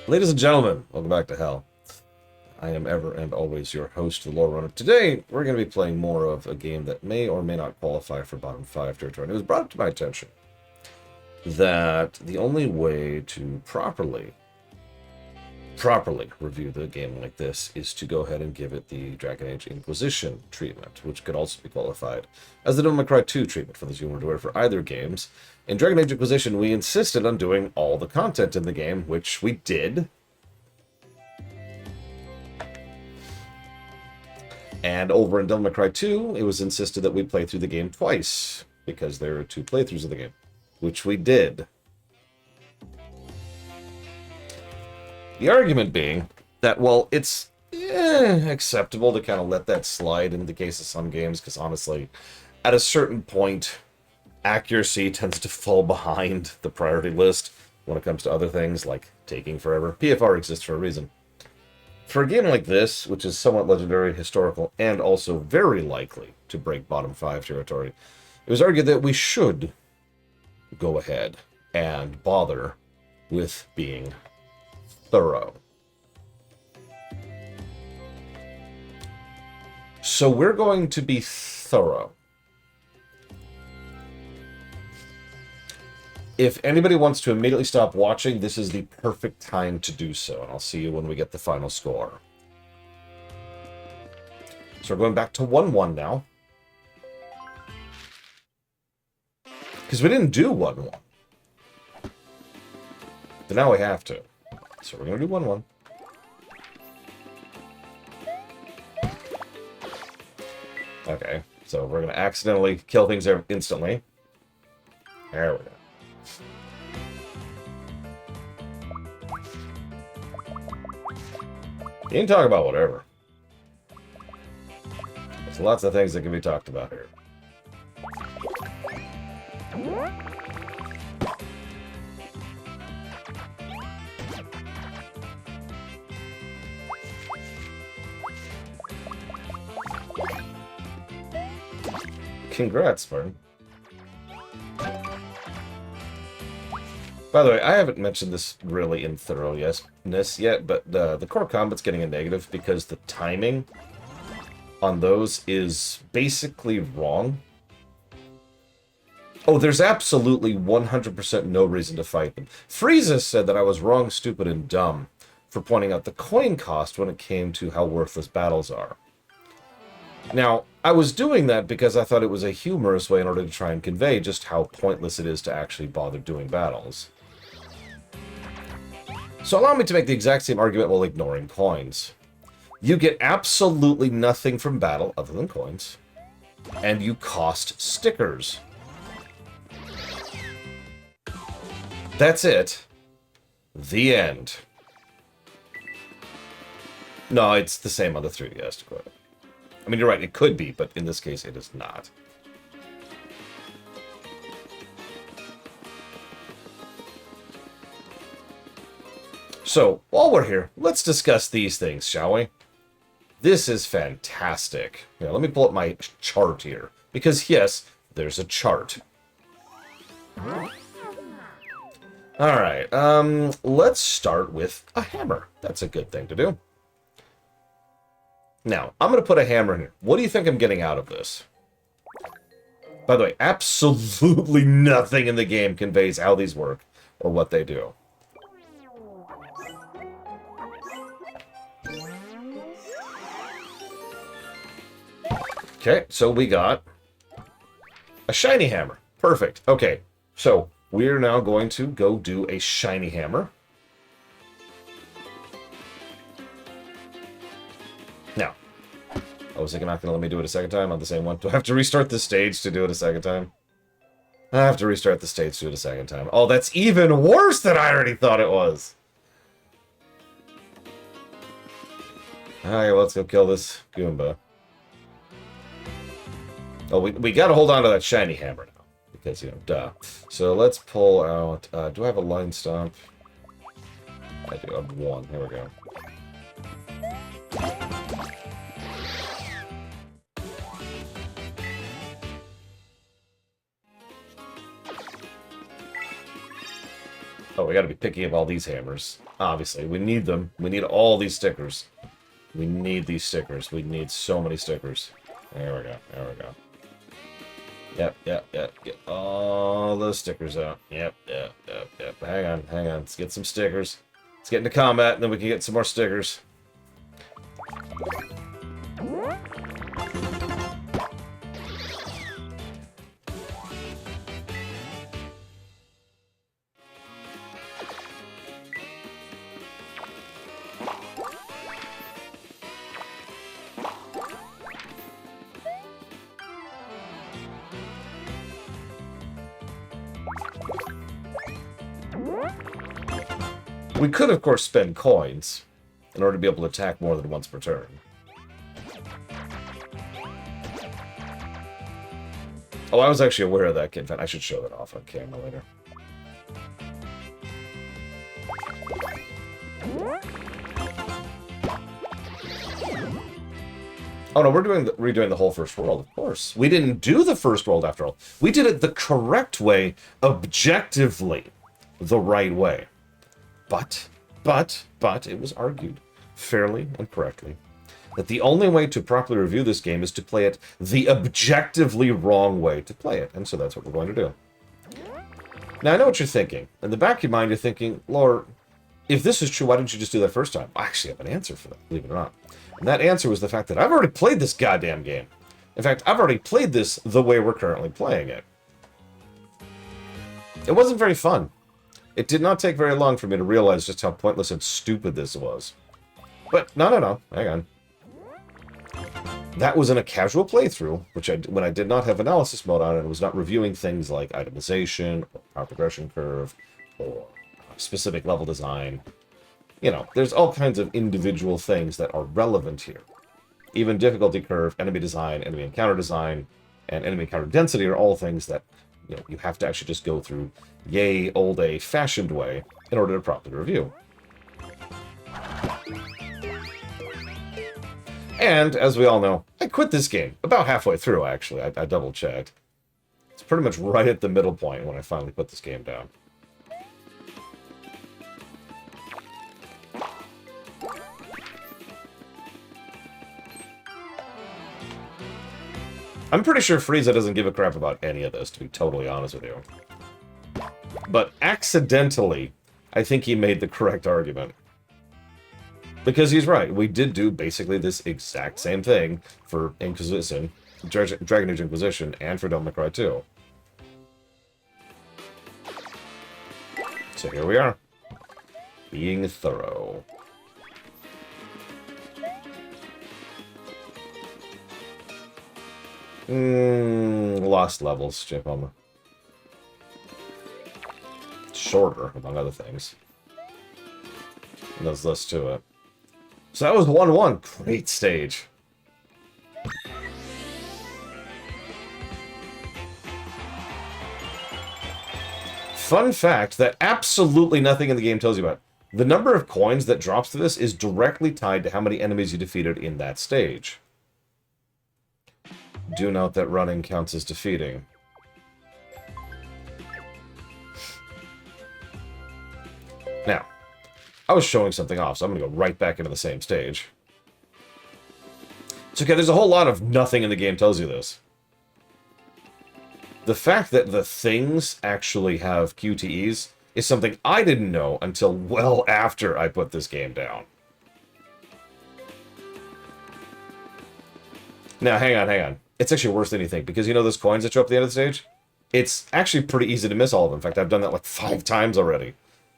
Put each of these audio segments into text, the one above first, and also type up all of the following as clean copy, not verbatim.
Ladies and gentlemen, welcome back to Hell. I am ever and always your host, the Lore Runner. Today, we're going to be playing more of a game that may or may not qualify for bottom 5 territory. And it was brought to my attention that the only way to properly review the game like this is to go ahead and give it the Dragon Age Inquisition treatment, which could also be qualified as the Devil May Cry 2 treatment for those who want to do it for either games. In Dragon Age Inquisition, we insisted on doing all the content in the game, which we did. And over in Devil May Cry 2, it was insisted that we play through the game twice, because there are 2 playthroughs of the game, which we did. The argument being that, well, it's acceptable to kind of let that slide in the case of some games, because honestly, at a certain point, accuracy tends to fall behind the priority list when it comes to other things, like taking forever. PFR exists for a reason. For a game like this, which is somewhat legendary, historical, and also very likely to break bottom 5 territory, it was argued that we should go ahead and bother with being thorough. So we're going to be thorough. If anybody wants to immediately stop watching, this is the perfect time to do so, and I'll see you when we get the final score. So we're going back to 1-1 now. Because we didn't do 1-1. But now we have to. So we're going to do 1-1. Okay, so we're going to accidentally kill things instantly. There we go. You can talk about whatever. There's lots of things that can be talked about here. Congrats, Spartan. By the way, I haven't mentioned this really in thoroughness yet, but the core combat's getting a negative because the timing on those is basically wrong. Oh, there's absolutely 100% no reason to fight them. Frieza said that I was wrong, stupid, and dumb for pointing out the coin cost when it came to how worthless battles are. Now, I was doing that because I thought it was a humorous way in order to try and convey just how pointless it is to actually bother doing battles. So allow me to make the exact same argument while ignoring coins. You get absolutely nothing from battle other than coins, and you cost stickers. That's it. The end. No, it's the same on the 3DS equipment. I mean, you're right, it could be, but in this case, it is not. So, while we're here, let's discuss these things, shall we? This is fantastic. Yeah, let me pull up my chart here. Because, yes, there's a chart. Alright, let's start with a hammer. That's a good thing to do. Now, I'm going to put a hammer in here. What do you think I'm getting out of this? By the way, absolutely nothing in the game conveys how these work or what they do. Okay, so we got a shiny hammer. Perfect. Okay, so we're now going to go do a shiny hammer. Now, was it not going to let me do it a second time on the same one? Do I have to restart the stage to do it a second time? I have to restart the stage to do it a second time. Oh, that's even worse than I already thought it was. Alright, let's go kill this Goomba. Oh, we gotta hold on to that shiny hammer now. Because, you know, duh. So let's pull out... do I have a line stomp? I do. I have one. Here we go. Oh, we gotta be picky of all these hammers. Obviously, we need them. We need all these stickers. We need these stickers. We need so many stickers. There we go. There we go. Yep. Get all those stickers out. Yep. Hang on. Let's get some stickers. Let's get into combat, and then we can get some more stickers. We could, of course, spend coins in order to be able to attack more than once per turn. Oh, I was actually aware of that, kid. In fact, I should show that off on camera later. Oh no, we're redoing the whole first world, of course. We didn't do the first world after all. We did it the correct way, objectively the right way. But it was argued, fairly and correctly, that the only way to properly review this game is to play it the objectively wrong way to play it. And so that's what we're going to do. Now, I know what you're thinking. In the back of your mind, you're thinking, Lord, if this is true, why didn't you just do that first time? I actually have an answer for that, believe it or not. And that answer was the fact that I've already played this goddamn game. In fact, I've already played this the way we're currently playing it. It wasn't very fun. It did not take very long for me to realize just how pointless and stupid this was. But, no, hang on. That was in a casual playthrough, when I did not have analysis mode on and was not reviewing things like itemization, or power progression curve, or specific level design. You know, there's all kinds of individual things that are relevant here. Even difficulty curve, enemy design, enemy encounter design, and enemy encounter density are all things that, you know, you have to actually just go through yay old a fashioned way in order to properly review. And, as we all know, I quit this game about halfway through, actually. I double-checked. It's pretty much right at the middle point when I finally put this game down. I'm pretty sure Frieza doesn't give a crap about any of this, to be totally honest with you. But accidentally, I think he made the correct argument. Because he's right. We did do basically this exact same thing for Inquisition, Dragon Age Inquisition, and for Devil May Cry 2. So here we are. Being thorough. Lost levels, Chip Homer. Shorter, among other things. And there's less to it. So that was 1-1. Great stage. Fun fact that absolutely nothing in the game tells you about. The number of coins that drops to this is directly tied to how many enemies you defeated in that stage. Do note that running counts as defeating. Now, I was showing something off, so I'm going to go right back into the same stage. It's okay, there's a whole lot of nothing in the game tells you this. The fact that the things actually have QTEs is something I didn't know until well after I put this game down. Now, hang on. It's actually worse than you think, because you know those coins that show up at the end of the stage? It's actually pretty easy to miss all of them. In fact, I've done that like 5 times already.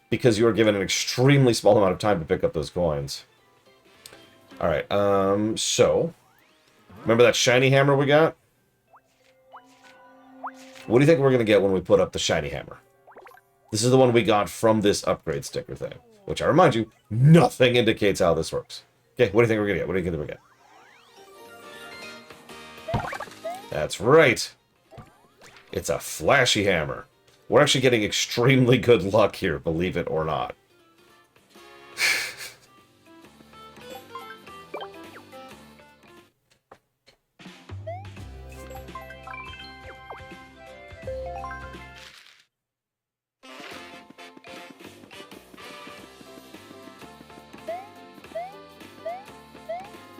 Because you are given an extremely small amount of time to pick up those coins. Alright, so... remember that shiny hammer we got? What do you think we're going to get when we put up the shiny hammer? This is the one we got from this upgrade sticker thing. Which, I remind you, nothing indicates how this works. Okay, what do you think we're going to get? What do you think we're going to get? That's right. It's a flashy hammer. We're actually getting extremely good luck here, believe it or not.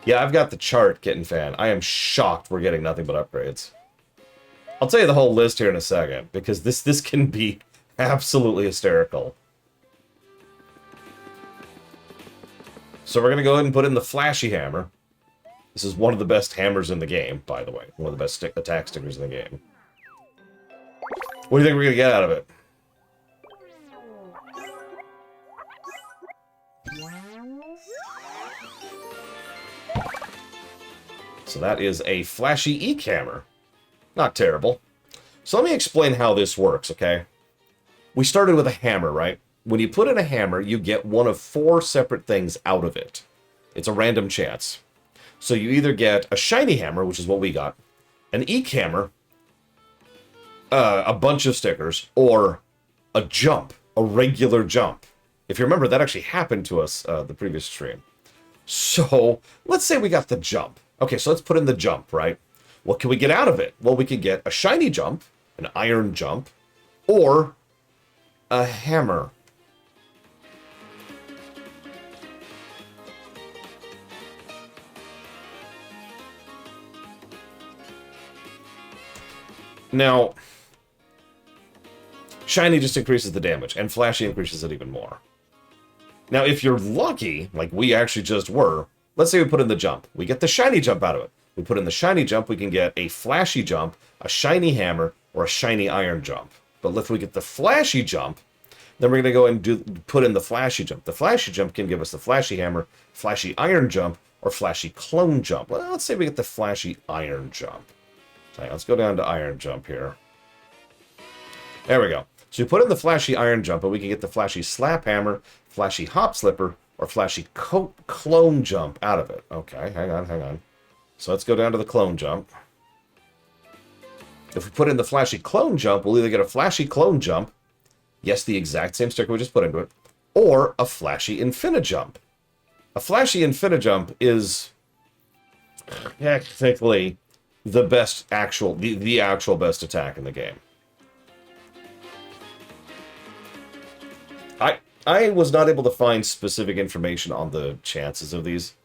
Yeah, I've got the chart, Kitten Fan. I am shocked we're getting nothing but upgrades. I'll tell you the whole list here in a second, because this can be absolutely hysterical. So we're going to go ahead and put in the Flashy Hammer. This is one of the best hammers in the game, by the way. One of the best attack stickers in the game. What do you think we're going to get out of it? So that is a Flashy Eek Hammer. Not terrible. So let me explain how this works, okay? We started with a hammer, right? When you put in a hammer, you get one of 4 separate things out of it. It's a random chance. So you either get a shiny hammer, which is what we got, an Eek Hammer, a bunch of stickers, or a jump, a regular jump. If you remember, that actually happened to us the previous stream. So let's say we got the jump. Okay, so let's put in the jump, right? What can we get out of it? Well, we could get a shiny jump, an iron jump, or a hammer. Now, shiny just increases the damage, and flashy increases it even more. Now, if you're lucky, like we actually just were, let's say we put in the jump. We get the shiny jump out of it. We put in the shiny jump, we can get a flashy jump, a shiny hammer, or a shiny iron jump. But if we get the flashy jump, then we're going to go and put in the flashy jump. The flashy jump can give us the flashy hammer, flashy iron jump, or flashy clone jump. Well, let's say we get the flashy iron jump. Right, let's go down to iron jump here. There we go. So we put in the flashy iron jump, and we can get the flashy slap hammer, flashy hop slipper, or flashy clone jump out of it. Okay, hang on. So let's go down to the clone jump. If we put in the flashy clone jump, we'll either get a flashy clone jump, yes, the exact same sticker we just put into it, or a flashy infinijump. A flashy infinijump is technically the best actual, the actual best attack in the game. I was not able to find specific information on the chances of these.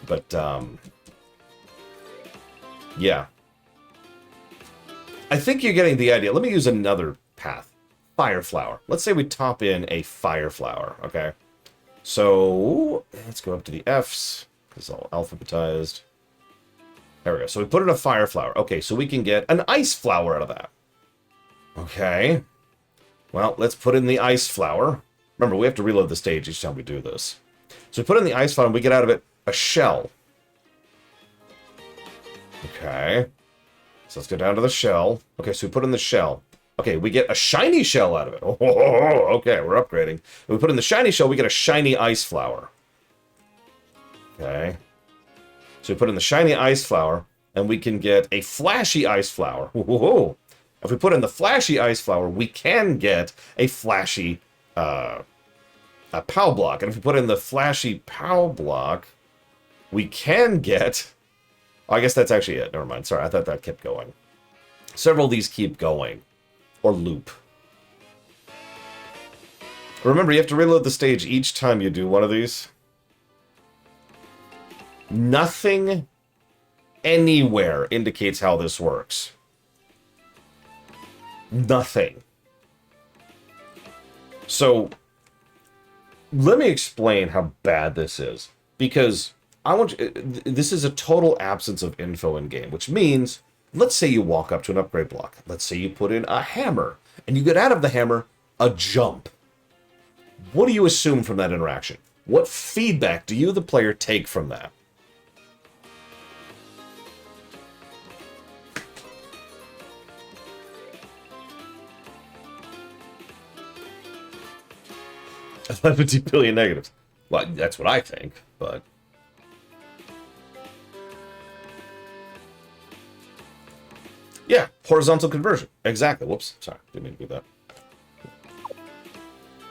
But, yeah. I think you're getting the idea. Let me use another path. Fire Flower. Let's say we top in a Fire Flower, okay? So, let's go up to the Fs, because it's all alphabetized. There we go. So we put in a Fire Flower. Okay, so we can get an Ice Flower out of that. Okay. Well, let's put in the Ice Flower. Remember, we have to reload the stage each time we do this. So we put in the Ice Flower, and we get out of it a shell. Okay. So let's go down to the shell. Okay, so we put in the shell. Okay, we get a shiny shell out of it. Oh, okay, we're upgrading. If we put in the shiny shell, we get a shiny Ice Flower. Okay. So we put in the shiny Ice Flower, and we can get a flashy Ice Flower. Whoa. If we put in the flashy Ice Flower, we can get a flashy a POW block. And if we put in the flashy POW block, we can get... Oh, I guess that's actually it. Never mind. Sorry, I thought that kept going. Several of these keep going. Or loop. Remember, you have to reload the stage each time you do one of these. Nothing anywhere indicates how this works. Nothing. So, let me explain how bad this is. Because I want you, this is a total absence of info in game, which means, let's say you walk up to an upgrade block. Let's say you put in a hammer, and you get out of the hammer a jump. What do you assume from that interaction? What feedback do you, the player, take from that? $11 billion negatives. Well, that's what I think, but... Yeah, horizontal conversion. Exactly. Whoops. Sorry, didn't mean to do that.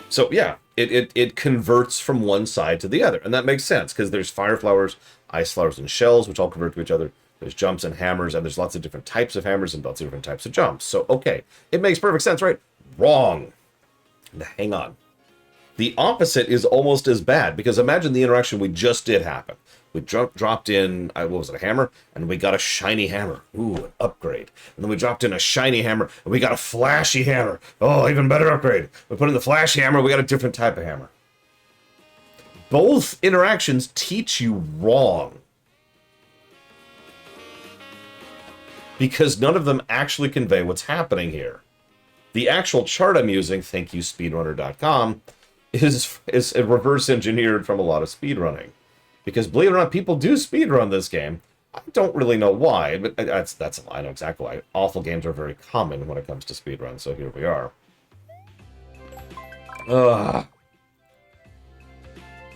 So, yeah, it converts from one side to the other. And that makes sense, because there's fire flowers, ice flowers, and shells, which all convert to each other. There's jumps and hammers, and there's lots of different types of hammers and lots of different types of jumps. So, okay, it makes perfect sense, right? Wrong. Now, hang on. The opposite is almost as bad, because imagine the interaction we just did happen. We dropped in, what was it, a hammer? And we got a shiny hammer. Ooh, an upgrade. And then we dropped in a shiny hammer, and we got a flashy hammer. Oh, even better upgrade. We put in the flashy hammer, we got a different type of hammer. Both interactions teach you wrong. Because none of them actually convey what's happening here. The actual chart I'm using, thank you speedrunner.com, is reverse engineered from a lot of speedrunning. Because believe it or not, people do speedrun this game. I don't really know why, but I know exactly why. Awful games are very common when it comes to speedruns, so here we are.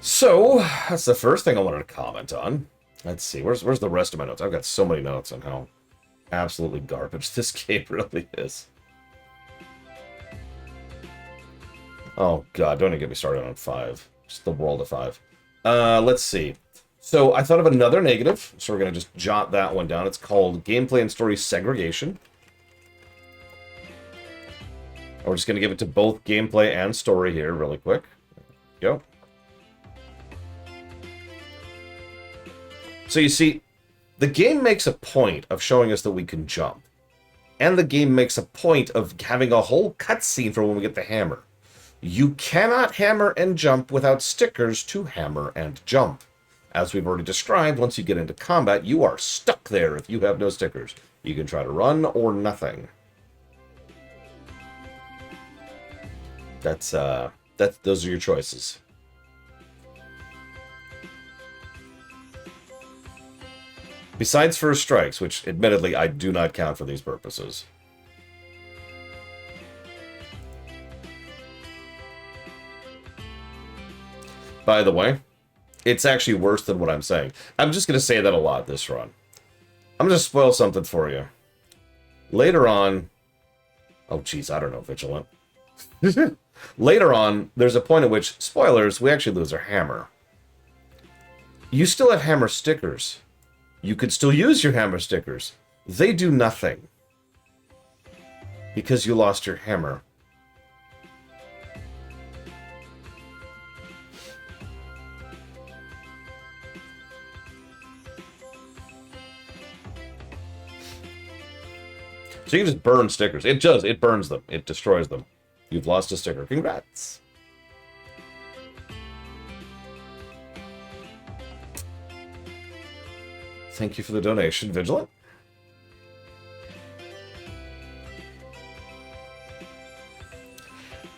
So, that's the first thing I wanted to comment on. Let's see, where's the rest of my notes? I've got so many notes on how absolutely garbage this game really is. Oh god, don't even get me started on 5. Just the world of 5. Let's see. So I thought of another negative, so we're going to just jot that one down. It's called gameplay and story segregation. We're just going to give it to both gameplay and story here really quick. Go. So you see, the game makes a point of showing us that we can jump. And the game makes a point of having a whole cutscene for when we get the hammer. You cannot hammer and jump without stickers to hammer and jump. As we've already described, once you get into combat, you are stuck there if you have no stickers. You can try to run or nothing. Those are your choices. Besides first strikes, which admittedly I do not count for these purposes. By the way, it's actually worse than what I'm saying. I'm just going to say that a lot this run. I'm going to spoil something for you. Later on... Oh, geez, I don't know, Vigilant. Later on, there's a point at which, spoilers, we actually lose our hammer. You still have hammer stickers. You could still use your hammer stickers. They do nothing. Because you lost your hammer. So you can just burn stickers. It does. It burns them. It destroys them. You've lost a sticker. Congrats. Thank you for the donation, Vigilant.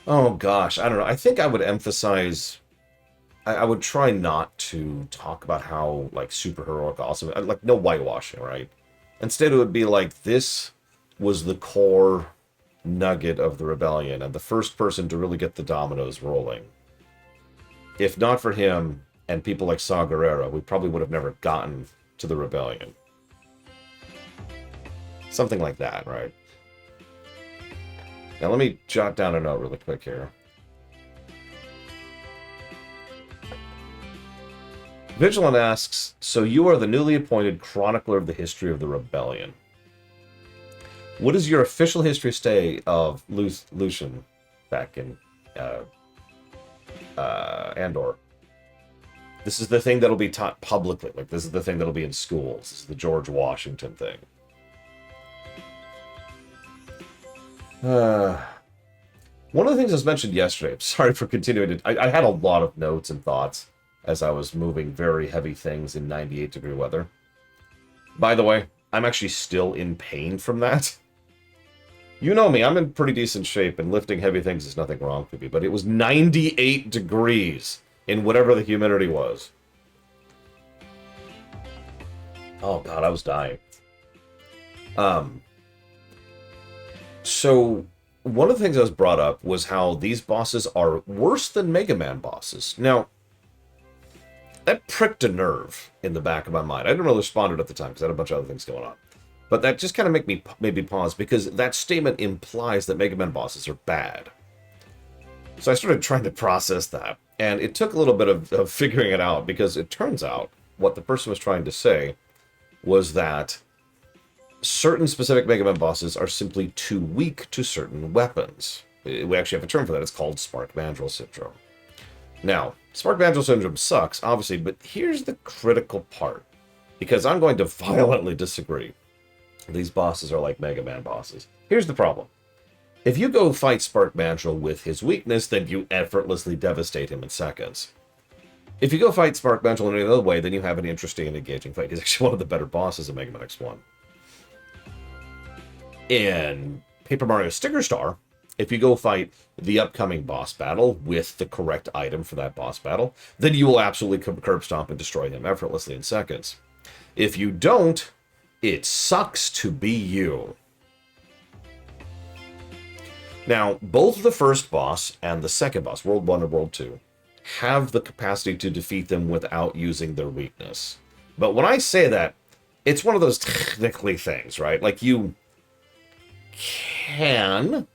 Oh, gosh. I don't know. I think I would emphasize... I would try not to talk about how, like, super heroic awesome... Like, no whitewashing, right? Instead, it would be like, this was the core nugget of the rebellion, and the first person to really get the dominoes rolling. If not for him, and people like Saw Gerrera, we probably would have never gotten to the rebellion. Something like that, right? Now let me jot down a note really quick here. Vigilant asks, so you are the newly appointed chronicler of the history of the rebellion. What is your official history stay of Lucian back in Andor? This is the thing that'll be taught publicly. Like, this is the thing that'll be in schools. This is the George Washington thing. One of the things I was mentioned yesterday, I'm sorry for continuing to... I had a lot of notes and thoughts as I was moving very heavy things in 98-degree weather. By the way, I'm actually still in pain from that. You know me, I'm in pretty decent shape, and lifting heavy things is nothing wrong with me, but it was 98 degrees in whatever the humidity was. Oh god, I was dying. So, one of the things that was brought up was how these bosses are worse than Mega Man bosses. Now, that pricked a nerve in the back of my mind. I didn't really respond to it at the time, because I had a bunch of other things going on. But that just kind of made me pause, because that statement implies that Mega Man bosses are bad. So I started trying to process that, and it took a little bit of figuring it out, because it turns out what the person was trying to say was that certain specific Mega Man bosses are simply too weak to certain weapons. We actually have a term for that. It's called Spark Mandrill Syndrome. Now, Spark Banjo Syndrome sucks, obviously, but here's the critical part. Because I'm going to violently disagree. These bosses are like Mega Man bosses. Here's the problem. If you go fight Spark Banjo with his weakness, then you effortlessly devastate him in seconds. If you go fight Spark Banjo in any other way, then you have an interesting and engaging fight. He's actually one of the better bosses in Mega Man X1. In Paper Mario Sticker Star, if you go fight the upcoming boss battle with the correct item for that boss battle, then you will absolutely curb stomp and destroy him effortlessly in seconds. If you don't, it sucks to be you. Now, both the first boss and the second boss, World 1 and World 2, have the capacity to defeat them without using their weakness. But when I say that, it's one of those technically things, right? Like, you can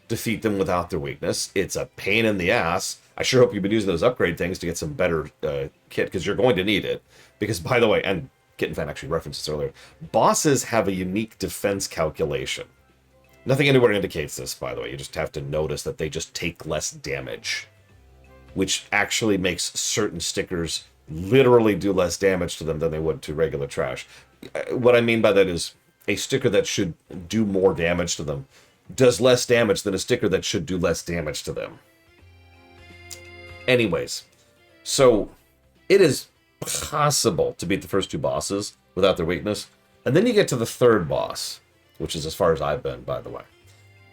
defeat them without their weakness. It's a pain in the ass. I sure hope you've been using those upgrade things to get some better kit, because you're going to need it. Because, by the way, and Kitten Fan actually referenced this earlier, bosses have a unique defense calculation. Nothing anywhere indicates this, by the way. You just have to notice that they just take less damage, which actually makes certain stickers literally do less damage to them than they would to regular trash. What I mean by that is a sticker that should do more damage to them does less damage than a sticker that should do less damage to them. Anyways, so it is possible to beat the first two bosses without their weakness, and then you get to the third boss, which is as far as I've been, by the way.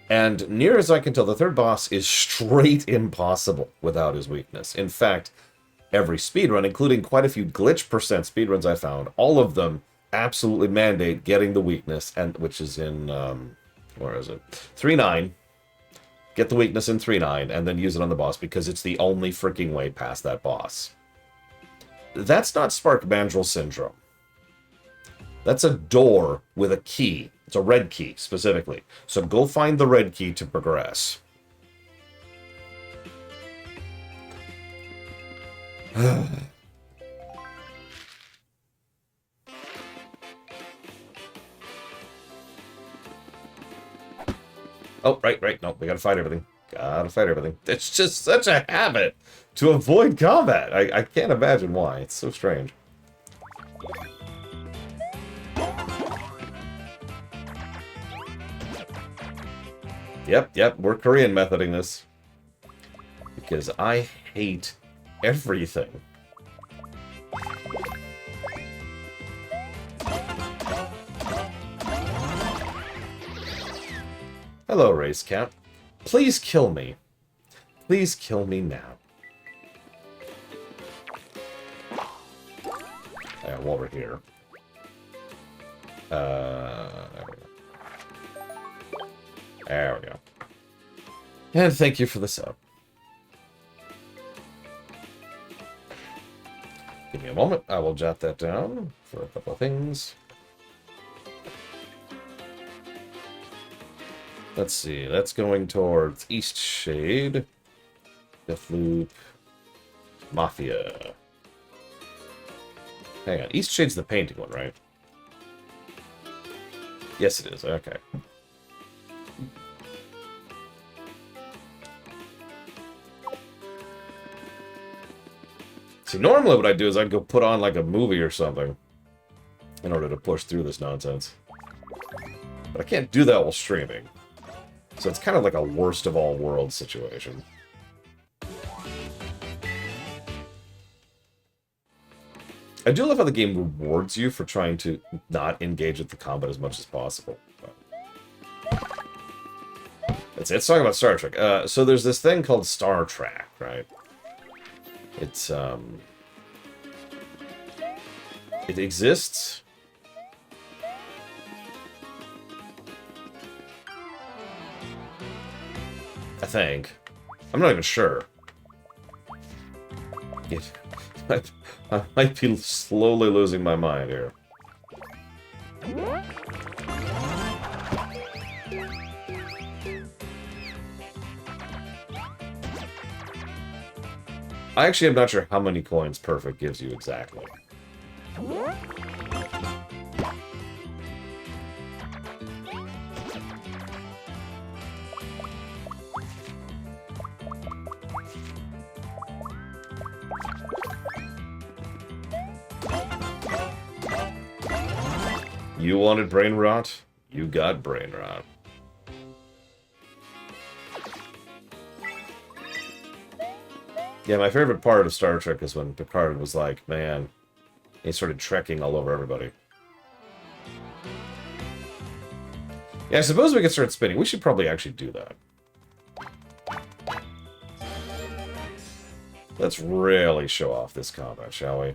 And near as I can tell, the third boss is straight impossible without his weakness. In fact, every speedrun, including quite a few glitch percent speedruns I found, all of them absolutely mandate getting the weakness, and which is in, where is it? 3.9. Get the weakness in 3.9, and then use it on the boss, because it's the only freaking way past that boss. That's not Spark Banjo Syndrome. That's a door with a key. It's a red key, specifically. So go find the red key to progress. Oh, right. No, we gotta fight everything. Gotta fight everything. It's just such a habit to avoid combat. I can't imagine why. It's so strange. Yep, we're Korean methoding this. Because I hate everything. Hello, Race Cat. Please kill me. Please kill me now. While we're here. There we go. There we go. And thank you for the sub. Give me a moment. I will jot that down for a couple of things. Let's see. That's going towards East Shade, Deathloop, Mafia. Hang on. East Shade's the painting one, right? Yes, it is. Okay. See, normally what I'd do is I'd go put on like a movie or something in order to push through this nonsense. But I can't do that while streaming. So it's kind of like a worst of all worlds situation. I do love how the game rewards you for trying to not engage with the combat as much as possible. Let's talk about Star Trek. So there's this thing called Star Trek, right? It's, it exists. I think. I'm not even sure. I might be slowly losing my mind here. I actually am not sure how many coins perfect gives you exactly. You wanted brain rot? You got brain rot. Yeah, my favorite part of Star Trek is when Picard was like, man, he started trekking all over everybody. Yeah, I suppose we could start spinning. We should probably actually do that. Let's really show off this combat, shall we?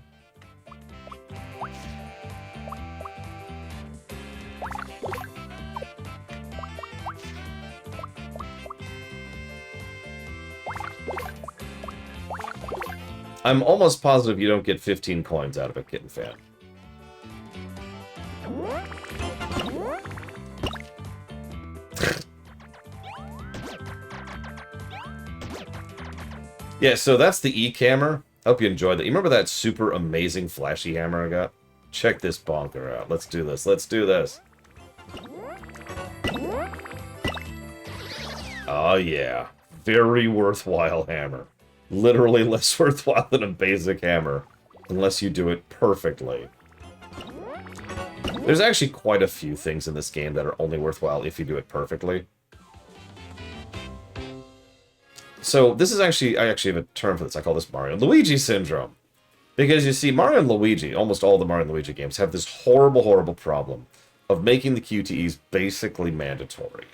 I'm almost positive you don't get 15 coins out of it, Kitten Fan. Yeah, so that's the E-Cammer. Hope you enjoyed that. You remember that super amazing flashy hammer I got? Check this bonker out. Let's do this. Let's do this. Oh, yeah. Very worthwhile hammer. Literally less worthwhile than a basic hammer. Unless you do it perfectly. There's actually quite a few things in this game that are only worthwhile if you do it perfectly. So this is actually, I actually have a term for this. I call this Mario and Luigi syndrome. Because you see, Mario and Luigi, almost all the Mario and Luigi games, have this horrible, horrible problem of making the QTEs basically mandatory.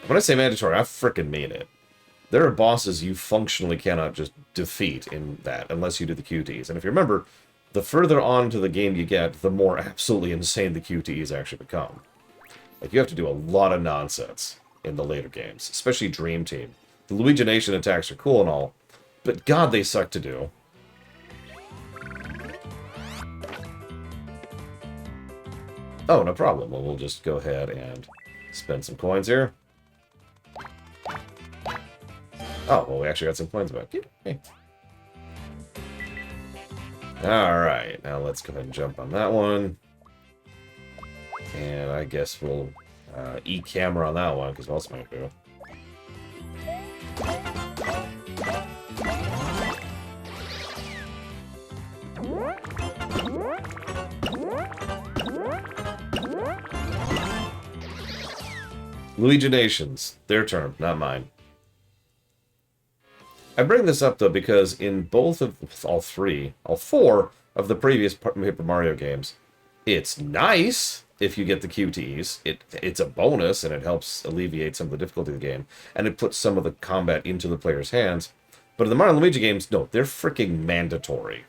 When I say mandatory, I frickin' mean it. There are bosses you functionally cannot just defeat in that unless you do the QTEs. And if you remember, the further on to the game you get, the more absolutely insane the QTEs actually become. Like, you have to do a lot of nonsense in the later games, especially Dream Team. The Luigi Nation attacks are cool and all, but god, they suck to do. Oh, no problem. Well, we'll just go ahead and spend some coins here. Oh, well, we actually got some coins back. Hey. Alright, now let's go ahead and jump on that one. And I guess we'll E-Camera on that one, because what else am I going to do? Luigi Nations. Their turn, not mine. I bring this up, though, because in both of... all four of the previous Paper Mario games, it's nice if you get the QTEs. It's a bonus, and it helps alleviate some of the difficulty of the game, and it puts some of the combat into the player's hands. But in the Mario and Luigi games, no, they're freaking mandatory.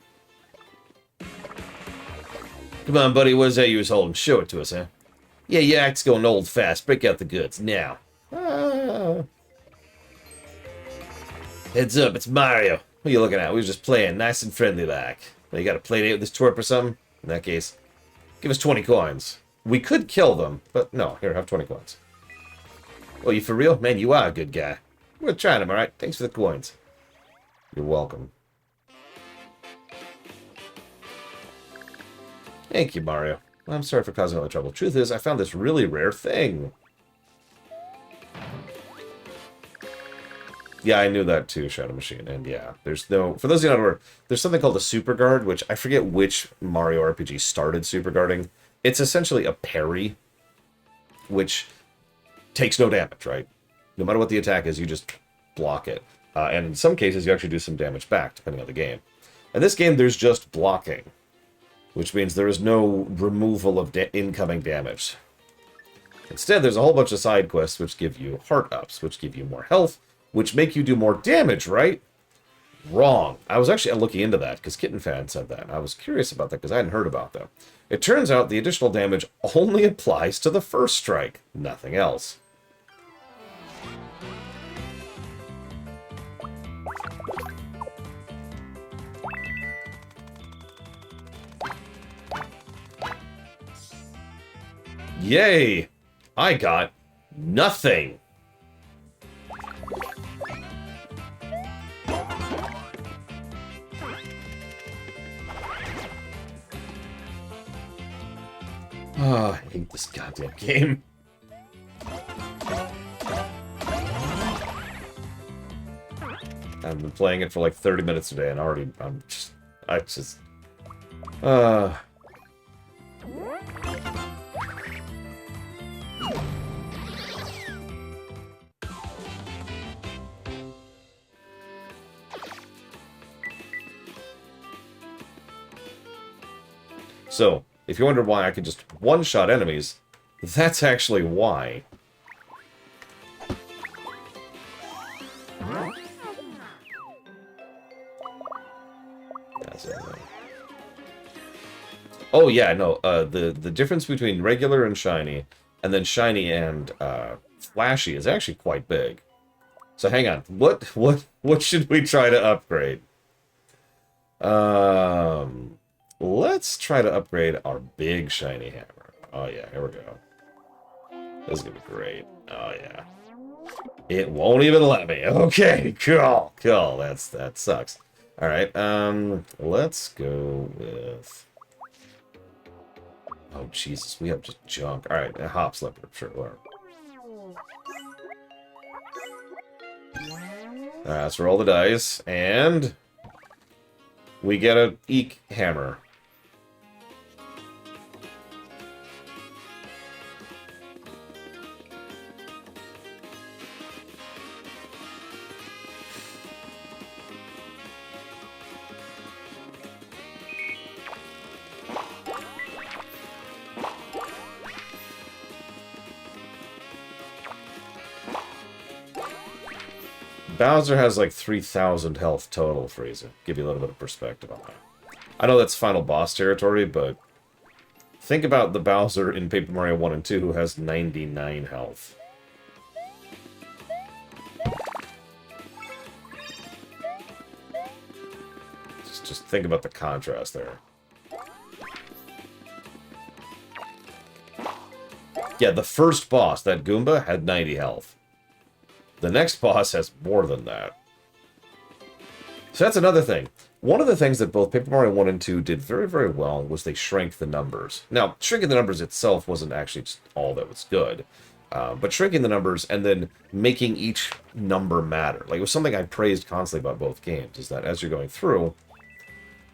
Come on, buddy, what is that you was holding? Show it to us, huh? Yeah, your act's going old fast. Break out the goods, now. Heads up, it's Mario. What are you looking at? We were just playing nice and friendly like. Well, you got a play date with this twerp or something? In that case, give us 20 coins. We could kill them, but no, here, have 20 coins. Well, you for real? Man, you are a good guy. We're trying them, alright? Thanks for the coins. You're welcome. Thank you, Mario. I'm sorry for causing all the trouble. Truth is, I found this really rare thing. Yeah, I knew that too, Shadow Machine. And yeah, there's no... For those of you who don't know, there's something called a Super Guard, which I forget which Mario RPG started Super Guarding. It's essentially a parry, which takes no damage, right? No matter what the attack is, you just block it. And in some cases, you actually do some damage back, depending on the game. In this game, there's just blocking, which means there is no removal of incoming damage. Instead, there's a whole bunch of side quests which give you heart-ups, which give you more health, which make you do more damage, right? Wrong. I was actually looking into that, because Kitten Fan said that. I was curious about that, because I hadn't heard about that. It turns out the additional damage only applies to the first strike, nothing else. Yay! I got nothing! Oh, I hate this goddamn game. I've been playing it for like 30 minutes today and already, I just... So, if you wonder why I can just one-shot enemies, that's actually why. Oh yeah, no, the difference between regular and shiny, and then shiny and flashy is actually quite big. So hang on, what should we try to upgrade? Let's try to upgrade our big shiny hammer. Oh yeah, here we go. This is gonna be great. Oh yeah. It won't even let me. Okay, cool. That sucks. Alright, let's go with... Oh Jesus, we have just junk. Alright, a hop slipper, sure, whatever. Alright, let's roll the dice, and we get a eek hammer. Bowser has like 3,000 health total, Frieza. Give you a little bit of perspective on that. I know that's final boss territory, but think about the Bowser in Paper Mario 1 and 2 who has 99 health. Just think about the contrast there. Yeah, the first boss, that Goomba, had 90 health. The next boss has more than that. So that's another thing. One of the things that both Paper Mario 1 and 2 did very, very well was they shrank the numbers. Now, shrinking the numbers itself wasn't actually just all that was good. But shrinking the numbers and then making each number matter. Like, it was something I praised constantly about both games, is that as you're going through,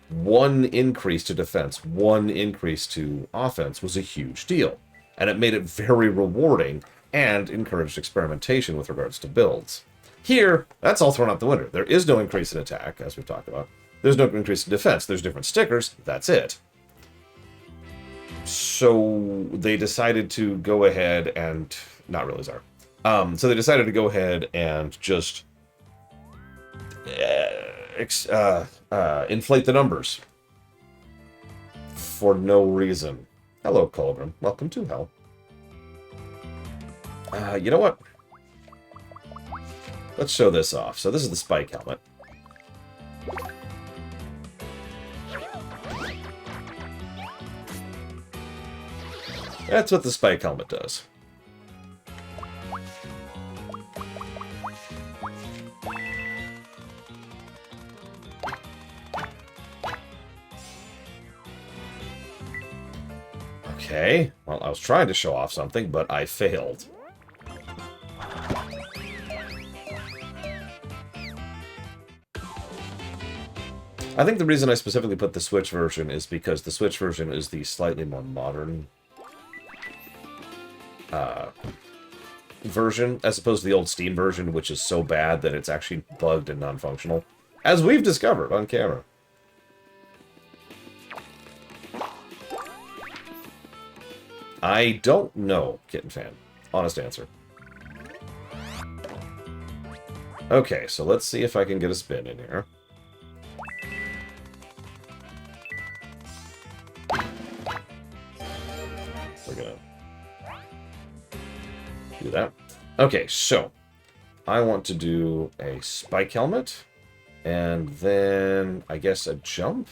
one increase to defense, one increase to offense was a huge deal. And it made it very rewarding and encouraged experimentation with regards to builds. Here, that's all thrown out the window. There is no increase in attack, as we've talked about. There's no increase in defense. There's different stickers. That's it. So they decided to go ahead and... Not really, Czar. So they decided to go ahead and just... inflate the numbers. For no reason. Hello, Colburn. Welcome to Hell. You know what? Let's show this off. So this is the spike helmet. That's what the spike helmet does. Okay, well, I was trying to show off something, but I failed. I think the reason I specifically put the Switch version is because the Switch version is the slightly more modern version, as opposed to the old Steam version, which is so bad that it's actually bugged and non-functional, as we've discovered on camera. I don't know, Kitten Fan. Honest answer. Okay, so let's see if I can get a spin in here. We're gonna do that. Okay, so I want to do a spike helmet, and then I guess a jump?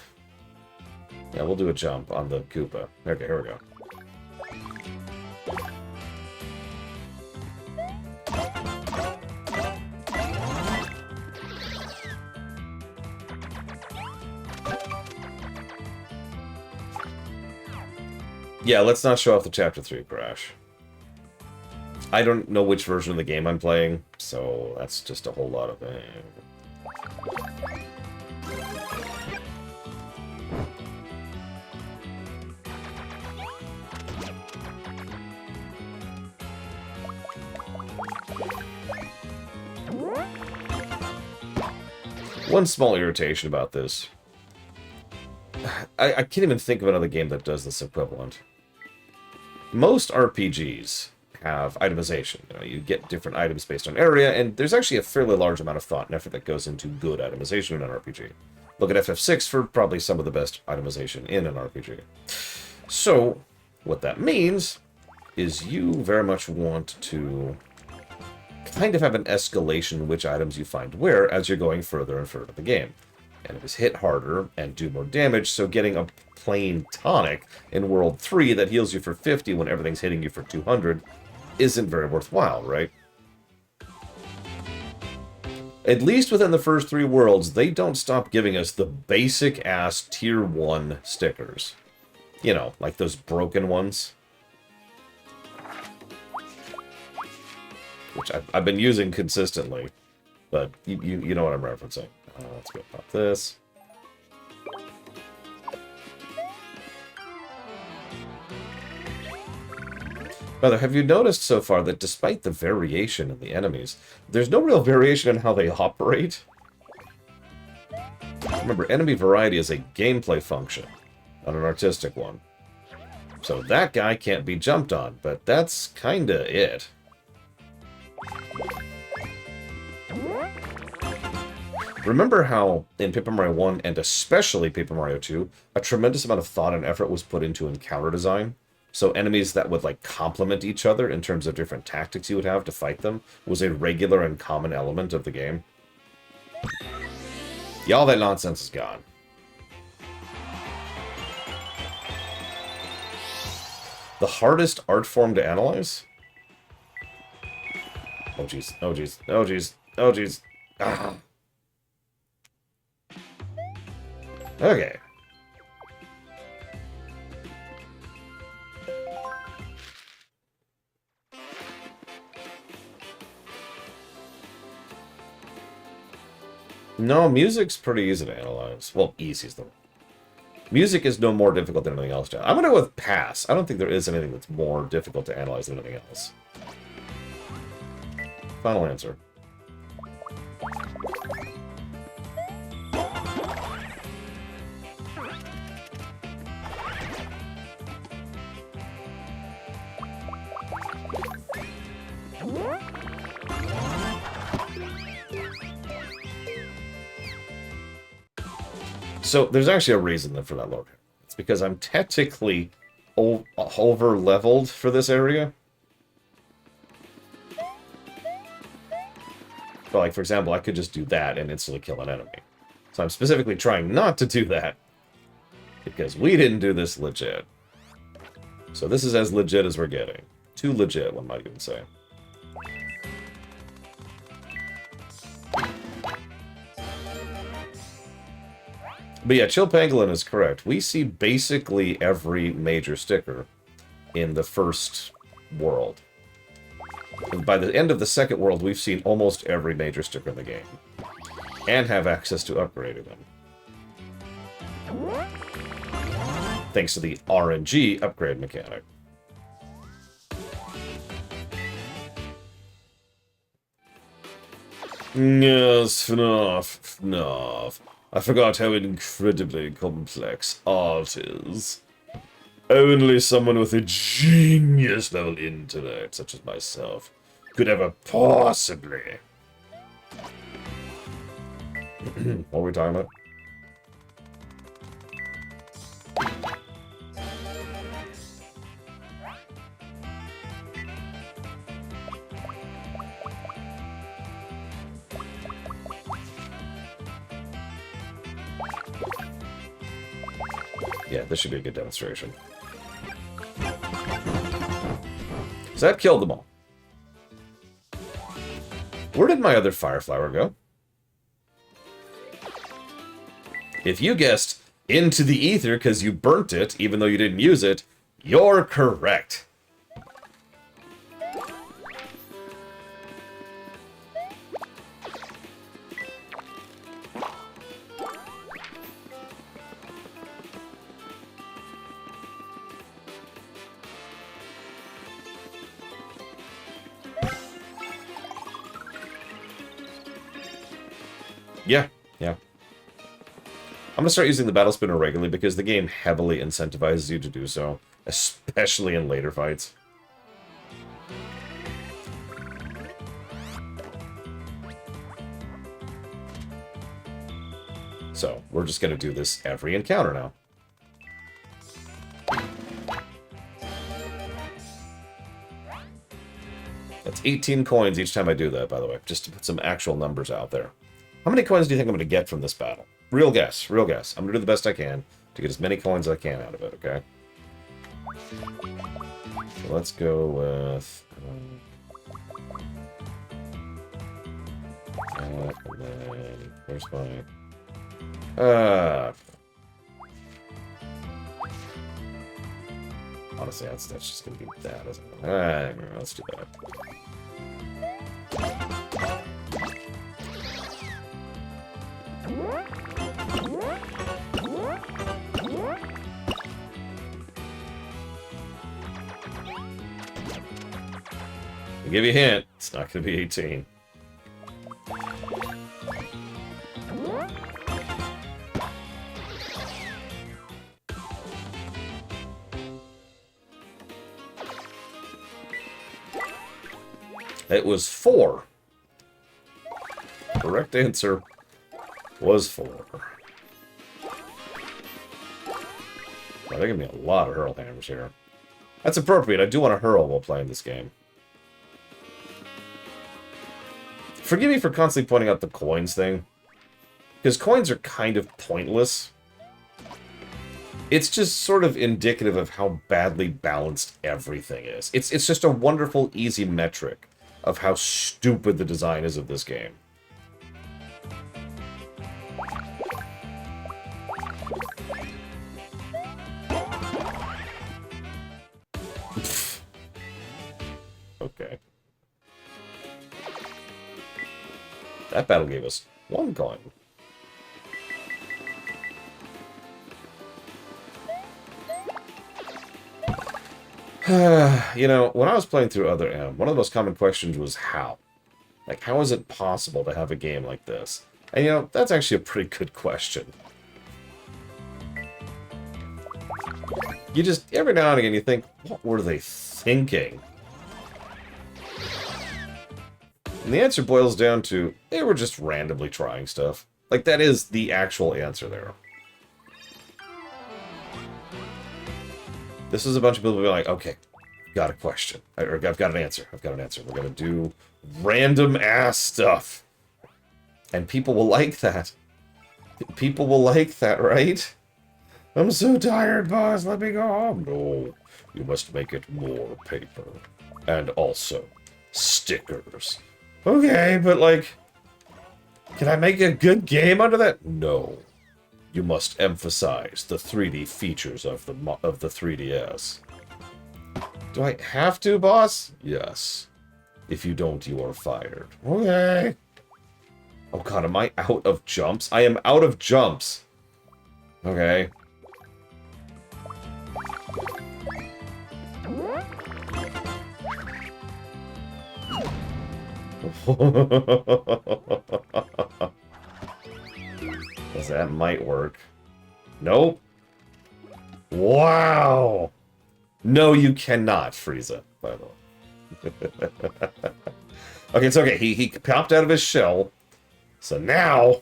Yeah, we'll do a jump on the Koopa. Okay, here we go. Yeah, let's not show off the Chapter 3 crash. I don't know which version of the game I'm playing, so that's just a whole lot of... One small irritation about this I can't even think of another game that does this equivalent. Most RPGs have itemization. You know, you get different items based on area, and there's actually a fairly large amount of thought and effort that goes into good itemization in an RPG. Look at FF6 for probably some of the best itemization in an RPG. So, what that means is you very much want to kind of have an escalation in which items you find where as you're going further and further in the game. Enemies hit harder and do more damage, so getting a plain tonic in World 3 that heals you for 50 when everything's hitting you for 200 isn't very worthwhile, right? At least within the first 3 worlds, they don't stop giving us the basic-ass Tier 1 stickers. You know, like those broken ones. Which I've been using consistently. But you know what I'm referencing. Let's go pop this. Rather, have you noticed so far that despite the variation in the enemies, there's no real variation in how they operate? Remember, enemy variety is a gameplay function, not an artistic one. So that guy can't be jumped on, but that's kinda it. Remember how, in Paper Mario 1, and especially Paper Mario 2, a tremendous amount of thought and effort was put into encounter design? So enemies that would, like, complement each other in terms of different tactics you would have to fight them was a regular and common element of the game. Yeah, all that nonsense is gone. The hardest art form to analyze? Oh jeez, oh jeez, oh jeez, oh jeez. Ah. Okay. No, music's pretty easy to analyze. Well, easy is the... Music is no more difficult than anything else. I'm gonna go with pass. I don't think there is anything that's more difficult to analyze than anything else. Final answer. So, there's actually a reason for that, Lord. It's because I'm technically over-leveled for this area. But, like, for example, I could just do that and instantly kill an enemy. So I'm specifically trying not to do that. Because we didn't do this legit. So this is as legit as we're getting. Too legit, one might even say. But yeah, Chill Pangolin is correct. We see basically every major sticker in the first world. And by the end of the second world, we've seen almost every major sticker in the game. And have access to upgrading them. Thanks to the RNG upgrade mechanic. Yes, FNAF, FNAF. I forgot how incredibly complex art is. Only someone with a genius-level intellect, such as myself, could ever possibly... What were we talking about? Yeah, this should be a good demonstration. So that killed them all. Where did my other fire flower go? If you guessed into the ether because you burnt it, even though you didn't use it, you're correct. Yeah, yeah. I'm going to start using the battle spinner regularly because the game heavily incentivizes you to do so, especially in later fights. So, we're just going to do this every encounter now. That's 18 coins each time I do that, by the way, just to put some actual numbers out there. How many coins do you think I'm going to get from this battle? Real guess, real guess. I'm going to do the best I can to get as many coins as I can out of it, okay? So let's go with... and then... Where's my... honestly, that's just going to be that, isn't it? Alright, let's do that. I'll give you a hint. It's not going to be 18. It was 4. Correct answer was 4. Well, they're going to be a lot of hurl hammers here. That's appropriate. I do want to hurl while playing this game. Forgive me for constantly pointing out the coins thing. Because coins are kind of pointless. It's just sort of indicative of how badly balanced everything is. It's just a wonderful, easy metric of how stupid the design is of this game. Okay. That battle gave us 1 coin. You know, when I was playing through Other M, one of the most common questions was how. Like, how is it possible to have a game like this? And, you know, that's actually a pretty good question. You just, every now and again, you think, what were they thinking? And the answer boils down to, they were just randomly trying stuff. Like, that is the actual answer there. This is a bunch of people being like, okay, got a question. Or I've got an answer. I've got an answer. We're going to do random-ass stuff. And people will like that. People will like that, right? I'm so tired, boss. Let me go home. No, you must make it more paper. And also, stickers. Okay, but like, can I make a good game out of that? No. You must emphasize the 3D features of the 3DS. Do I have to, boss? Yes. If you don't, you are fired. Okay. Oh god, am I out of jumps? I am out of jumps. Okay. Guess that might work. Nope. Wow. No, you cannot, Frieza, by the way. Okay, it's okay. He popped out of his shell. So now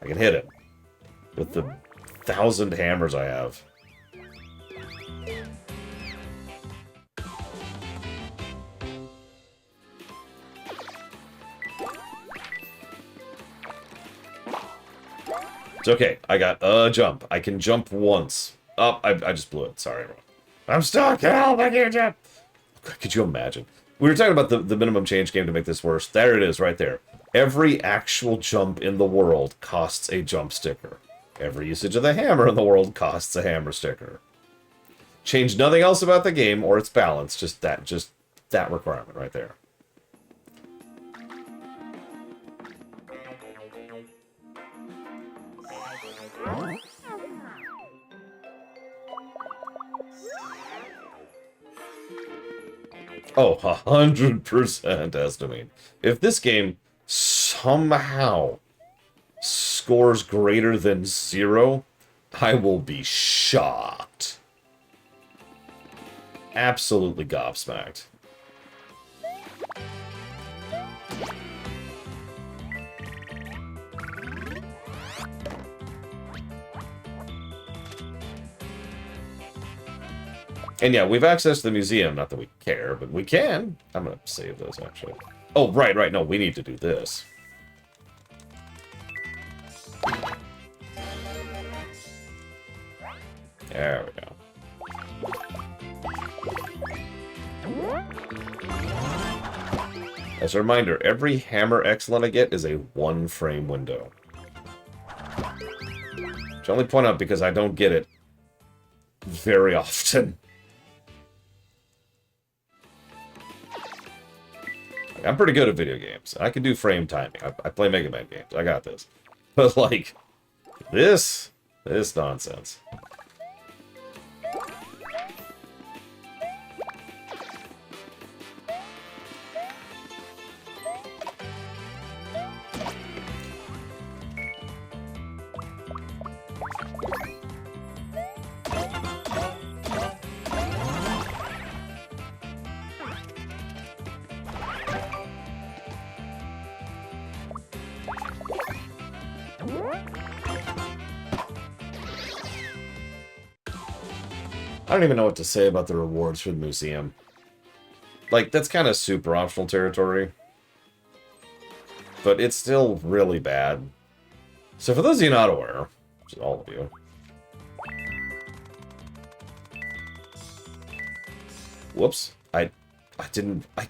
I can hit him with the 1,000 hammers I have. It's okay. I got a jump. I can jump once. Oh, I just blew it. Sorry, everyone. I'm stuck. Help! I can't jump. Could you imagine? We were talking about the minimum change game to make this worse. There it is, right there. Every actual jump in the world costs a jump sticker. Every usage of the hammer in the world costs a hammer sticker. Change nothing else about the game or its balance. Just that requirement right there. Oh, 100% estimate. If this game somehow scores greater than 0, I will be shocked. Absolutely gobsmacked. And yeah, we've accessed the museum. Not that we care, but we can. I'm going to save those, actually. Oh, right. No, we need to do this. There we go. As a reminder, every hammer excellent I get is a 1-frame window. Which I only point out because I don't get it very often. I'm pretty good at video games. I can do frame timing. I play Mega Man games. I got this. But, like, this nonsense. I don't even know what to say about the rewards for the museum. Like, that's kind of super optional territory. But it's still really bad. So for those of you not aware, which is all of you, whoops, I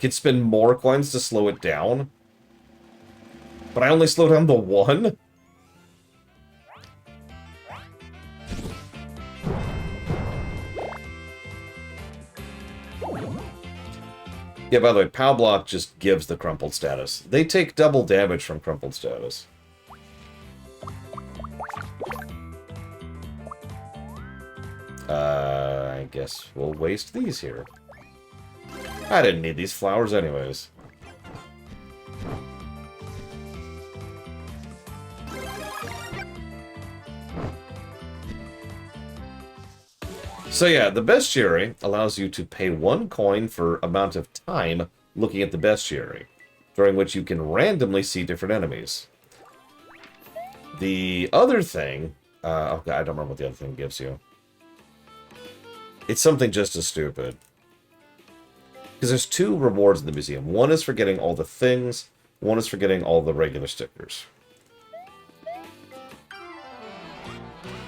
could spend more coins to slow it down, but I only slowed down the 1? Yeah, by the way, POW block just gives the crumpled status. They take double damage from crumpled status. I guess we'll waste these here. I didn't need these flowers anyways. So yeah, the bestiary allows you to pay 1 coin for amount of time looking at the bestiary, during which you can randomly see different enemies. The other thing, oh God, I don't remember what the other thing gives you. It's something just as stupid. Because there's 2 rewards in the museum. One is for getting all the things, one is for getting all the regular stickers.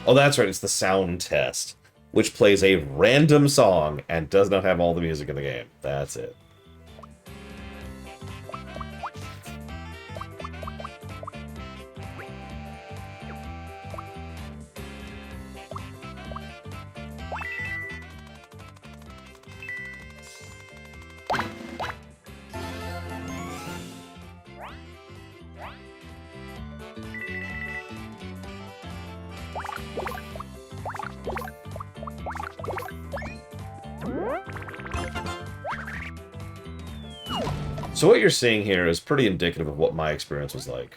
Oh, that's right, it's the sound test, which plays a random song and does not have all the music in the game. That's it. So what you're seeing here is pretty indicative of what my experience was like.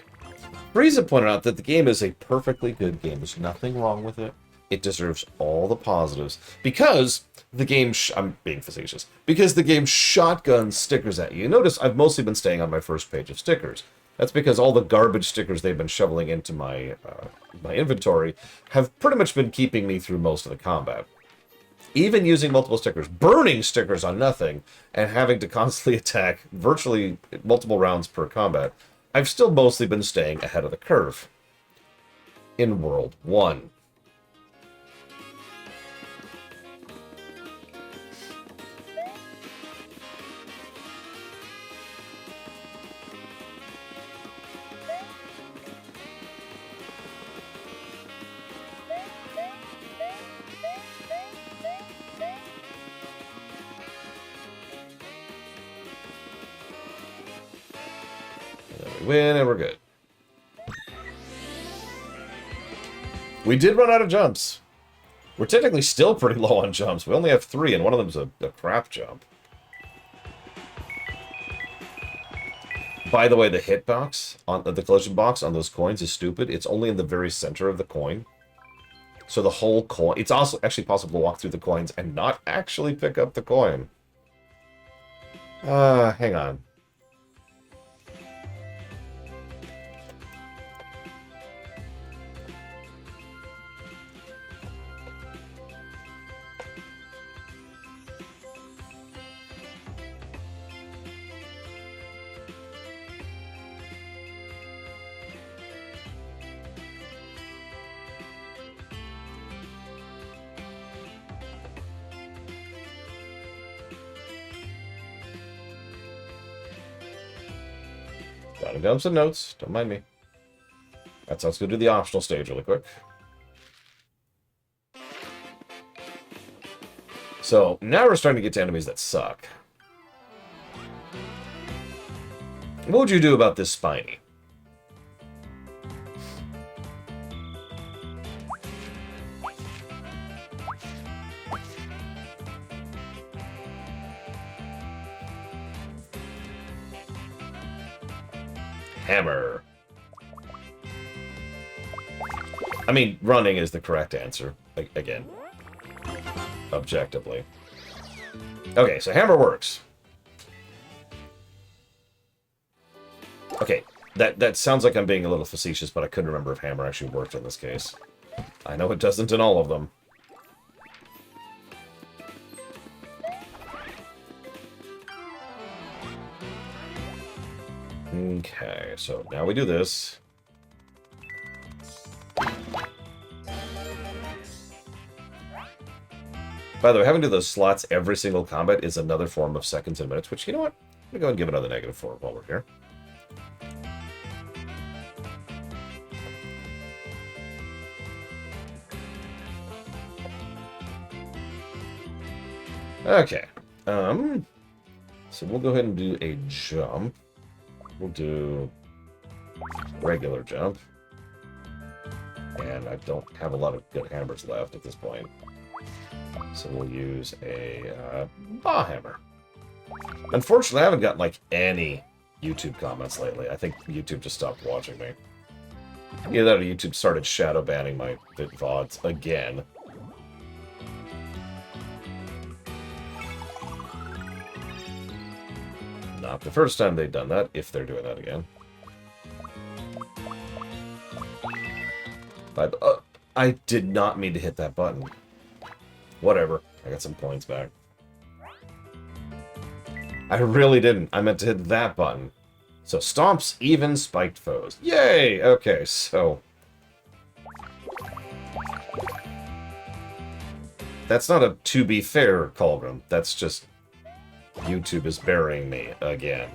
Frieza pointed out that the game is a perfectly good game. There's nothing wrong with it. It deserves all the positives. Because the game... I'm being facetious. Because the game shotguns stickers at you. Notice I've mostly been staying on my first page of stickers. That's because all the garbage stickers they've been shoveling into my, my inventory have pretty much been keeping me through most of the combat. Even using multiple stickers, burning stickers on nothing, and having to constantly attack virtually multiple rounds per combat, I've still mostly been staying ahead of the curve. In World 1. Win, and we're good. We did run out of jumps. We're technically still pretty low on jumps. We only have 3, and one of them's a crap jump. By the way, the hitbox on the collision box on those coins is stupid. It's only in the very center of the coin. So the whole coin... It's also actually possible to walk through the coins and not actually pick up the coin. Hang on. Jotting down some notes. Don't mind me. That sounds good to the optional stage really quick. So, now we're starting to get to enemies that suck. What would you do about this Spiny? Hammer. I mean, running is the correct answer. Again. Objectively. Okay, so hammer works. Okay, that sounds like I'm being a little facetious, but I couldn't remember if hammer actually worked in this case. I know it doesn't in all of them. Okay, so now we do this. By the way, having to do those slots every single combat is another form of seconds and minutes, which, you know what? I'm going to go and give another -4 while we're here. Okay. So we'll go ahead and do a jump. We'll do regular jump. And I don't have a lot of good hammers left at this point. So we'll use a Bah Hammer. Unfortunately, I haven't gotten, like, any YouTube comments lately. I think YouTube just stopped watching me. Either that or YouTube started shadow banning my VODs again. Not the first time they've done that, if they're doing that again. But, I did not mean to hit that button. Whatever. I got some points back. I really didn't. I meant to hit that button. So, stomps even spiked foes. Yay! Okay, so... That's not a to be fair, Colgrim. That's just... YouTube is burying me again.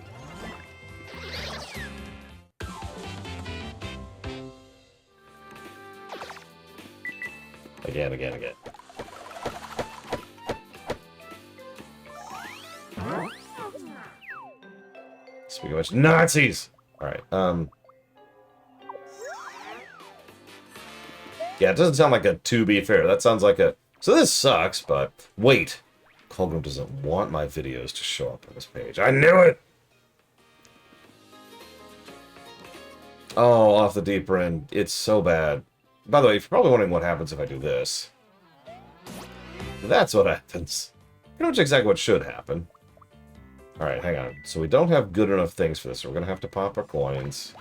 Again. Speaking of which, Nazis! Alright, yeah, it doesn't sound like a to be fair. That sounds like a... So this sucks, but... Wait! Colgrim doesn't want my videos to show up on this page. I knew it! Oh, off the deeper end. It's so bad. By the way, you're probably wondering what happens if I do this. That's what happens. Pretty much exactly what should happen. Alright, hang on. So we don't have good enough things for this, so we're gonna have to pop our coins.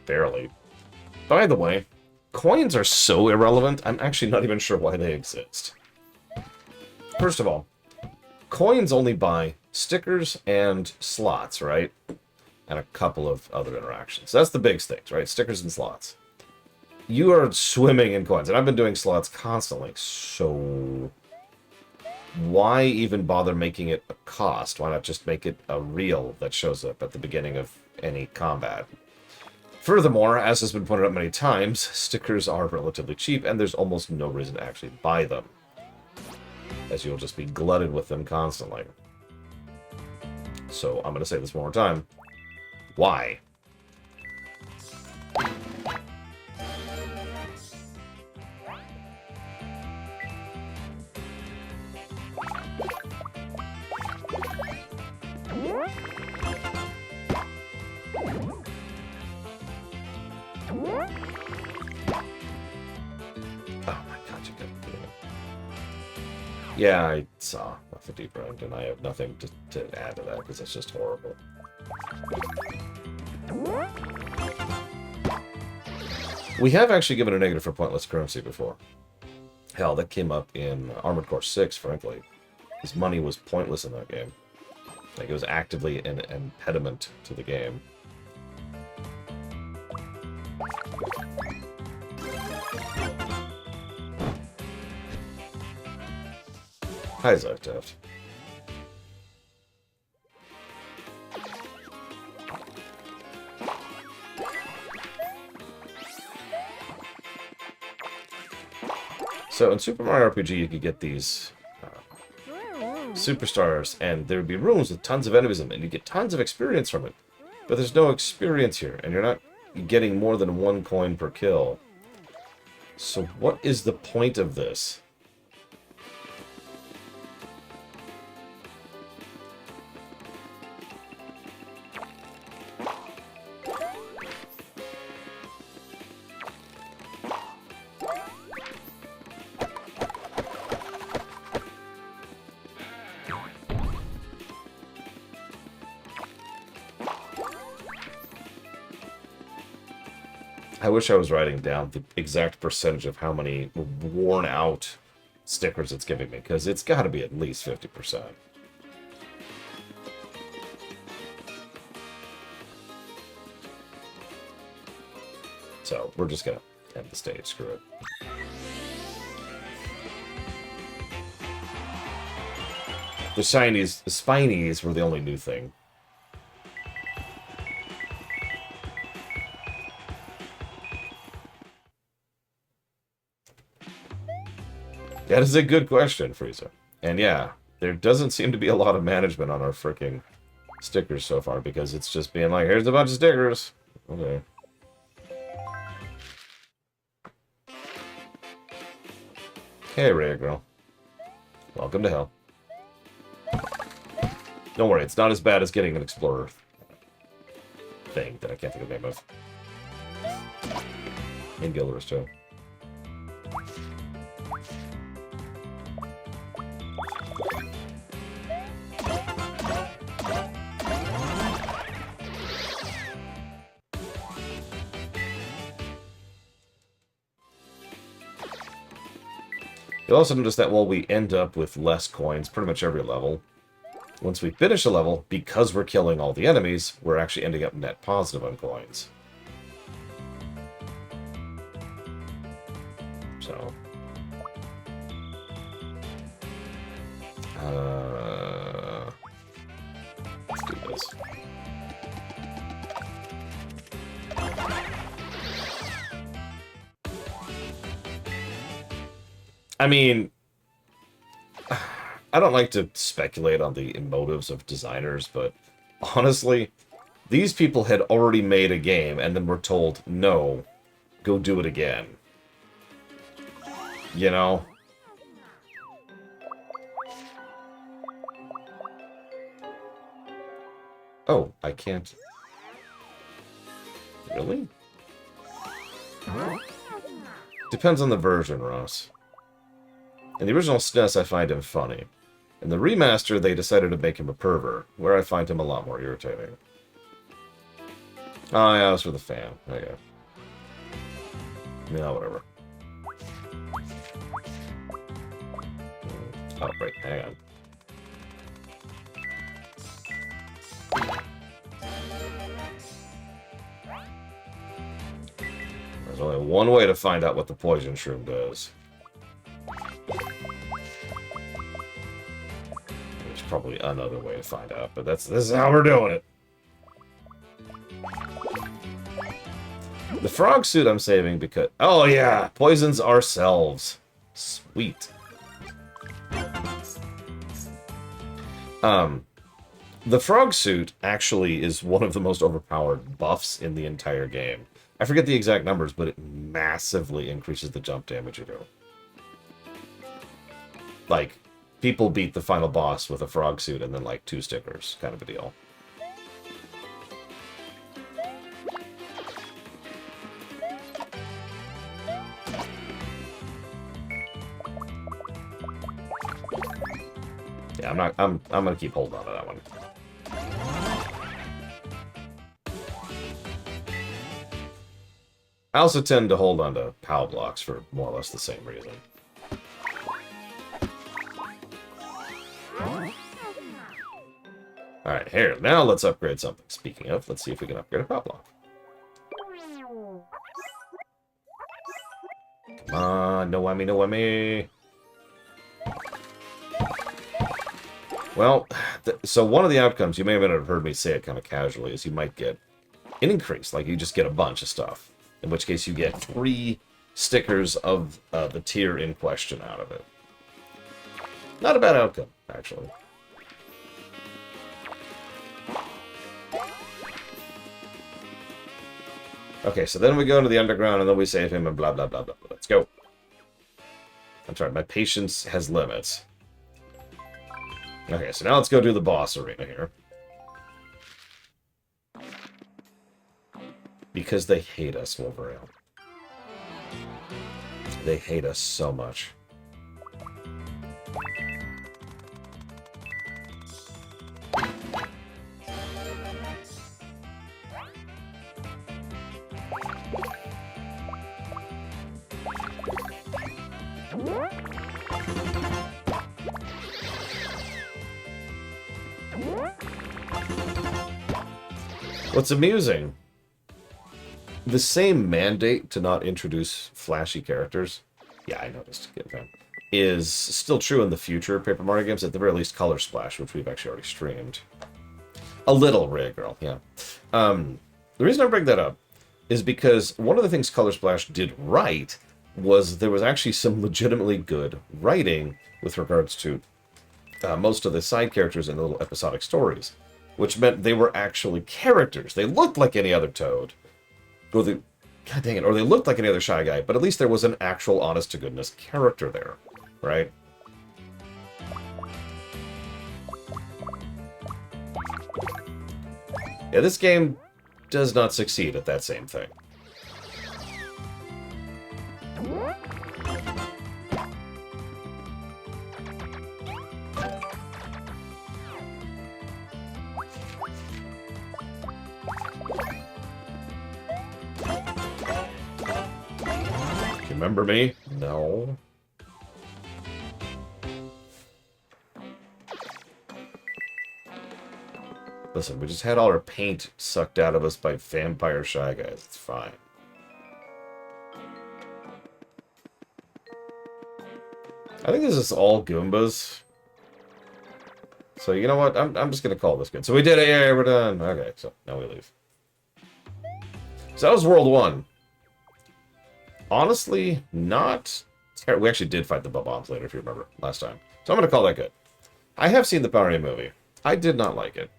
Barely. By the way, coins are so irrelevant, I'm actually not even sure why they exist. First of all, coins only buy stickers and slots, right? And a couple of other interactions. That's the big things, right? Stickers and slots. You are swimming in coins, and I've been doing slots constantly, so... Why even bother making it a cost? Why not just make it a reel that shows up at the beginning of any combat? Furthermore, as has been pointed out many times, stickers are relatively cheap, and there's almost no reason to actually buy them, as you'll just be glutted with them constantly. So I'm going to say this one more time. Why? Yeah, I saw a deep round, and I have nothing to add to that, because it's just horrible. We have actually given a negative for pointless currency before. Hell, that came up in Armored Core 6, frankly. His money was pointless in that game. Like, it was actively an impediment to the game. Hi, Zytaft. So in Super Mario RPG, you could get these superstars, and there would be rooms with tons of enemies in them, and you get tons of experience from it. But there's no experience here, and you're not getting more than 1 coin per kill. So what is the point of this? I wish I was writing down the exact percentage of how many worn out stickers it's giving me, because it's got to be at least 50%. So we're just going to end the stage. Screw it. The shinies, the spinies were the only new thing. That is a good question, Frieza. And yeah, there doesn't seem to be a lot of management on our freaking stickers so far, because it's just being like, here's a bunch of stickers. Okay. Hey, Rhea Girl. Welcome to hell. Don't worry, it's not as bad as getting an Explorer thing that I can't think of the name of. In Guilder's too. You'll also notice that while we end up with less coins pretty much every level, once we finish a level, because we're killing all the enemies, we're actually ending up net positive on coins. So... let's do this. I mean, I don't like to speculate on the motives of designers, but honestly, these people had already made a game and then were told, no, go do it again. You know? Oh, I can't... Really? Depends on the version, Ross. In the original SNES, I find him funny. In the remaster, they decided to make him a pervert, where I find him a lot more irritating. Oh, yeah, it was for the fan. Okay. Yeah, whatever. Oh, right, hang on. There's only one way to find out what the poison shroom does. There's probably another way to find out, but this is how we're doing it. The frog suit I'm saving because... Oh yeah! Poisons ourselves. Sweet. The frog suit actually is one of the most overpowered buffs in the entire game. I forget the exact numbers, but it massively increases the jump damage you do. Like, people beat the final boss with a frog suit and then, like, 2 stickers, kind of a deal. Yeah, I'm gonna keep holding on to that one. I also tend to hold on to POW blocks for more or less the same reason. Alright, here. Now let's upgrade something. Speaking of, let's see if we can upgrade a POW block. Come on, no whammy, no whammy. Well, so one of the outcomes, you may have heard me say it kind of casually, is you might get an increase. Like, you just get a bunch of stuff. In which case you get 3 stickers of the tier in question out of it. Not a bad outcome, actually. Okay, so then we go into the underground, and then we save him, and blah, blah, blah, blah. Let's go. I'm sorry, my patience has limits. Okay, so now let's go do the boss arena here. Because they hate us, Wolverine. They hate us so much. What's amusing, the same mandate to not introduce flashy characters, yeah, I noticed, is still true in the future Paper Mario games, at the very least Color Splash, which we've actually already streamed. A little, Ray Girl, yeah. The reason I bring that up is because one of the things Color Splash did right was there was actually some legitimately good writing with regards to most of the side characters in the little episodic stories, which meant they were actually characters. They looked like any other Toad. Or God dang it, or they looked like any other Shy Guy, but at least there was an actual honest-to-goodness character there, right? Yeah, this game does not succeed at that same thing. Remember me? No. Listen, we just had all our paint sucked out of us by vampire Shy Guys. It's fine. I think this is all Goombas. So, you know what? I'm just going to call this good. So we did it. Yeah, we're done. Okay, so now we leave. So that was World 1. Honestly, not terrible. We actually did fight the bombs later, if you remember, last time. So I'm going to call that good. I have seen the Power Rangers movie. I did not like it.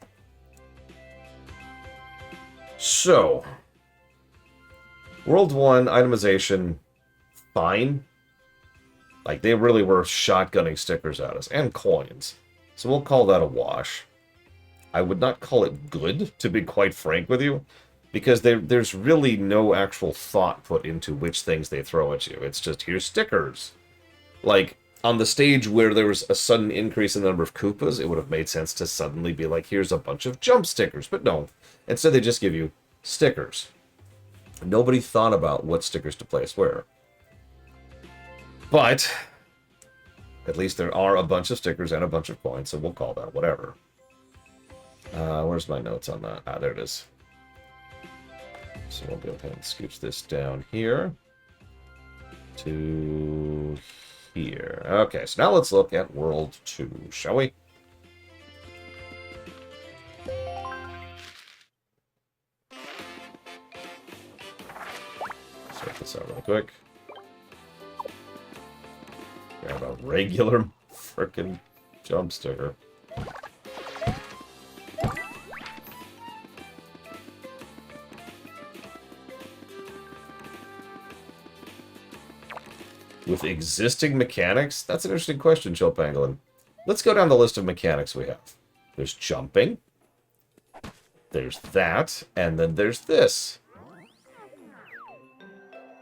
So, World 1, itemization, fine. Like, they really were shotgunning stickers at us, and coins. So we'll call that a wash. I would not call it good, to be quite frank with you. Because there's really no actual thought put into which things they throw at you. It's just, here's stickers. Like, on the stage where there was a sudden increase in the number of Koopas, it would have made sense to suddenly be like, here's a bunch of jump stickers. But no. Instead, they just give you stickers. Nobody thought about what stickers to place where. But, at least there are a bunch of stickers and a bunch of coins, so we'll call that whatever. Where's my notes on that? Ah, there it is. So we'll go ahead and scooch this down here to here. Okay, so now let's look at World 2, shall we? Sort this out real quick. Grab a regular frickin' jump sticker. with existing mechanics? That's an interesting question, Chill Pangolin. Let's go down the list of mechanics we have. There's jumping. There's that. And then there's this.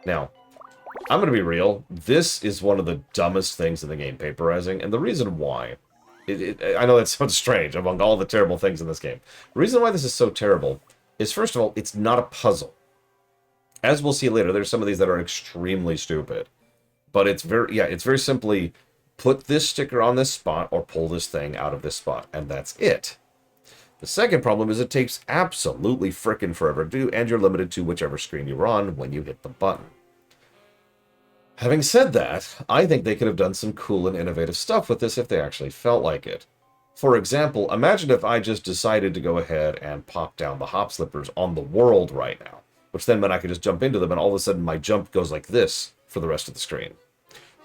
Now, I'm going to be real. This is one of the dumbest things in the game, paperizing. And the reason why... I know that sounds strange among all the terrible things in this game. The reason why this is so terrible is, first of all, it's not a puzzle. As we'll see later, there's some of these that are extremely stupid. But it's very simply put this sticker on this spot or pull this thing out of this spot, and that's it. The second problem is it takes absolutely frickin' forever to do, and you're limited to whichever screen you're on when you hit the button. Having said that, I think they could have done some cool and innovative stuff with this if they actually felt like it. For example, imagine if I just decided to go ahead and pop down the hop slippers on the world right now, which then meant I could just jump into them, and all of a sudden my jump goes like this for the rest of the screen.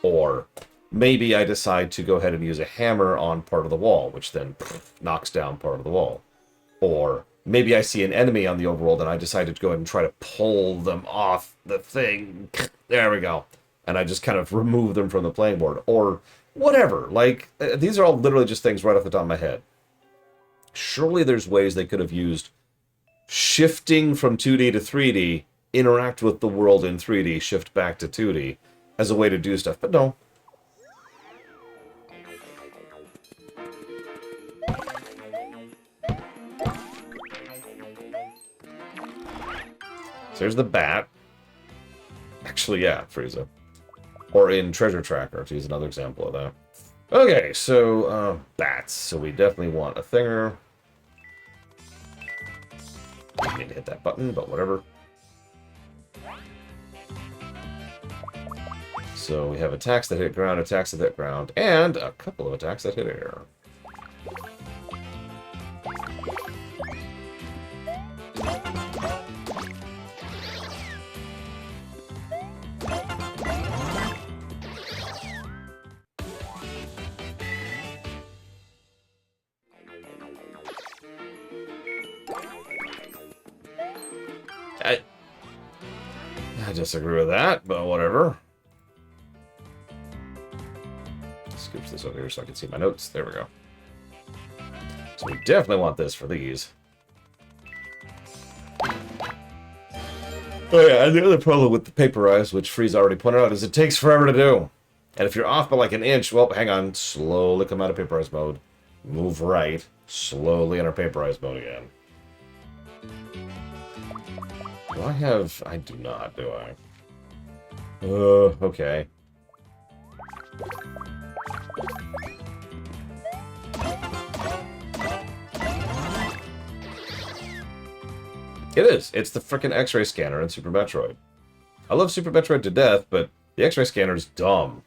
Or maybe I decide to go ahead and use a hammer on part of the wall, which then knocks down part of the wall. Or maybe I see an enemy on the overworld and I decided to go ahead and try to pull them off the thing. There we go. And I just kind of remove them from the playing board. Or whatever. Like, these are all literally just things right off the top of my head. Surely there's ways they could have used shifting from 2D to 3D, interact with the world in 3D, shift back to 2D, as a way to do stuff, but no. So there's the bat. Actually, yeah, Frieza. Or in Treasure Tracker, to use another example of that. Okay, so, bats. So we definitely want a thinger. I need to hit that button, but whatever. So we have attacks that hit ground, attacks that hit ground, and a couple of attacks that hit air. I disagree with that, but whatever. Scooch this over here so I can see my notes. There we go. So we definitely want this for these. Oh yeah, and the other problem with the paperize, which Frieza already pointed out, is it takes forever to do. And if you're off by like an inch, well, hang on. Slowly come out of paperize mode. Move right. Slowly enter paperize mode again. Do I have... I do not, do I? Okay. It is. It's the frickin' X-ray scanner in Super Metroid. I love Super Metroid to death, but the X-ray scanner is dumb.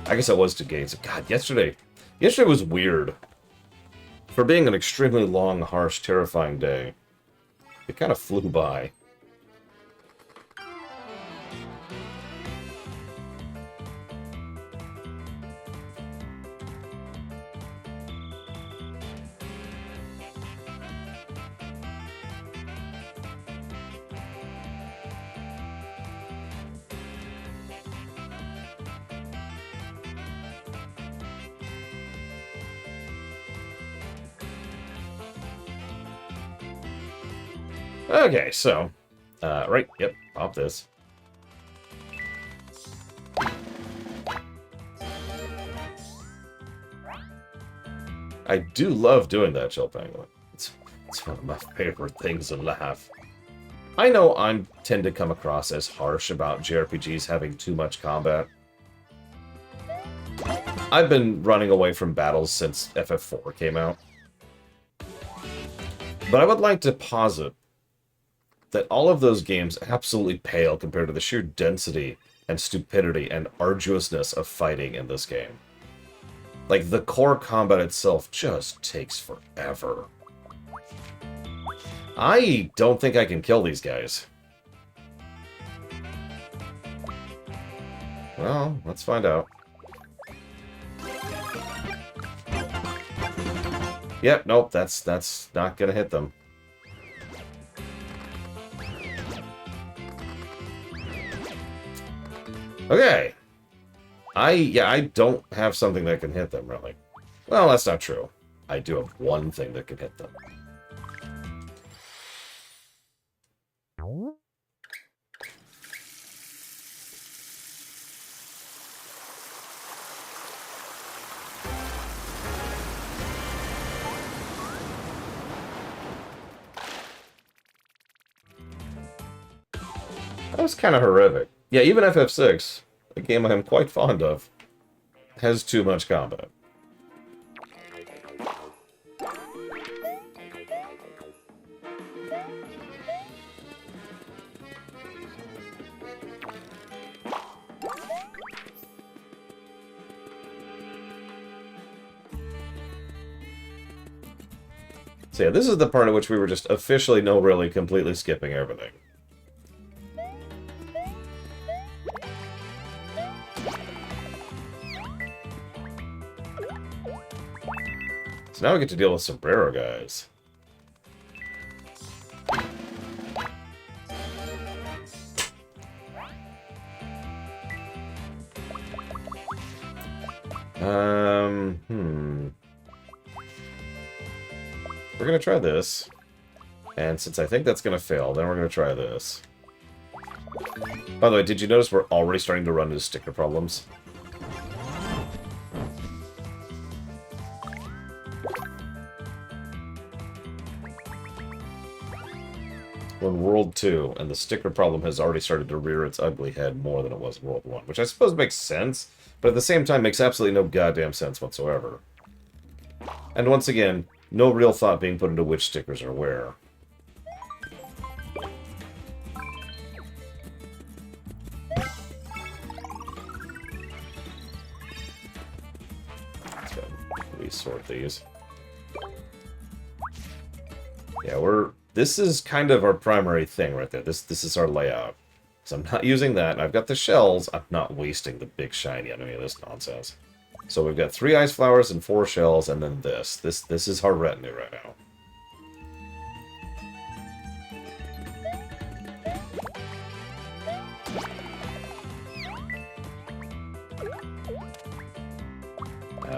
I guess I was to gains. God, yesterday was weird. For being an extremely long, harsh, terrifying day, it kind of flew by. Okay, so, right, yep, pop this. I do love doing that, Chill Pangolin. It's one of my favorite things in life. I know I tend to come across as harsh about JRPGs having too much combat. I've been running away from battles since FF4 came out. But I would like to posit that all of those games absolutely pale compared to the sheer density and stupidity and arduousness of fighting in this game. Like, the core combat itself just takes forever. I don't think I can kill these guys. Well, let's find out. Yep, nope, that's not gonna hit them. Okay. I don't have something that can hit them, really. Well, that's not true. I do have one thing that can hit them. That was kind of horrific. Yeah, even FF6, a game I am quite fond of, has too much combat. So yeah, this is the part at which we were just officially, no really, completely skipping everything. So now we get to deal with Sombrero guys. We're gonna try this. And since I think that's gonna fail, then we're gonna try this. By the way, did you notice we're already starting to run into sticker problems? We're in World 2, and the sticker problem has already started to rear its ugly head more than it was in World 1, which I suppose makes sense, but at the same time makes absolutely no goddamn sense whatsoever. And once again, no real thought being put into which stickers are where. Let's go resort these. Yeah, this is kind of our primary thing right there. This is our layout. So I'm not using that. I've got the shells. I'm not wasting the big shiny on any of this nonsense. So we've got 3 ice flowers and 4 shells, and then this. This is our retinue right now.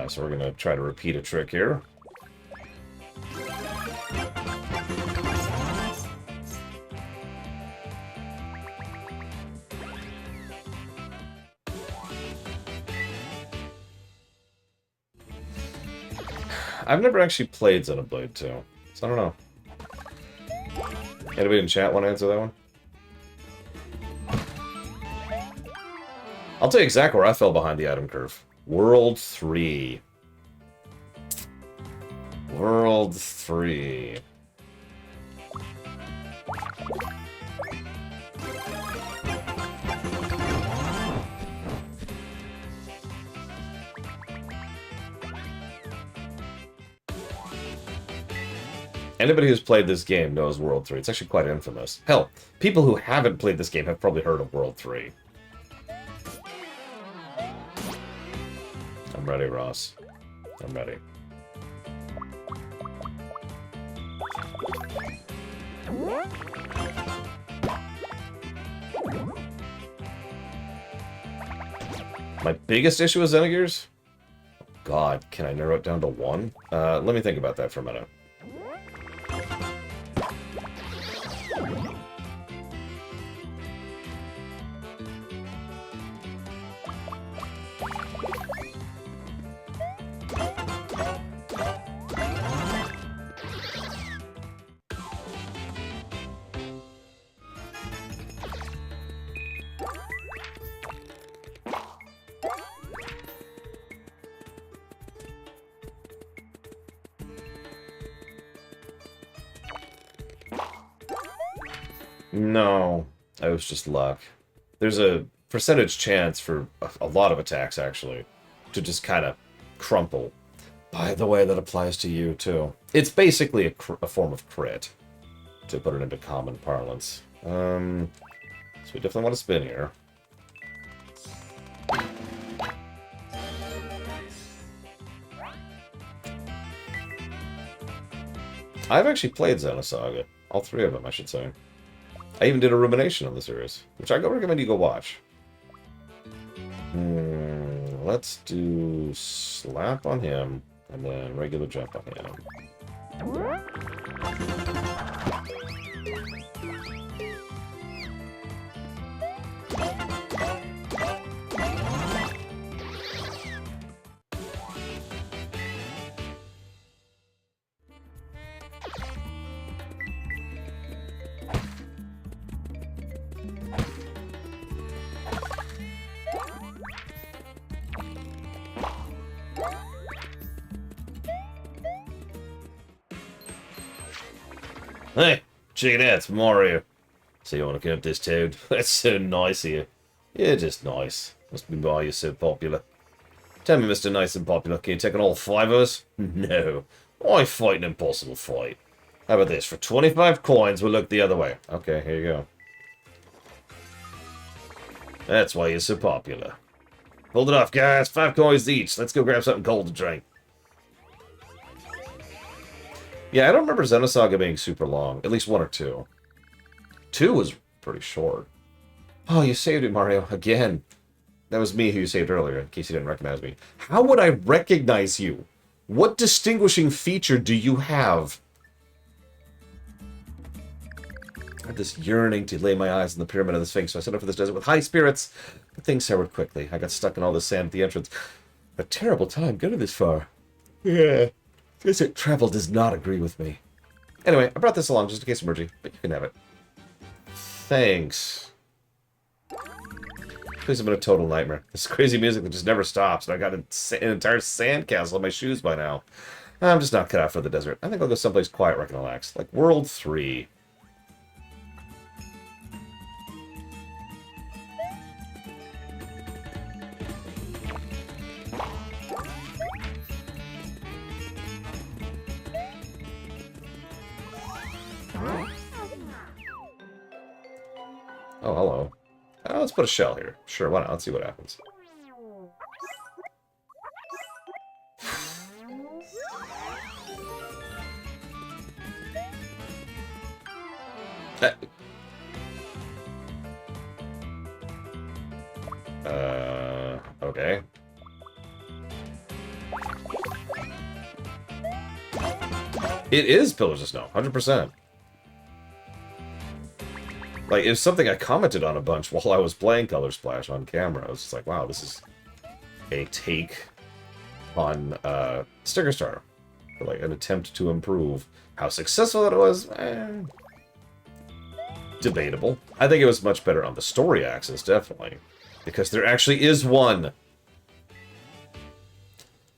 So we're going to try to repeat a trick here. I've never actually played Xenoblade 2, so I don't know. Anybody in chat want to answer that one? I'll tell you exactly where I fell behind the item curve. World 3. World 3. Anybody who's played this game knows World 3. It's actually quite infamous. Hell, people who haven't played this game have probably heard of World 3. I'm ready, Ross. I'm ready. My biggest issue with Xenogears? God, can I narrow it down to 1? Let me think about that for a minute. No, that was just luck. There's a percentage chance for a lot of attacks, actually, to just kind of crumple. By the way, that applies to you, too. It's basically a form of crit, to put it into common parlance. So we definitely want to spin here. I've actually played Xenosaga. All three of them, I should say. I even did a rumination on the series, which I recommend you go watch. Let's do slap on him, and then regular jump on him. Hey, check it out, it's Mario. So you want to come up this toad? That's so nice here. You're just nice. Must be why you're so popular. Tell me, Mr. Nice and Popular, can you take on all 5 of us? No. Why fight an impossible fight? How about this? For 25 coins, we'll look the other way. Okay, here you go. That's why you're so popular. Hold it off, guys. 5 coins each. Let's go grab something cold to drink. Yeah, I don't remember Xenosaga being super long. At least 1 or 2. 2 was pretty short. Oh, you saved it, Mario. Again. That was me who you saved earlier, in case you didn't recognize me. How would I recognize you? What distinguishing feature do you have? I had this yearning to lay my eyes on the Pyramid of the Sphinx, so I set out for this desert with high spirits. But things soured quickly. I got stuck in all the sand at the entrance. A terrible time getting this far. Yeah. Desert travel does not agree with me. Anyway, I brought this along just in case of emergency, but you can have it. Thanks. This has been a total nightmare. This crazy music that just never stops, and I got an entire sandcastle on my shoes by now. I'm just not cut out for the desert. I think I'll go someplace quiet where I can relax, like World 3. Oh, hello. Let's put a shell here. Sure, why not? Let's see what happens. Okay. It is Pillars of Snow, 100%. Like, it was something I commented on a bunch while I was playing Color Splash on camera. I was just like, wow, this is a take on Sticker Star. Like, an attempt to improve. How successful it was, debatable. I think it was much better on the story axis, definitely. Because there actually is one.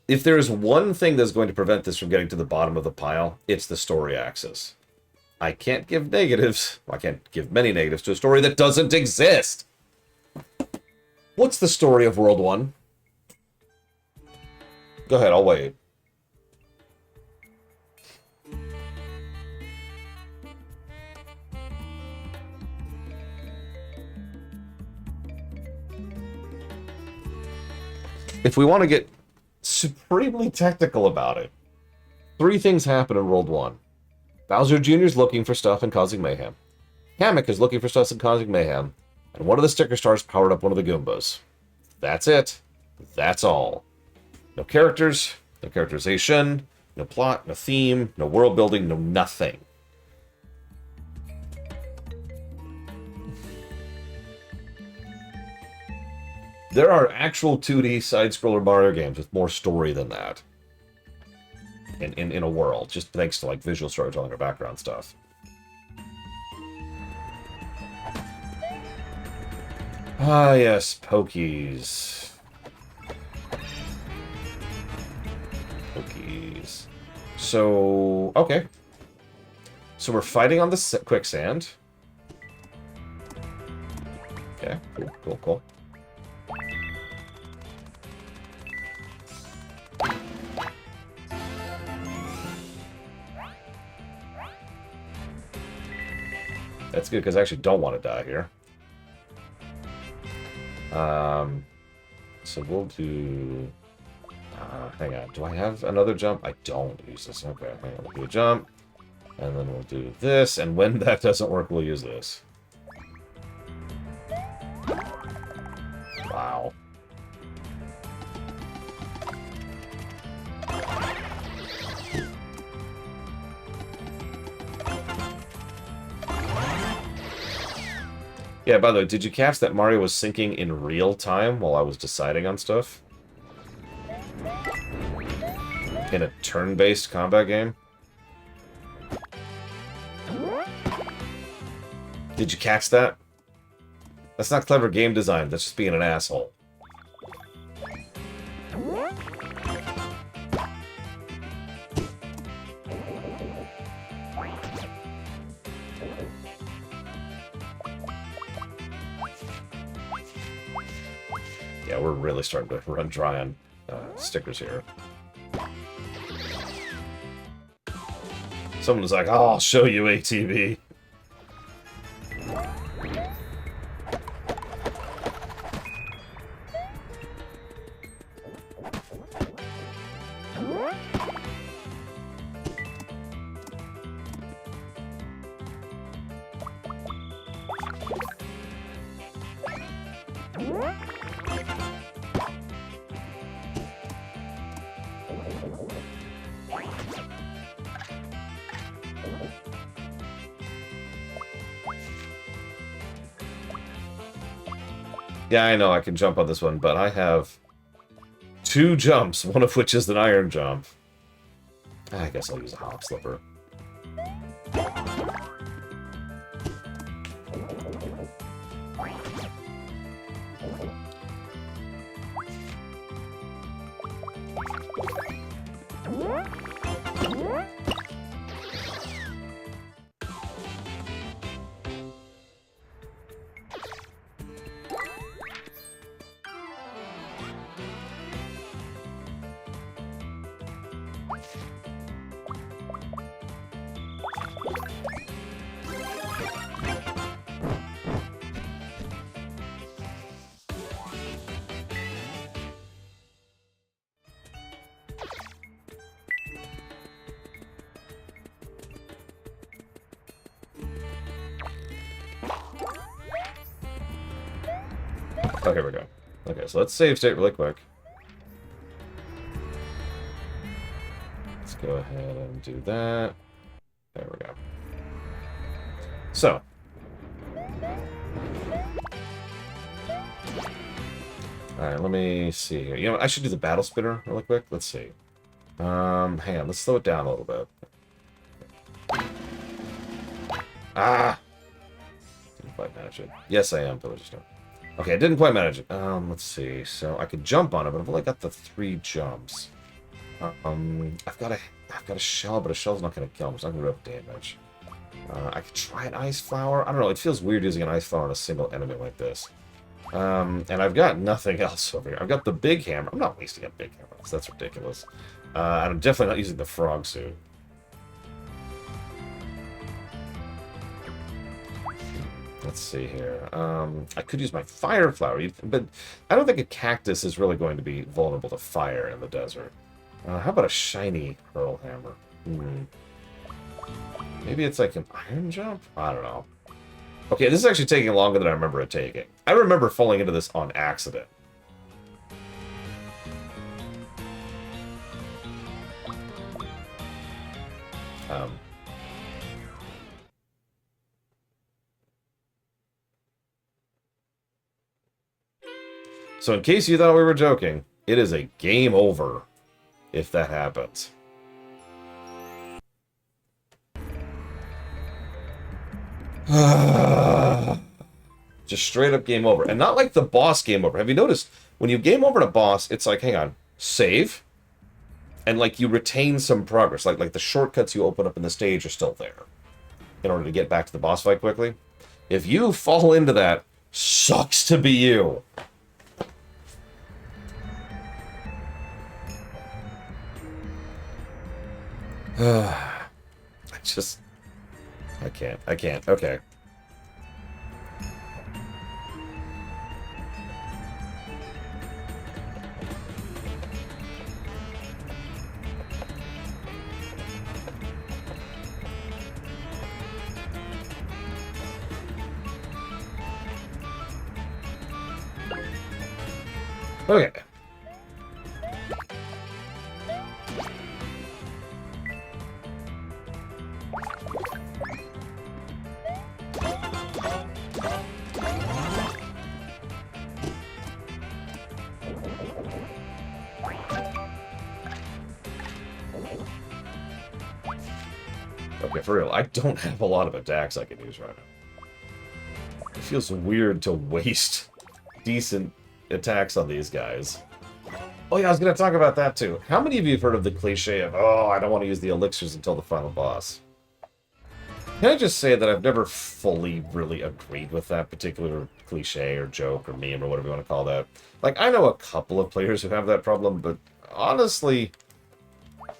If there is one thing that's going to prevent this from getting to the bottom of the pile, it's the story axis. I can't give negatives. Well, I can't give many negatives to a story that doesn't exist. What's the story of World 1? Go ahead, I'll wait. If we want to get supremely technical about it, 3 things happen in World 1. Bowser Jr. is looking for stuff and causing mayhem. Kamek is looking for stuff and causing mayhem. And one of the Sticker Stars powered up one of the Goombas. That's it. That's all. No characters, no characterization, no plot, no theme, no world building, no nothing. There are actual 2D side-scroller Mario games with more story than that. In a world, just thanks to like visual storytelling or background stuff. Ah, yes, Pokies. Pokies. So, okay. So we're fighting on the quicksand. Okay, cool, cool, cool. That's good, because I actually don't want to die here. So we'll do... hang on, do I have another jump? I don't use this. Okay, hang on, we'll do a jump. And then we'll do this, and when that doesn't work, we'll use this. Wow. Yeah, by the way, did you catch that Mario was syncing in real time while I was deciding on stuff? In a turn-based combat game? Did you catch that? That's not clever game design, that's just being an asshole. Yeah, we're really starting to run dry on stickers here. Someone was like, oh, I'll show you ATV. Yeah, I know I can jump on this one, but I have 2 jumps, one of which is an iron jump. I guess I'll use a hop slipper. Oh, here we go. Okay, so let's save state really quick. Let's go ahead and do that. There we go. So. Alright, let me see here. You know what? I should do the battle spinner really quick. Let's see. Hang on, let's slow it down a little bit. Ah! Didn't quite manage it. Yes, I am, Villager Stone. Okay, I didn't quite manage it. Let's see. So I could jump on it, but I've only got the 3 jumps. I've got a shell, but a shell's not going to kill him. It's not going to do damage. I could try an ice flower. I don't know. It feels weird using an ice flower on a single enemy like this. And I've got nothing else over here. I've got the big hammer. I'm not wasting a big hammer. That's ridiculous. And I'm definitely not using the frog suit. Let's see here. I could use my fire flower, but I don't think a cactus is really going to be vulnerable to fire in the desert. How about a shiny pearl hammer? Maybe it's like an iron jump? I don't know. Okay, this is actually taking longer than I remember it taking. I remember falling into this on accident. So in case you thought we were joking, it is a game over if that happens. Just straight up game over. And not like the boss game over. Have you noticed, when you game over a boss, it's like, hang on, save, and like you retain some progress. Like the shortcuts you open up in the stage are still there in order to get back to the boss fight quickly. If you fall into that, sucks to be you. I can't. Okay. Okay. Okay, for real, I don't have a lot of attacks I can use right now. It feels weird to waste decent attacks on these guys. Oh yeah, I was going to talk about that too. How many of you have heard of the cliche of, oh, I don't want to use the elixirs until the final boss? Can I just say that I've never fully really agreed with that particular cliche or joke or meme or whatever you want to call that. Like, I know a couple of players who have that problem, but honestly,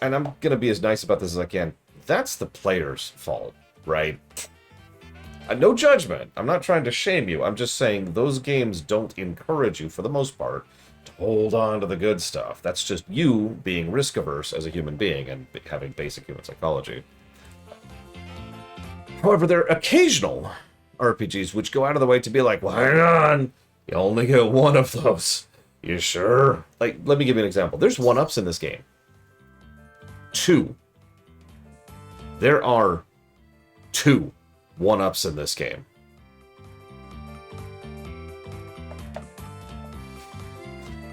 and I'm going to be as nice about this as I can, that's the player's fault, right? No judgment. I'm not trying to shame you. I'm just saying those games don't encourage you, for the most part, to hold on to the good stuff. That's just you being risk-averse as a human being and having basic human psychology. However, there are occasional RPGs which go out of the way to be like, well, hang on, you only get one of those. You sure? Like, let me give you an example. There's one-ups in this game. 2. There are 2 one-ups in this game.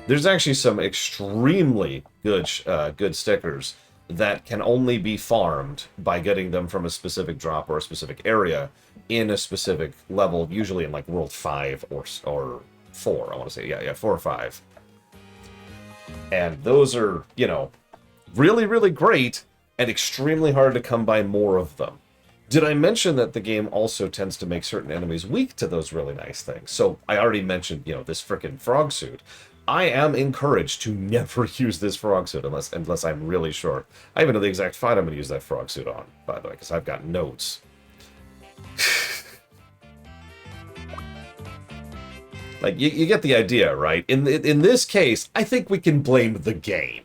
There's actually some extremely good good stickers that can only be farmed by getting them from a specific drop or a specific area in a specific level, usually in like World 5 or 4, I want to say. Yeah, 4 or 5. And those are, you know, really, really great and extremely hard to come by more of them. Did I mention that the game also tends to make certain enemies weak to those really nice things? So I already mentioned, you know, this frickin' frog suit. I am encouraged to never use this frog suit unless I'm really sure. I even know the exact fight I'm going to use that frog suit on, by the way, because I've got notes. Like, you get the idea, right? In this case, I think we can blame the game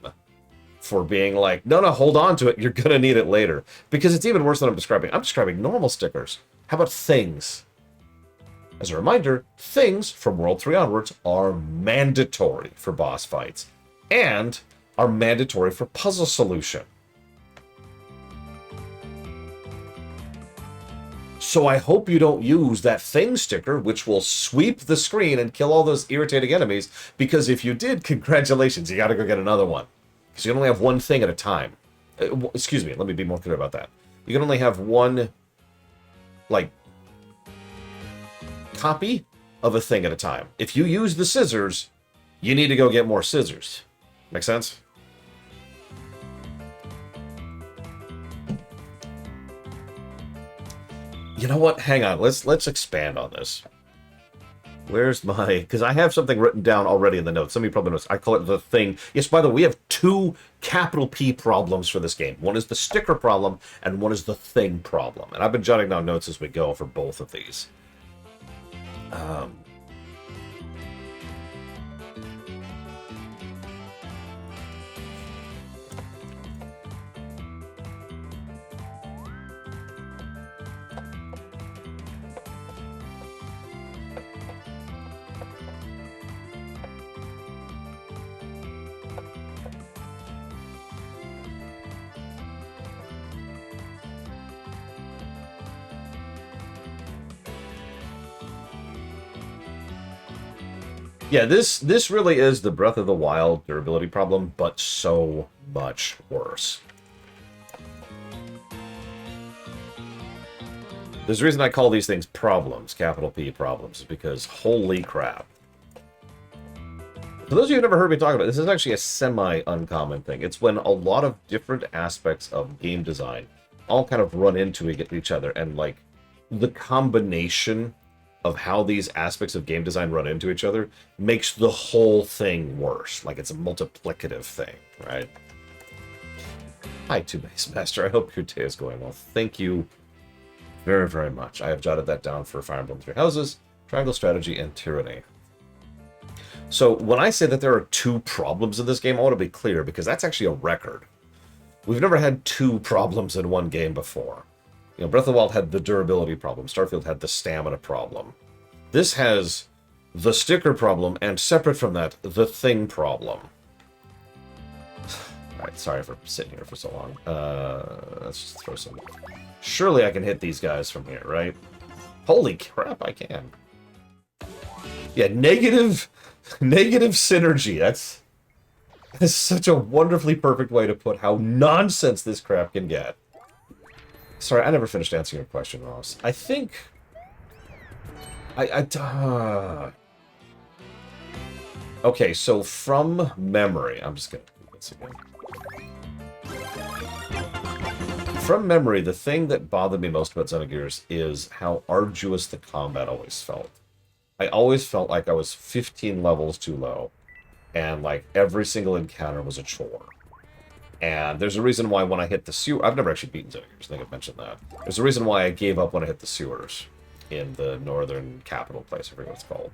for being like, no, hold on to it. You're going to need it later. Because it's even worse than I'm describing. I'm describing normal stickers. How about things? As a reminder, things from World 3 onwards are mandatory for boss fights and are mandatory for puzzle solution. So I hope you don't use that thing sticker, which will sweep the screen and kill all those irritating enemies, because if you did, congratulations, you got to go get another one. Because you can only have one thing at a time. Excuse me, let me be more clear about that. You can only have one, like, copy of a thing at a time. If you use the scissors, you need to go get more scissors. Make sense? You know what? Hang on. Let's expand on this. Where's my... Because I have something written down already in the notes. Some of you probably noticed. I call it the thing. Yes, by the way, we have 2 capital P problems for this game. One is the sticker problem, and one is the thing problem. And I've been jotting down notes as we go for both of these. Yeah, this really is the Breath of the Wild durability problem, but so much worse. There's a reason I call these things problems, capital P problems, because holy crap. For those of you who've never heard me talk about it, this is actually a semi-uncommon thing. It's when a lot of different aspects of game design all kind of run into each other, and like the combination of how these aspects of game design run into each other makes the whole thing worse. Like it's a multiplicative thing, right? Hi, Two-Base Master. I hope your day is going well. Thank you very, very much. I have jotted that down for Fire Emblem Three Houses, Triangle Strategy, and Tyranny. So when I say that there are 2 problems in this game, I want to be clear, because that's actually a record. We've never had 2 problems in one game before. You know, Breath of the Wild had the durability problem. Starfield had the stamina problem. This has the sticker problem, and separate from that, the thing problem. Alright, sorry for sitting here for so long. Let's just throw some... Surely I can hit these guys from here, right? Holy crap, I can. Yeah, negative synergy. That's such a wonderfully perfect way to put how nonsense this crap can get. Sorry, I never finished answering your question, Ross. I think... Okay, so from memory... I'm just gonna do this again. From memory, the thing that bothered me most about Xenogears is how arduous the combat always felt. I always felt like I was 15 levels too low, and like every single encounter was a chore. And there's a reason why when I hit the sewer... I've never actually beaten Xenogears, I think I've mentioned that. There's a reason why I gave up when I hit the sewers in the northern capital place, I forget what it's called.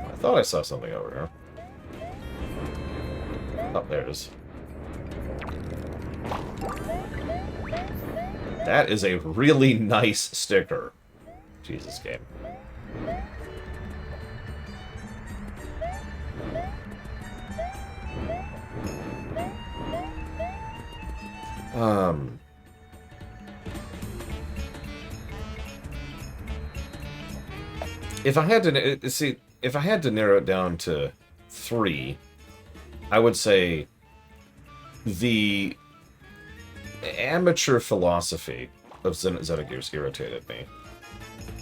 I thought I saw something over here. Oh, there it is. That is a really nice sticker. Jesus, game. If I had to see, if I had to narrow it down to 3, I would say the amateur philosophy of Xenogears irritated me.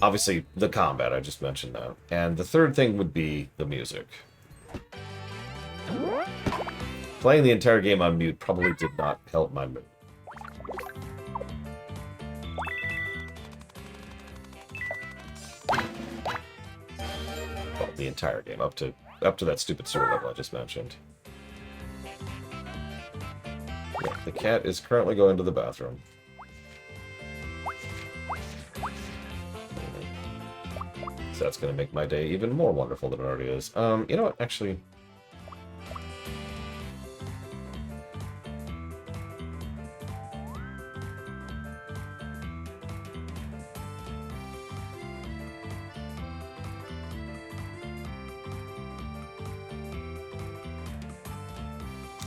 Obviously, the combat, I just mentioned that. And the third thing would be the music. Playing the entire game on mute probably did not help my mood. Well, the entire game, up to that stupid sewer level I just mentioned. Yeah, the cat is currently going to the bathroom. So that's going to make my day even more wonderful than it already is. You know what, actually...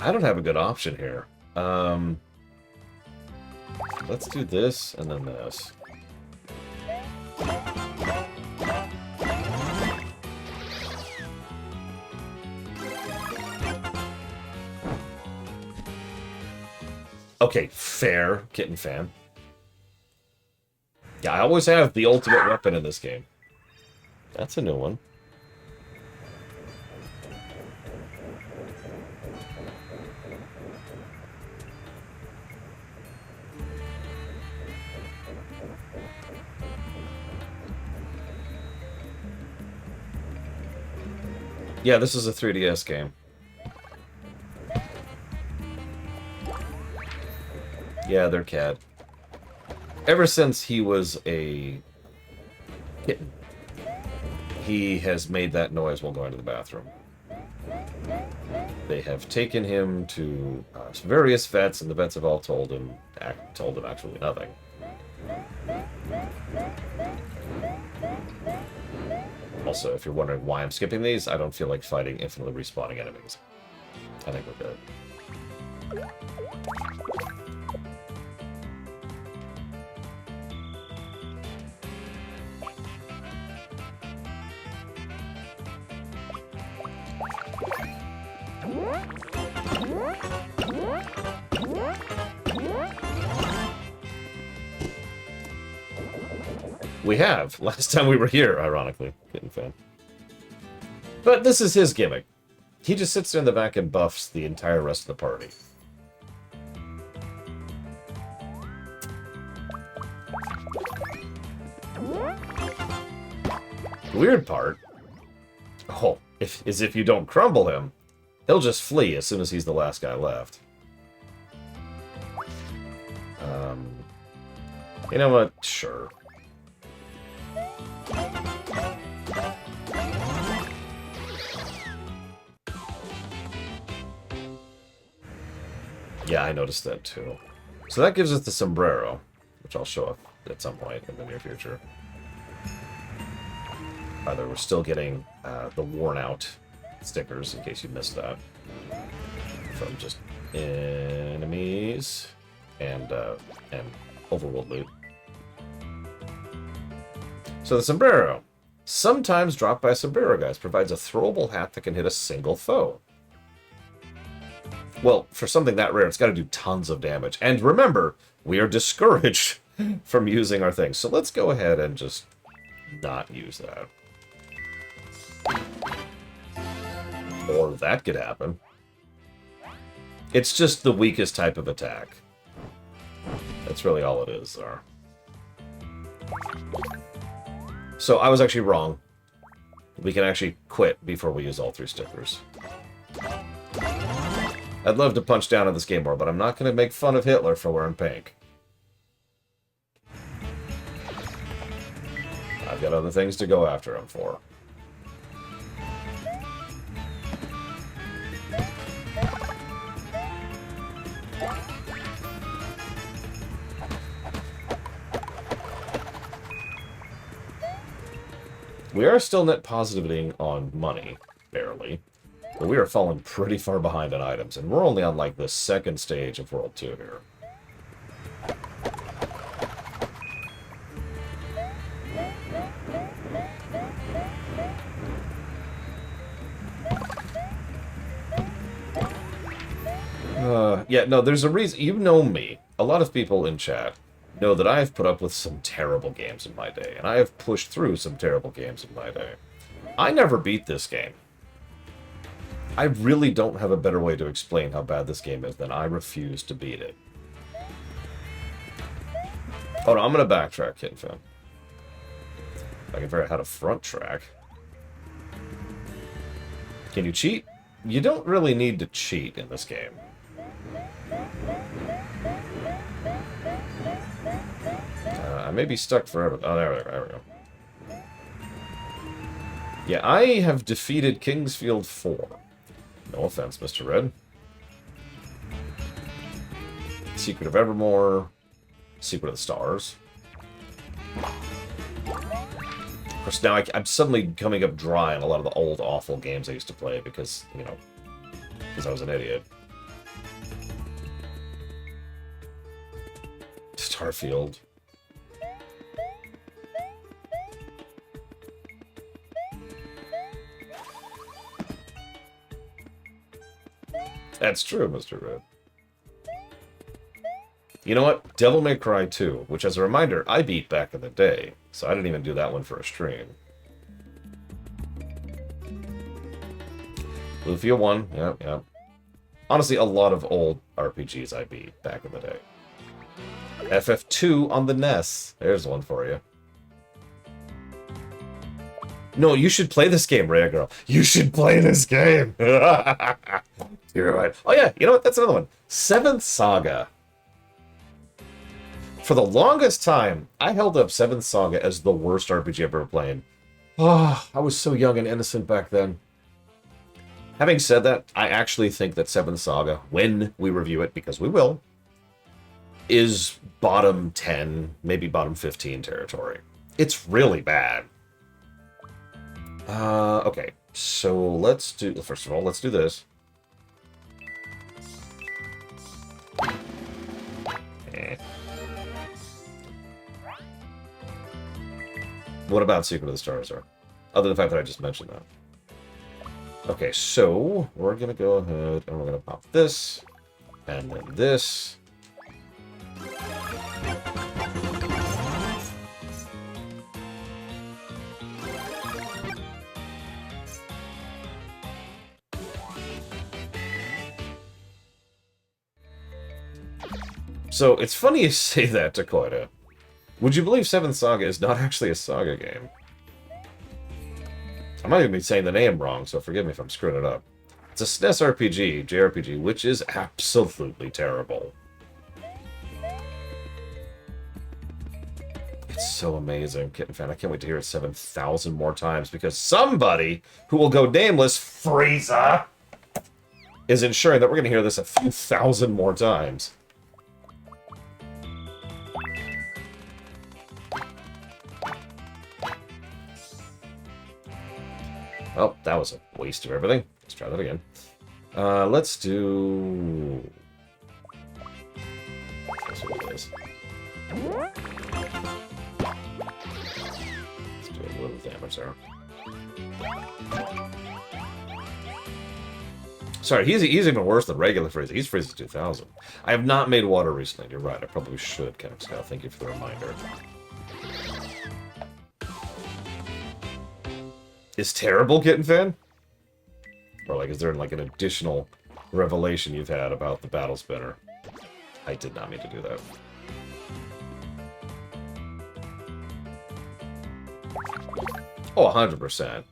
I don't have a good option here. Let's do this, and then this. Okay, fair, kitten fan. Yeah, I always have the ultimate weapon in this game. That's a new one. Yeah, this is a 3DS game. Yeah, they're cat. Ever since he was a kitten, he has made that noise while going to the bathroom. They have taken him to various vets, and the vets have all told him actually nothing. Also, if you're wondering why I'm skipping these, I don't feel like fighting infinitely respawning enemies. I think we're good. We have. Last time we were here, ironically. Kitten fan. But this is his gimmick. He just sits there in the back and buffs the entire rest of the party. The weird part... Oh, is if you don't crumble him, he'll just flee as soon as he's the last guy left. You know what? Sure. Yeah, I noticed that too. So that gives us the sombrero, which I'll show up at some point in the near future. Either we're still getting the worn out stickers, in case you missed that, from just enemies and overworld loot. So the sombrero, sometimes dropped by sombrero guys, provides a throwable hat that can hit a single foe. Well, for something that rare, it's got to do tons of damage. And remember, we are discouraged from using our things. So let's go ahead and just not use that. Or that could happen. It's just the weakest type of attack. That's really all it is there. So I was actually wrong. We can actually quit before we use all 3 stickers. I'd love to punch down on this game more, but I'm not going to make fun of Hitler for wearing pink. I've got other things to go after him for. We are still net positiving on money, barely. But we are falling pretty far behind on items, and we're only on, like, the 2nd stage of World 2 here. Yeah, no, there's a reason. You know me. A lot of people in chat know that I have put up with some terrible games in my day, and I have pushed through some terrible games in my day. I never beat this game. I really don't have a better way to explain how bad this game is than I refuse to beat it. Oh no, I'm gonna backtrack, Kitten Fan. I can figure out how to front track. Can you cheat? You don't really need to cheat in this game. I may be stuck forever. Oh, there we go. Yeah, I have defeated Kingsfield 4. No offense, Mr. Red. Secret of Evermore. Secret of the Stars. Of course, now I'm suddenly coming up dry on a lot of the old, awful games I used to play because, you know, because I was an idiot. Starfield. That's true, Mr. Red. You know what? Devil May Cry 2, which, as a reminder, I beat back in the day, so I didn't even do that one for a stream. Lufia 1, yeah. Honestly, a lot of old RPGs I beat back in the day. FF2 on the NES. There's one for you. No, you should play this game, Rhea Girl. You should play this game. You're right. Oh yeah, you know what? That's another one. 7th Saga. For the longest time, I held up 7th Saga as the worst RPG I've ever played. Oh, I was so young and innocent back then. Having said that, I actually think that 7th Saga, when we review it, because we will, is bottom 10, maybe bottom 15 territory. It's really bad. Okay, so let's do, first of all, let's do this. What about Secret of the Stars, sir? Other than the fact that I just mentioned that. Okay, so we're gonna go ahead and we're gonna pop this, and then this. So, it's funny you say that, Takoida. Would you believe 7th Saga is not actually a Saga game? I might even be saying the name wrong, so forgive me if I'm screwing it up. It's a SNES RPG, JRPG, which is absolutely terrible. It's so amazing, Kitten Fan. I can't wait to hear it 7,000 more times, because somebody who will go nameless, Frieza, is ensuring that we're going to hear this a few thousand more times. Oh, that was a waste of everything. Let's try that again. Let's do... That's what it is. Let's do a little damage there. Sorry, he's even worse than regular Freezer. He's Freezer 2000. I have not made water recently. You're right. I probably should, Ken Scott. Thank you for the reminder. Is terrible getting fan? Or like, is there like an additional revelation you've had about the battle spinner? I did not mean to do that. Oh, 100%.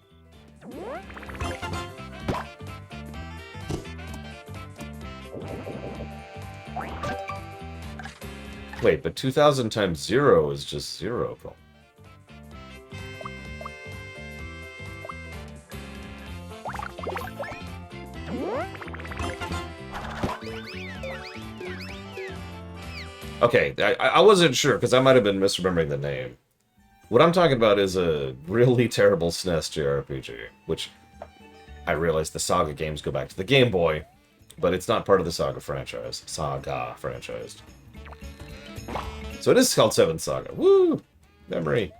Wait, but 2000 times 0 is just 0. Okay, I wasn't sure, because I might have been misremembering the name. What I'm talking about is a really terrible SNES JRPG, which I realize the Saga games go back to the Game Boy, but it's not part of the Saga franchise. Saga franchise. So it is called 7 Saga. Woo! Memory.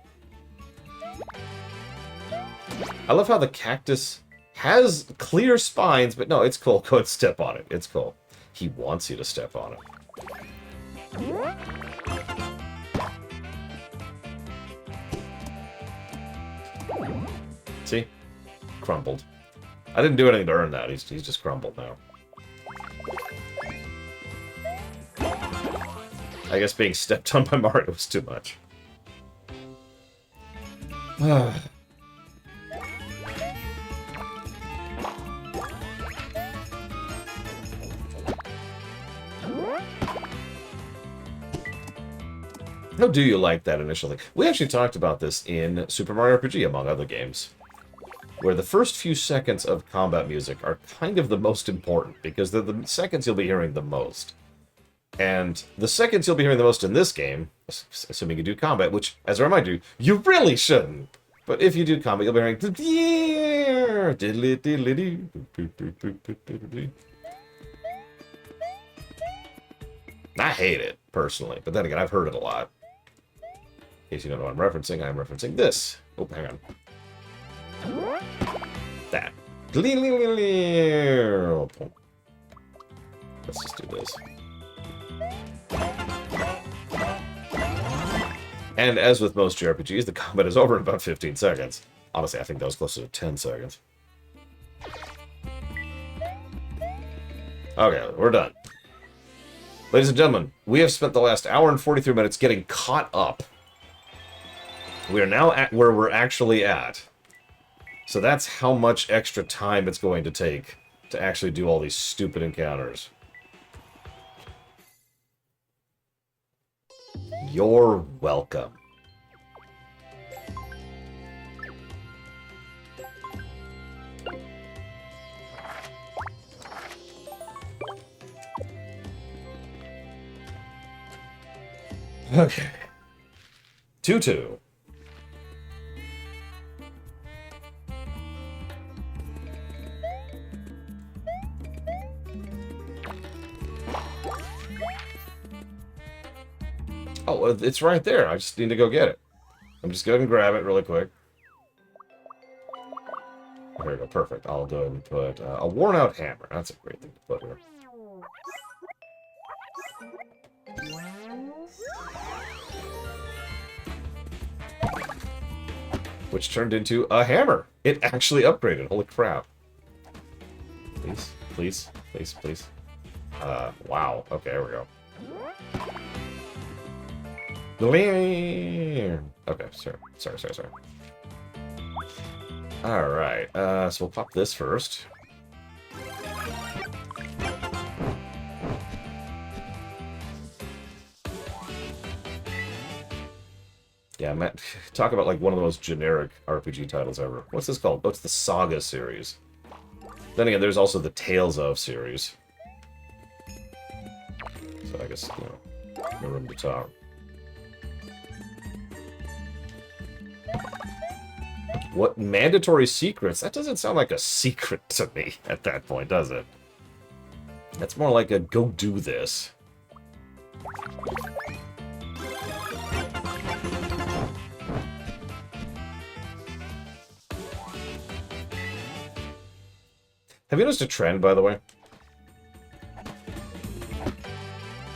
I love how the cactus has clear spines, but no, it's cool. Go and step on it. It's cool. He wants you to step on it. See? Crumbled. I didn't do anything to earn that. He's just crumbled now. I guess being stepped on by Mario was too much. How do you like that initial thing? We actually talked about this in Super Mario RPG, among other games, where the first few seconds of combat music are kind of the most important, because they're the seconds you'll be hearing the most. And the seconds you'll be hearing the most in this game, assuming you do combat, which, as I remind you, you really shouldn't. But if you do combat, you'll be hearing... I hate it, personally. But then again, I've heard it a lot. In case you don't know what I'm referencing this. Oh, hang on. That. Let's just do this. And as with most JRPGs, the combat is over in about 15 seconds. Honestly, I think that was closer to 10 seconds. Okay, we're done. Ladies and gentlemen, we have spent the last hour and 43 minutes getting caught up. We are now at where we're actually at. So that's how much extra time it's going to take to actually do all these stupid encounters. You're welcome. Okay. 2-2. Oh, it's right there. I just need to go get it. I'm just going to grab it really quick. There we go. Perfect. I'll go ahead and put a worn-out hammer. That's a great thing to put here. Which turned into a hammer. It actually upgraded. Holy crap. Please, please, please, please. Wow. Okay, there we go. Okay, sorry. Alright, so we'll pop this first. Yeah, Matt, talk about like one of the most generic RPG titles ever. What's this called? Oh, it's the Saga series. Then again, there's also the Tales of series. So I guess, you know, no room to talk. What mandatory secrets? That doesn't sound like a secret to me at that point, does it? That's more like a go do this. Have you noticed a trend, by the way?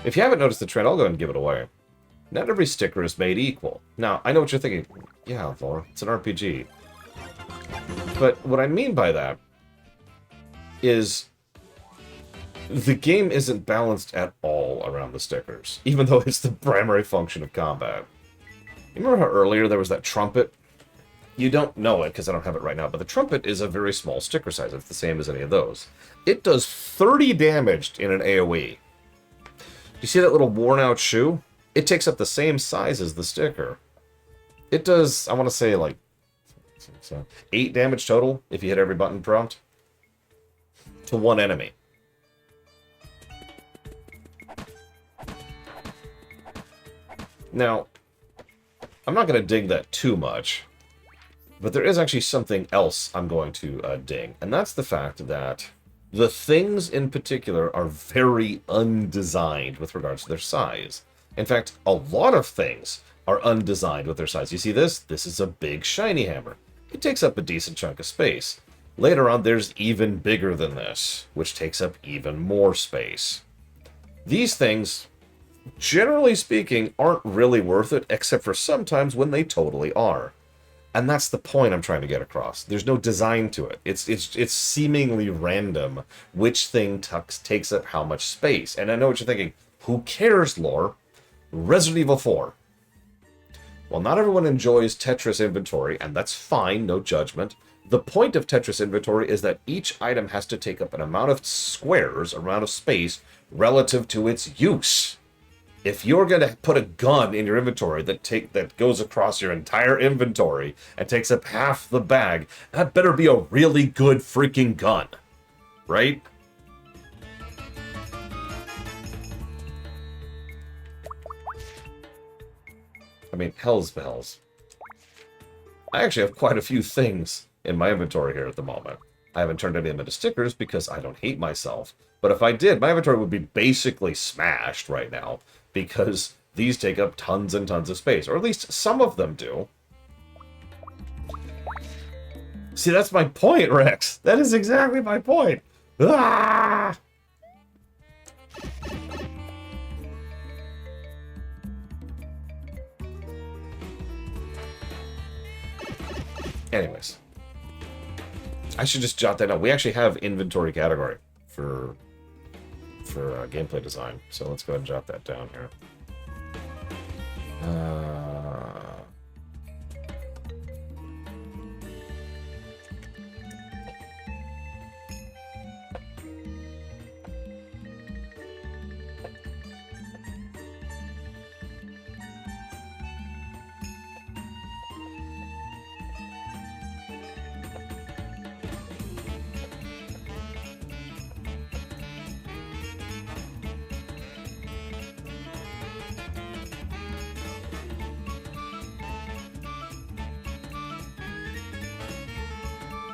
If you haven't noticed the trend, I'll go ahead and give it away. Not every sticker is made equal. Now, I know what you're thinking. Yeah, Laura, it's an RPG. But what I mean by that is the game isn't balanced at all around the stickers, even though it's the primary function of combat. You remember how earlier there was that trumpet? You don't know it because I don't have it right now, but the trumpet is a very small sticker size. It's the same as any of those. It does 30 damage in an AoE. You see that little worn out shoe? It takes up the same size as the sticker. It does, I want to say, like, 8 damage total if you hit every button prompt to one enemy. Now, I'm not going to dig that too much, but there is actually something else I'm going to ding, and that's the fact that the things in particular are very undesigned with regards to their size. In fact, a lot of things are undesigned with their size. You see this? This is a big shiny hammer. It takes up a decent chunk of space. Later on, there's even bigger than this, which takes up even more space. These things, generally speaking, aren't really worth it, except for sometimes when they totally are. And that's the point I'm trying to get across. There's no design to it. It's seemingly random which thing takes up how much space. And I know what you're thinking. Who cares, lore? Resident Evil 4. Well, not everyone enjoys Tetris inventory, and that's fine, no judgment. The point of Tetris inventory is that each item has to take up an amount of squares, amount of space, relative to its use. If you're going to put a gun in your inventory that goes across your entire inventory and takes up half the bag, that better be a really good freaking gun. Right? I mean, hell's bells. I actually have quite a few things in my inventory here at the moment. I haven't turned any of them into stickers because I don't hate myself. But if I did, my inventory would be basically smashed right now because these take up tons and tons of space. Or at least some of them do. See, that's my point, Rex. That is exactly my point. Ah! Anyways, I should just jot that down. We actually have inventory category for gameplay design, so let's go ahead and jot that down here.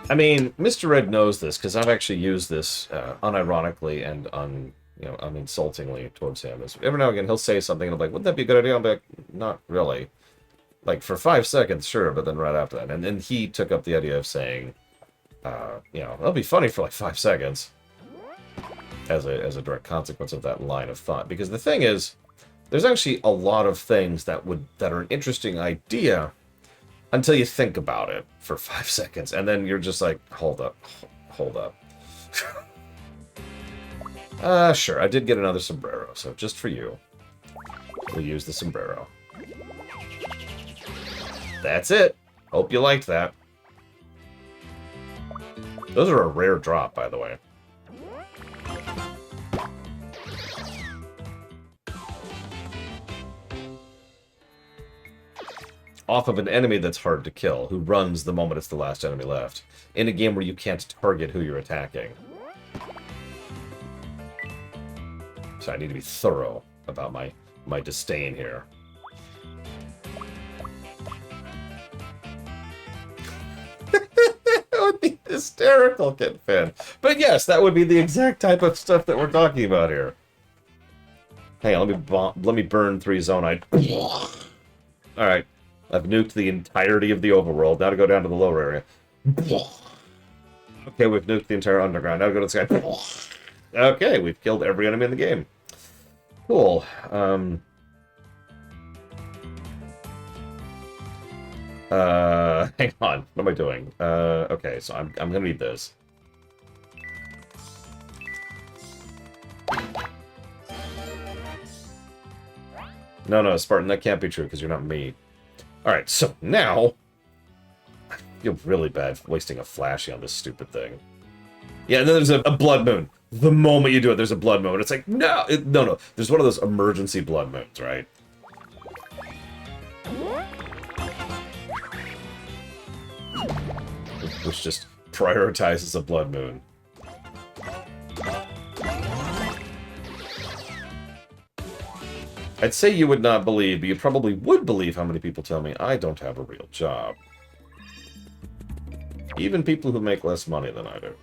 I mean, Mr. Red knows this because I've actually used this unironically and uninsultingly towards him. Every now and again, he'll say something and I'm like, "Wouldn't that be a good idea?" I'm like, "Not really." Like for 5 seconds, sure, but then right after that, and then he took up the idea of saying, "That'll be funny for like 5 seconds," as a direct consequence of that line of thought. Because the thing is, there's actually a lot of things that are an interesting idea. Until you think about it for 5 seconds, and then you're just like, hold up. Sure, I did get another sombrero, so just for you, we'll use the sombrero. That's it. Hope you liked that. Those are a rare drop, by the way. off of an enemy that's hard to kill, who runs the moment it's the last enemy left, in a game where you can't target who you're attacking. So I need to be thorough about my disdain here. That would be hysterical, Kid Fan. But yes, that would be the exact type of stuff that we're talking about here. Hang on, let me burn 3 Zonite. Alright. I've nuked the entirety of the overworld. Now to go down to the lower area. Okay, we've nuked the entire underground. Now to go to the sky. Okay, we've killed every enemy in the game. Cool. Hang on. What am I doing? Okay, so I'm gonna need this. No, Spartan, that can't be true, because you're not me. Alright, so now... I feel really bad wasting a flashy on this stupid thing. Yeah, and then there's a blood moon. The moment you do it, there's a blood moon. It's like, no! No. There's one of those emergency blood moons, right? Which just prioritizes a blood moon. I'd say you would not believe, but you probably would believe how many people tell me I don't have a real job. Even people who make less money than I do.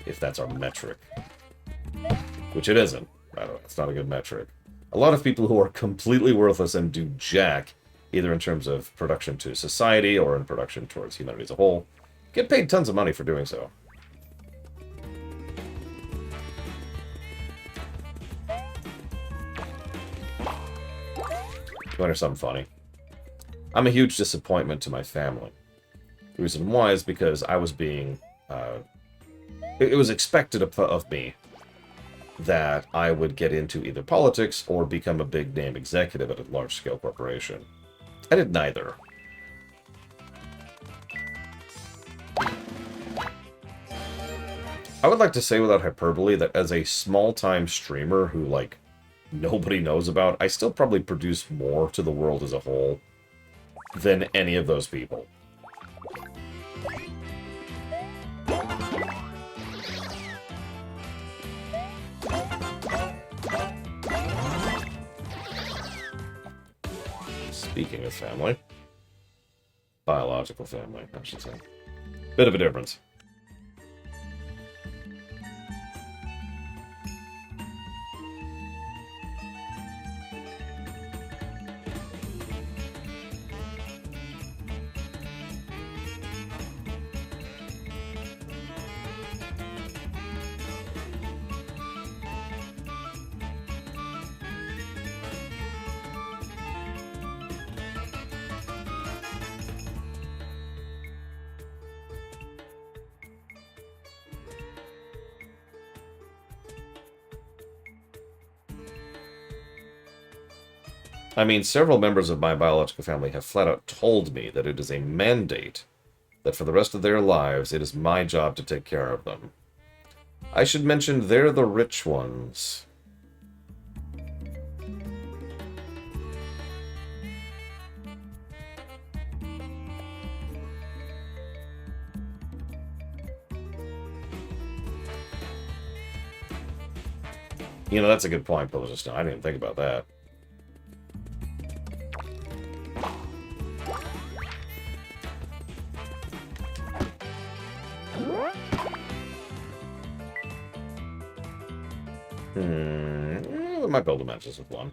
If that's our metric. Which it isn't. I don't know, it's not a good metric. A lot of people who are completely worthless and do jack, either in terms of production to society or in production towards humanity as a whole, get paid tons of money for doing so. You want to hear something funny? I'm a huge disappointment to my family. The reason why is because I was being... it was expected of me that I would get into either politics or become a big-name executive at a large-scale corporation. I did neither. I would like to say without hyperbole that as a small-time streamer who, like, nobody knows about, I still probably produce more to the world as a whole than any of those people. Speaking of family, biological family, I should say. Bit of a difference. I mean, several members of my biological family have flat out told me that it is a mandate that for the rest of their lives, it is my job to take care of them. I should mention they're the rich ones. You know, that's a good point, Bill. Just now, I didn't even think about that. We might build a matches with one.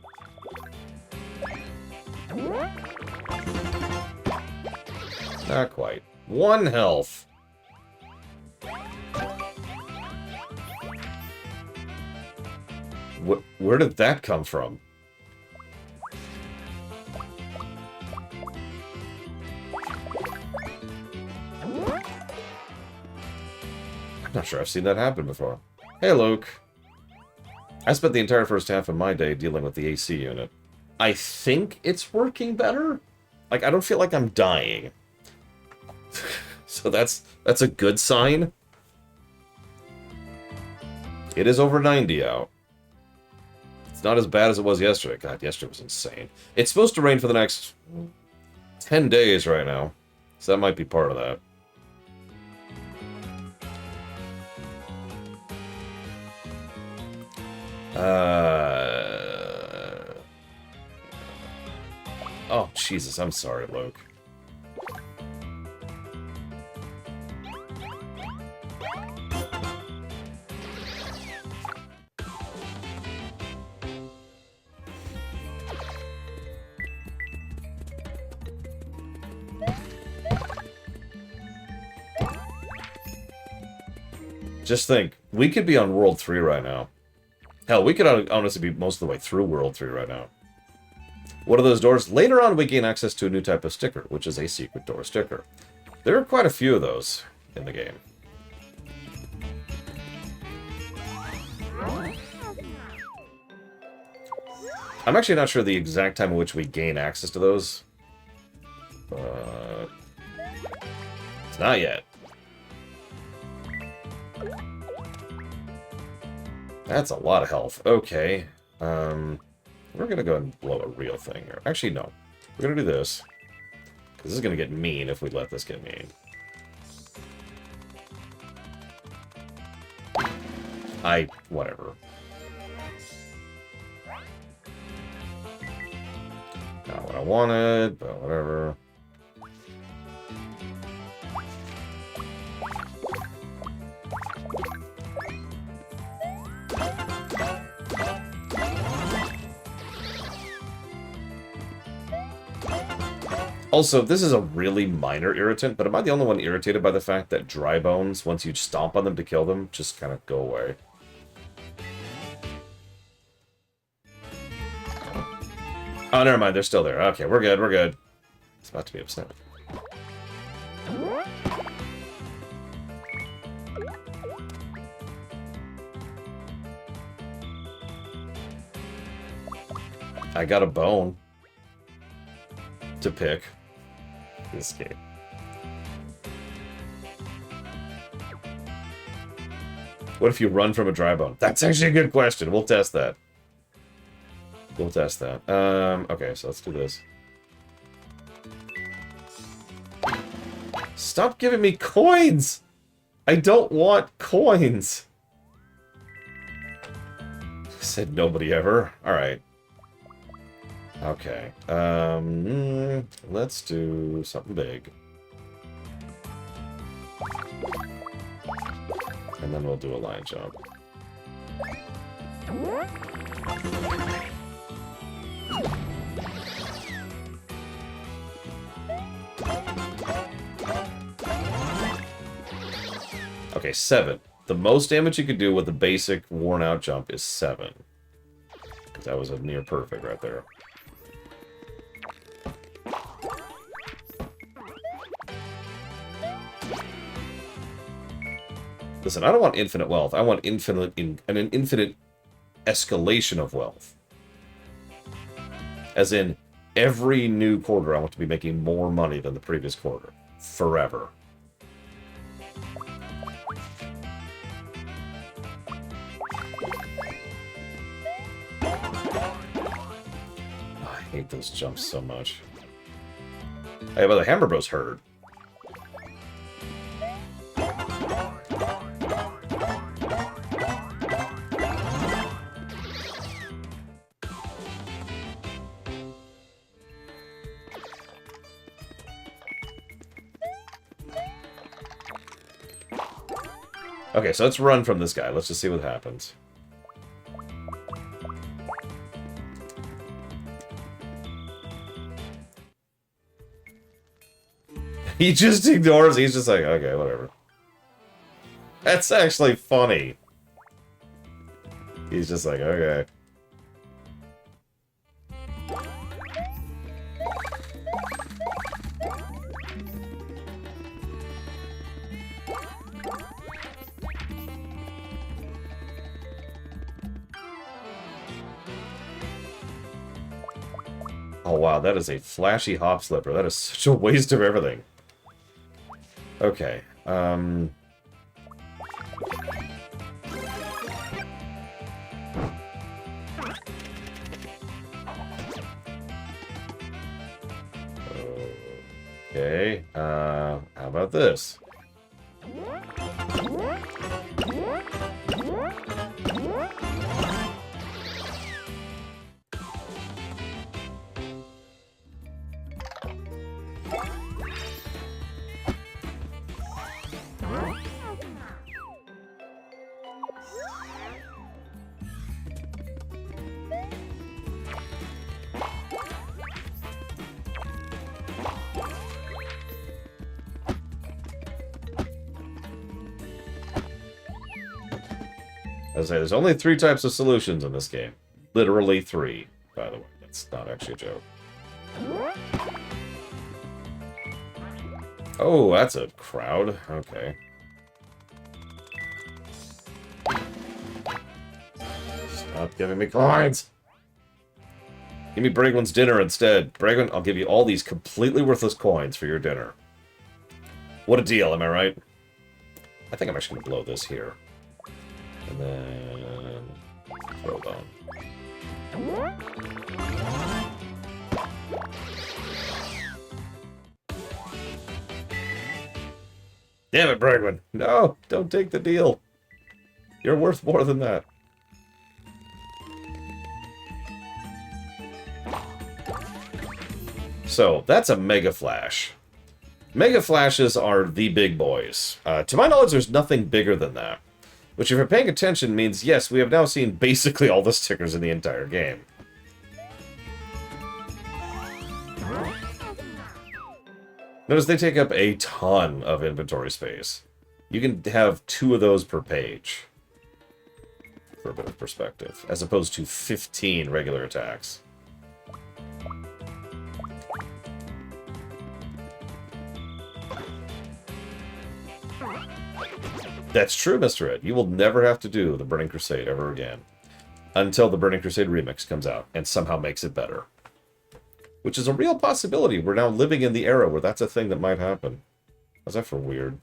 Not quite. 1 health. Where did that come from? I'm not sure I've seen that happen before. Hey, Luke. I spent the entire first half of my day dealing with the AC unit. I think it's working better. Like, I don't feel like I'm dying. So that's a good sign. It is over 90 out. It's not as bad as it was yesterday. God, yesterday was insane. It's supposed to rain for the next 10 days right now. So that might be part of that. Oh, Jesus, I'm sorry, Luke. Just think, we could be on World 3 right now. Hell, we could honestly be most of the way through World 3 right now. What are those doors? Later on, we gain access to a new type of sticker, which is a secret door sticker. There are quite a few of those in the game. I'm actually not sure the exact time in which we gain access to those. But it's not yet. That's a lot of health. Okay. We're gonna go and blow a real thing here. Actually, no. We're gonna do this. Because this is gonna get mean if we let this get mean. Whatever. Not what I wanted, but whatever. Also, this is a really minor irritant, but am I the only one irritated by the fact that dry bones, once you stomp on them to kill them, just kind of go away? Oh, never mind, they're still there. Okay, we're good, we're good. It's about to be upset. I got a bone to pick. This game. What if you run from a dry bone? That's actually a good question. We'll test that. We'll test that. Okay, so let's do this. Stop giving me coins! I don't want coins! Said nobody ever. Alright. Okay. Let's do something big. And then we'll do a line jump. Okay, 7. The most damage you could do with the basic worn-out jump is 7. Because that was a near perfect right there. Listen, I don't want infinite wealth. I want an infinite escalation of wealth. As in, every new quarter I want to be making more money than the previous quarter. Forever. I hate those jumps so much. Hey, but the Hammer Bros hurt. Okay, so let's run from this guy. Let's just see what happens. He just ignores. He's just like, okay, whatever. That's actually funny. He's just like, okay. Oh wow, that is a flashy hop slipper. That is such a waste of everything. Okay, Okay, how about this? As I say, there's only 3 types of solutions in this game. Literally 3, by the way. That's not actually a joke. Oh, that's a crowd. Okay. Stop giving me coins! Give me Bragwin's dinner instead. Bragwin, I'll give you all these completely worthless coins for your dinner. What a deal, am I right? I think I'm actually going to blow this here. And then... throw it on. Damn it, Bragwin. No, don't take the deal. You're worth more than that. So, that's a Mega Flash. Mega Flashes are the big boys. To my knowledge, there's nothing bigger than that. Which, if you're paying attention, means, yes, we have now seen basically all the stickers in the entire game. Notice they take up a ton of inventory space. You can have 2 of those per page. For a bit of perspective. As opposed to 15 regular attacks. That's true, Mr. Ed. You will never have to do the Burning Crusade ever again. Until the Burning Crusade remix comes out and somehow makes it better. Which is a real possibility. We're now living in the era where that's a thing that might happen. How's that for weird?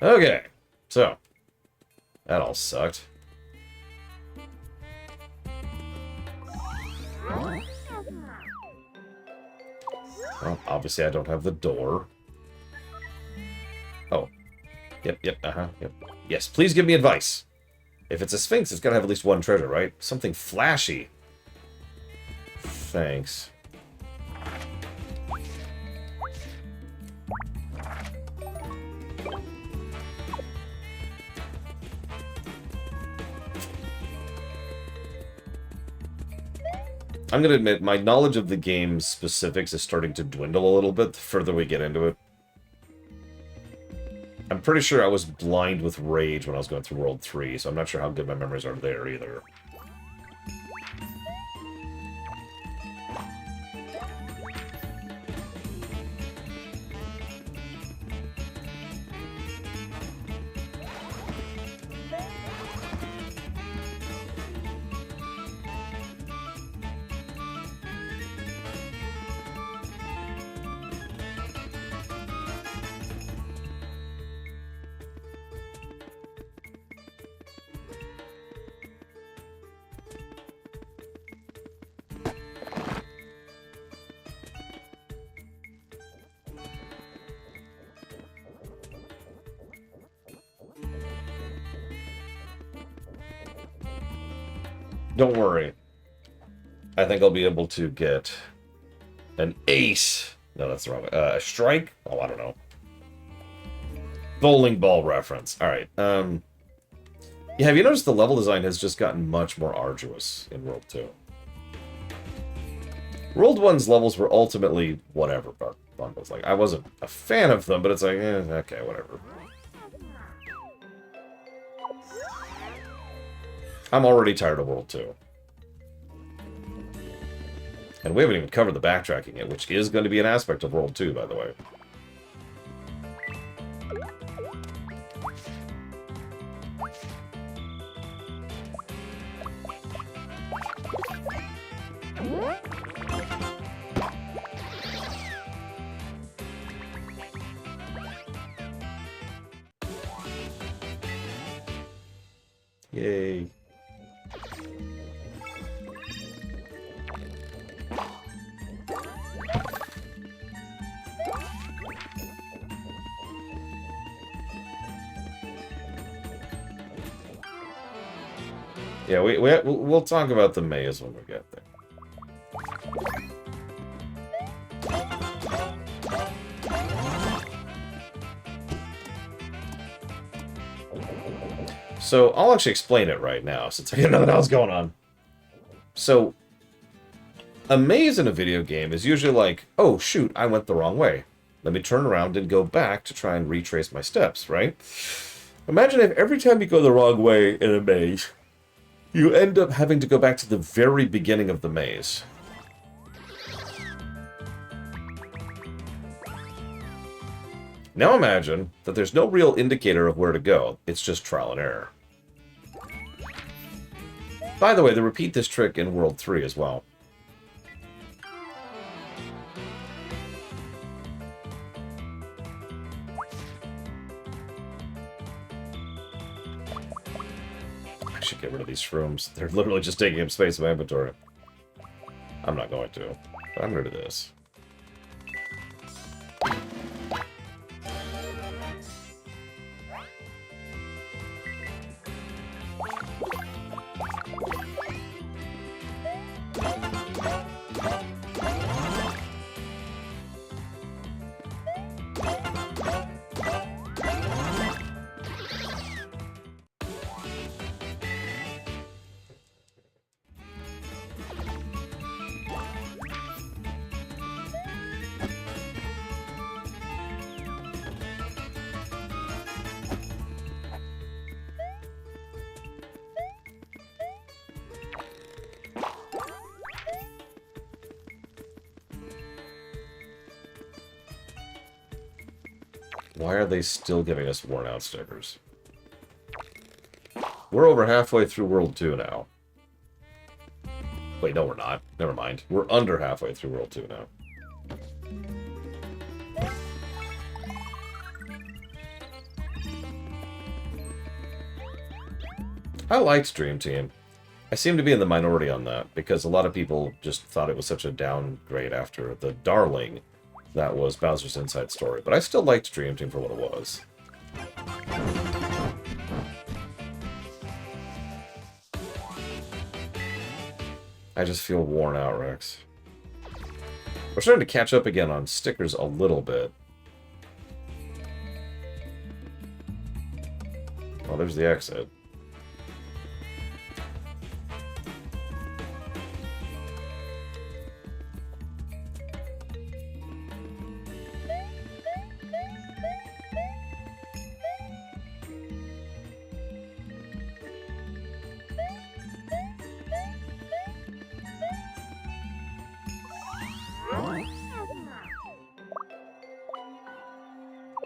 Okay. So. That all sucked. Well, obviously I don't have the door. Oh. Yep, yep. Yes, please give me advice. If it's a Sphinx, it's gotta have at least 1 treasure, right? Something flashy. Thanks. I'm gonna admit, my knowledge of the game's specifics is starting to dwindle a little bit the further we get into it. I'm pretty sure I was blind with rage when I was going through World 3, so I'm not sure how good my memories are there either. Don't worry. I think I'll be able to get an ace. No, that's the wrong way. A strike? Oh, I don't know. Bowling ball reference. Alright. Yeah, have you noticed the level design has just gotten much more arduous in World 2? World 1's levels were ultimately whatever, but bundles. Like, I wasn't a fan of them, but it's like, okay, whatever. I'm already tired of World 2. And we haven't even covered the backtracking yet, which is going to be an aspect of World 2, by the way. Yay. Yeah, we'll talk about the maze when we get there. So, I'll actually explain it right now, since I got nothing else going on. So, a maze in a video game is usually like, oh shoot, I went the wrong way. Let me turn around and go back to try and retrace my steps, right? Imagine if every time you go the wrong way in a maze, you end up having to go back to the very beginning of the maze. Now imagine that there's no real indicator of where to go, it's just trial and error. By the way, they repeat this trick in World 3 as well. I should get rid of these shrooms. They're literally just taking up space in my inventory. I'm not going to, but I'm rid of this. Why are they still giving us worn out stickers? We're over halfway through World 2 now. Wait, no we're not. Never mind. We're under halfway through World 2 now. I liked Dream Team. I seem to be in the minority on that, because a lot of people just thought it was such a downgrade after the darling that was Bowser's Inside Story. But I still liked Dream Team for what it was. I just feel worn out, Rex. We're starting to catch up again on stickers a little bit. Oh, there's the exit.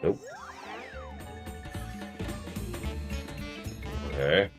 Nope. Okay.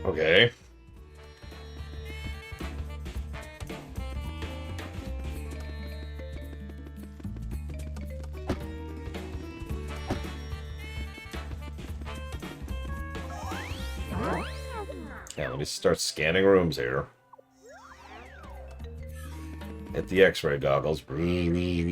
Okay. Yeah, let me start scanning rooms here. Hit the X-ray goggles. Okay.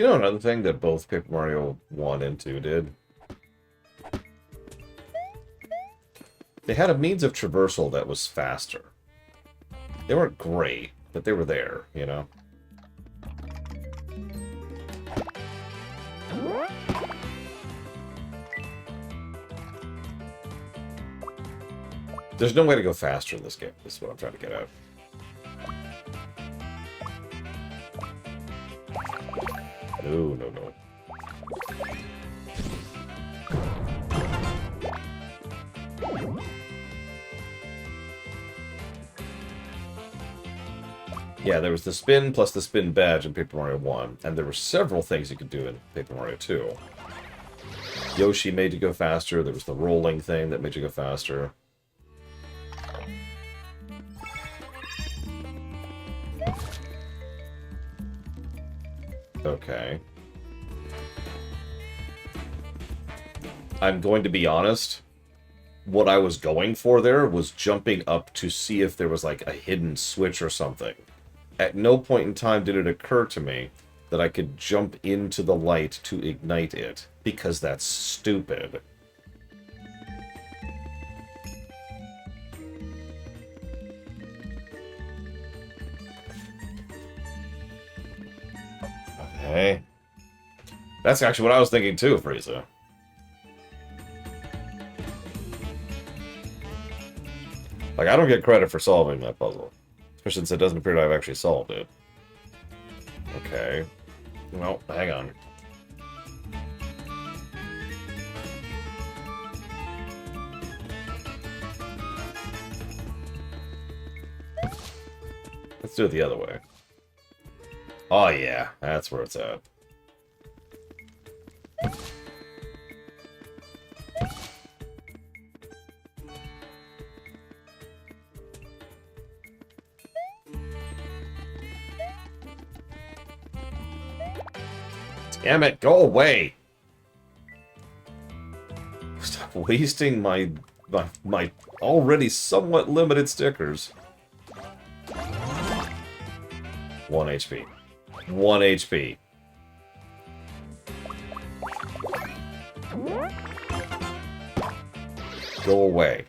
You know another thing that both Paper Mario 1 and 2 did? They had a means of traversal that was faster. They weren't great, but they were there, you know? There's no way to go faster in this game, is what I'm trying to get at. No, no, no. Yeah, there was the spin plus the spin badge in Paper Mario 1, and there were several things you could do in Paper Mario 2. Yoshi made you go faster, there was the rolling thing that made you go faster. Okay. I'm going to be honest. What I was going for there was jumping up to see if there was like a hidden switch or something. At no point in time did it occur to me that I could jump into the light to ignite it, because that's stupid. Okay. That's actually what I was thinking too, Frieza. Like, I don't get credit for solving that puzzle. Especially since it doesn't appear to have actually solved it. Okay. Well, hang on. Let's do it the other way. Oh yeah, that's where it's at. Damn it, go away! Stop wasting my already somewhat limited stickers. 1 HP. 1 HP. Go away.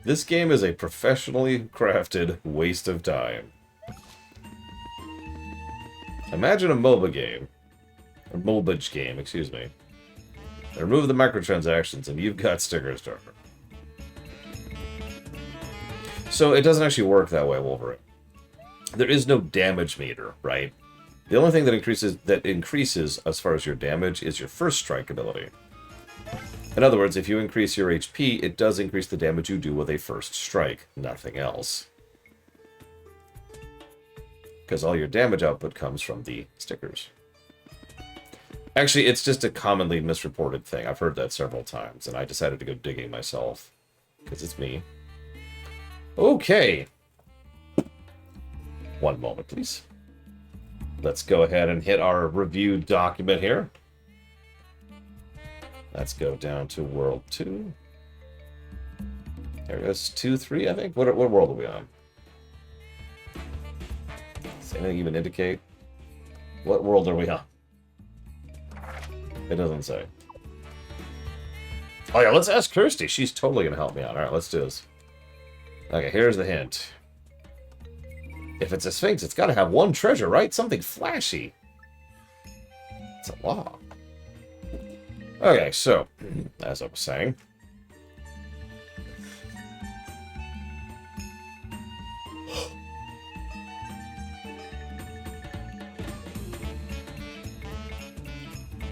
This game is a professionally crafted waste of time. Imagine a MOBA game. A MOBA game, excuse me. Remove the microtransactions and you've got sticker starter. So it doesn't actually work that way, Wolverine. There is no damage meter, right? The only thing that increases as far as your damage is your first strike ability. In other words, if you increase your HP, it does increase the damage you do with a first strike, nothing else. Because all your damage output comes from the stickers. Actually, it's just a commonly misreported thing. I've heard that several times, and I decided to go digging myself. Because it's me. Okay. One moment, please. Let's go ahead and hit our review document here. Let's go down to World 2. There it goes, 2, 3, I think. What world are we on? Does anything even indicate? What world are we on? It doesn't say. Oh yeah, let's ask Kirsty. She's totally going to help me out. Alright, let's do this. Okay, here's the hint. If it's a Sphinx, it's got to have one treasure, right? Something flashy. It's a law. Okay, so, as I was saying...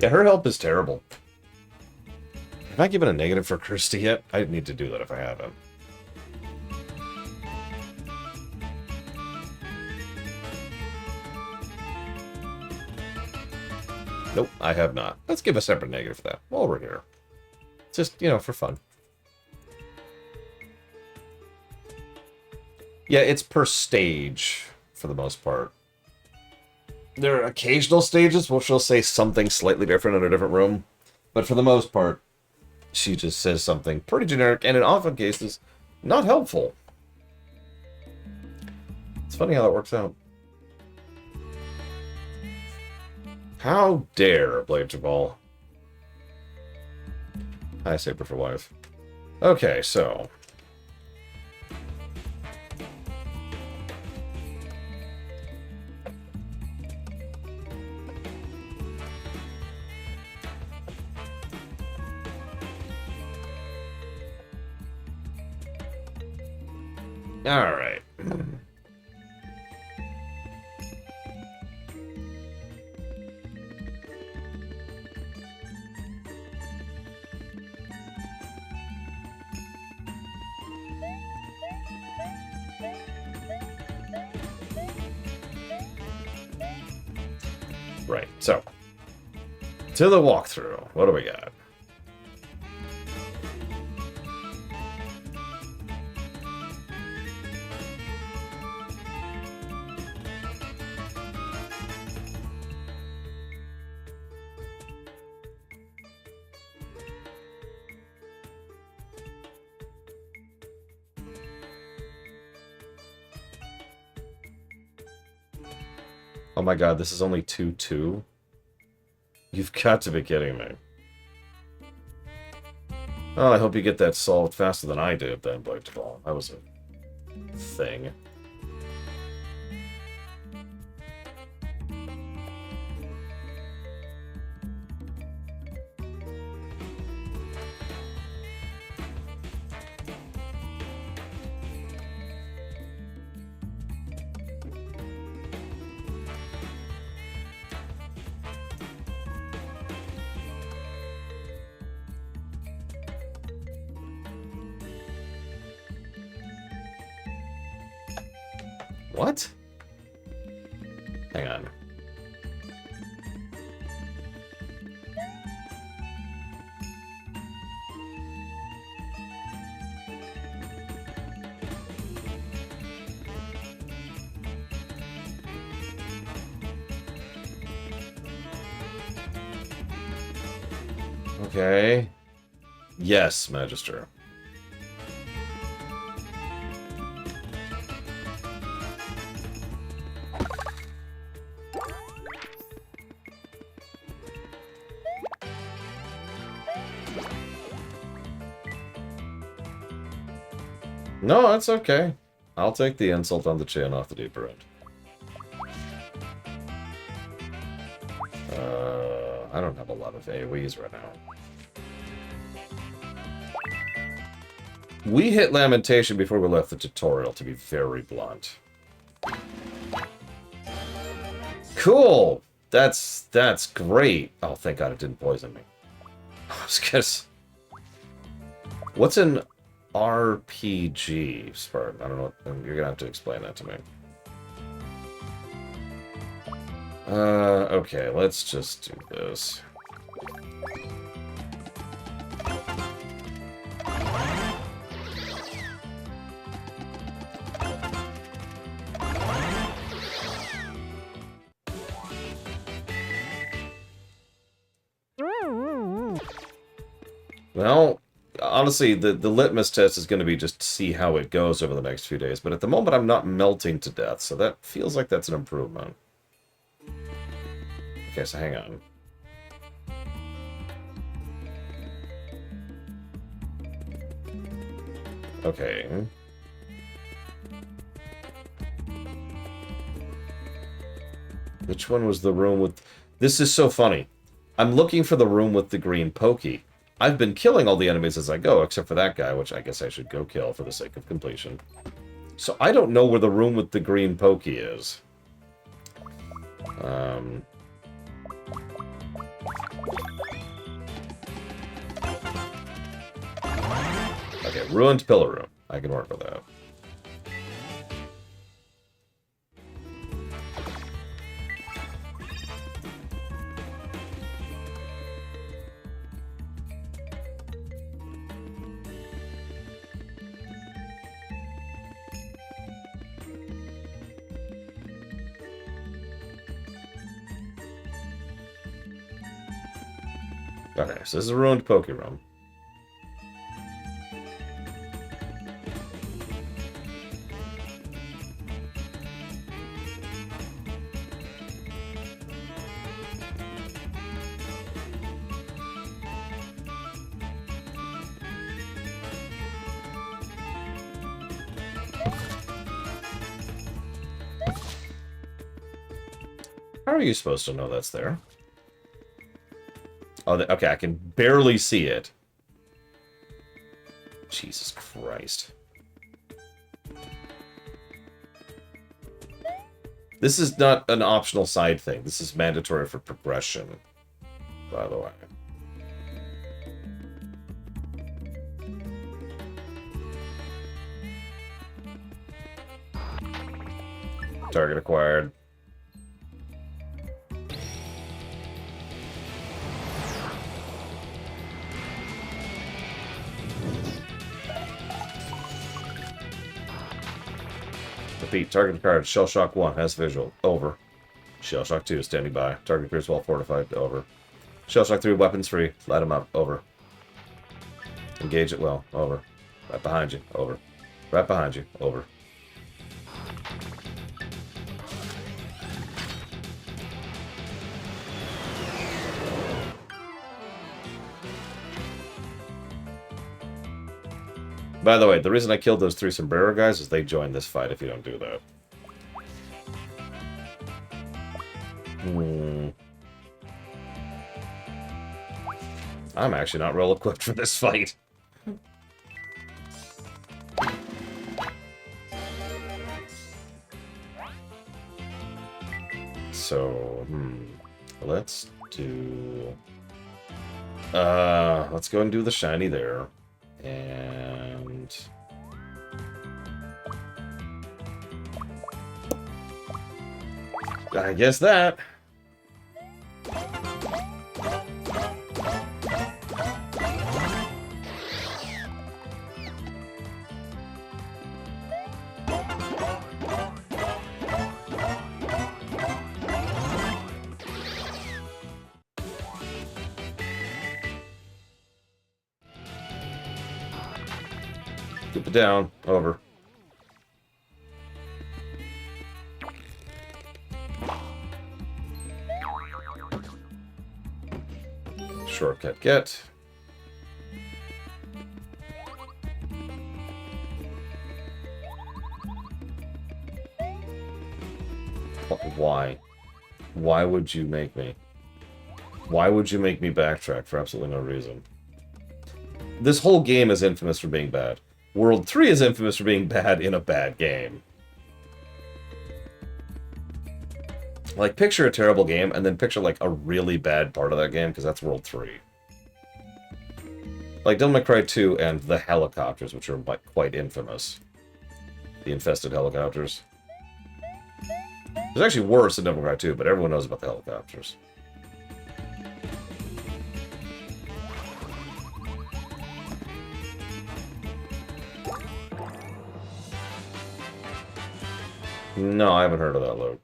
yeah, her help is terrible. Can I give it a negative for Kirsty yet? I need to do that if I haven't. Nope, I have not. Let's give a separate negative for that while we're here. Just, you know, for fun. Yeah, it's per stage, for the most part. There are occasional stages where she'll say something slightly different in a different room. But for the most part, she just says something pretty generic, and in often cases, not helpful. It's funny how that works out. How dare, Blade Jabal. Hi, Saber for Wife. Okay, so... Alright. Right, so, to the walkthrough. What do we got? Oh my god, this is only 2-2? You've got to be kidding me. Oh, I hope you get that solved faster than I did then, Blade Jabal. That was a thing. What? Hang on. Okay. Yes, Magister. No, that's okay. I'll take the insult on the chin off the deeper end. I don't have a lot of AoEs right now. We hit Lamentation before we left the tutorial, to be very blunt. Cool! That's great. Oh, thank God it didn't poison me. I was gonna... What's an RPG, Spartan? I don't know. You're gonna have to explain that to me. Okay, let's just do this. Well, honestly, the litmus test is going to be just to see how it goes over the next few days. But at the moment, I'm not melting to death, so that feels like that's an improvement. Okay, so hang on. Okay. Which one was the room with... This is so funny. I'm looking for the room with the green pokey. I've been killing all the enemies as I go, except for that guy, which I guess I should go kill for the sake of completion. So I don't know where the room with the green pokey is. ruined pillar room. I can work with that. Okay, so this is a ruined Poke Room. How are you supposed to know that's there? Oh, okay, I can barely see it. Jesus Christ. This is not an optional side thing. This is mandatory for progression, by the way. Target acquired. Repeat, target card, Shell Shock 1, has visual, over. Shell Shock 2, standing by. Target appears well fortified, over. Shell Shock 3, weapons free, light him up, over. Engage it well, over. Right behind you, over. Right behind you, over. By the way, the reason I killed those 3 sombrero guys is they join this fight if you don't do that. I'm actually not real equipped for this fight. So, let's do... let's go and do the shiny there. And... I guess that. Keep it down. Over. Shortcut get. Why? Why would you make me? Why would you make me backtrack for absolutely no reason? This whole game is infamous for being bad. World 3 is infamous for being bad in a bad game. Like, picture a terrible game, and then picture, like, a really bad part of that game, because that's World 3. Like, Devil May Cry 2 and the helicopters, which are, like, quite infamous. The infested helicopters. It's actually worse than Devil May Cry 2, but everyone knows about the helicopters. No, I haven't heard of that load.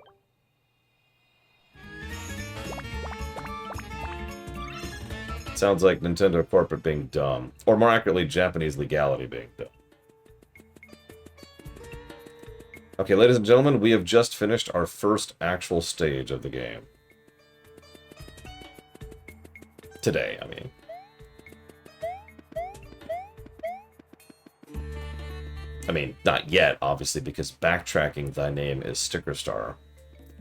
Sounds like Nintendo corporate being dumb. Or more accurately, Japanese legality being dumb. Okay, ladies and gentlemen, we have just finished our first actual stage of the game. Today, I mean. I mean, not yet, obviously, because backtracking thy name is Sticker Star.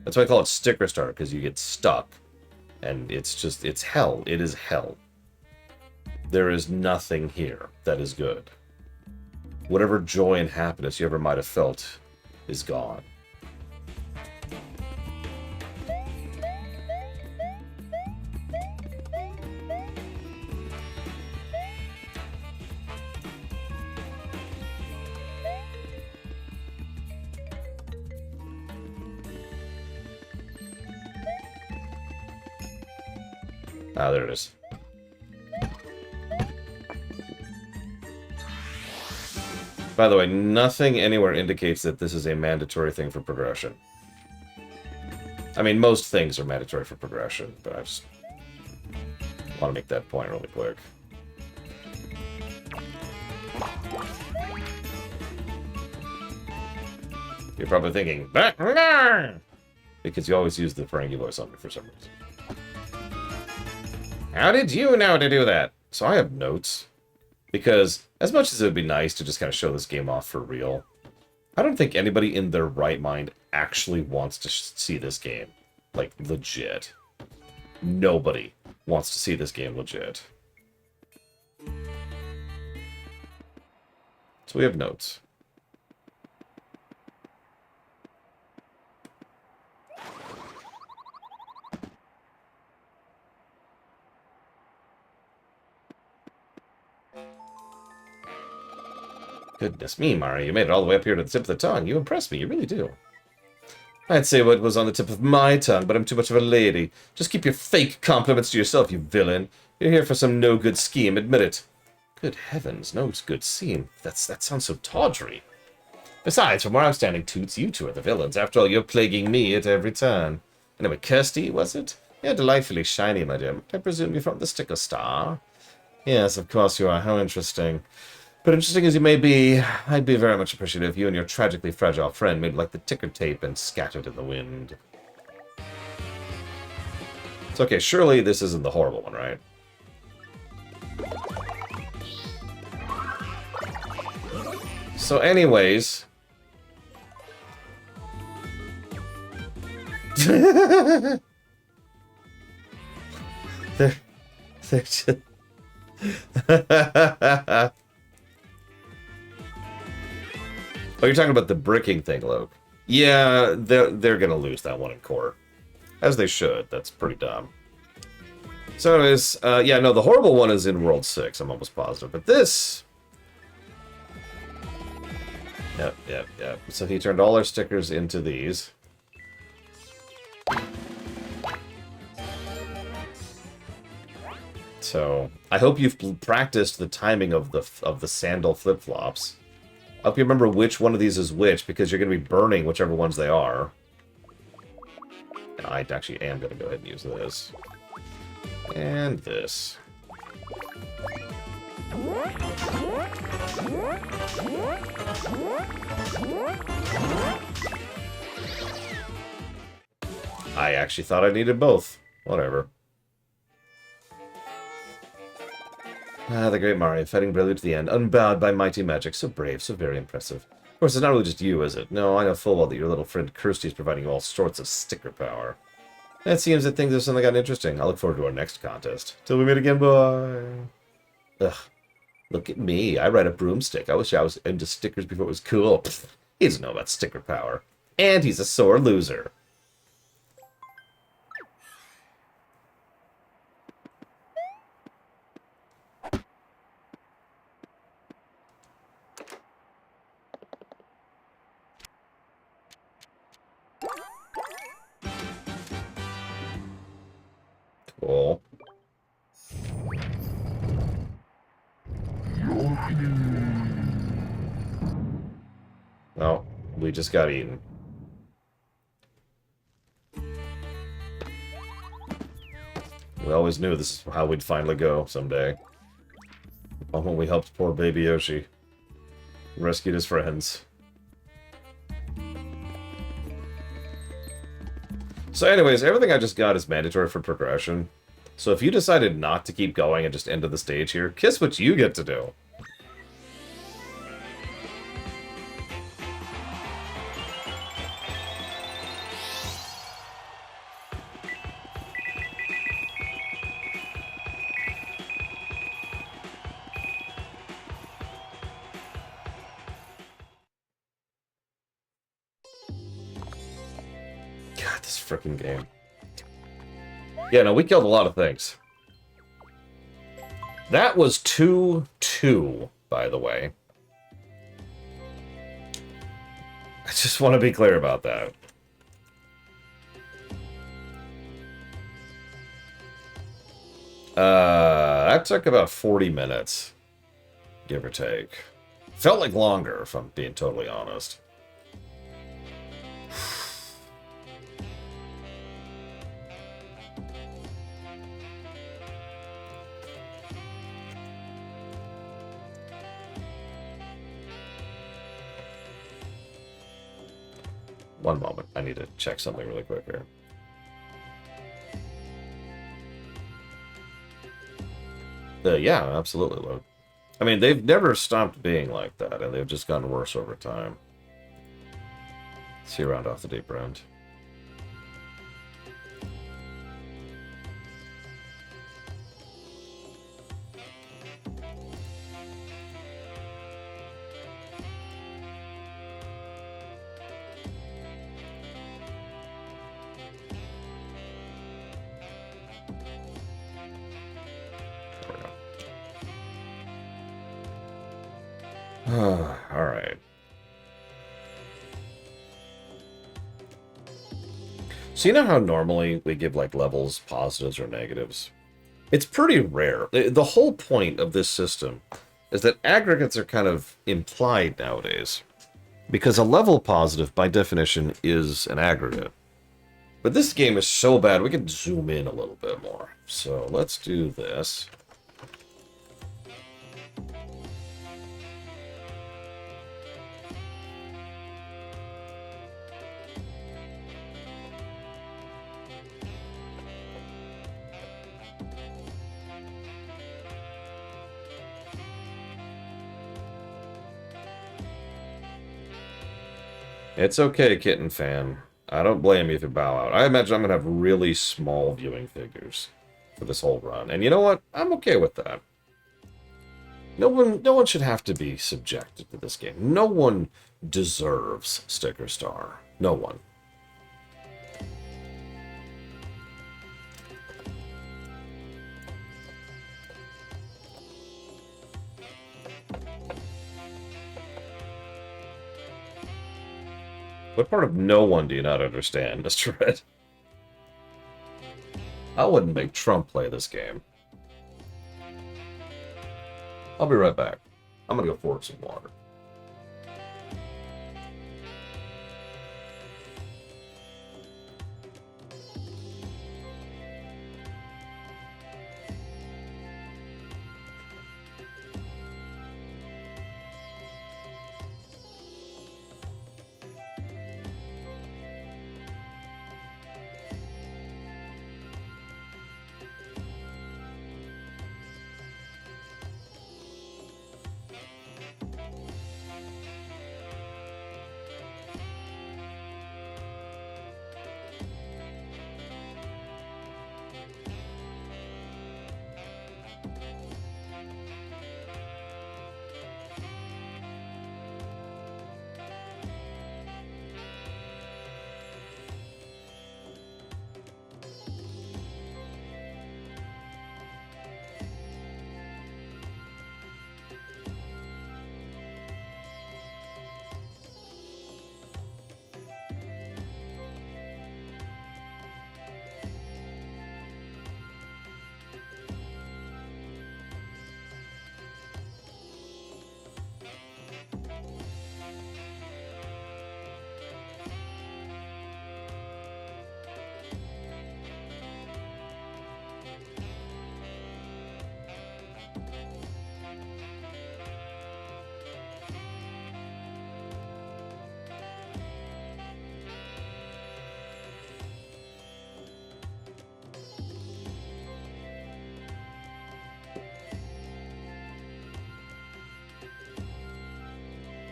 That's why I call it Sticker Star, because you get stuck. And it's just, it's hell. It is hell. There is nothing here that is good. Whatever joy and happiness you ever might have felt is gone. Ah, there it is. By the way, nothing anywhere indicates that this is a mandatory thing for progression. I mean, most things are mandatory for progression, but I just want to make that point really quick. You're probably thinking, because you always use the Ferengi voice on me for some reason. How did you know to do that? So I have notes. Because as much as it would be nice to just kind of show this game off for real, I don't think anybody in their right mind actually wants to see this game. Like, legit. Nobody wants to see this game legit. So we have notes. Goodness me, Mario, you made it all the way up here to the tip of the tongue. You impress me, you really do. I'd say what was on the tip of my tongue, but I'm too much of a lady. Just keep your fake compliments to yourself, you villain. You're here for some no-good scheme, admit it. Good heavens, no good scheme. That sounds so tawdry. Besides, from where I'm standing, Toots, you two are the villains. After all, you're plaguing me at every turn. Anyway, Kirsty, was it? You're delightfully shiny, my dear. I presume you're from the Sticker Star? Yes, of course you are. How interesting. But interesting as you may be, I'd be very much appreciative if you and your tragically fragile friend made like the ticker tape and scattered in the wind. It's okay, surely this isn't the horrible one, right? So anyways... they're just... Oh, you're talking about the bricking thing, Luke. Yeah, they're gonna lose that one in court. As they should. That's pretty dumb. So anyways, yeah, no, the horrible one is in World 6, I'm almost positive. But this... Yep. So he turned all our stickers into these. So, I hope you've practiced the timing of the sandal flip-flops. I hope you remember which one of these is which, because you're going to be burning whichever ones they are. And I actually am going to go ahead and use this. And this. I actually thought I needed both. Whatever. Ah, the great Mario, fighting bravely to the end, unbowed by mighty magic. So brave, so very impressive. Of course, it's not really just you, is it? No, I know full well that your little friend Kirsty is providing you all sorts of sticker power. It seems that things have suddenly gotten interesting. I look forward to our next contest. Till we meet again, bye. Ugh. Look at me. I ride a broomstick. I wish I was into stickers before it was cool. Pfft, he doesn't know about sticker power. And he's a sore loser. Cool. Oh, we just got eaten. We always knew this is how we'd finally go someday. Oh, when we helped poor baby Yoshi. Rescued his friends. So anyways, everything I just got is mandatory for progression. So if you decided not to keep going and just end the stage here, kiss what you get to do. God, this frickin' game. Yeah, no, we killed a lot of things. That was 2-2, by the way. I just want to be clear about that. That took about 40 minutes, give or take. Felt like longer, if I'm being totally honest. One moment. I need to check something really quick here. Yeah, absolutely, Luke. I mean, they've never stopped being like that, and they've just gotten worse over time. See you round off the deep round. Alright. So you know how normally we give like levels positives or negatives? It's pretty rare. The whole point of this system is that aggregates are kind of implied nowadays. Because a level positive, by definition, is an aggregate. But this game is so bad, we can zoom in a little bit more. So let's do this. It's okay, Kitten fan. I don't blame you if you bow out. I imagine I'm going to have really small viewing figures for this whole run. And you know what? I'm okay with that. No one should have to be subjected to this game. No one deserves Sticker Star. No one. What part of no one do you not understand, Mr. Red? I wouldn't make Trump play this game. I'll be right back. I'm gonna go pour some water.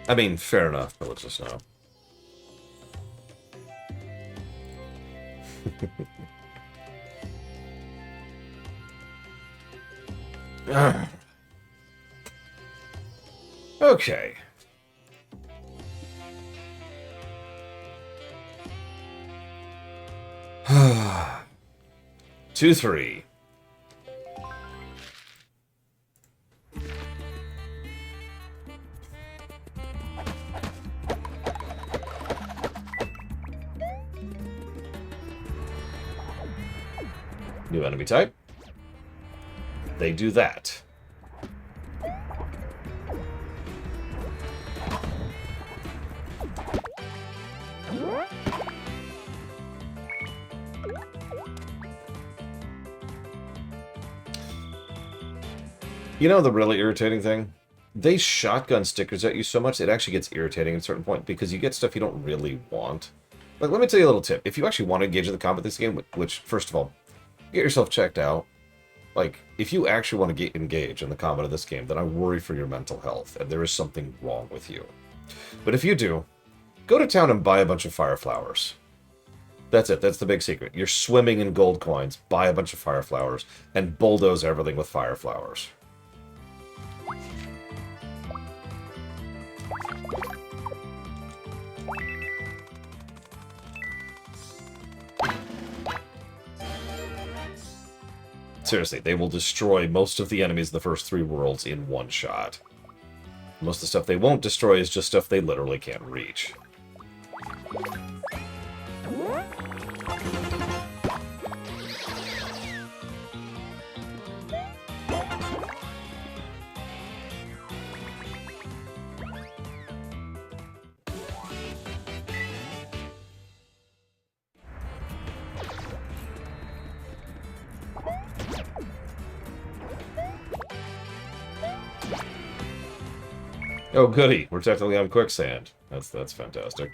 I mean, fair enough, but let's just know. Okay. Two, three. New enemy type. they do that. You know the really irritating thing? They shotgun stickers at you so much, it actually gets irritating at a certain point, because you get stuff you don't really want. Like, let me tell you a little tip. If you actually want to engage in the combat of this game, which, first of all, get yourself checked out. Like, if you actually want to engage in the combat of this game, then I worry for your mental health, and there is something wrong with you. But if you do, go to town and buy a bunch of fire flowers. That's it. That's the big secret. You're swimming in gold coins, buy a bunch of fire flowers, and bulldoze everything with fire flowers. Seriously, they will destroy most of the enemies in the first 3 worlds in one shot. Most of the stuff they won't destroy is just stuff they literally can't reach. Oh, goody. We're technically on quicksand. That's fantastic.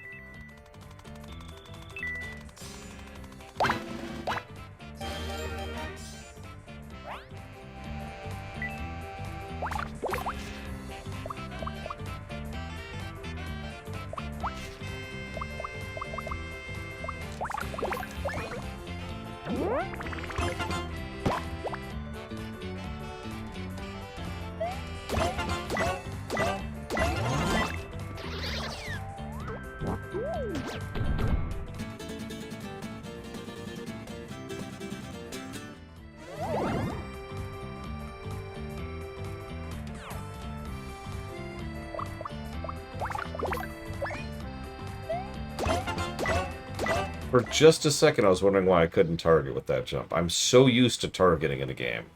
For just a second, I was wondering why I couldn't target with that jump. I'm so used to targeting in a game.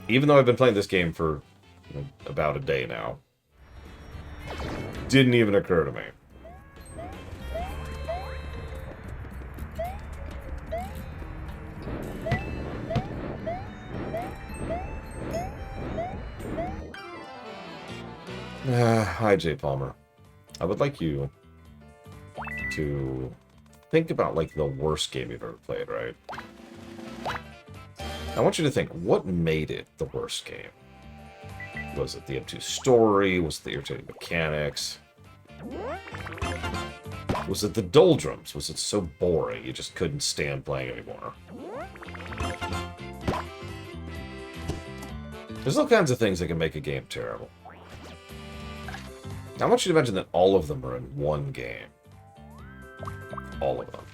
Even though I've been playing this game for about a day now. Didn't even occur to me. Hi, Jay Palmer. I would like you to think about, like, the worst game you've ever played, right? I want you to think, what made it the worst game? Was it the obtuse story? Was it the irritating mechanics? Was it the doldrums? Was it so boring you just couldn't stand playing anymore? There's all kinds of things that can make a game terrible. I want you to imagine that all of them are in one game. All of them.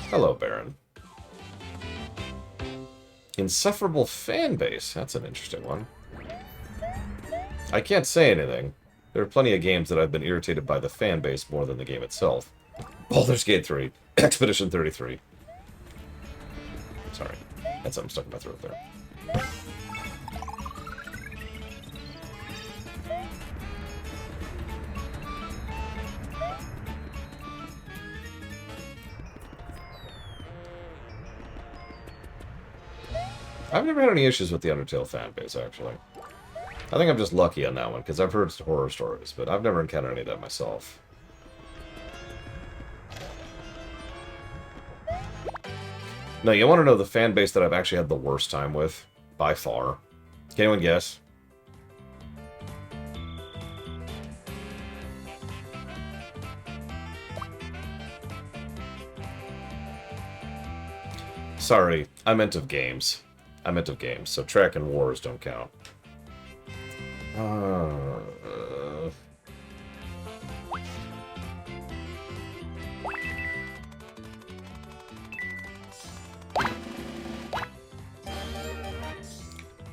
Hello, Baron. Insufferable fan base. That's an interesting one. I can't say anything. There are plenty of games that I've been irritated by the fan base more than the game itself. Baldur's Gate 3. Expedition 33. Sorry. That's something stuck in my throat there. I've never had any issues with the Undertale fanbase, actually. I think I'm just lucky on that one, because I've heard horror stories, but I've never encountered any of that myself. No, you want to know the fanbase that I've actually had the worst time with? By far. Can anyone guess? Sorry, I meant of games. I meant of games, so Trek and Wars don't count.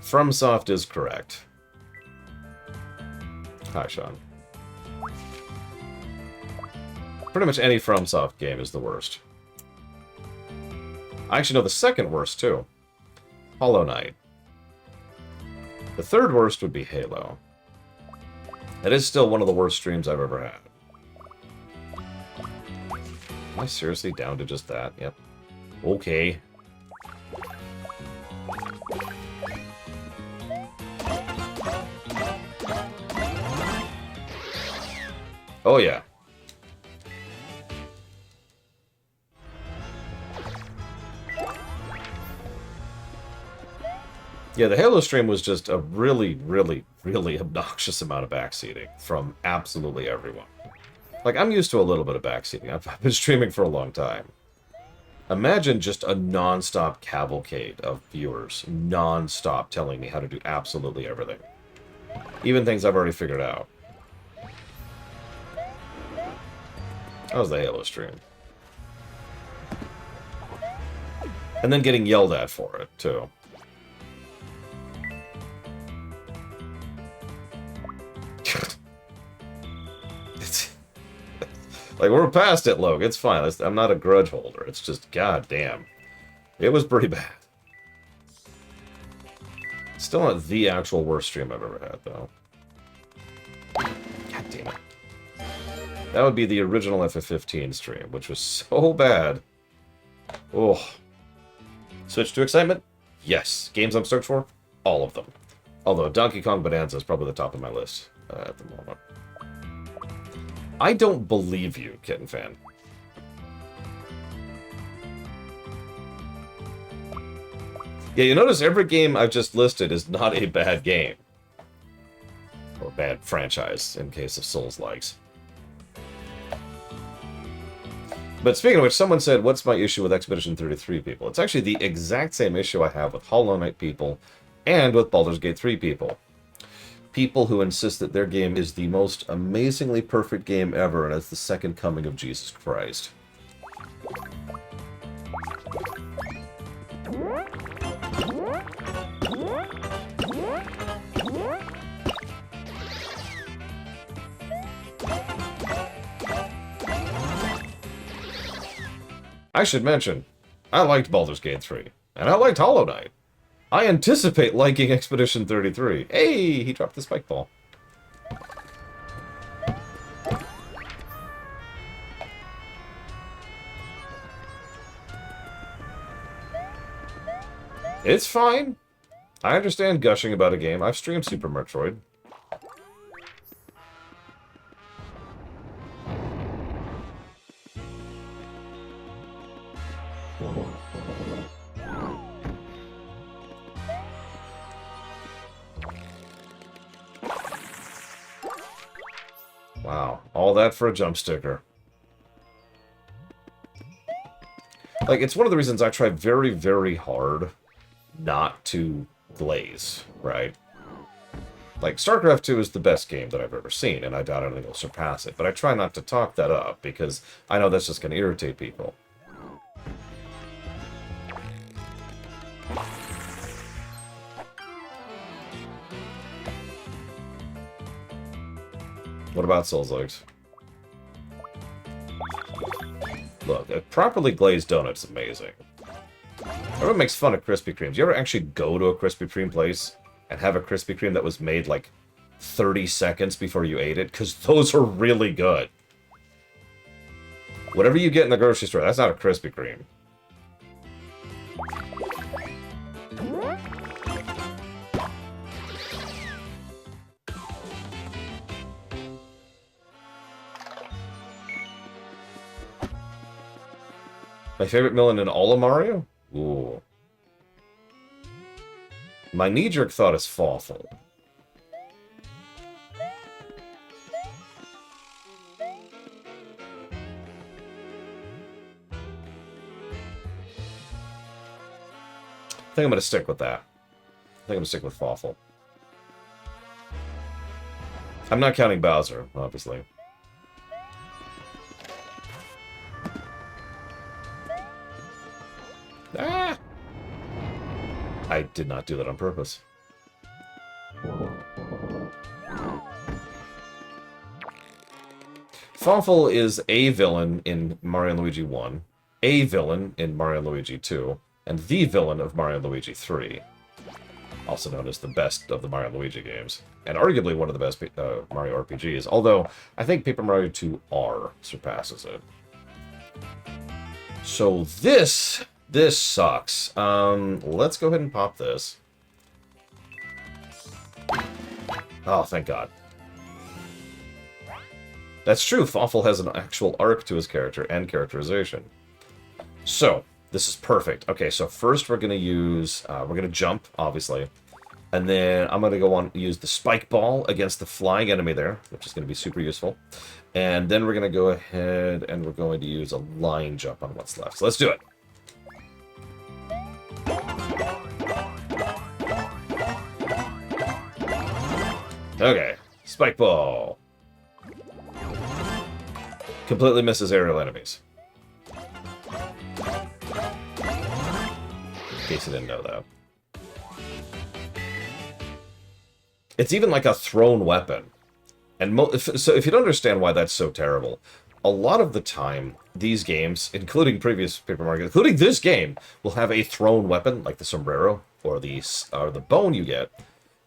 FromSoft is correct. Hi, Sean. Pretty much any FromSoft game is the worst. I actually know the second worst, too. Hollow Knight. The third worst would be Halo. That is still one of the worst streams I've ever had. Am I seriously down to just that? Yep. Okay. Oh, yeah. Yeah, the Halo stream was just a really, really, really obnoxious amount of backseating from absolutely everyone. Like, I'm used to a little bit of backseating. I've been streaming for a long time. Imagine just a non-stop cavalcade of viewers, non-stop telling me how to do absolutely everything. Even things I've already figured out. That was the Halo stream. And then getting yelled at for it, too. Like, we're past it, Logan. It's fine. I'm not a grudge holder. It's just, goddamn. It was pretty bad. Still not the actual worst stream I've ever had, though. God damn it. That would be the original FF15 stream, which was so bad. Oh. Switch to excitement? Yes. Games I'm stoked for? All of them. Although Donkey Kong Bonanza is probably the top of my list at the moment. I don't believe you, Kitten Fan. Yeah, you notice every game I've just listed is not a bad game. Or bad franchise, in case of Souls-likes. But speaking of which, someone said, what's my issue with Expedition 33 people? It's actually the exact same issue I have with Hollow Knight people and with Baldur's Gate 3 people. People who insist that their game is the most amazingly perfect game ever and it's the second coming of Jesus Christ. I should mention, I liked Baldur's Gate 3, and I liked Hollow Knight. I anticipate liking Expedition 33. Hey, he dropped the spike ball. It's fine. I understand gushing about a game. I've streamed Super Metroid. Wow, all that for a jump sticker. Like, it's one of the reasons I try very, very hard not to glaze, right? Like, StarCraft 2 is the best game that I've ever seen, and I doubt anything will surpass it. But I try not to talk that up, because I know that's just going to irritate people. What about Souls-likes? Look, a properly glazed donut's amazing. Everyone makes fun of Krispy Kremes. You ever actually go to a Krispy Kreme place and have a Krispy Kreme that was made like 30 seconds before you ate it? Because those are really good. Whatever you get in the grocery store, that's not a Krispy Kreme. My favorite villain in all of Mario? Ooh. My knee-jerk thought is Fawful. I think I'm going to stick with that. I think I'm going to stick with Fawful. I'm not counting Bowser, obviously. Ah! I did not do that on purpose. Fawful is a villain in Mario & Luigi 1. a villain in Mario & Luigi 2, and the villain of Mario & Luigi 3. Also known as the best of the Mario & Luigi games. And arguably one of the best Mario RPGs, although I think Paper Mario 2R surpasses it. So this sucks. Let's go ahead and pop this. Oh, thank God. That's true, Fawful has an actual arc to his character and characterization. So, this is perfect. Okay, so first we're going to use, we're going to jump, obviously. And then I'm going to go on use the spike ball against the flying enemy there, which is going to be super useful. And then we're going to go ahead and we're going to use a line jump on what's left. So let's do it. Okay, spike ball. Completely misses aerial enemies. In case you didn't know that. It's even like a thrown weapon. And so if you don't understand why that's so terrible, a lot of the time, these games, including previous Paper Mario, including this game, will have a thrown weapon, like the sombrero, or the bone you get,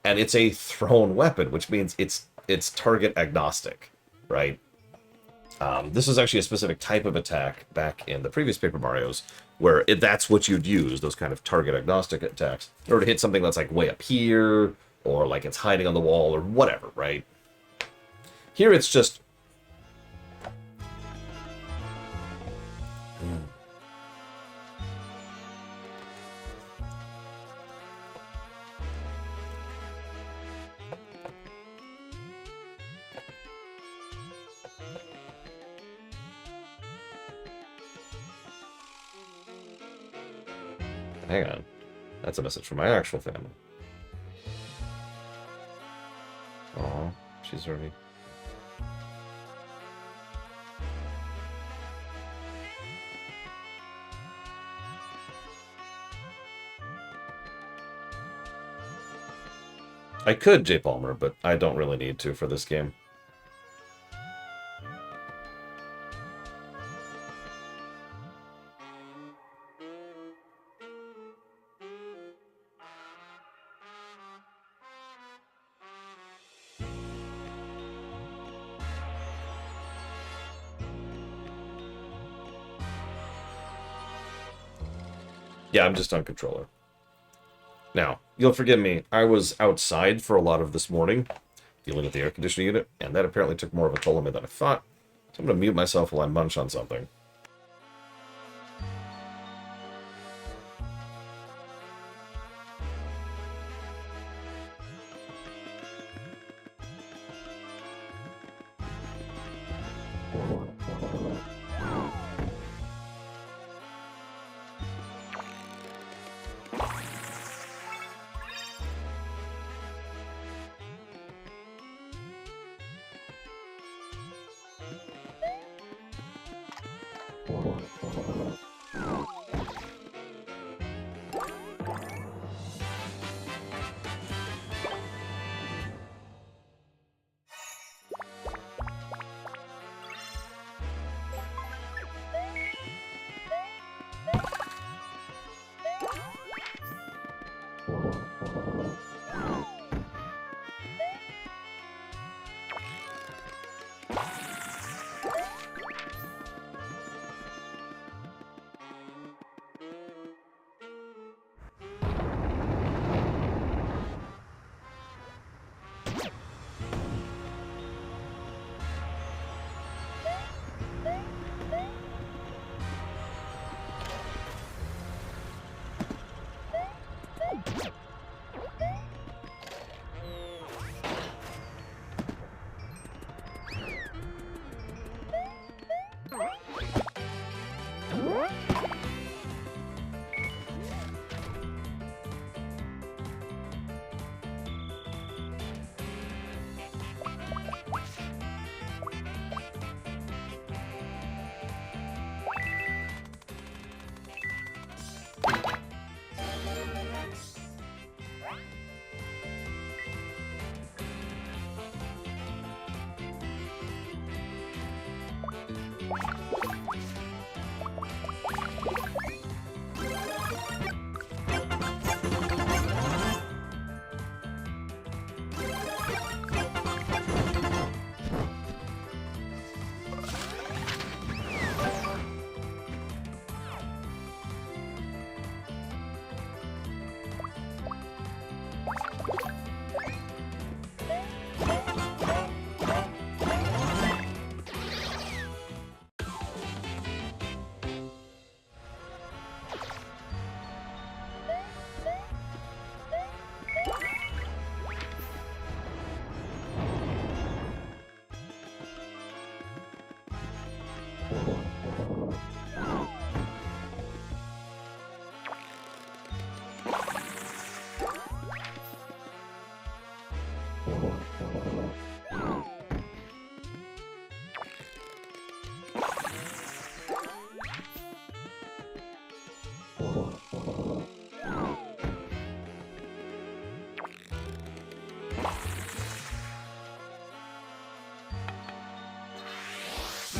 and it's a thrown weapon, which means it's target agnostic, right? This is actually a specific type of attack back in the previous Paper Marios, where that's what you'd use, those kind of target agnostic attacks, in order to hit something that's like way up here, or like it's hiding on the wall, or whatever, right? Here it's just... Hang on. That's a message from my actual family. Aw, she's already... I could, J. Palmer, but I don't really need to for this game. Yeah, I'm just on controller. Now, you'll forgive me, I was outside for a lot of this morning, dealing with the air conditioning unit, and that apparently took more of a toll on me than I thought. So I'm going to mute myself while I munch on something.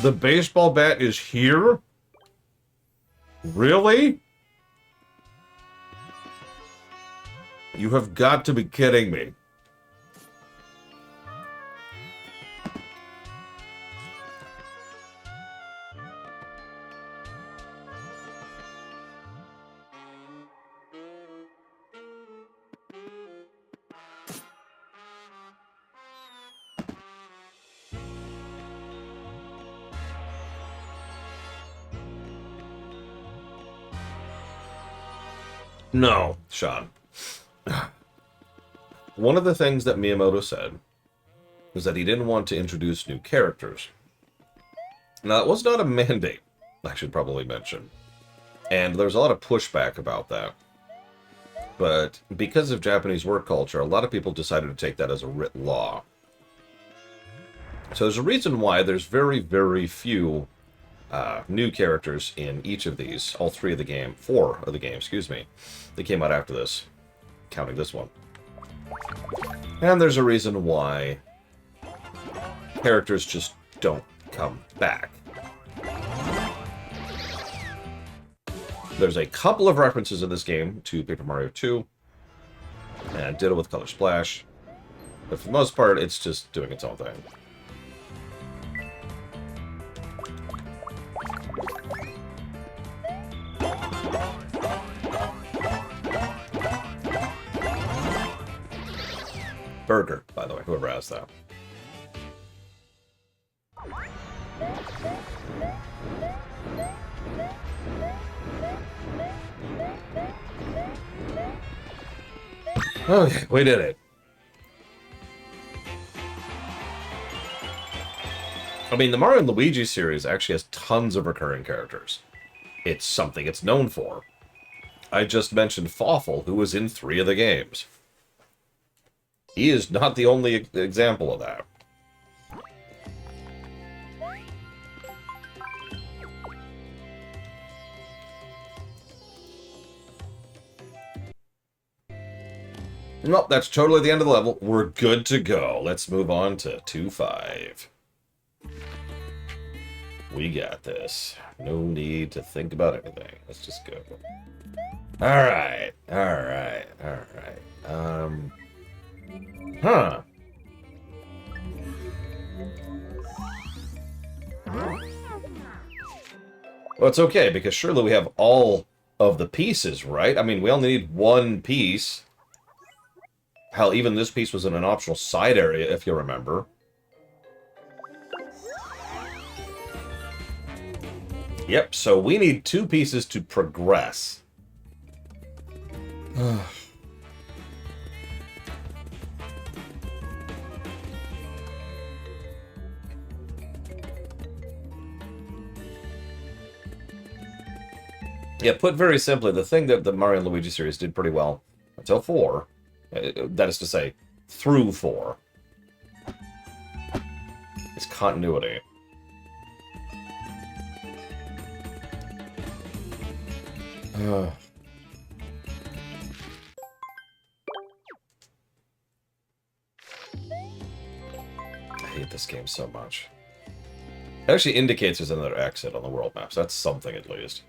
The baseball bat is here? Really? You have got to be kidding me. No, Sean. One of the things that Miyamoto said was that he didn't want to introduce new characters. Now, it was not a mandate, I should probably mention. And there's a lot of pushback about that. But because of Japanese work culture, a lot of people decided to take that as a writ law. So there's a reason why there's very, very few new characters in each of these. All four of the game, excuse me. They came out after this, counting this one. And there's a reason why characters just don't come back. There's a couple of references in this game to Paper Mario 2, and ditto with Color Splash. But for the most part, it's just doing its own thing. Burger, by the way, whoever asked that. Okay, we did it. I mean, the Mario and Luigi series actually has tons of recurring characters. It's something it's known for. I just mentioned Fawful, who was in 3 of the games. He is not the only example of that. Nope, that's totally the end of the level. We're good to go. Let's move on to 2-5. We got this. No need to think about anything. Let's just go. Alright. Huh. Well, it's okay, because surely we have all of the pieces, right? I mean, we only need one piece. Hell, even this piece was in an optional side area, if you remember. Yep, so we need 2 pieces to progress. Yeah, put very simply, the thing that the Mario and Luigi series did pretty well until 4, that is to say, through 4, is continuity. I hate this game so much. It actually indicates there's another exit on the world map, so that's something at least.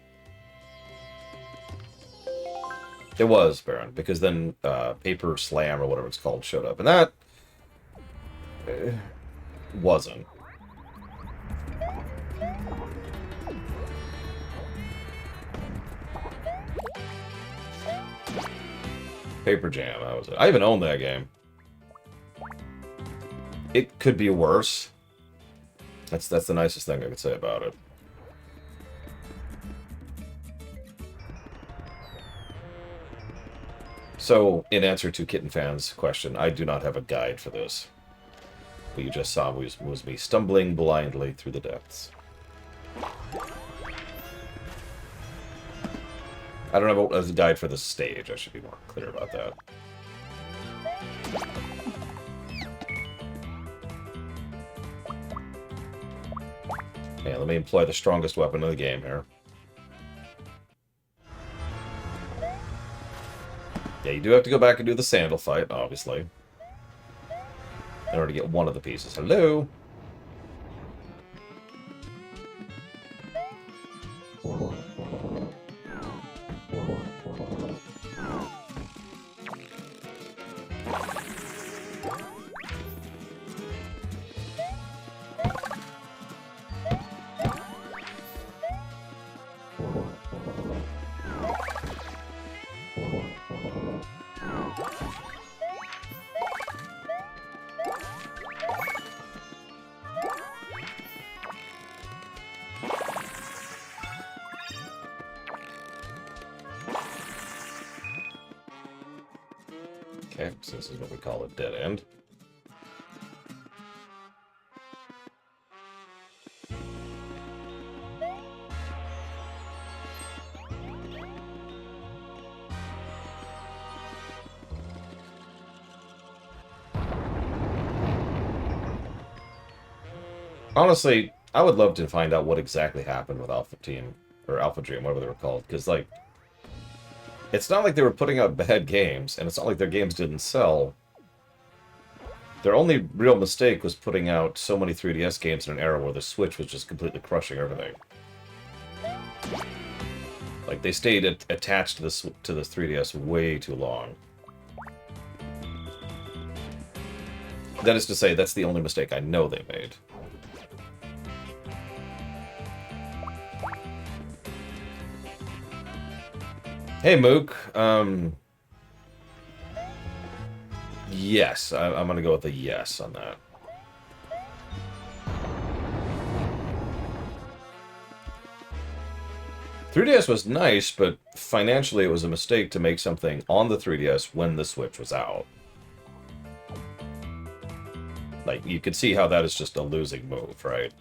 It was, Baron, because then Paper Slam, or whatever it's called, showed up. And that... wasn't. Paper Jam, that was it. I even owned that game. It could be worse. That's the nicest thing I could say about it. So, in answer to Kitten Fan's question, I do not have a guide for this. What you just saw was me stumbling blindly through the depths. I don't know if it died for the stage. I should be more clear about that. Okay, let me employ the strongest weapon of the game here. Yeah, you do have to go back and do the sandal fight, obviously. In order to get one of the pieces. Hello? Okay, so this is what we call a dead end. Honestly, I would love to find out what exactly happened with Alpha Team, or Alpha Dream, whatever they were called, because, like, it's not like they were putting out bad games, and it's not like their games didn't sell. Their only real mistake was putting out so many 3DS games in an era where the Switch was just completely crushing everything. Like, they stayed attached to the 3DS way too long. That is to say, that's the only mistake I know they made. Hey, Mook. Yes, I'm gonna go with a yes on that. "3DS was nice, but financially it was a mistake to make something on the 3DS when the Switch was out." Like, you could see how that is just a losing move, right?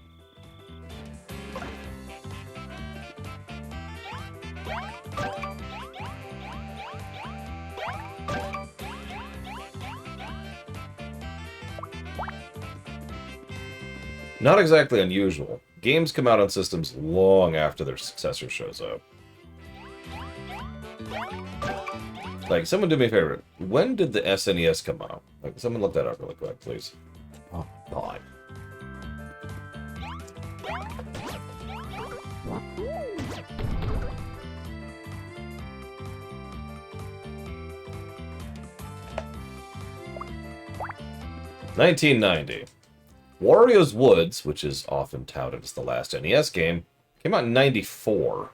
Not exactly unusual. Games come out on systems long after their successor shows up. Like, someone do me a favor. When did the SNES come out? Like, someone look that up really quick, please. Oh, God. "1990. Wario's Woods, which is often touted as the last NES game, came out in 94.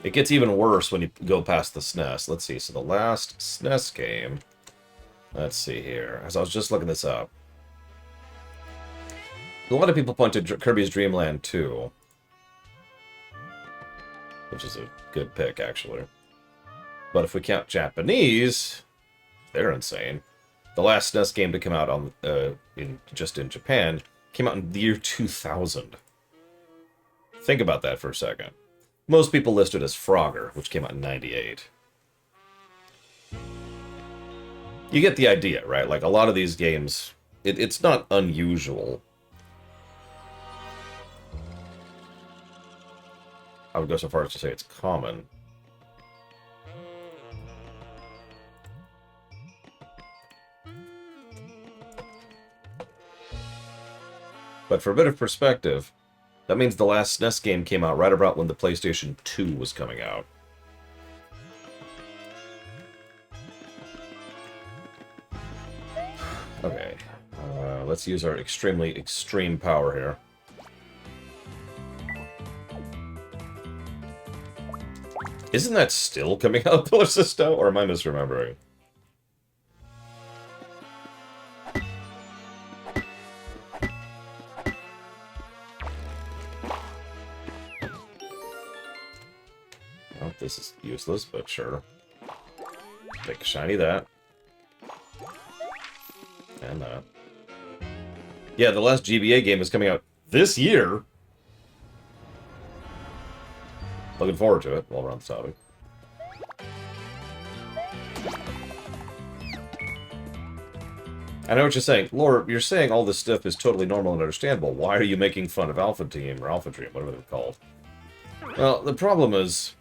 It gets even worse when you go past the SNES. Let's see, so the last SNES game... Let's see here, as I was just looking this up. A lot of people point to Kirby's Dream Land 2. Which is a good pick, actually. But if we count Japanese, they're insane. The last SNES game to come out on just in Japan came out in the year 2000. Think about that for a second. Most people list it as Frogger, which came out in 98. You get the idea, right? Like, a lot of these games, it's not unusual. I would go so far as to say it's common. But for a bit of perspective, that means the last SNES game came out right about when the PlayStation 2 was coming out. Okay, let's use our extremely extreme power here. Isn't that still coming out of Ballista, or am I misremembering? Well, this is useless, but sure. Take a shiny that. And that. Yeah, the last GBA game is coming out this year. Looking forward to it while we're on the topic. I know what you're saying. Laura, you're saying all this stuff is totally normal and understandable. Why are you making fun of Alpha Team or Alpha Dream, whatever they're called? Well, the problem is,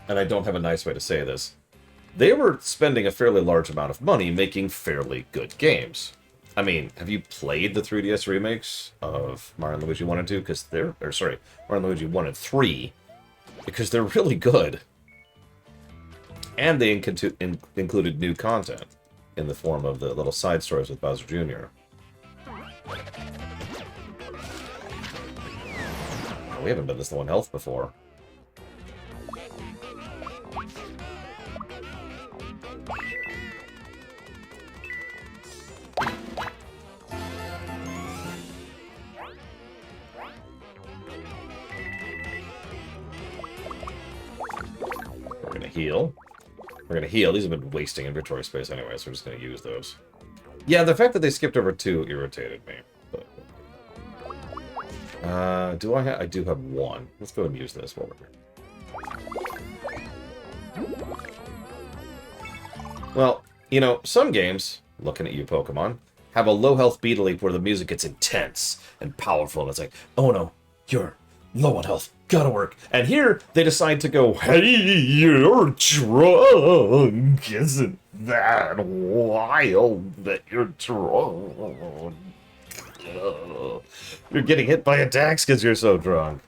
and I don't have a nice way to say this, they were spending a fairly large amount of money making fairly good games. I mean, have you played the 3DS remakes of Mario & Luigi 1 and 2? Because they're... Or, sorry, Mario & Luigi 1 and 3. Because they're really good. And they included new content in the form of the little side stories with Bowser Jr. Oh, we haven't been this low on health before. We're gonna heal. We're gonna heal. These have been wasting inventory space anyway, so we're just gonna use those. Yeah, the fact that they skipped over 2 irritated me. But... do I have... I do have 1. Let's go ahead and use this while we're here. Well, you know, some games, looking at you, Pokemon, have a low health beat leap where the music gets intense and powerful, and it's like, oh no, you're low on health, gotta work. And here, they decide to go, hey, you're drunk, isn't that wild that you're drunk? You're getting hit by attacks because you're so drunk.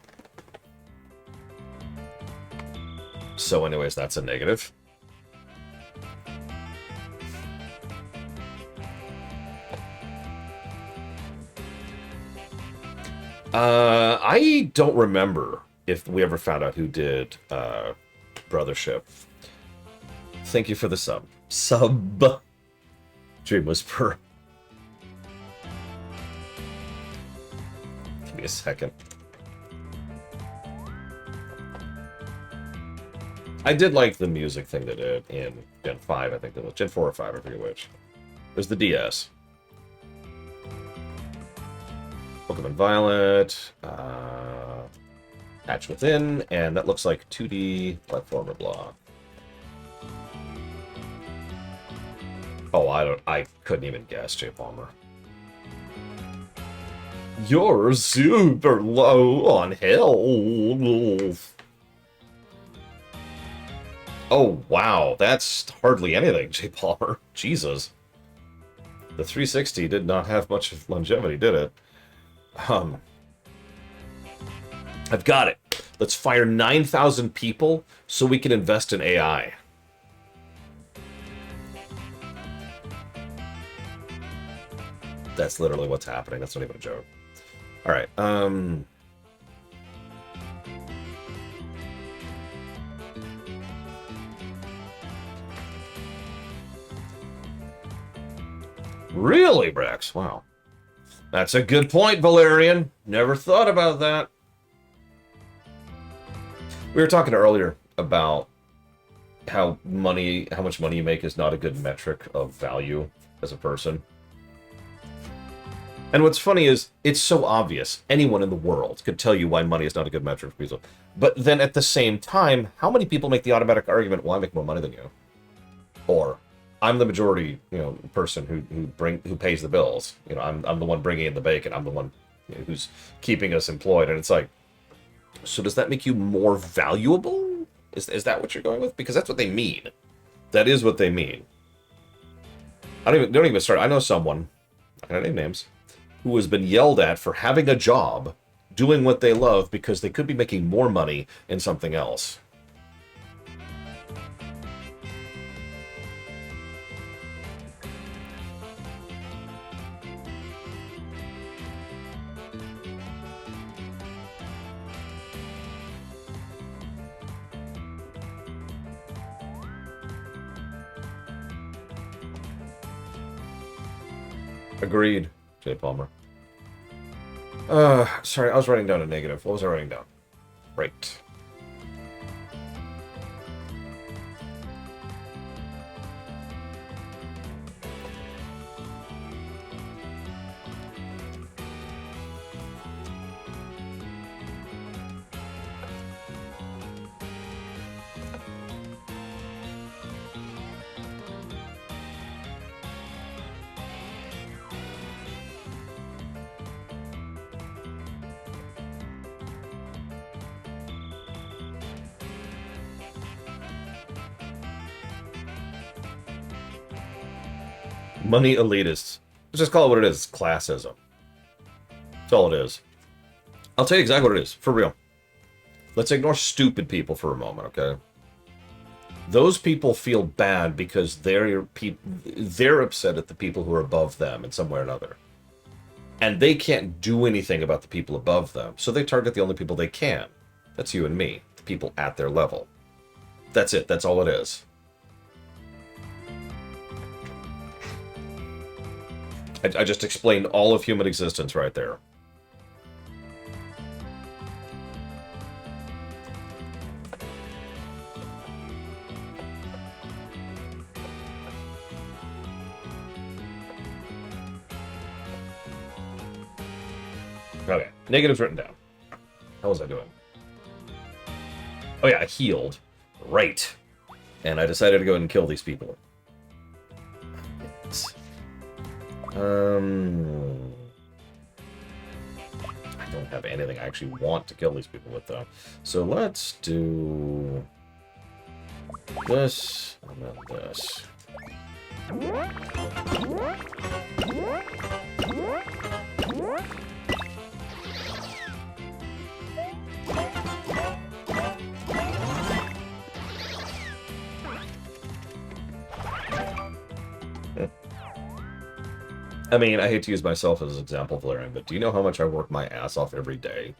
So anyways, that's a negative. I don't remember if we ever found out who did Brothership. Thank you for the sub. Dream Whisper. Give me a second. I did like the music thing they did in Gen 5, I think that was. Gen 4 or 5, I forget which. There's the DS. Pokemon Violet, Hatch Within, and that looks like 2D platformer blah. Oh, I couldn't even guess, Jay Palmer. You're super low on health. Oh, wow, that's hardly anything, Jay Palmer. Jesus. The 360 did not have much longevity, did it? I've got it. Let's fire 9,000 people so we can invest in AI. That's literally what's happening. That's not even a joke. All right. Really, Brex? Wow. That's a good point, Valerian. Never thought about that. We were talking earlier about how much money you make is not a good metric of value as a person. And what's funny is, it's so obvious. Anyone in the world could tell you why money is not a good metric for people. But then at the same time, how many people make the automatic argument, well, I make more money than you? Or, I'm the majority, person who pays the bills. I'm the one bringing in the bacon. I'm the one who's keeping us employed. And it's like, so does that make you more valuable? Is that what you're going with? Because that's what they mean. That is what they mean. Don't even start. I know someone, I'm not gonna name names, who has been yelled at for having a job, doing what they love because they could be making more money in something else. Agreed, Jay Palmer. Sorry, I was writing down a negative. What was I writing down? Right. Money elitists. Let's just call it what it is. It's classism. That's all it is. I'll tell you exactly what it is, for real. Let's ignore stupid people for a moment, okay? Those people feel bad because they're upset at the people who are above them in some way or another. And they can't do anything about the people above them, so they target the only people they can. That's you and me, the people at their level. That's it, that's all it is. I just explained all of human existence right there. Okay, negatives written down. How was I doing? Oh yeah, I healed. Right. And I decided to go ahead and kill these people. I don't have anything I actually want to kill these people with, though. So let's do this, and then this. I mean, I hate to use myself as an example, Valerian, but do you know how much I work my ass off every day?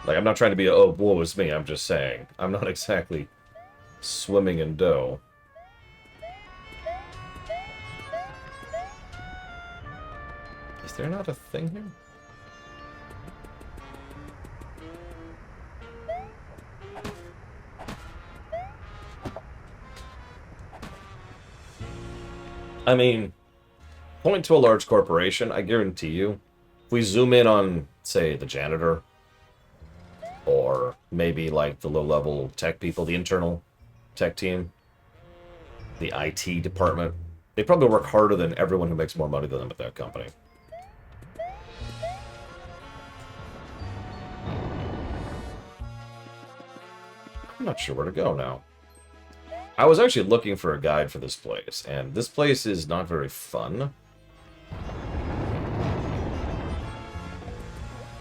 Like, I'm not trying to be, oh, woe is me, I'm just saying. I'm not exactly swimming in dough. Is there not a thing here? I mean, point to a large corporation, I guarantee you, if we zoom in on, say, the janitor, or maybe like the low-level tech people, the internal tech team, the IT department, they probably work harder than everyone who makes more money than them at that company. I'm not sure where to go now. I was actually looking for a guide for this place, and this place is not very fun.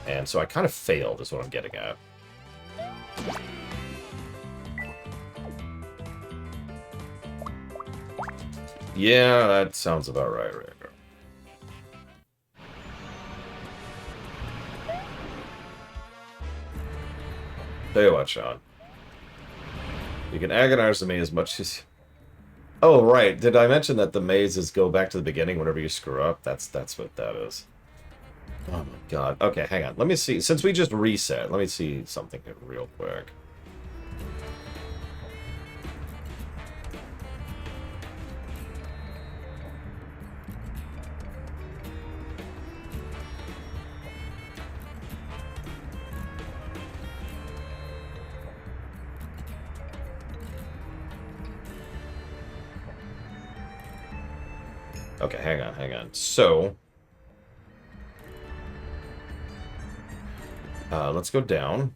And so I kind of failed, is what I'm getting at. Yeah, that sounds about right, Rager. Tell you what, Sean. You can agonize me as much as... Oh, right. Did I mention that the mazes go back to the beginning whenever you screw up? That's what that is. Oh my god. Okay, hang on. Let me see. Since we just reset, let me see something here real quick. Okay, hang on. So, let's go down.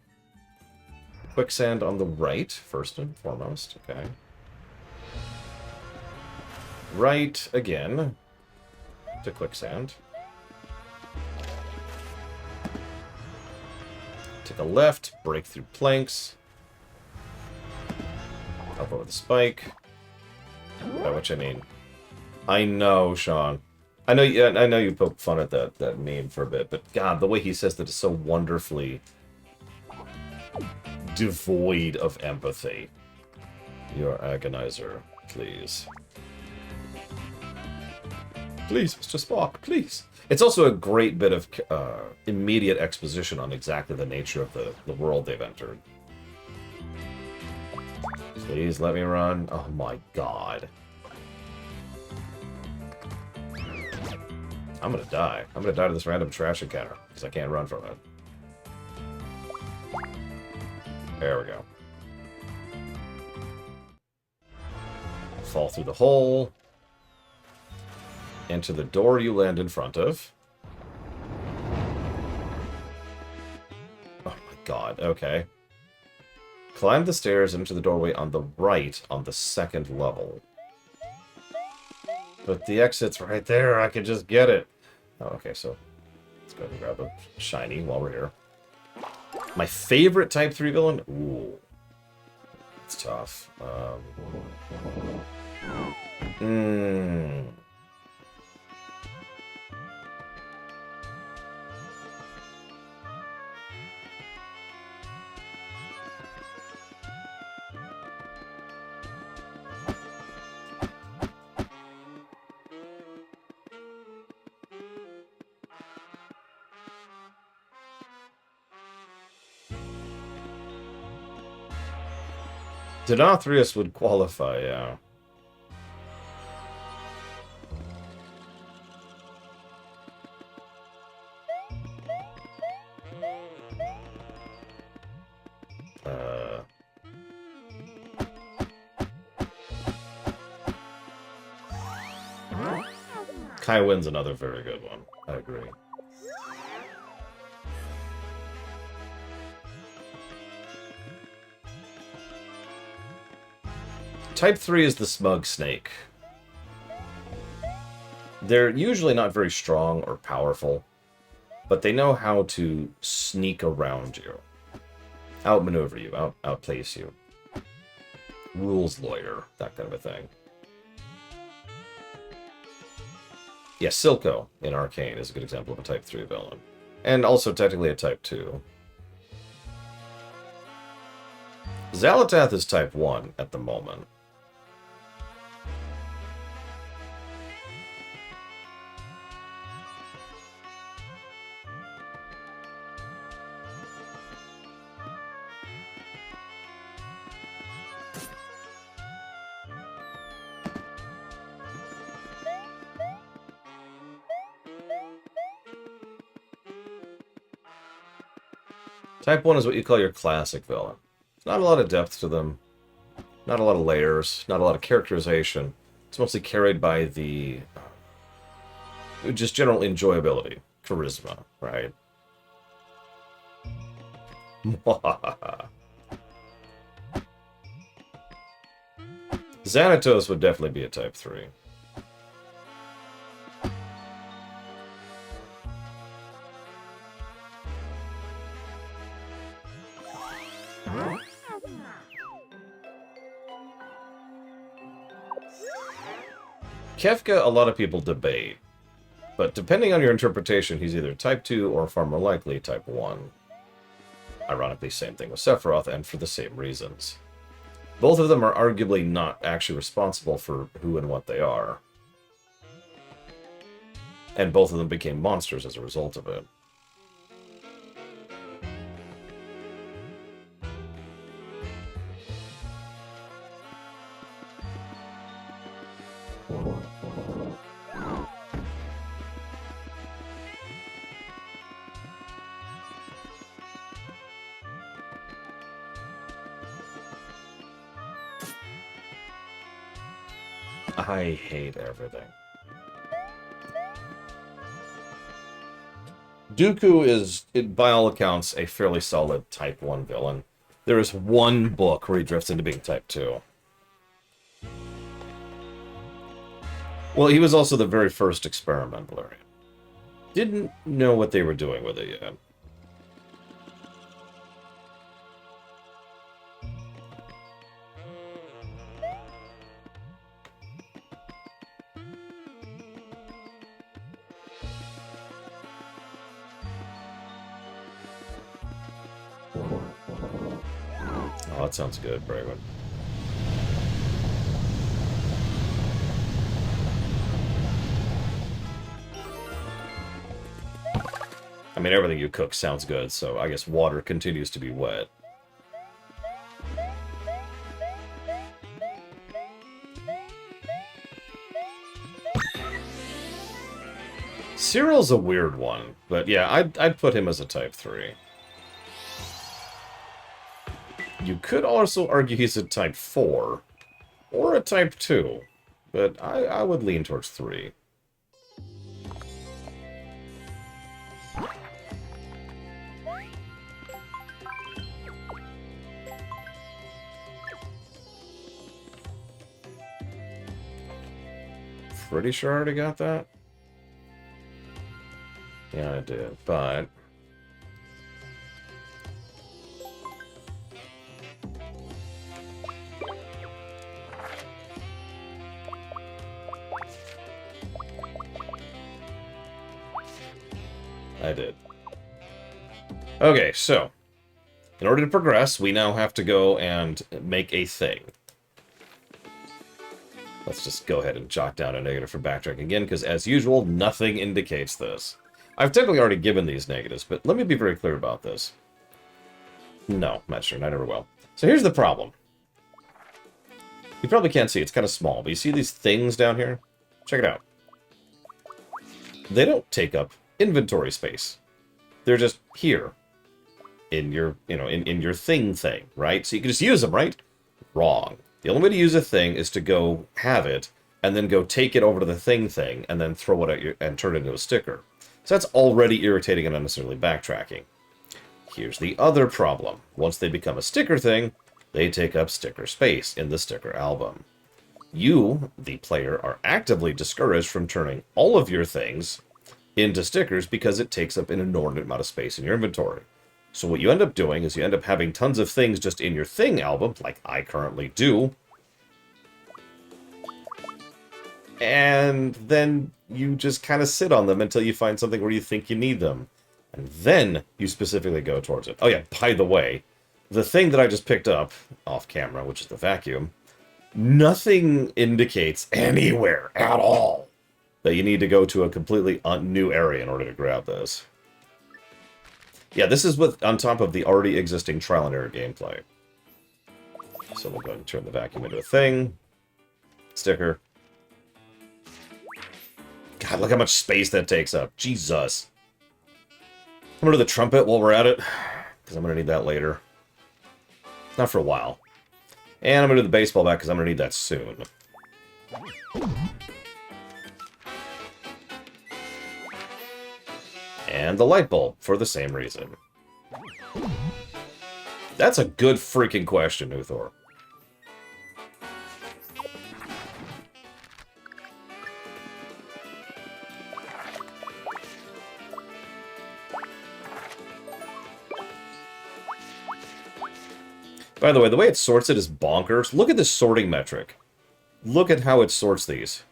Quicksand on the right, first and foremost. Okay. Right again to quicksand. Take a left, break through planks. Up over the spike. By which I mean... I know, Sean. I know you poked fun at that meme for a bit, but God, the way he says that is so wonderfully devoid of empathy. Your agonizer, please. Please, Mr. Spock, please. It's also a great bit of immediate exposition on exactly the nature of the world they've entered. Please let me run. Oh my God. I'm gonna die. I'm gonna die to this random trash encounter, because I can't run from it. There we go. Fall through the hole. Enter the door you land in front of. Oh my god, okay. Climb the stairs into the doorway on the right on the second level. But the exit's right there, I can just get it. Oh, okay, so let's go ahead and grab a shiny while we're here. My favorite Type 3 villain? Ooh. It's tough. Denathrius would qualify, yeah. Kai Wynn's another very good one. I agree. Type 3 is the smug snake. They're usually not very strong or powerful, but they know how to sneak around you. Outmaneuver you, outplace you. Rules lawyer, that kind of a thing. Yeah, Silco in Arcane is a good example of a Type 3 villain. And also technically a Type 2. Xalatath is Type 1 at the moment. Type 1 is what you call your classic villain. There's not a lot of depth to them, not a lot of layers, not a lot of characterization. It's mostly carried by the just general enjoyability, charisma, right? Xanatos would definitely be a Type 3. Kefka, a lot of people debate, but depending on your interpretation, he's either Type 2 or far more likely Type 1. Ironically, same thing with Sephiroth, and for the same reasons. Both of them are arguably not actually responsible for who and what they are. And both of them became monsters as a result of it. I hate everything. Dooku is, by all accounts, a fairly solid Type 1 villain. There is one book where he drifts into being Type 2. Well, he was also the very first experiment, Valerian. Didn't know what they were doing with it yet. Oh, that sounds good, Braven. I mean, everything you cook sounds good, so I guess water continues to be wet. Cyril's a weird one, but yeah, I'd put him as a Type 3. You could also argue he's a Type 4, or a Type 2, but I would lean towards 3. pretty sure I already got that. Yeah, I did, but... I did. Okay, so... in order to progress, we now have to go and make a thing. Let's just go ahead and jot down a negative for backtracking again, because as usual, nothing indicates this. I've technically already given these negatives, but let me be very clear about this. No, I'm not sure, I never will. So here's the problem. You probably can't see, it's kind of small, but you see these things down here? Check it out. They don't take up inventory space. They're just here. In your, in your thing, right? So you can just use them, right? Wrong. The only way to use a thing is to go have it, and then go take it over to the thing, and then throw it at you and turn it into a sticker. So that's already irritating and unnecessarily backtracking. Here's the other problem. Once they become a sticker thing, they take up sticker space in the sticker album. You, the player, are actively discouraged from turning all of your things into stickers because it takes up an inordinate amount of space in your inventory. So what you end up doing is you end up having tons of things just in your thing album, like I currently do. And then you just kind of sit on them until you find something where you think you need them. And then you specifically go towards it. Oh yeah, by the way, the thing that I just picked up off camera, which is the vacuum, nothing indicates anywhere at all that you need to go to a completely new area in order to grab this. Yeah, this is on top of the already existing trial and error gameplay. So we'll go ahead and turn the vacuum into a thing. Sticker. God, look how much space that takes up. Jesus. I'm going to do the trumpet while we're at it, because I'm going to need that later. Not for a while. And I'm going to do the baseball bat, because I'm going to need that soon. And the light bulb, for the same reason. That's a good freaking question, Uthor. By the way it sorts it is bonkers. Look at this sorting metric. Look at how it sorts these.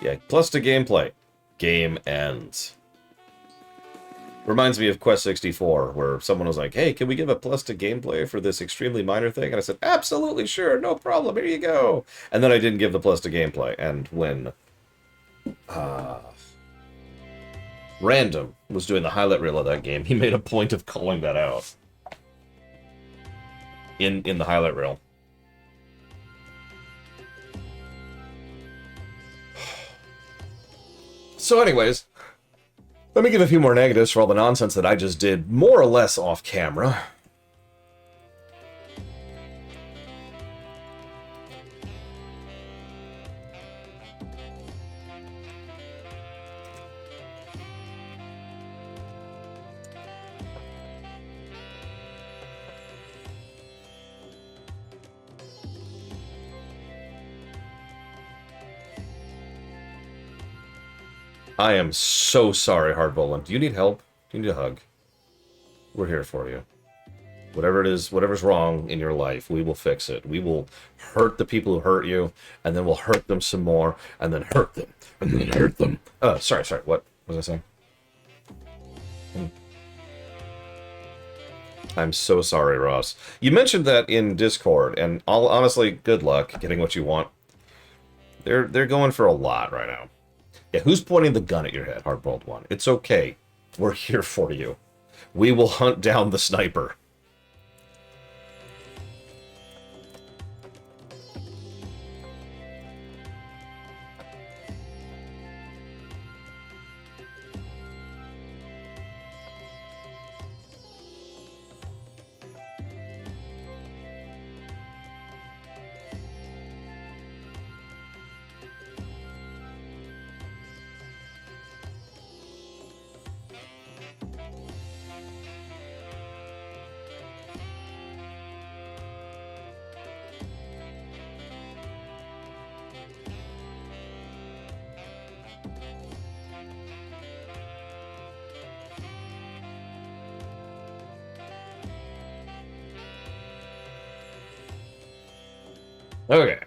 Yeah, plus to gameplay. Game ends. Reminds me of Quest 64, where someone was like, hey, can we give a plus to gameplay for this extremely minor thing? And I said, absolutely, sure, no problem, here you go. And then I didn't give the plus to gameplay. And when Random was doing the highlight reel of that game, he made a point of calling that out. In the highlight reel. So anyways, let me give a few more negatives for all the nonsense that I just did, more or less off camera. I am so sorry, Hardbowlen. Do you need help? Do you need a hug? We're here for you. Whatever it is, whatever's wrong in your life, we will fix it. We will hurt the people who hurt you, and then we'll hurt them some more, and then hurt them, and then hurt them. Sorry. What was I saying? I'm so sorry, Ross. You mentioned that in Discord, and honestly, good luck getting what you want. They're going for a lot right now. Yeah, who's pointing the gun at your head, Hardboiled One? It's okay. We're here for you. We will hunt down the sniper. Okay.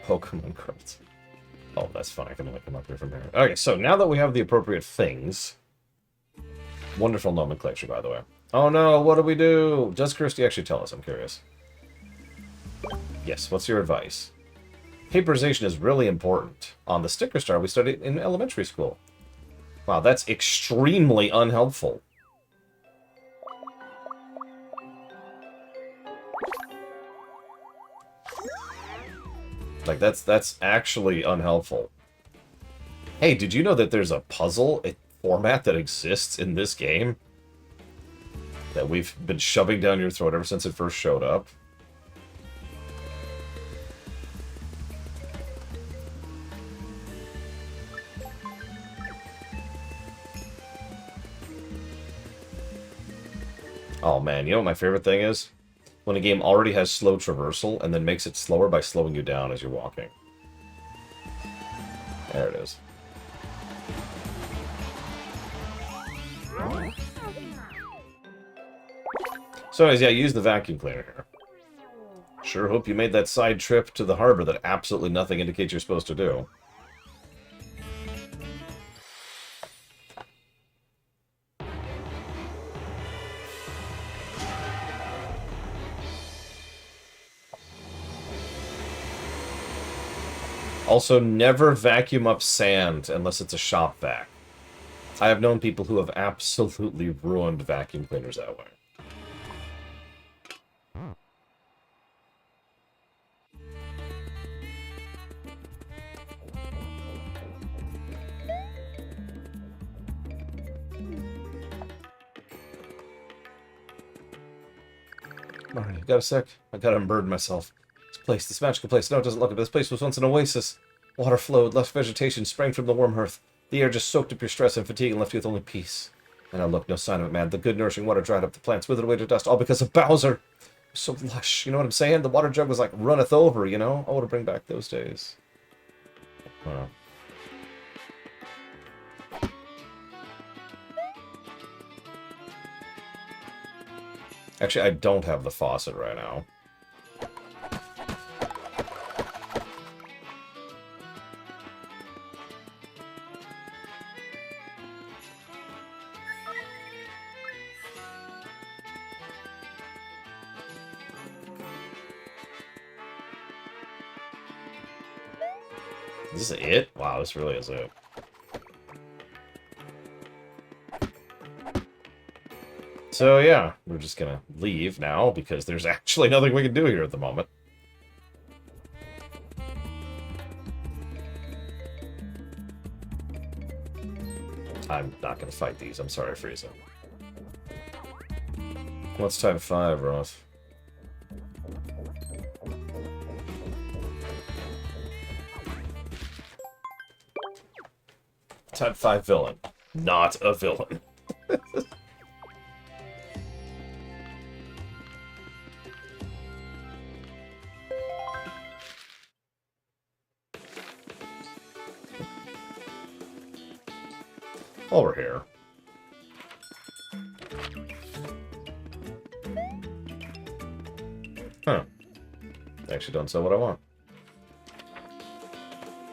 Pokemon cards. Oh, that's fun. I can only come up here from here. Okay, so now that we have the appropriate things... Wonderful nomenclature, by the way. Oh no, what do we do? Does Kirsty actually tell us? I'm curious. Yes, what's your advice? Paperization is really important. On the sticker star we studied in elementary school. Wow, that's extremely unhelpful. Like, that's actually unhelpful. Hey, did you know that there's a puzzle format that exists in this game? That we've been shoving down your throat ever since it first showed up? Oh man, you know what my favorite thing is? When a game already has slow traversal and then makes it slower by slowing you down as you're walking. There it is. So anyways, yeah, use the vacuum cleaner here. Sure hope you made that side trip to the harbor that absolutely nothing indicates you're supposed to do. Also, never vacuum up sand unless it's a shop vac. I have known people who have absolutely ruined vacuum cleaners that way. Alright, got a sec? I gotta unburden myself. This magical place. No, it doesn't look like this place was once an oasis. Water flowed, lush vegetation sprang from the warm hearth. The air just soaked up your stress and fatigue and left you with only peace. And now look, no sign of it, man. The good nourishing water dried up, the plants withered away to dust, all because of Bowser. So lush, you know what I'm saying? The water jug was like runneth over, you know? I want to bring back those days. Wow. Actually, I don't have the faucet right now. Is this it? Wow, this really is it. So yeah, we're just gonna leave now because there's actually nothing we can do here at the moment. I'm not gonna fight these. I'm sorry, Frieza. What's type 5, Ross? Type 5 villain. Not a villain. While we're here. Huh. Actually don't say what I want.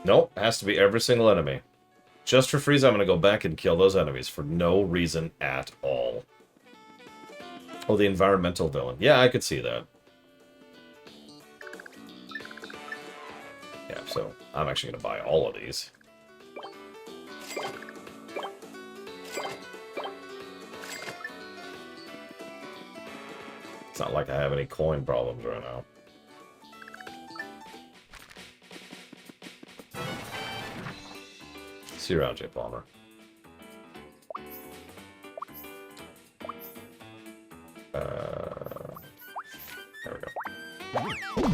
Nope, has to be every single enemy. Just for Frieza, I'm going to go back and kill those enemies for no reason at all. Oh, the environmental villain. Yeah, I could see that. Yeah, so I'm actually going to buy all of these. It's not like I have any coin problems right now. See you around, J. Palmer. There we go.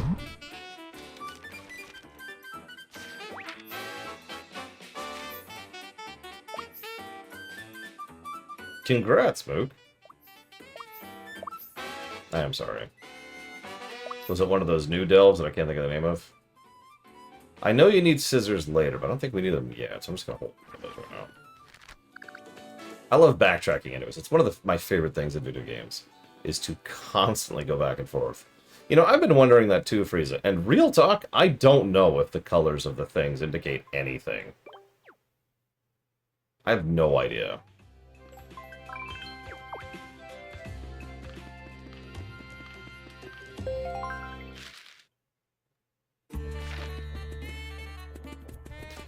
Congrats, Mook. I am sorry. Was it one of those new delves that I can't think of the name of? I know you need scissors later, but I don't think we need them yet, so I'm just going to hold those right now. I love backtracking anyways. It's one of my favorite things in video games. is to constantly go back and forth. You know, I've been wondering that too, Frieza. And real talk, I don't know if the colors of the things indicate anything. I have no idea.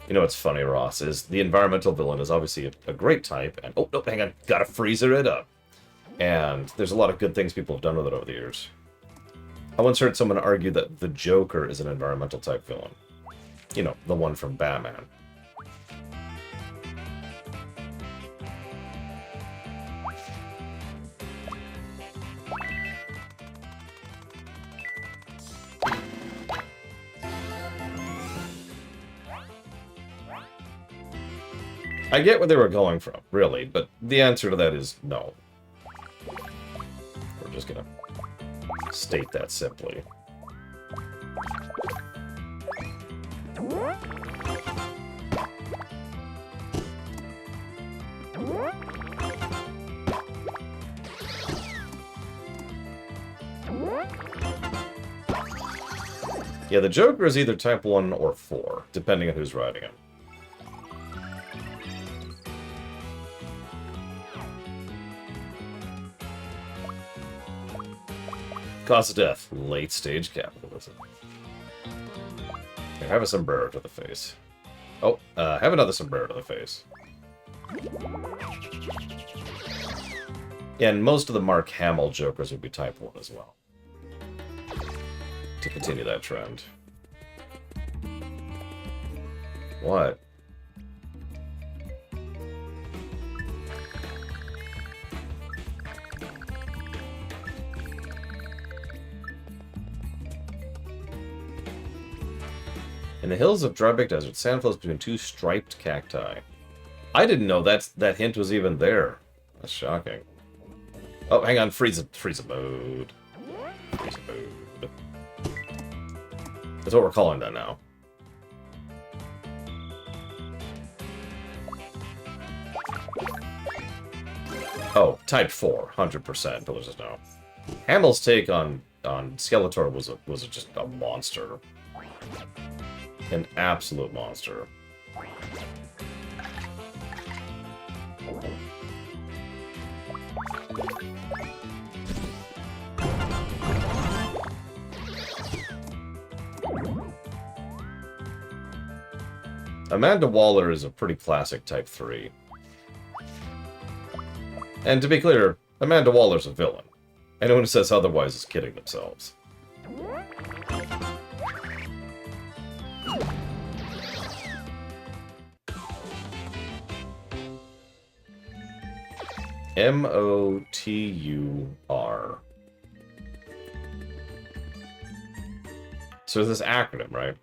You know what's funny, Ross, is the environmental villain is obviously a great type, and... Oh, no, hang on. Gotta freezer it up. And there's a lot of good things people have done with it over the years. I once heard someone argue that the Joker is an environmental type villain. You know, the one from Batman. I get where they were going from, really, but the answer to that is no. We're just gonna state that simply. Yeah, the Joker is either type 1 or 4, depending on who's riding him. Cause of death. Late stage capitalism. Here, have a sombrero to the face. Oh, have another sombrero to the face. Yeah, and most of the Mark Hamill Jokers would be type 1 as well. To continue that trend. What? In the hills of Drybeck Desert, sand flows between two striped cacti. I didn't know that hint was even there. That's shocking. Oh, hang on, Frieza mode. Frieza mode. That's what we're calling that now. Oh, type 4, 100%, but let's just know. Hamill's take on Skeletor was just a monster. An absolute monster. Amanda Waller is a pretty classic type 3. And to be clear, Amanda Waller's a villain. Anyone who says otherwise is kidding themselves. M-O-T-U-R. So there's this acronym, right?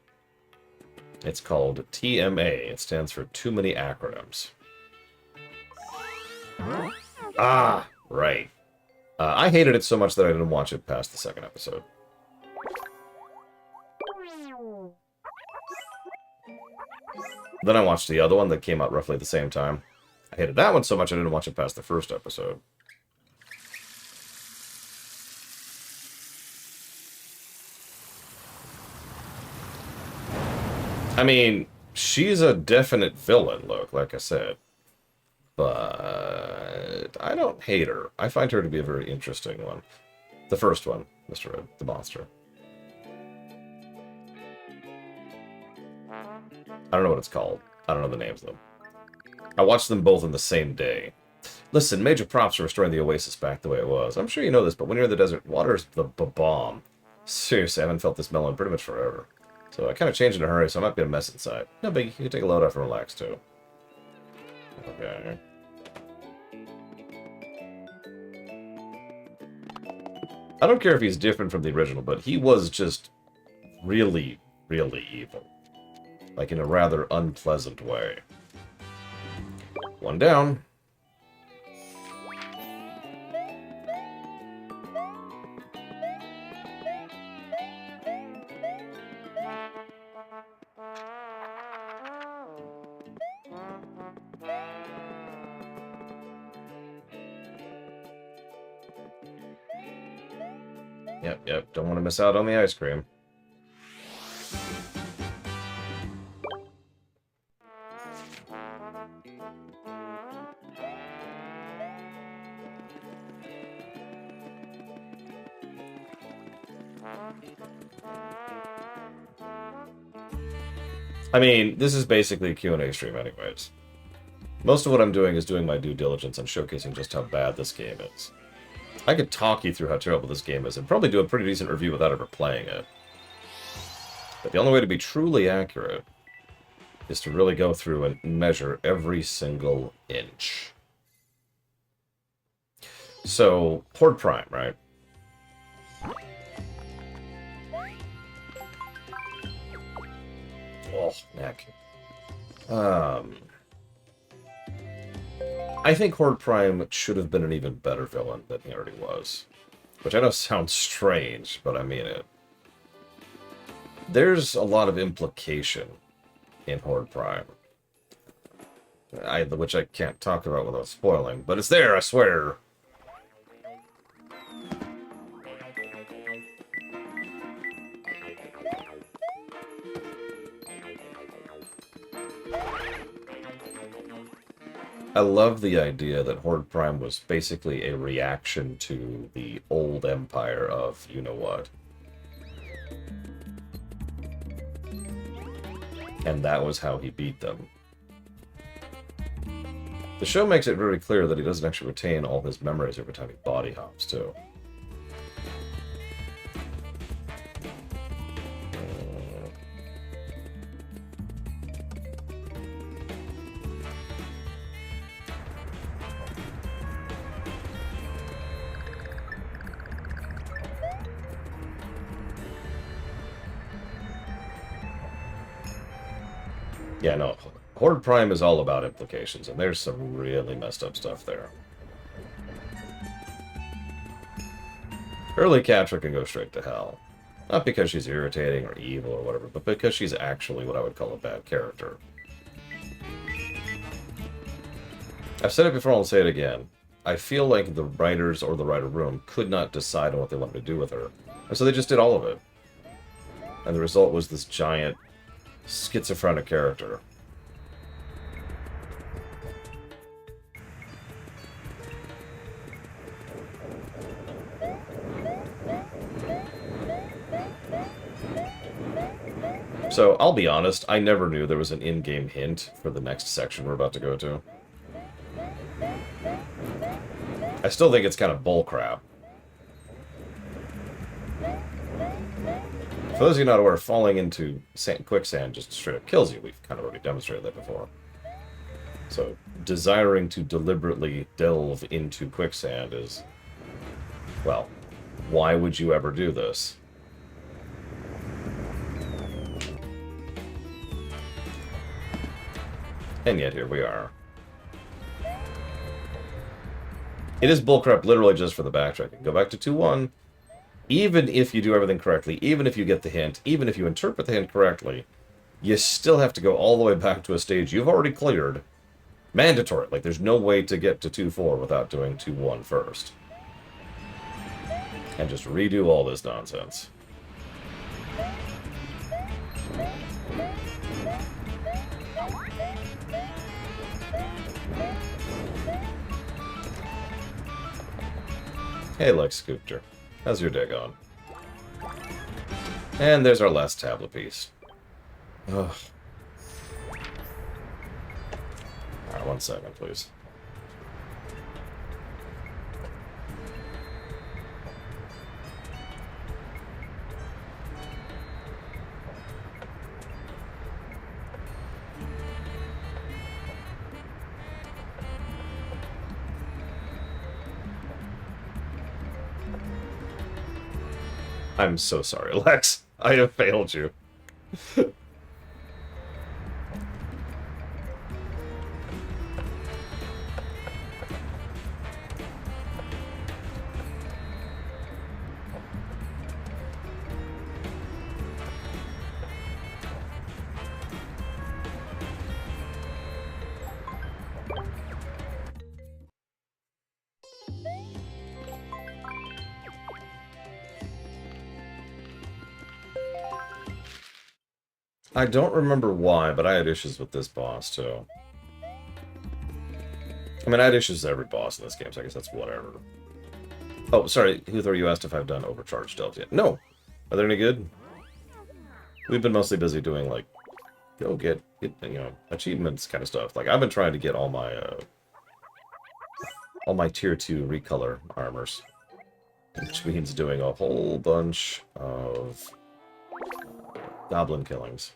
It's called TMA. It stands for Too Many Acronyms. Ah, right. I hated it so much that I didn't watch it past the second episode. Then I watched the other one that came out roughly at the same time. I hated that one so much I didn't watch it past the first episode. I mean, she's a definite villain, look, like I said. But I don't hate her. I find her to be a very interesting one. The first one, Mr. Red, the monster. I don't know what it's called. I don't know the names of them. I watched them both in the same day. Listen, major props for restoring the Oasis back the way it was. I'm sure you know this, but when you're in the desert, water is the bomb. Seriously, I haven't felt this melon pretty much forever. So I kind of changed in a hurry, so I might be a mess inside. No biggie, you can take a load off and relax, too. Okay. I don't care if he's different from the original, but he was just really, really evil. Like in a rather unpleasant way. One down. Yep. Don't want to miss out on the ice cream. I mean, this is basically a Q&A stream anyways. Most of what I'm doing is doing my due diligence and showcasing just how bad this game is. I could talk you through how terrible this game is and probably do a pretty decent review without ever playing it. But the only way to be truly accurate is to really go through and measure every single inch. So, Horde Prime, right? Oh, neck. I think Horde Prime should have been an even better villain than he already was. Which I know sounds strange, but I mean it. There's a lot of implication in Horde Prime. Which I can't talk about without spoiling, but it's there, I swear. I love the idea that Horde Prime was basically a reaction to the old empire of you-know-what. And that was how he beat them. The show makes it very clear that he doesn't actually retain all his memories every time he body hops, too. Yeah, no, Horde Prime is all about implications, and there's some really messed up stuff there. Early Catra can go straight to hell. Not because she's irritating or evil or whatever, but because she's actually what I would call a bad character. I've said it before, I'll say it again. I feel like the writers or the writer room could not decide on what they wanted to do with her. And so they just did all of it. And the result was this giant schizophrenic character. So, I'll be honest, I never knew there was an in-game hint for the next section we're about to go to. I still think it's kind of bullcrap. For those of you not aware, falling into quicksand just straight up kills you. We've kind of already demonstrated that before. So, desiring to deliberately delve into quicksand is... well, why would you ever do this? And yet, here we are. It is bullcrap literally just for the backtracking. Go back to 2.1. Even if you do everything correctly, even if you get the hint, even if you interpret the hint correctly, you still have to go all the way back to a stage you've already cleared. Mandatory. Like, there's no way to get to 2.4 without doing 2.1 first. And just redo all this nonsense. Hey, Lex Sculptor. How's your day going? And there's our last tablet piece. Ugh. Alright, 1 second, please. I'm so sorry, Lex. I have failed you. I don't remember why, but I had issues with this boss, too. I mean, I had issues with every boss in this game, so I guess that's whatever. Oh, sorry, Huthor, you asked if I've done Overcharged Delta yet. No! Are they any good? We've been mostly busy doing, like, go get you know, achievements kind of stuff. Like, I've been trying to get all my Tier 2 recolor armors. Which means doing a whole bunch of goblin killings.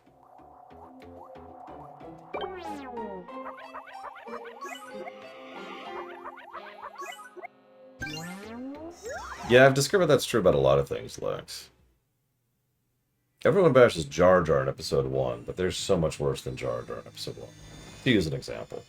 Yeah, I've discovered that's true about a lot of things, Lex. Everyone bashes Jar Jar in Episode 1, but there's so much worse than Jar Jar in Episode 1. To use an example.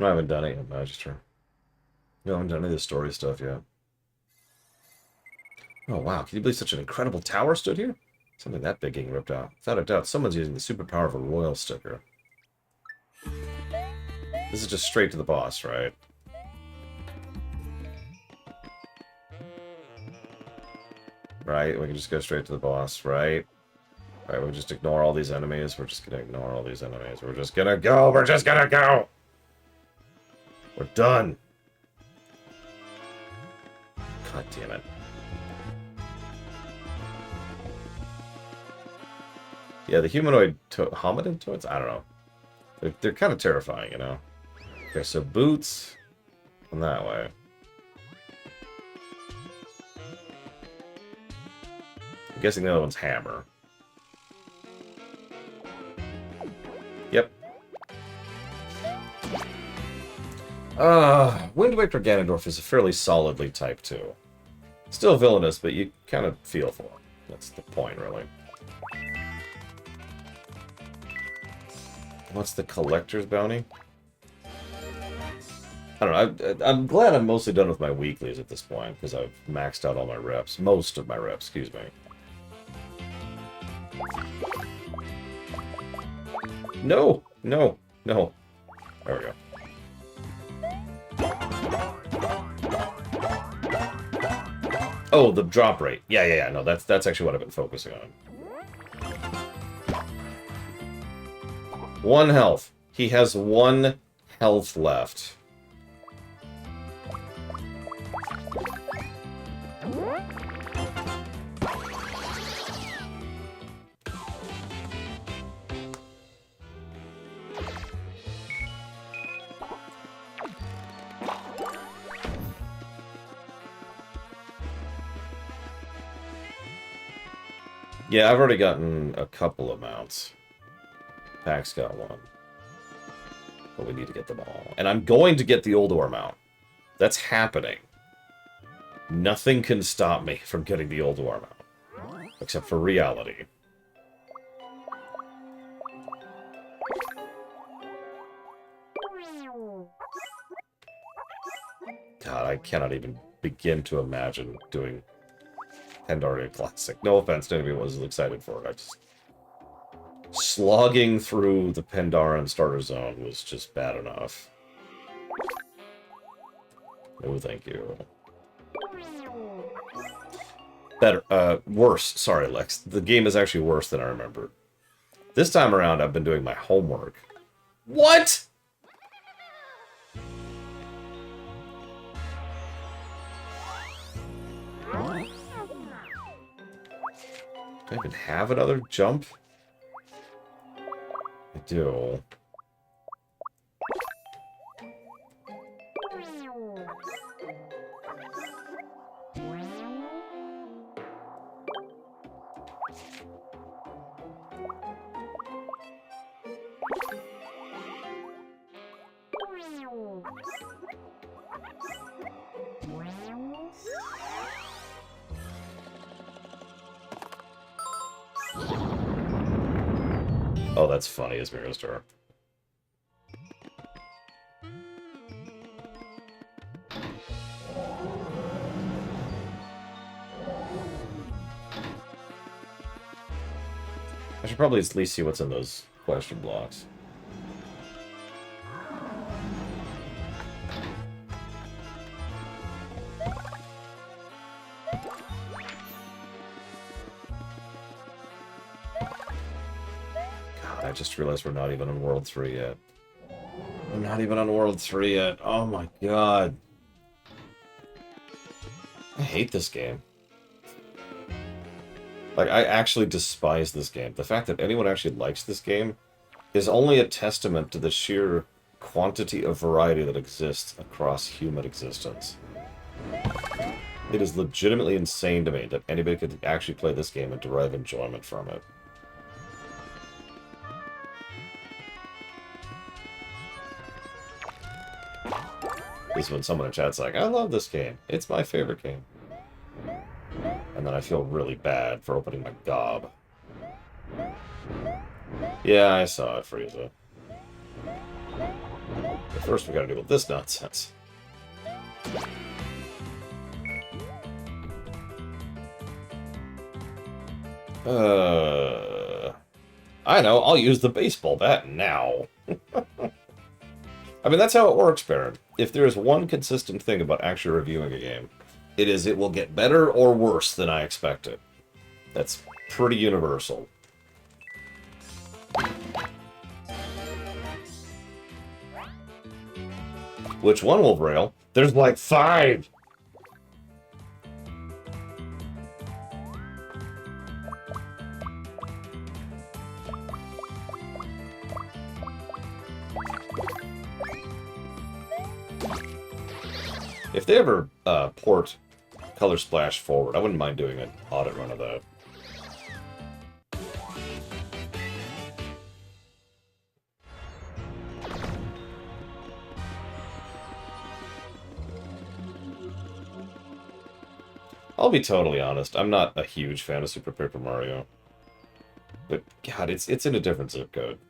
I haven't done it yet, Magister. No, I haven't done any of the story stuff yet. Oh, wow. Can you believe such an incredible tower stood here? Something that big getting ripped out. Without a doubt, someone's using the superpower of a royal sticker. This is just straight to the boss, right? Right? We can just go straight to the boss, right? Right, we just ignore all these enemies. We're just gonna ignore all these enemies. We're just gonna go! We're just gonna go! We're done! God damn it. Yeah, the humanoid hominid toads? I don't know. They're kind of terrifying, you know? Okay, so boots. And that way. I'm guessing the other one's hammer. Yep. Wind Waker Ganondorf is a fairly solidly Type 2. Still villainous, but you kind of feel for him. That's the point, really. What's the collector's bounty? I don't know. I'm glad I'm mostly done with my weeklies at this point, because I've maxed out all my reps. Most of my reps, excuse me. No! No! No! There we go. Oh, the drop rate. Yeah. No, that's actually what I've been focusing on. 1 health. He has 1 health left. Yeah, I've already gotten a couple of mounts. Pack's got 1. But we need to get them all. And I'm going to get the Oldor mount. That's happening. Nothing can stop me from getting the Oldor mount. Except for reality. God, I cannot even begin to imagine doing Pandaria Classic. No offense to anyone who was excited for it. I just... slogging through the Pandaren starter zone was just bad enough. No, thank you. Better, worse. Sorry, Lex. The game is actually worse than I remembered. This time around, I've been doing my homework. What?! Do I even have another jump? I do. Oh, that's funny as Mirror Star. I should probably at least see what's in those question blocks. God, I just realized we're not even on World 3 yet. We're not even on World 3 yet. Oh my god. I hate this game. Like, I actually despise this game. The fact that anyone actually likes this game is only a testament to the sheer quantity of variety that exists across human existence. It is legitimately insane to me that anybody could actually play this game and derive enjoyment from it. This is when someone in chat's like, I love this game. It's my favorite game. And then I feel really bad for opening my gob. Yeah, I saw it, Frieza. But first we gotta deal with this nonsense. I know, I'll use the baseball bat now. I mean, that's how it works, Baron. If there is one consistent thing about actually reviewing a game, it will get better or worse than I expected. That's pretty universal. Which one will braille? There's like 5! If they ever port Color Splash forward, I wouldn't mind doing an audit run of that. I'll be totally honest, I'm not a huge fan of Super Paper Mario. But, God, it's in a different zip code.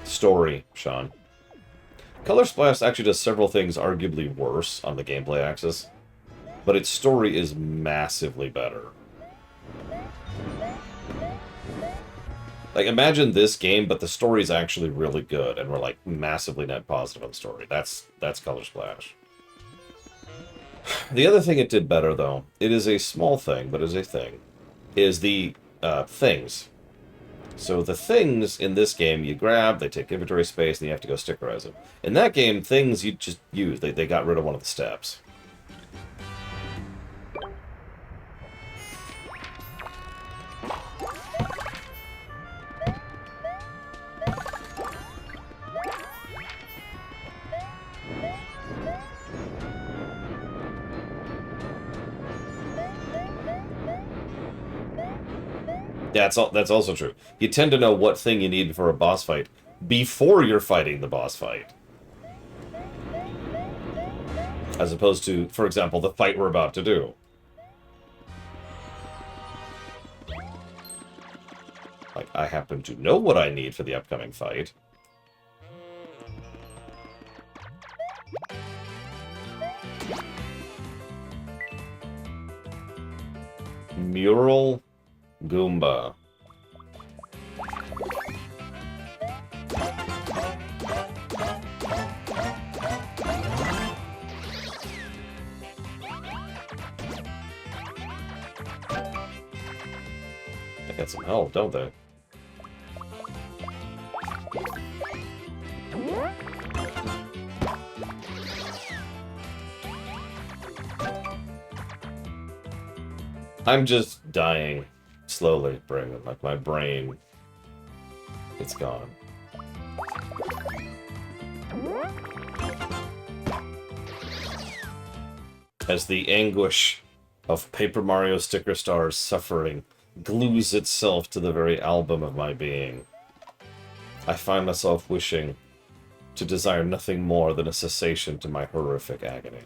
Story, Sean. Color Splash actually does several things arguably worse on the gameplay axis, but its story is massively better. Like, imagine this game, but the story's actually really good, and we're, like, massively net positive on story. That's Color Splash. The other thing it did better, though, it is a small thing, but is a thing, is the things. So the things in this game you grab, they take inventory space, and you have to go stickerize them. In that game, things you just use. They got rid of one of the steps. That's also true. You tend to know what thing you need for a boss fight before you're fighting the boss fight. As opposed to, for example, the fight we're about to do. Like, I happen to know what I need for the upcoming fight. Mural Goomba. They got some help, don't they? I'm just dying slowly, Brandon. Like, my brain, it's gone. As the anguish of Paper Mario Sticker Star's suffering glues itself to the very album of my being, I find myself wishing to desire nothing more than a cessation to my horrific agony.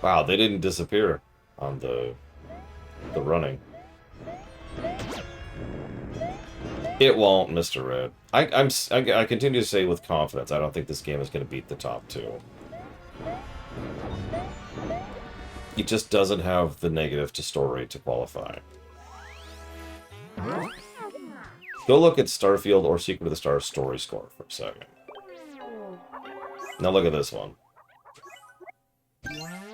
Wow, they didn't disappear on the running. It won't, Mr. Red. I continue to say with confidence, I don't think this game is going to beat the top two. It just doesn't have the negative to story to qualify. Go look at Starfield or Secret of the Stars story score for a second. Now look at this one.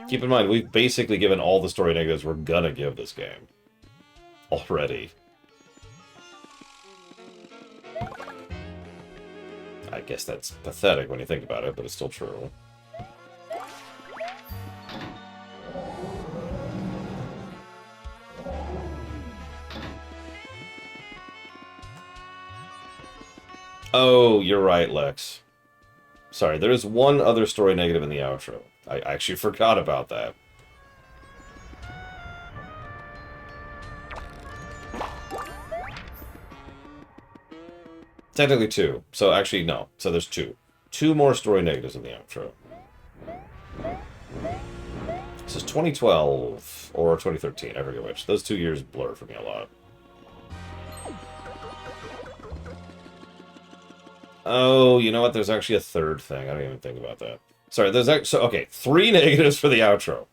Keep in mind, we've basically given all the story negatives we're gonna give this game. Already. I guess that's pathetic when you think about it, but it's still true. Oh, you're right, Lex. Sorry, there is one other story negative in the outro. I actually forgot about that. Technically two. So actually, no. So there's two. Two more story negatives in the outro. This is 2012 or 2013. I forget which. Those 2 years blur for me a lot. Oh, you know what? There's actually a third thing. I didn't even think about that. Sorry, there's actually... So, okay, 3 negatives for the outro.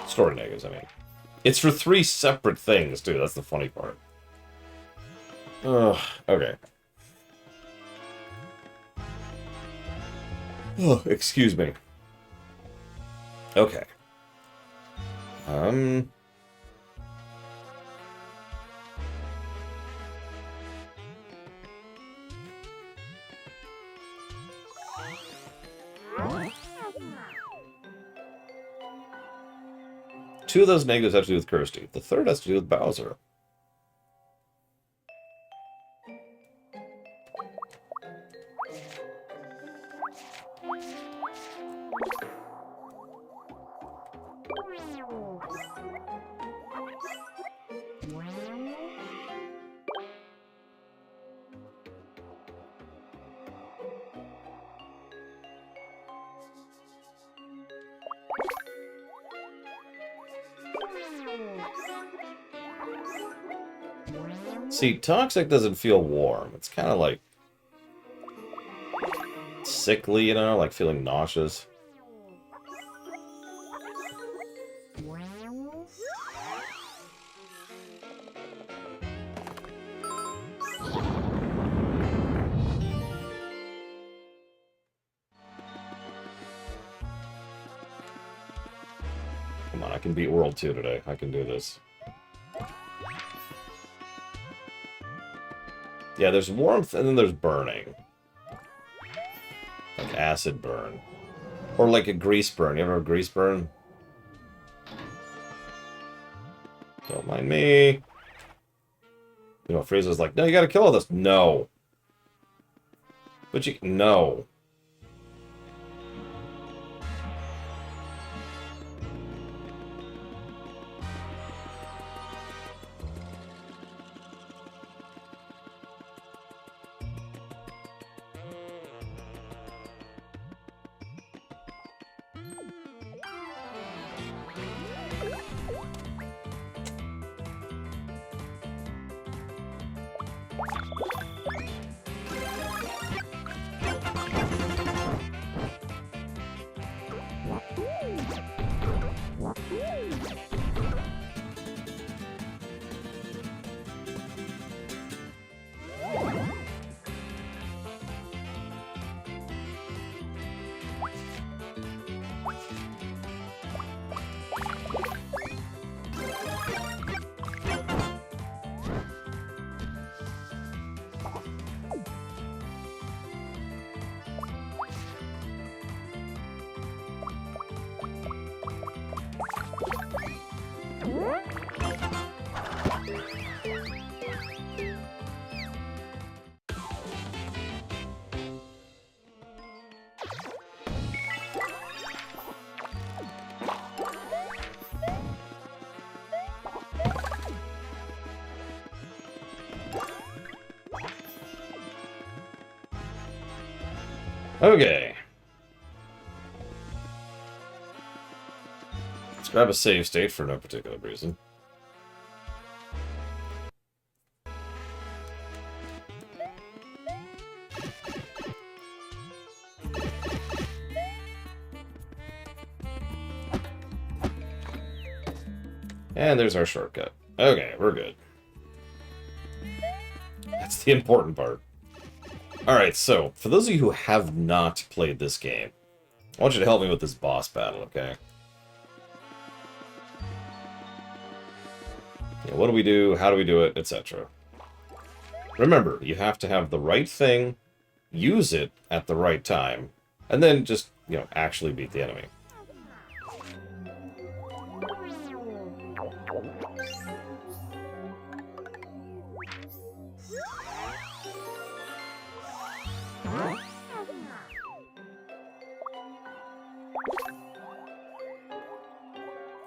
Story negatives, I mean. It's for 3 separate things, too. That's the funny part. Ugh, okay. Oh, excuse me. Okay. Two of those negatives have to do with Kirsty. The third has to do with Bowser. See, toxic doesn't feel warm. It's kind of like sickly, you know, like feeling nauseous. Come on, I can beat World 2 today. I can do this. Yeah, there's warmth and then there's burning. Like acid burn. Or like a grease burn. You ever have a grease burn? Don't mind me. You know, Frieza's like, no, you gotta kill all this. No. But you... No. Okay. Let's Grab a save state for no particular reason. And there's our shortcut. Okay, we're good. That's the important part. Alright, so, for those of you who have not played this game, I want you to help me with this boss battle, okay? Yeah, what do we do, how do we do it, etc. Remember, you have to have the right thing, use it at the right time, and then just, actually beat the enemy.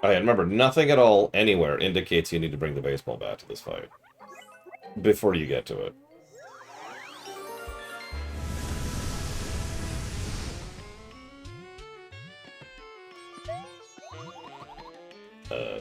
Oh yeah, remember, nothing at all, anywhere, indicates you need to bring the baseball bat to this fight. Before you get to it. Yeah.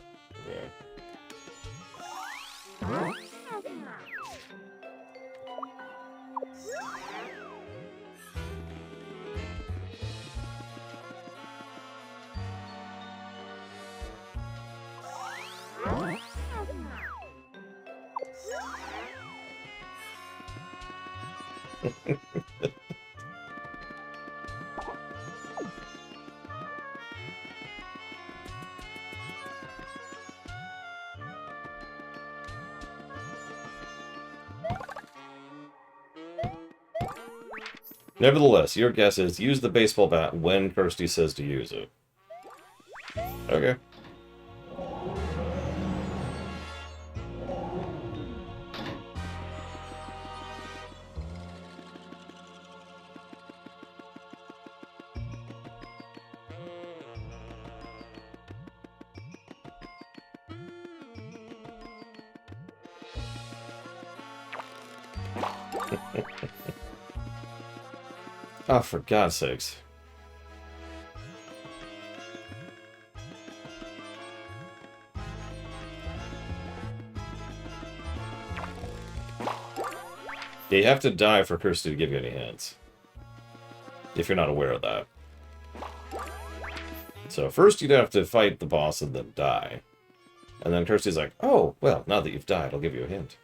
Nevertheless, your guess is use the baseball bat when Kirsty says to use it. Okay. Oh, for God's sakes. Yeah, you have to die for Kirsty to give you any hints. If you're not aware of that. So first you'd have to fight the boss and then die. And then Kirsty's like, oh, well, now that you've died, I'll give you a hint.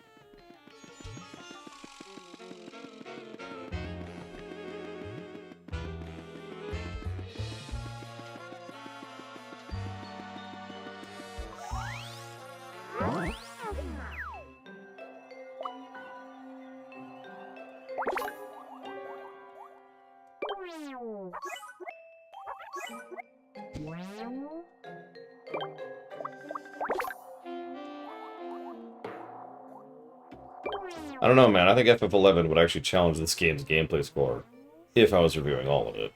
I don't know, man. I think FF11 would actually challenge this game's gameplay score if I was reviewing all of it.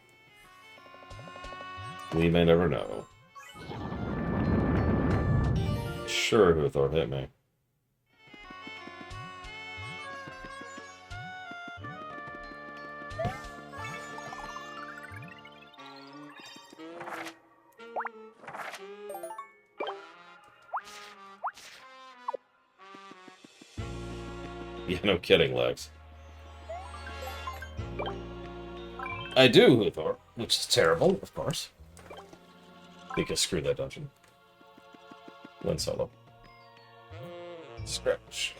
We may never know. Sure, Huthor, hit me. Yeah, no kidding, Lex. I do, Huthor, which is terrible, of course. Because screw that dungeon. Win solo. Scratch.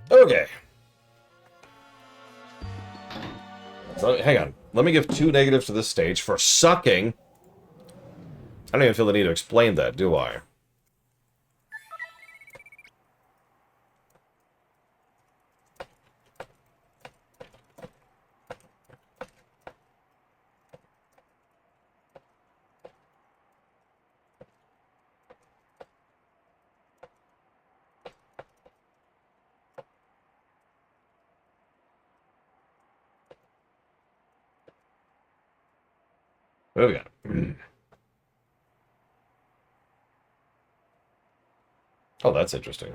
Okay. So, hang on. Let me give 2 negatives to this stage for sucking. I don't even feel the need to explain that, do I? What do we got? Oh, that's interesting.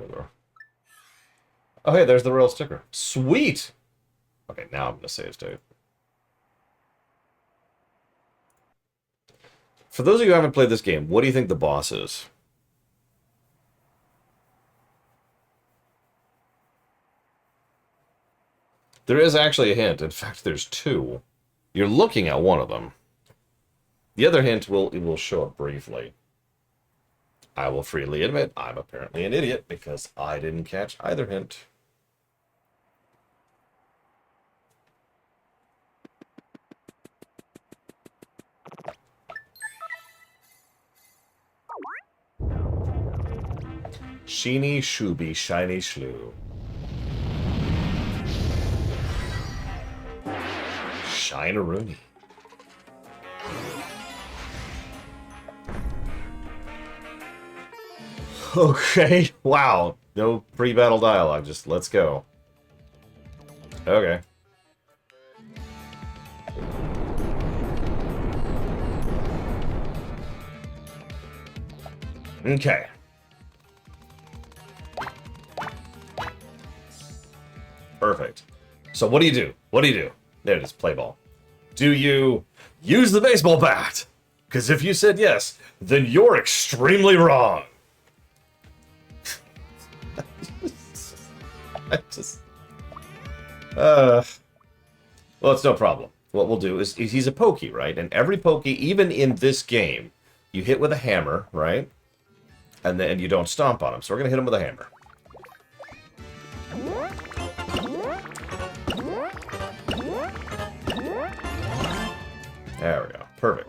Oh, hey, there's the royal sticker. Sweet! Okay, now I'm going to save state. For those of you who haven't played this game, what do you think the boss is? There is actually a hint. In fact, there's two. You're looking at one of them. The other hint will show up briefly. I will freely admit I'm apparently an idiot because I didn't catch either hint. Sheeny Shooby Shiny Shloo. Shine-a-rooney. Okay, wow. No pre-battle dialogue, just let's go. Okay. Okay. Perfect. So what do you do? What do you do? There it is, play ball. Do you use the baseball bat? Because if you said yes, then you're extremely wrong. Well, it's no problem. What we'll do is he's a pokey, right? And every pokey, even in this game, you hit with a hammer, right? And then you don't stomp on him. So we're going to hit him with a hammer. There we go. Perfect.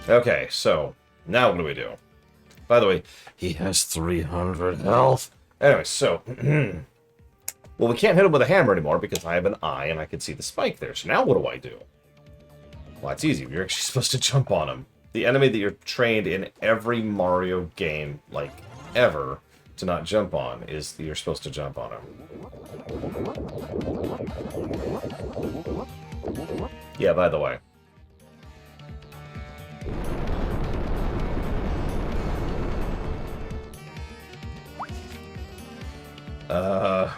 Okay, so now what do we do? By the way, he has 300 health. Anyway, so well, we can't hit him with a hammer anymore because I have an eye and I can see the spike there. So now what do I do? Well, it's easy. You're actually supposed to jump on him. The enemy that you're trained in every Mario game, like ever, to not jump on is that you're supposed to jump on him. Yeah, by the way.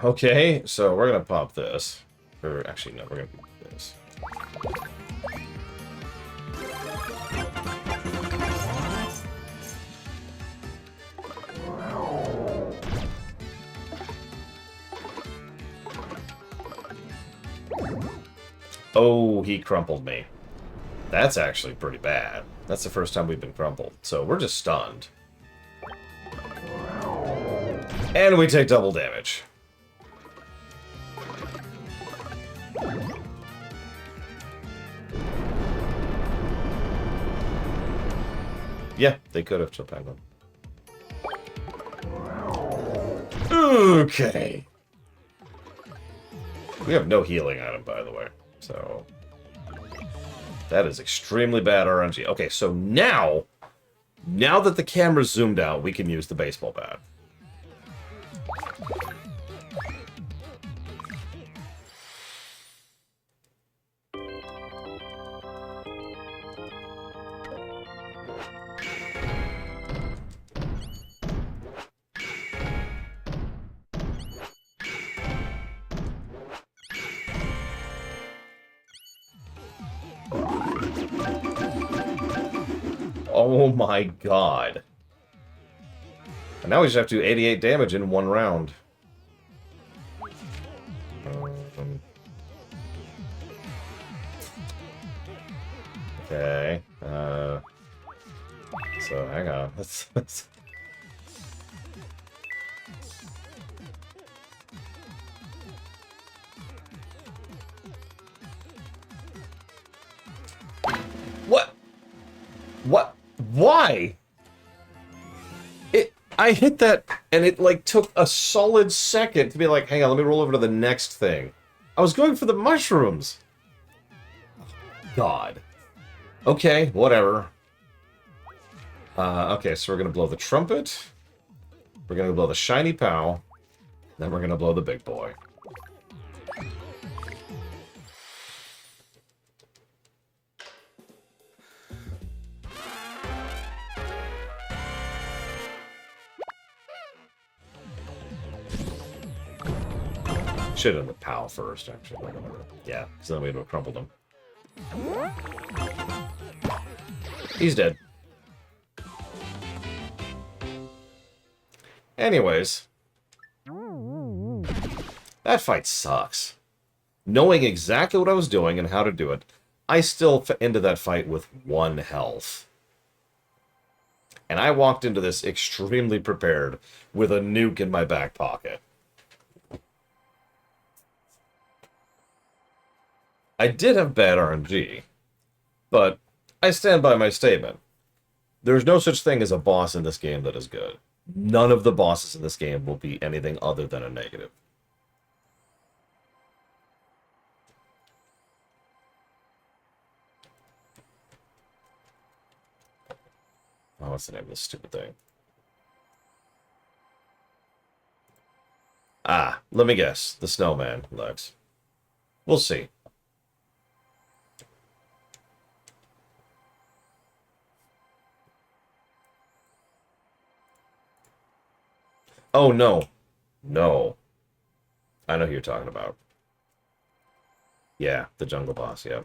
Okay, so we're gonna pop this. Or actually, no, we're gonna do this. Oh, he crumpled me. That's actually pretty bad. That's the first time we've been crumpled. So we're just stunned. And we take double damage. Yeah, they could have jumped back on. Okay. We have no healing on him, by the way. So that is extremely bad RNG. Okay, so now that the camera's zoomed out, we can use the baseball bat. Oh my god. And now we just have to do 88 damage in one round. Okay. So hang on. Let's What? What? Why? I hit that, and it, like, took a solid second to be like, hang on, let me roll over to the next thing. I was going for the mushrooms. God. Okay, whatever. Okay, so we're gonna blow the trumpet. We're gonna blow the shiny pow. Then we're gonna blow the big boy. Should have done the POW first, actually. Yeah, so then we would have crumpled him. He's dead. Anyways. That fight sucks. Knowing exactly what I was doing and how to do it, I still ended that fight with 1 health. And I walked into this extremely prepared with a nuke in my back pocket. I did have bad RNG, but I stand by my statement. There's no such thing as a boss in this game that is good. None of the bosses in this game will be anything other than a negative. Oh, what's the name of this stupid thing? Ah, let me guess. The snowman, Lex. We'll see. Oh, no. No. I know who you're talking about. Yeah, the jungle boss, yeah.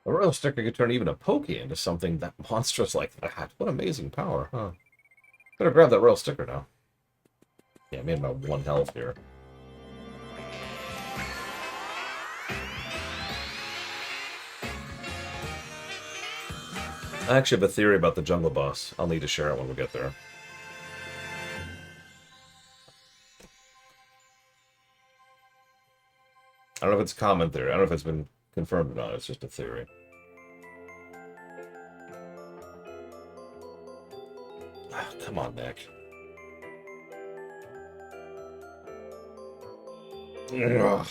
A royal sticker could turn even a pokey into something that monstrous like that. What amazing power, huh? Better grab that royal sticker now. Yeah, I made about 1 health here. I actually have a theory about the jungle boss. I'll need to share it when we get there. I don't know if it's a common theory. I don't know if it's been confirmed or not. It's just a theory. Ah, come on, Nick. Ugh.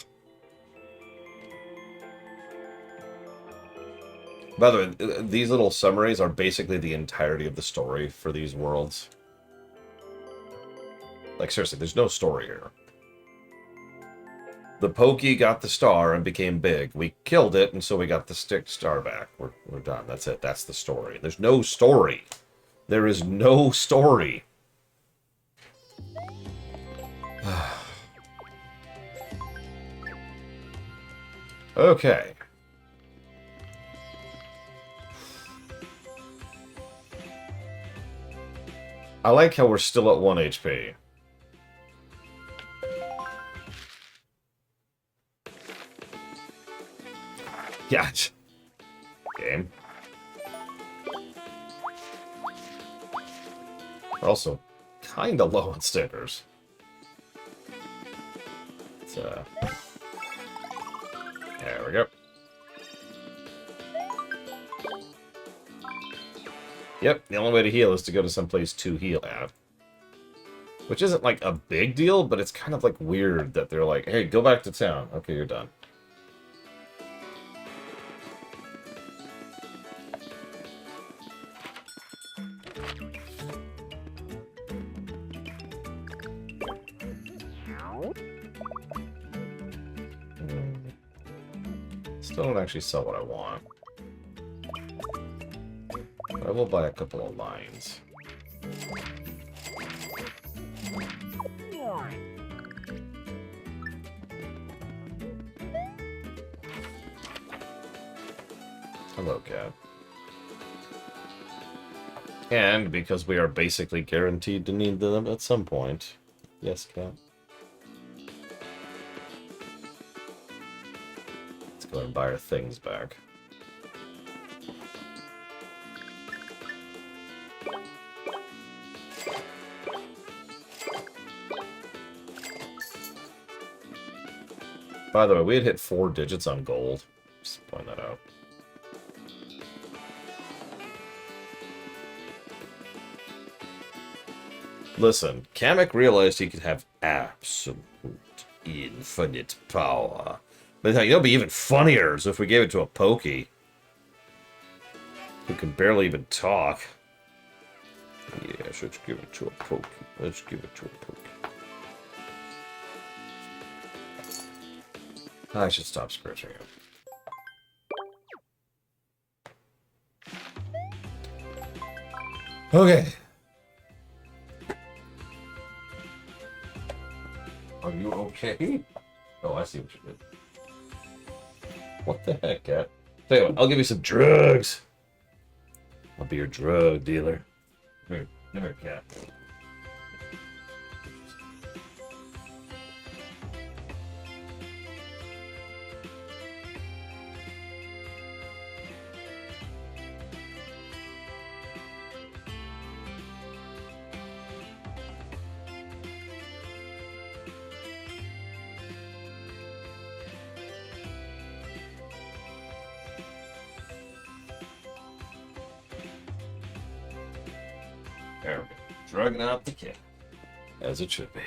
By the way, these little summaries are basically the entirety of the story for these worlds. Like, seriously, there's no story here. The Pokey got the star and became big. We killed it, and so we got the star back. We're done. That's it. That's the story. There's no story. There is no story. Okay. I like how we're still at 1 HP. Yeah. Game. We're also kind of low on stickers. There we go. Yep, the only way to heal is to go to someplace to heal at. Which isn't like a big deal, but it's kind of like weird that they're like, hey, go back to town. Okay, you're done. Still don't actually sell what I want. But I will buy a couple of lines. Hello, cat. And because we are basically guaranteed to need them at some point. Yes, cat. Let's go and buy our things back. By the way, we had hit 4 digits on gold. Just point that out. Listen, Kamek realized he could have absolute infinite power. But it'll be even funnier if we gave it to a Pokey who can barely even talk. Yes, let's give it to a Pokey. Let's give it to a Pokey. I should stop scratching it. Okay. Are you okay? Oh, I see what you did. What the heck, cat? Tell you what, I'll give you some drugs. I'll be your drug dealer. Come here, cat. There we go. Drugging out the cat. As it should be.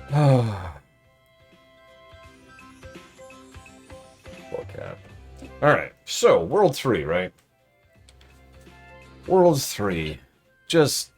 Poor cat. Alright, so, World 3, right? World 3. Just...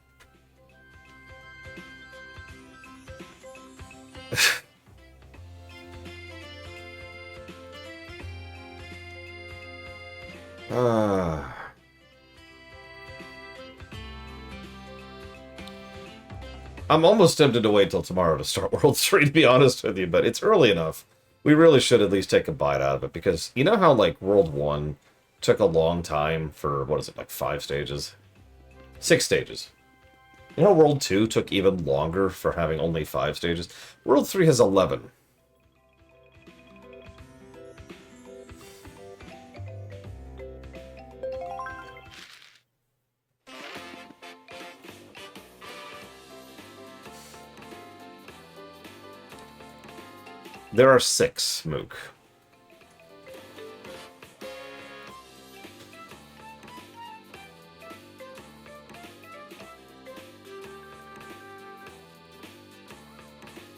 I'm almost tempted to wait till tomorrow to start World 3, to be honest with you, but it's early enough. We really should at least take a bite out of it, because you know how, like, World 1 took a long time for, what is it, like 5 stages? 6 stages. You know World 2 took even longer for having only 5 stages? World 3 has 11. There are 6, Mook.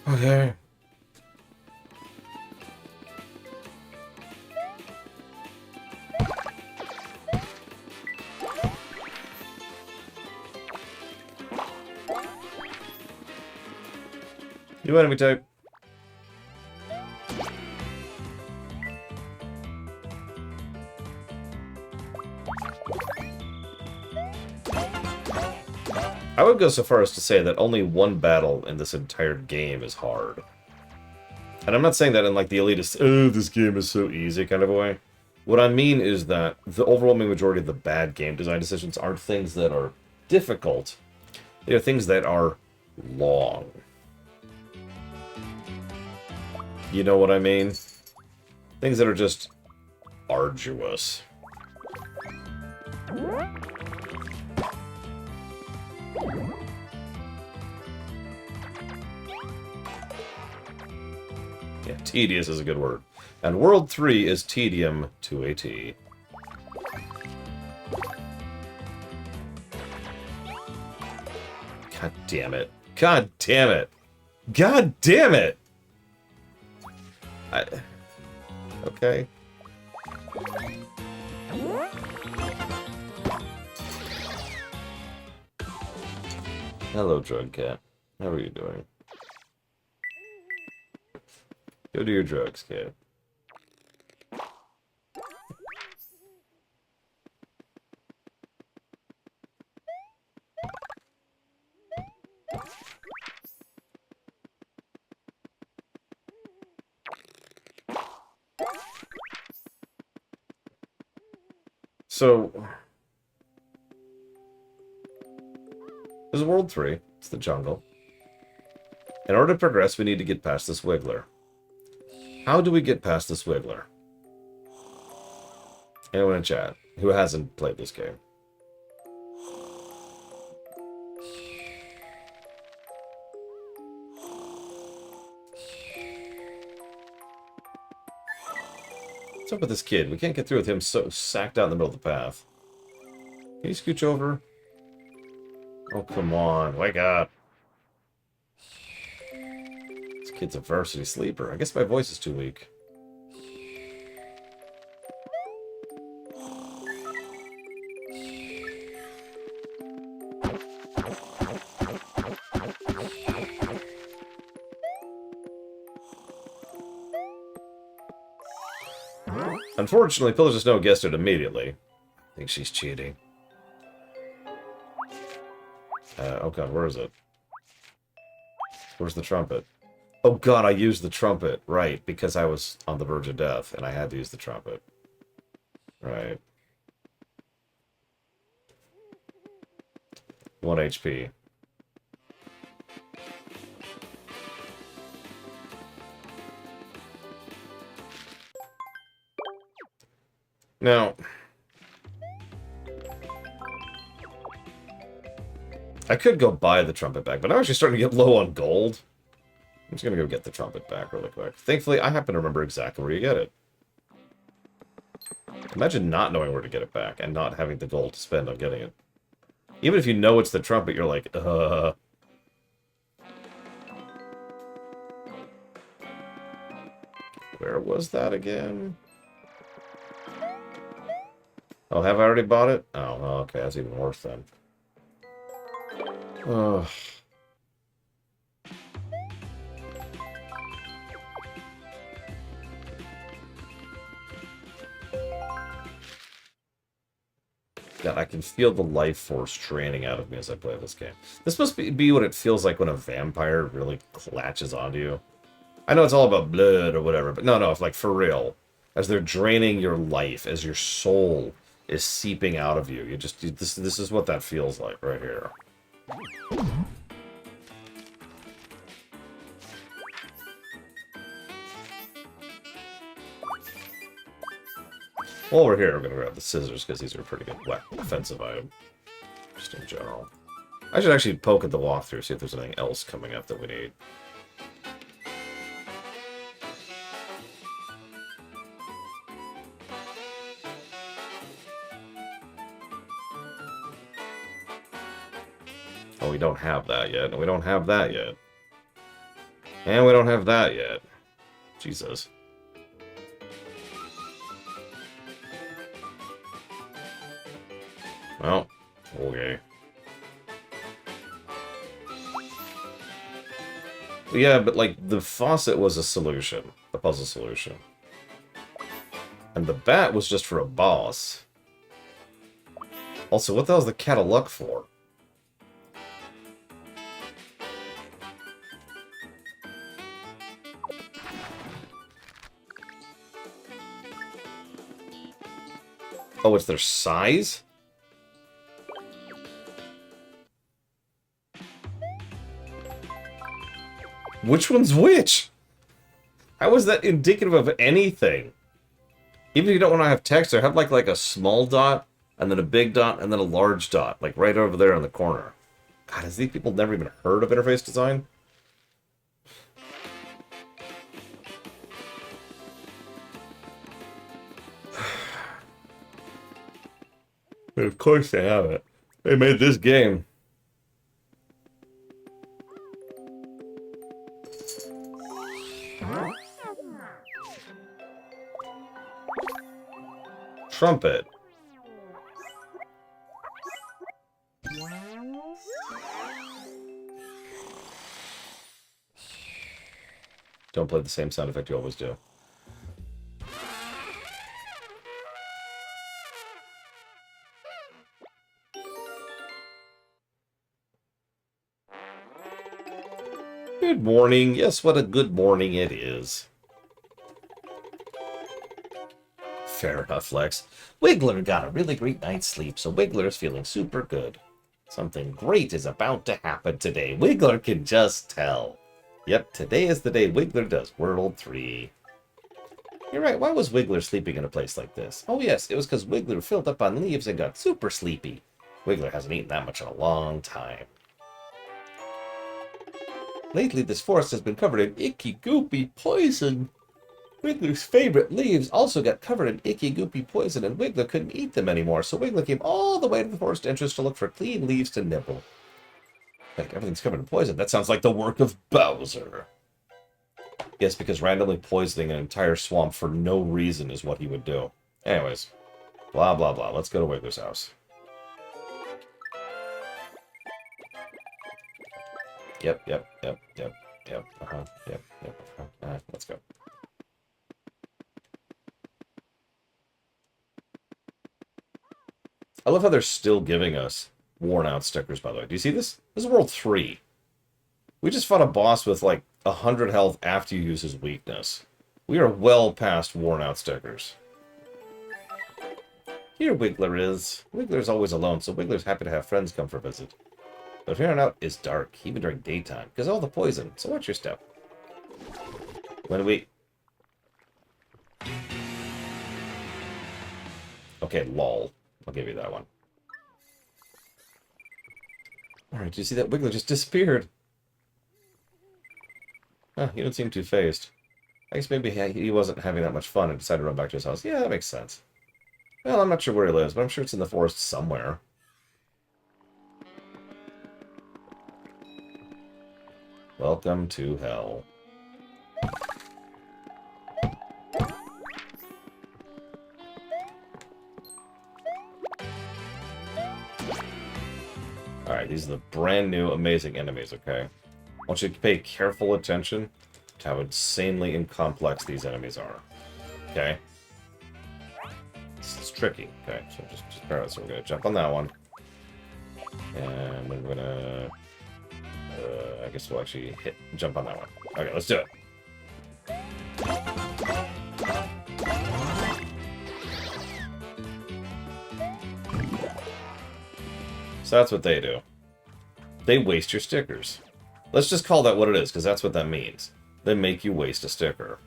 Okay. You enemy type. I would go so far as to say that only one battle in this entire game is hard. And I'm not saying that in like the elitist, oh, this game is so easy kind of a way. What I mean is that the overwhelming majority of the bad game design decisions aren't things that are difficult. They are things that are long. You know what I mean? Things that are just arduous. Yeah, tedious is a good word. And World 3 is tedium to a T. God damn it. God damn it. God damn it! Okay. Hello, drug cat. How are you doing? Go do your drugs, cat. So, this is World 3. It's the jungle. In order to progress, we need to get past this Wiggler. How do we get past this Wiggler? Anyone in chat who hasn't played this game? What's up with this kid? We can't get through with him so sacked out in the middle of the path. Can you scooch over? Oh, come on. Wake up. This kid's a varsity sleeper. I guess my voice is too weak. Unfortunately, Pillager's Snow guessed it immediately. I think she's cheating. Oh god, where is it? Where's the trumpet? Oh god, I used the trumpet. Right, because I was on the verge of death, and I had to use the trumpet. Right. 1 HP. Now, I could go buy the trumpet back, but I'm actually starting to get low on gold. I'm just going to go get the trumpet back really quick. Thankfully, I happen to remember exactly where you get it. Imagine not knowing where to get it back and not having the gold to spend on getting it. Even if you know it's the trumpet, you're like, Where was that again? Oh, have I already bought it? Oh, okay, that's even worse then. Ugh. God, I can feel the life force draining out of me as I play this game. This must be what it feels like when a vampire really latches onto you. I know it's all about blood or whatever, but no, it's like for real. As they're draining your life, as your soul is seeping out of you. This is what that feels like right here. While we're here, we're gonna grab the scissors because these are a pretty good offensive item. Just in general. I should actually poke at the walkthrough, see if there's anything else coming up that we need. Oh, we don't have that yet, and we don't have that yet. And we don't have that yet. Jesus. Well, okay. Yeah, but like, the faucet was a solution. The puzzle solution. And the bat was just for a boss. Also, what the hell's the cat of luck for? Oh, it's their size? Which one's which? How is that indicative of anything? Even if you don't want to have text, I have like a small dot, and then a big dot, and then a large dot, like right over there in the corner. God, has these people never even heard of interface design? Of course they have it. They made this game. Trumpet. Don't play the same sound effect you always do. Good morning. Yes, what a good morning it is. Fair enough, Lex. Wiggler got a really great night's sleep, so Wiggler's feeling super good. Something great is about to happen today. Wiggler can just tell. Yep, today is the day Wiggler does World 3. You're right, why was Wiggler sleeping in a place like this? Oh yes, it was because Wiggler filled up on leaves and got super sleepy. Wiggler hasn't eaten that much in a long time. Lately, this forest has been covered in icky, goopy poison. Wiggler's favorite leaves also got covered in icky, goopy poison, and Wiggler couldn't eat them anymore, so Wiggler came all the way to the forest entrance to look for clean leaves to nibble. Like, everything's covered in poison. That sounds like the work of Bowser. Yes, because randomly poisoning an entire swamp for no reason is what he would do. Anyways, blah, blah, blah. Let's go to Wiggler's house. Yep. Let's go. I love how they're still giving us worn out stickers, by the way. Do you see this? This is World 3. We just fought a boss with like 100 health after you use his weakness. We are well past worn out stickers. Here Wiggler is. Wiggler's always alone, so Wiggler's happy to have friends come for a visit. But here on out is dark, even during daytime, because all the poison, so watch your step. When we... Okay, lol. I'll give you that one. Alright, did you see that? Wiggler just disappeared. Huh, he didn't seem too phased. I guess maybe he wasn't having that much fun and decided to run back to his house. Yeah, that makes sense. Well, I'm not sure where he lives, but I'm sure it's in the forest somewhere. Welcome to hell. Alright, these are the brand new amazing enemies, okay? I want you to pay careful attention to how insanely complex these enemies are. Okay? It's tricky. Okay, so just bear with us. So we're going to jump on that one. And we're going to... I guess we'll actually jump on that one. Okay, let's do it. So that's what they do. They waste your stickers. Let's just call that what it is, because that's what that means. They make you waste a sticker.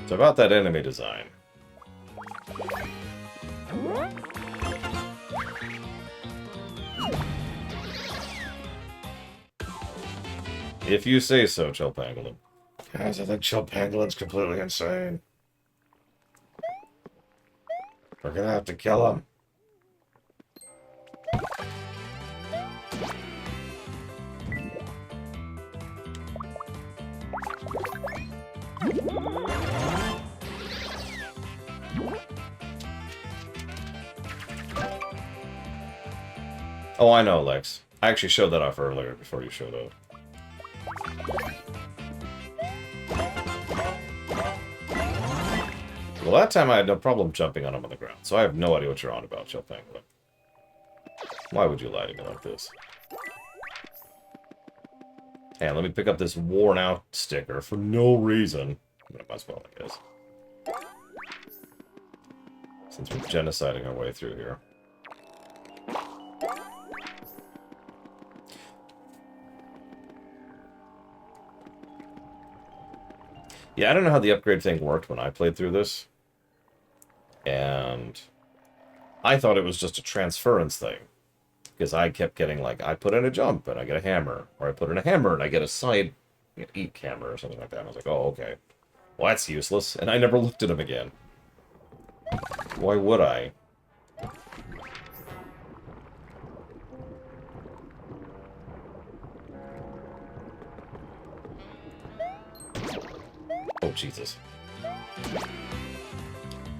So about that enemy design. If you say so, Chill Pangolin. Guys, I think Chill Pangolin's completely insane. We're gonna have to kill him. Oh, I know, Lex. I actually showed that off earlier before you showed up. Well, that time I had no problem jumping on him on the ground, so I have no idea what you're on about, Chill Pangolin. Why would you lie to me like this? And let me pick up this worn out sticker for no reason. I might as well, I guess. Since we're genociding our way through here. Yeah, I don't know how the upgrade thing worked when I played through this. And I thought it was just a transference thing. Because I kept getting, like, I put in a jump and I get a hammer. Or I put in a hammer and I get a side eat hammer or something like that. And I was like, oh, okay. Well, that's useless. And I never looked at him again. Why would I? Oh, Jesus.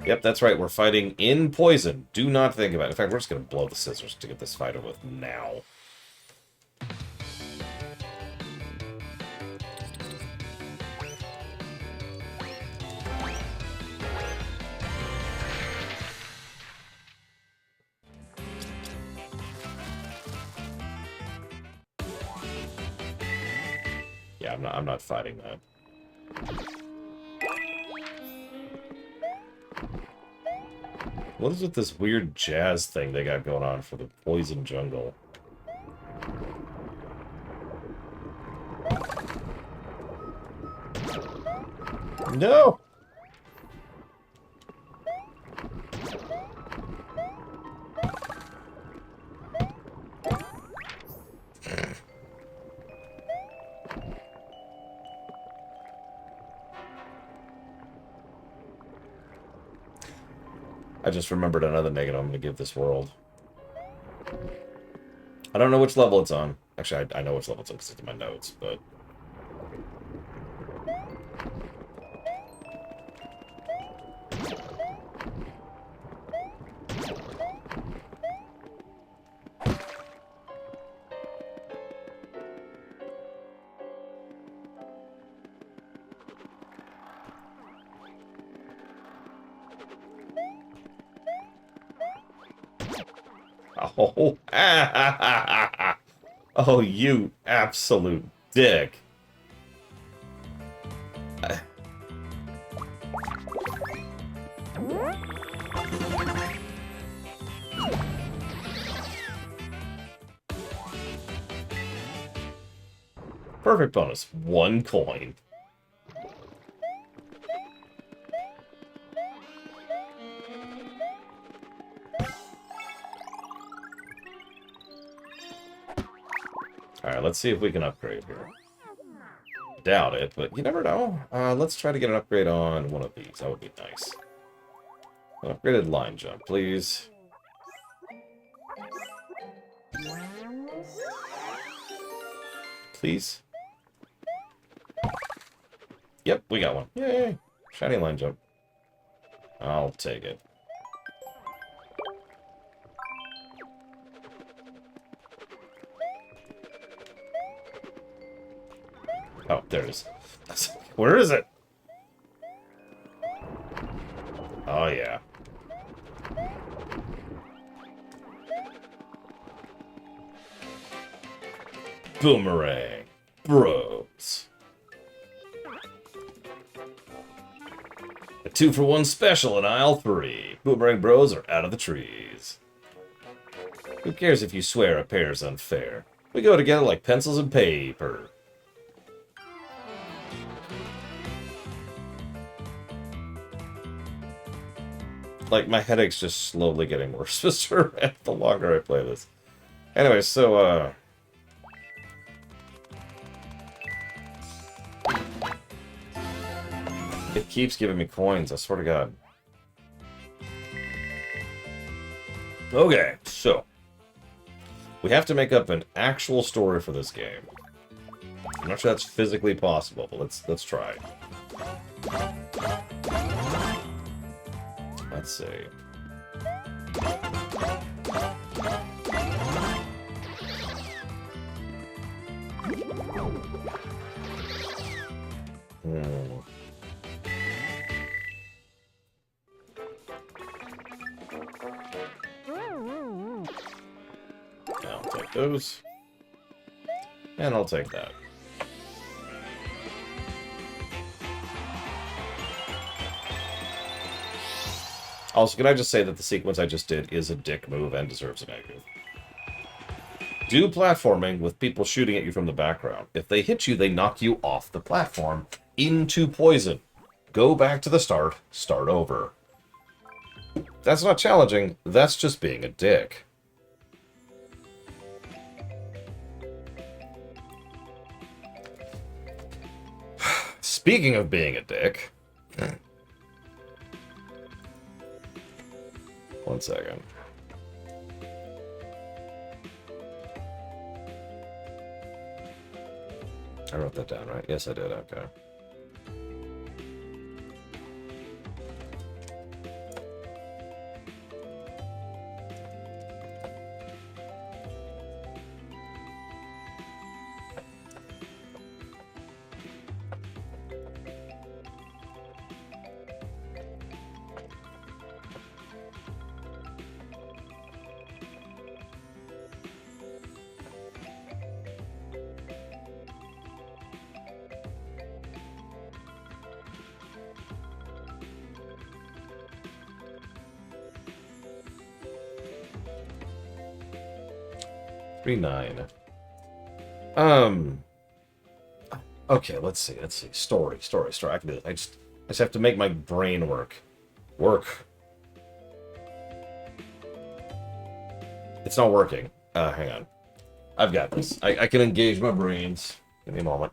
Yep, that's right. We're fighting in poison. Do not think about it. In fact, we're just going to blow the scissors to get this fight over with now. Yeah, I'm not fighting that. What is with this weird jazz thing they got going on for the poison jungle? No! I just remembered another negative I'm going to give this world. I don't know which level it's on. Actually, I know which level it's on because it's in my notes, but... Oh, oh, you absolute dick. Perfect bonus. 1 coin. Alright, let's see if we can upgrade here. Doubt it, but you never know. Let's try to get an upgrade on one of these. That would be nice. An upgraded line jump, please. Please? Yep, we got one. Yay! Shiny line jump. I'll take it. Oh, there it is. Where is it? Oh, yeah. Boomerang. Bros. A 2-for-1 special in aisle 3. Boomerang Bros are out of the trees. Who cares if you swear a pair's unfair? We go together like pencils and paper. Like, my headache's just slowly getting worse, Mr. the longer I play this. Anyway, so, it keeps giving me coins, I swear to God. Okay, so. We have to make up an actual story for this game. I'm not sure that's physically possible, but let's try. Let's see. I'll take those. And I'll take that. Also, can I just say that the sequence I just did is a dick move and deserves a negative. Do platforming with people shooting at you from the background. If they hit you, they knock you off the platform into poison. Go back to the start, start over. That's not challenging, that's just being a dick. Speaking of being a dick... One second. I wrote that down, right? Yes, I did. Okay. Nine. Okay, let's see. Story. I can do this. I just have to make my brain work. Work. It's not working. Hang on. I've got this. I can engage my brains. Give me a moment.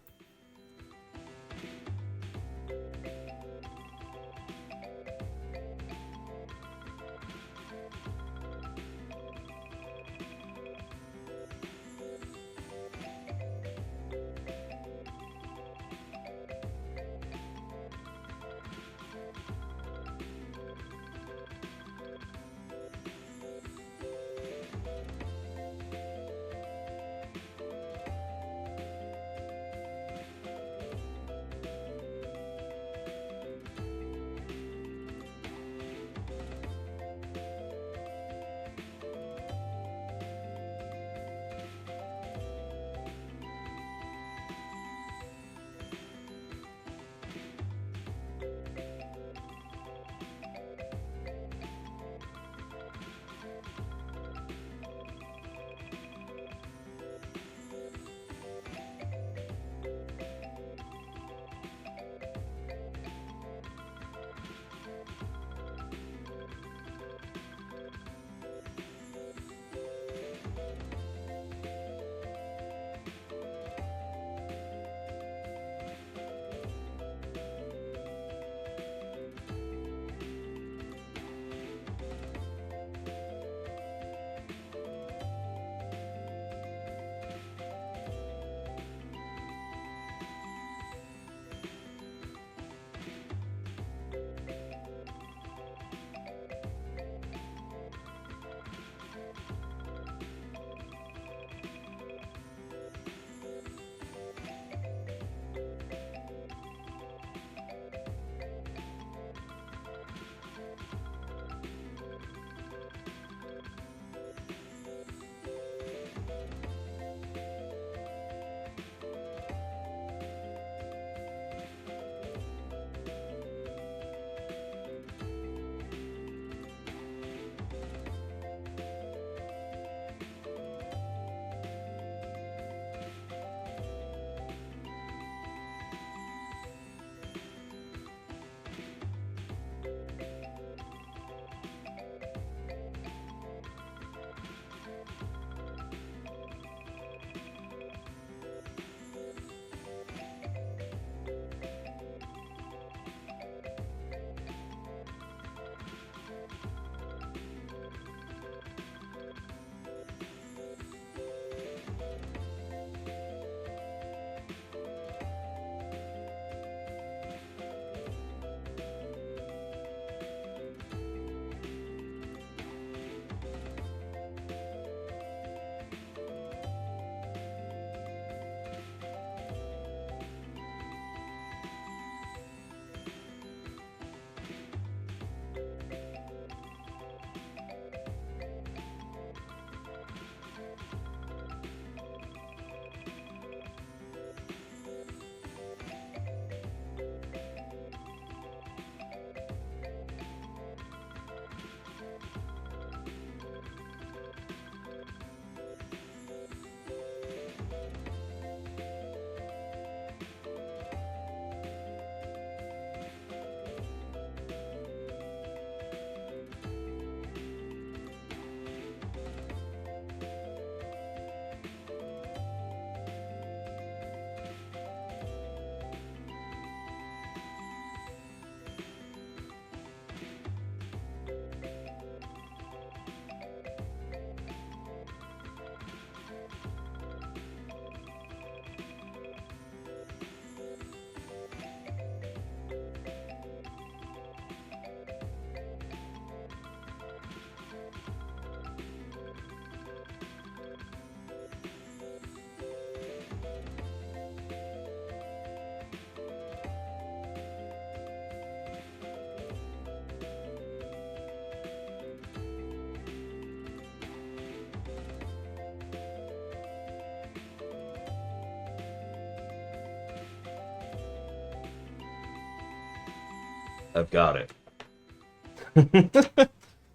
I've got it.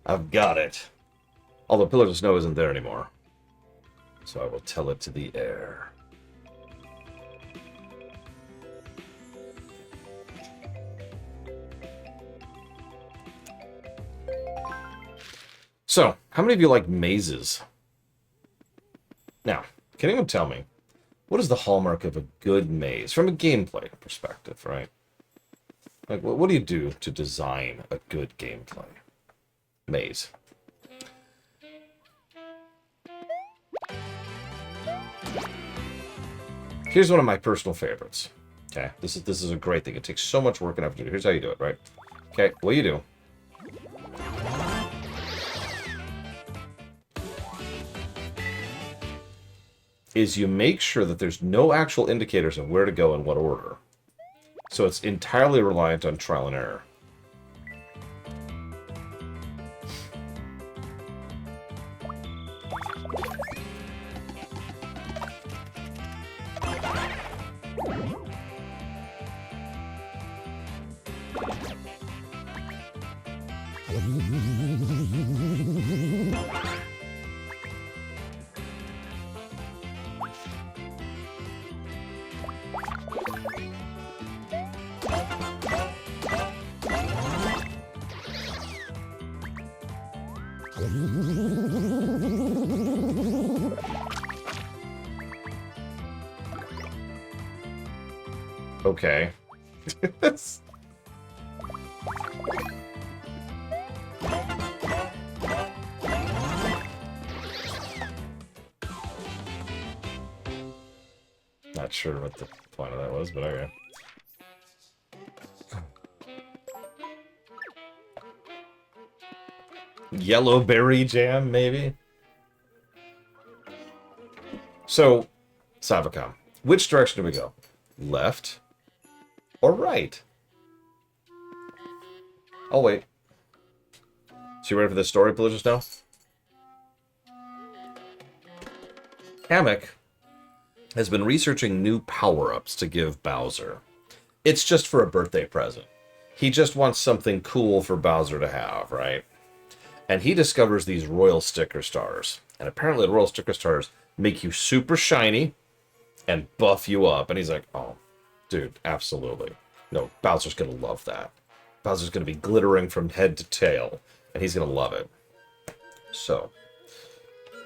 I've got it. Although Pillars of Snow isn't there anymore. So I will tell it to the air. So, how many of you like mazes? Now, can anyone tell me, what is the hallmark of a good maze? From a gameplay perspective, right? Like, what do you do to design a good gameplay maze? Here's one of my personal favorites. Okay, this is a great thing. It takes so much work and effort to do. Here's how you do it, right? Okay, what you do is you make sure that there's no actual indicators of where to go in what order. So it's entirely reliant on trial and error. Okay. Not sure what the point of that was, but okay. Yellow berry jam, maybe? So, Savacom, which direction do we go? Left or right? Oh, wait. So you ready for this story, Pellucius, now? Kamek has been researching new power-ups to give Bowser. It's just for a birthday present. He just wants something cool for Bowser to have, right? And he discovers these royal sticker stars. And apparently the royal sticker stars make you super shiny and buff you up. And he's like, oh, dude, absolutely. No, Bowser's going to love that. Bowser's going to be glittering from head to tail. And he's going to love it. So,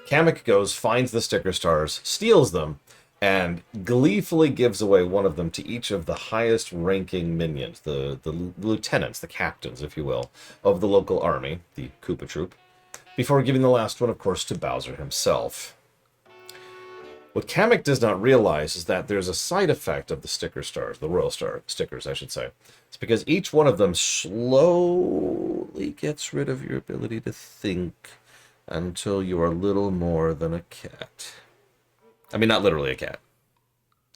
Kamek goes, finds the sticker stars, steals them, and gleefully gives away one of them to each of the highest ranking minions, the lieutenants, the captains, if you will, of the local army, the Koopa Troop, before giving the last one, of course, to Bowser himself. What Kamek does not realize is that there's a side effect of the sticker stars, the royal star stickers, I should say. It's because each one of them slowly gets rid of your ability to think until you are little more than a cat. I mean, not literally a cat.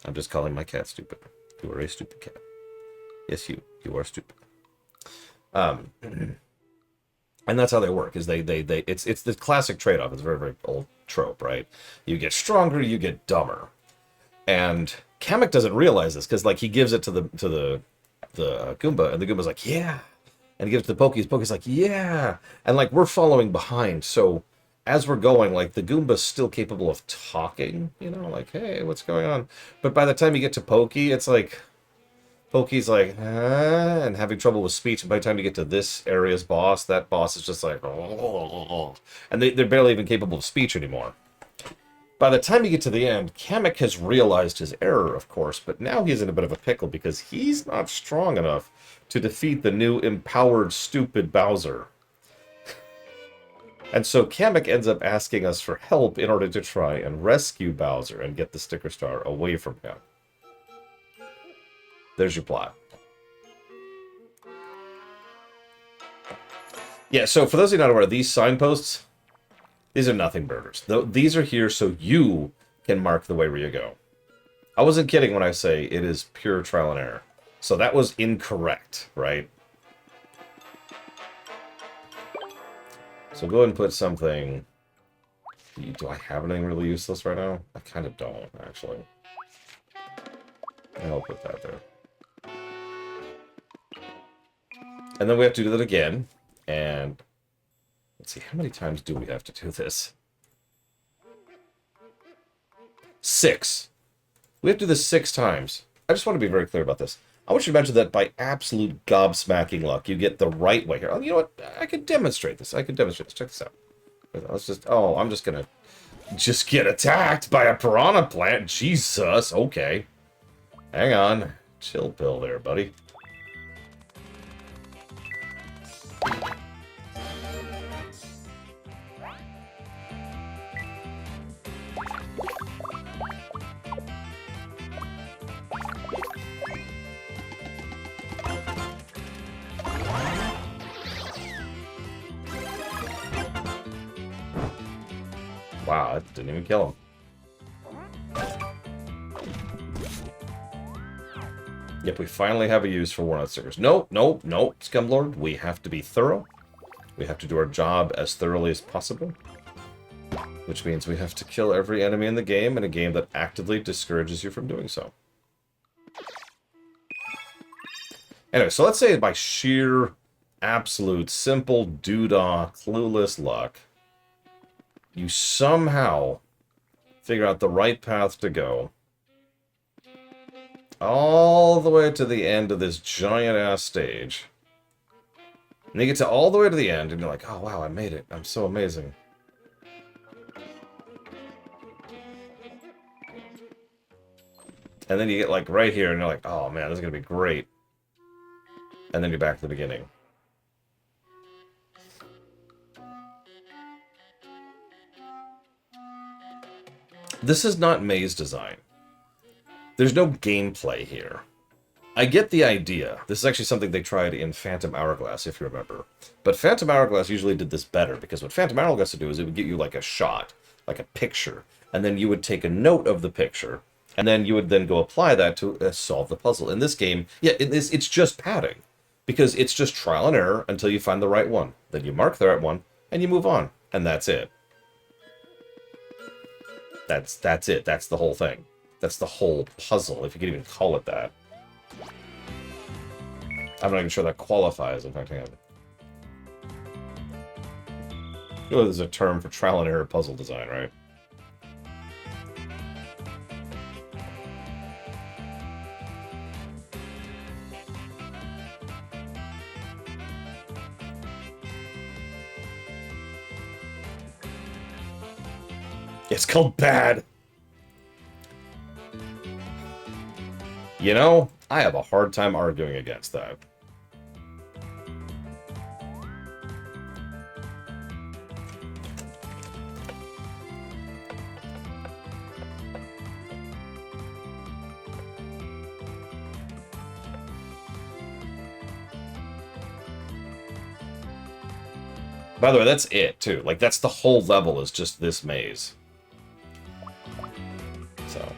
I'm just calling my cat stupid. You are a stupid cat. Yes, you are stupid. And that's how they work. Is it's the classic trade-off. It's a very, very old trope, right? You get stronger, you get dumber. And Kamek doesn't realize this because, like, he gives it to the Goomba, and the Goomba's like, yeah. And he gives it to the Poke's like, yeah. And, like, we're following behind. So as we're going, like, the Goomba's still capable of talking, you know, like, hey, what's going on? But by the time you get to Pokey, it's like, Pokey's like, and having trouble with speech. And by the time you get to this area's boss, that boss is just like, oh. And they're barely even capable of speech anymore. By the time you get to the end, Kamek has realized his error, of course, but now he's in a bit of a pickle because he's not strong enough to defeat the new empowered, stupid Bowser. And so Kamek ends up asking us for help in order to try and rescue Bowser and get the sticker star away from him. There's your plot. Yeah, so for those of you not aware, these signposts, these are nothing burgers. These are here so you can mark the way where you go. I wasn't kidding when I say it is pure trial and error. So that was incorrect, right? So go ahead and put something... Do I have anything really useless right now? I kind of don't, actually. I'll put that there. And then we have to do that again. And let's see, how many times do we have to do this? 6. We have to do this 6 times. I just want to be very clear about this. I want you to imagine that by absolute gobsmacking luck, you get the right way here. Oh, you know what? I could demonstrate this. Check this out. Let's just... Oh, I'm just gonna... Just get attacked by a piranha plant? Jesus, okay. Hang on. Chill pill there, buddy. Wow, that didn't even kill him. Yep, we finally have a use for Walnut Stickers. No, no, no, Scumlord. We have to be thorough. We have to do our job as thoroughly as possible. Which means we have to kill every enemy in the game in a game that actively discourages you from doing so. Anyway, so let's say by sheer, absolute, simple, doodah, clueless luck, you somehow figure out the right path to go all the way to the end of this giant-ass stage. And you get to all the way to the end, and you're like, oh, wow, I made it. I'm so amazing. And then you get, like, right here, and you're like, oh, man, this is going to be great. And then you're back to the beginning. This is not maze design. There's no gameplay here. I get the idea. This is actually something they tried in Phantom Hourglass, if you remember. But Phantom Hourglass usually did this better, because what Phantom Hourglass would do is it would give you like a shot, like a picture, and then you would take a note of the picture, and then you would then go apply that to solve the puzzle. In this game, yeah, it's just padding, because it's just trial and error until you find the right one. Then you mark the right one, and you move on, and that's it. That's it. That's the whole thing. That's the whole puzzle, if you can even call it that. I'm not even sure that qualifies. In fact, hang on. You know, there's a term for trial and error puzzle design, right? It's called bad. You know, I have a hard time arguing against that. By the way, that's it, too. Like, that's the whole level, is just this maze. So,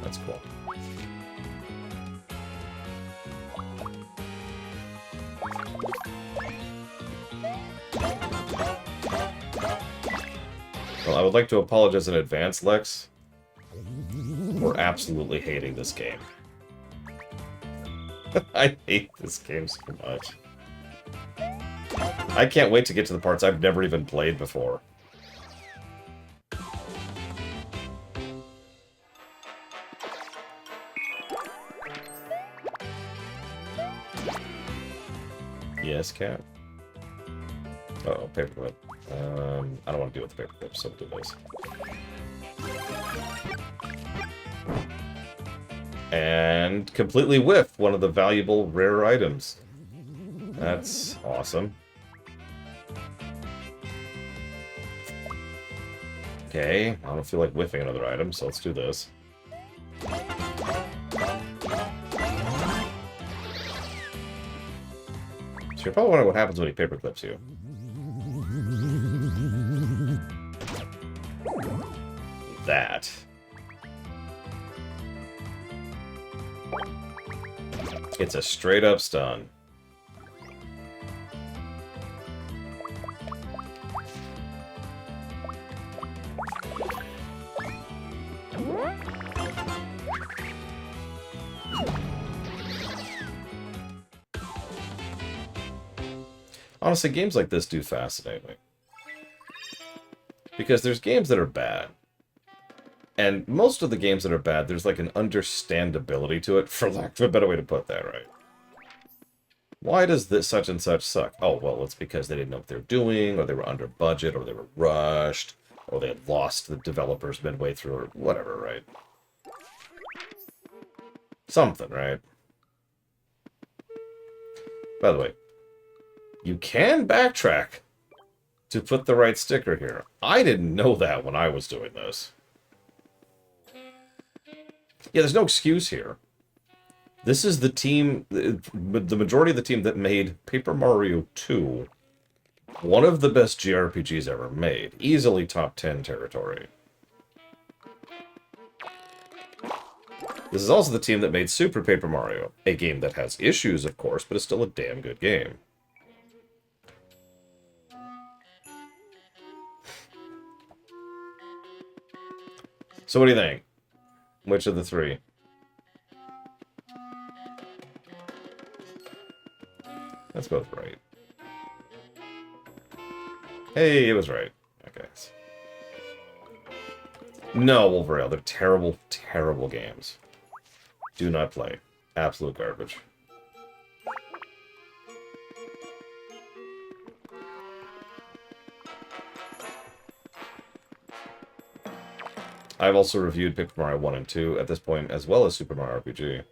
that's cool. Well, I would like to apologize in advance, Lex. We're absolutely hating this game. I hate this game so much. I can't wait to get to the parts I've never even played before. Yes, cat. Uh-oh, paperclip. I don't want to deal with the paperclip, so we'll do this. And completely whiff one of the valuable rare items. That's awesome. Okay, I don't feel like whiffing another item, so let's do this. So you're probably wondering what happens when he paperclips you. That. It's a straight up stun. Honestly, games like this do fascinate me. Because there's games that are bad. And most of the games that are bad, there's like an understandability to it, for lack of a better way to put that, right? Why does this such and such suck? Oh, well, it's because they didn't know what they were doing, or they were under budget, or they were rushed, or they had lost the developers midway through, or whatever, right? Something, right? By the way, you can backtrack to put the right sticker here. I didn't know that when I was doing this. Yeah, there's no excuse here. This is the team, the majority of the team that made Paper Mario 2, one of the best JRPGs ever made. Easily top 10 territory. This is also the team that made Super Paper Mario, a game that has issues, of course, but is still a damn good game. So what do you think? Which of the three? That's both right. Hey, it was right. Okay. No, Wolverine, they're terrible, terrible games. Do not play. Absolute garbage. I've also reviewed Paper Mario 1 and 2 at this point, as well as Super Mario RPG.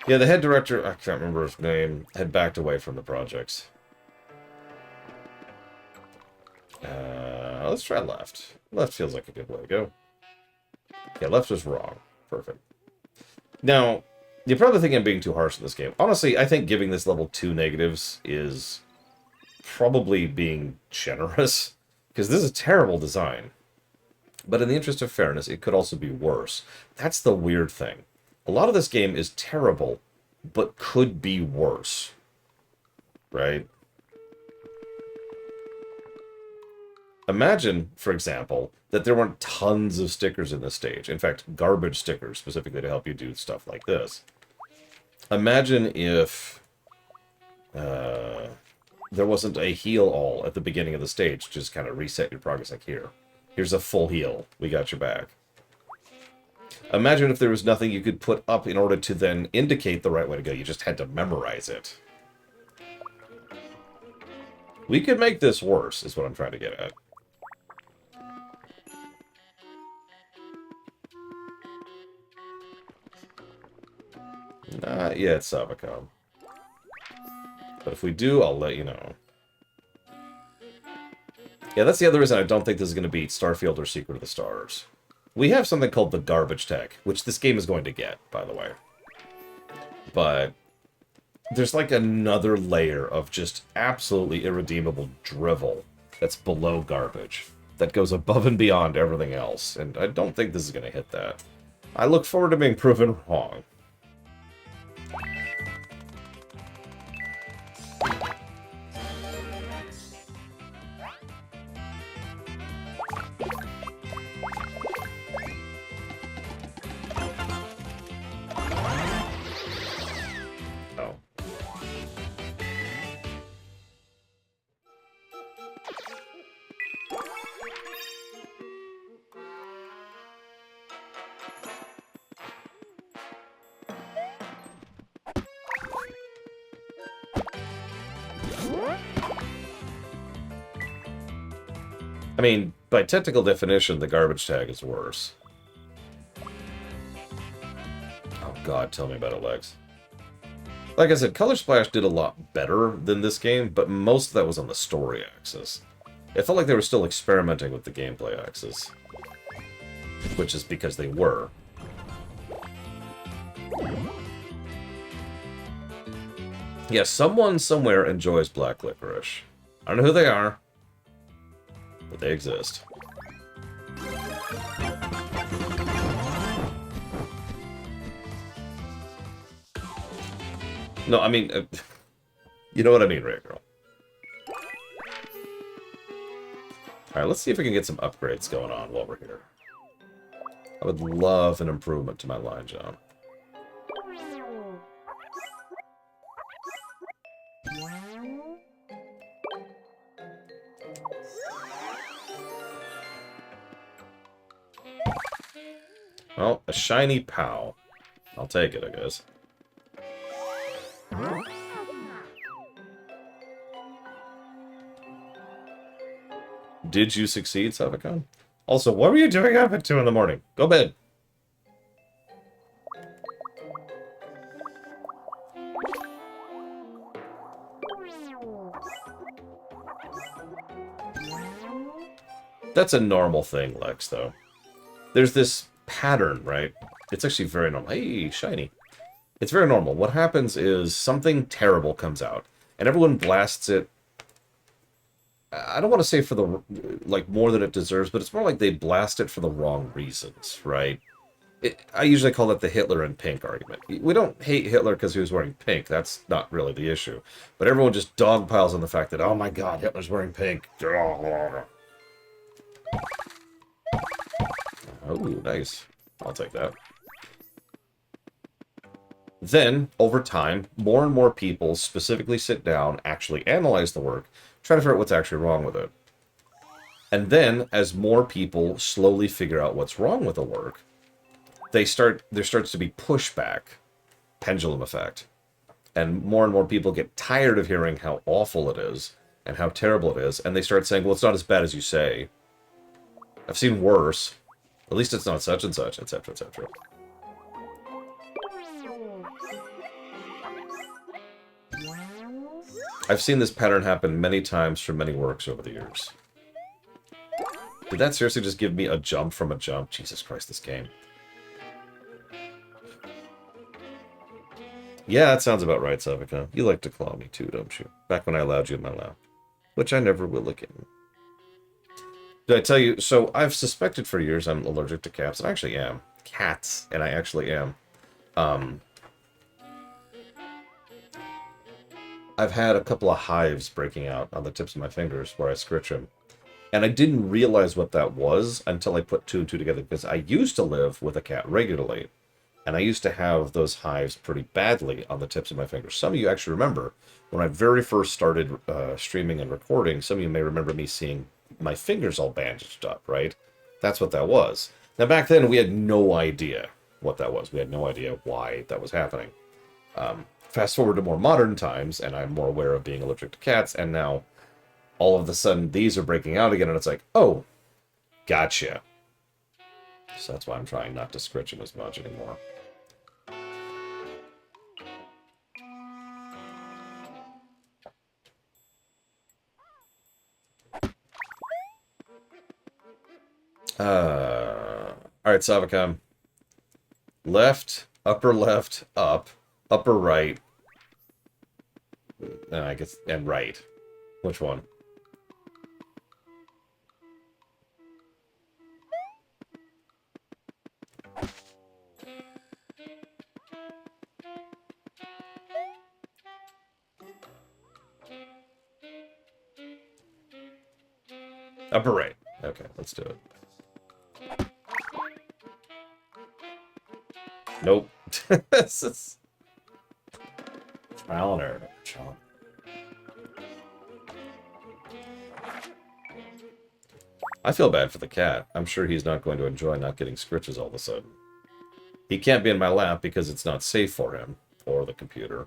Yeah, the head director, I can't remember his name, had backed away from the projects. Let's try left. Left feels like a good way to go. Yeah, left was wrong. Perfect. Now, you're probably thinking I'm being too harsh in this game. Honestly, I think giving this level 2 negatives is probably being generous, because this is a terrible design. But in the interest of fairness, it could also be worse. That's the weird thing. A lot of this game is terrible, but could be worse. Right? Imagine, for example, that there weren't tons of stickers in this stage. In fact, garbage stickers, specifically to help you do stuff like this. Imagine if there wasn't a heal all at the beginning of the stage. Just kind of reset your progress like here. Here's a full heal. We got your back. Imagine if there was nothing you could put up in order to then indicate the right way to go. You just had to memorize it. We could make this worse, is what I'm trying to get at. Not yet, Sabacom. But if we do, I'll let you know. Yeah, that's the other reason I don't think this is going to beat Starfield or Secret of the Stars. We have something called the garbage tech, which this game is going to get, by the way. But there's like another layer of just absolutely irredeemable drivel that's below garbage, that goes above and beyond everything else, and I don't think this is going to hit that. I look forward to being proven wrong. I mean, by technical definition, the garbage tag is worse. Oh god, tell me about it, Lex. Like I said, Color Splash did a lot better than this game, but most of that was on the story axis. It felt like they were still experimenting with the gameplay axis. Which is because they were. Yeah, someone somewhere enjoys black licorice. I don't know who they are, but they exist. No, I mean, you know what I mean, right, girl? Alright, let's see if we can get some upgrades going on while we're here. I would love an improvement to my line jump. Well, a shiny POW. I'll take it, I guess. Did you succeed, Savicon? Also, what were you doing up at 2 in the morning? Go bed. That's a normal thing, Lex, though. There's this pattern, right? It's actually very normal. Hey, shiny. It's very normal. What happens is something terrible comes out, and everyone blasts it. I don't want to say for the, like, more than it deserves, but it's more like they blast it for the wrong reasons, right? I usually call it the Hitler in pink argument. We don't hate Hitler because he was wearing pink. That's not really the issue. But everyone just dogpiles on the fact that, oh my god, Hitler's wearing pink. Oh, nice. I'll take that. Then, over time, more and more people specifically sit down, actually analyze the work, try to figure out what's actually wrong with it. And then, as more people slowly figure out what's wrong with the work, there starts to be pushback, pendulum effect. And more people get tired of hearing how awful it is and how terrible it is, and they start saying, well, it's not as bad as you say. I've seen worse. At least it's not such and such, etc., etc. I've seen this pattern happen many times for many works over the years. Did that seriously just give me a jump from a jump? Jesus Christ, this game. Yeah, that sounds about right, Savica. You like to claw me too, don't you? Back when I allowed you in my lap. Which I never will again. Did I tell you? So, I've suspected for years I'm allergic to cats, and I actually am. Cats, and I actually am. I've had a couple of hives breaking out on the tips of my fingers where I scritch them. And I didn't realize what that was until I put two and two together, because I used to live with a cat regularly. And I used to have those hives pretty badly on the tips of my fingers. Some of you actually remember, when I very first started streaming and recording, some of you may remember me seeing my fingers all bandaged up, right? That's what that was. Now, back then, we had no idea what that was. We had no idea why that was happening. Fast forward to more modern times, and I'm more aware of being allergic to cats, and now all of a sudden these are breaking out again, and it's like, oh, gotcha. So that's why I'm trying not to scritch them as much anymore. Alright, Savicom. Left, up, upper right, I guess, and right. Which one? Upper right. Okay, let's do it. Nope. This is... Trial and error. Trial. I feel bad for the cat. I'm sure he's not going to enjoy not getting scritches all of a sudden. He can't be in my lap because it's not safe for him, or the computer.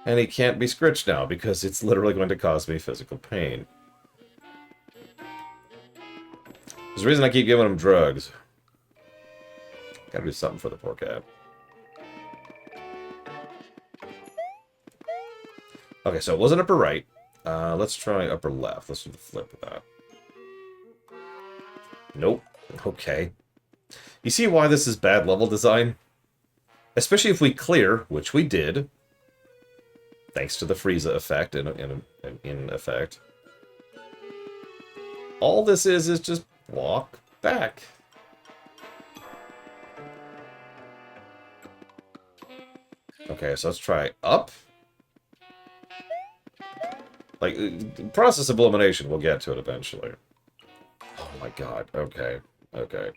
And he can't be scritched now because it's literally going to cause me physical pain. There's a reason I keep giving him drugs. Gotta do something for the poor cat. Okay, so it wasn't upper right. Let's try upper left. Let's do the flip of that. Nope. Okay. You see why this is bad level design? Especially if we clear, which we did, thanks to the Frieza effect in effect. All this is just walk back. Okay, so let's try up. Like, process of elimination, we'll get to it eventually. Oh my god, okay, okay.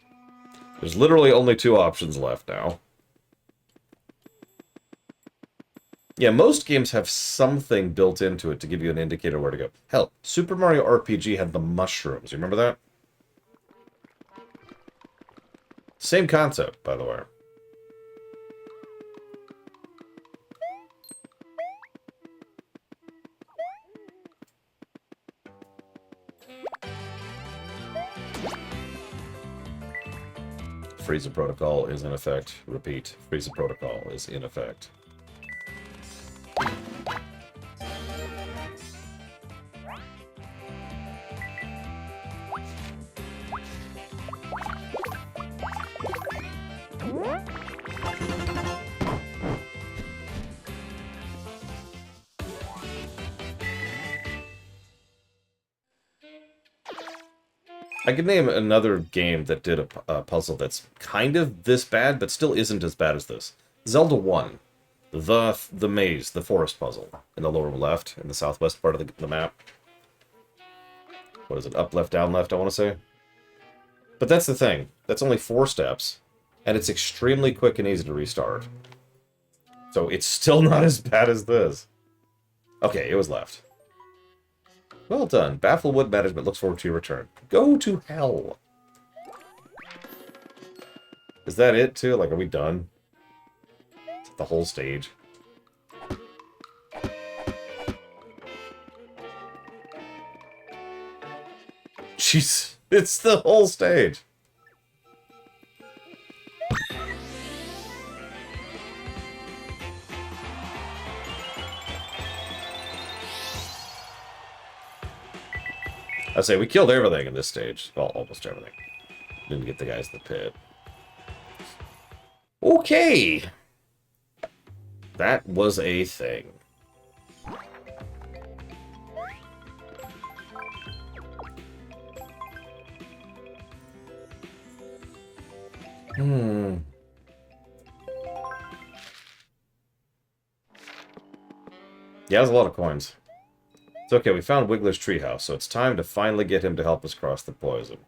There's literally only two options left now. Yeah, most games have something built into it to give you an indicator where to go. Hell, Super Mario RPG had the mushrooms, you remember that? Same concept, by the way. Frieza Protocol is in effect. Repeat, Frieza Protocol is in effect. I could name another game that did a puzzle that's kind of this bad, but still isn't as bad as this. Zelda 1. The maze, the forest puzzle. In the lower left, in the southwest part of the map. What is it? Up, left, down, left, I want to say? But that's the thing. That's only 4 steps, and it's extremely quick and easy to restart. So it's still not as bad as this. Okay, it was left. Well done. Bafflewood Management looks forward to your return. Go to hell. Is that it, too? Like, are we done? Is that the whole stage? Jeez. It's the whole stage. I say, we killed everything in this stage. Well, almost everything. Didn't get the guys in the pit. Okay! That was a thing. Yeah, there's a lot of coins. It's okay, we found Wiggler's treehouse, so it's time to finally get him to help us cross the poison.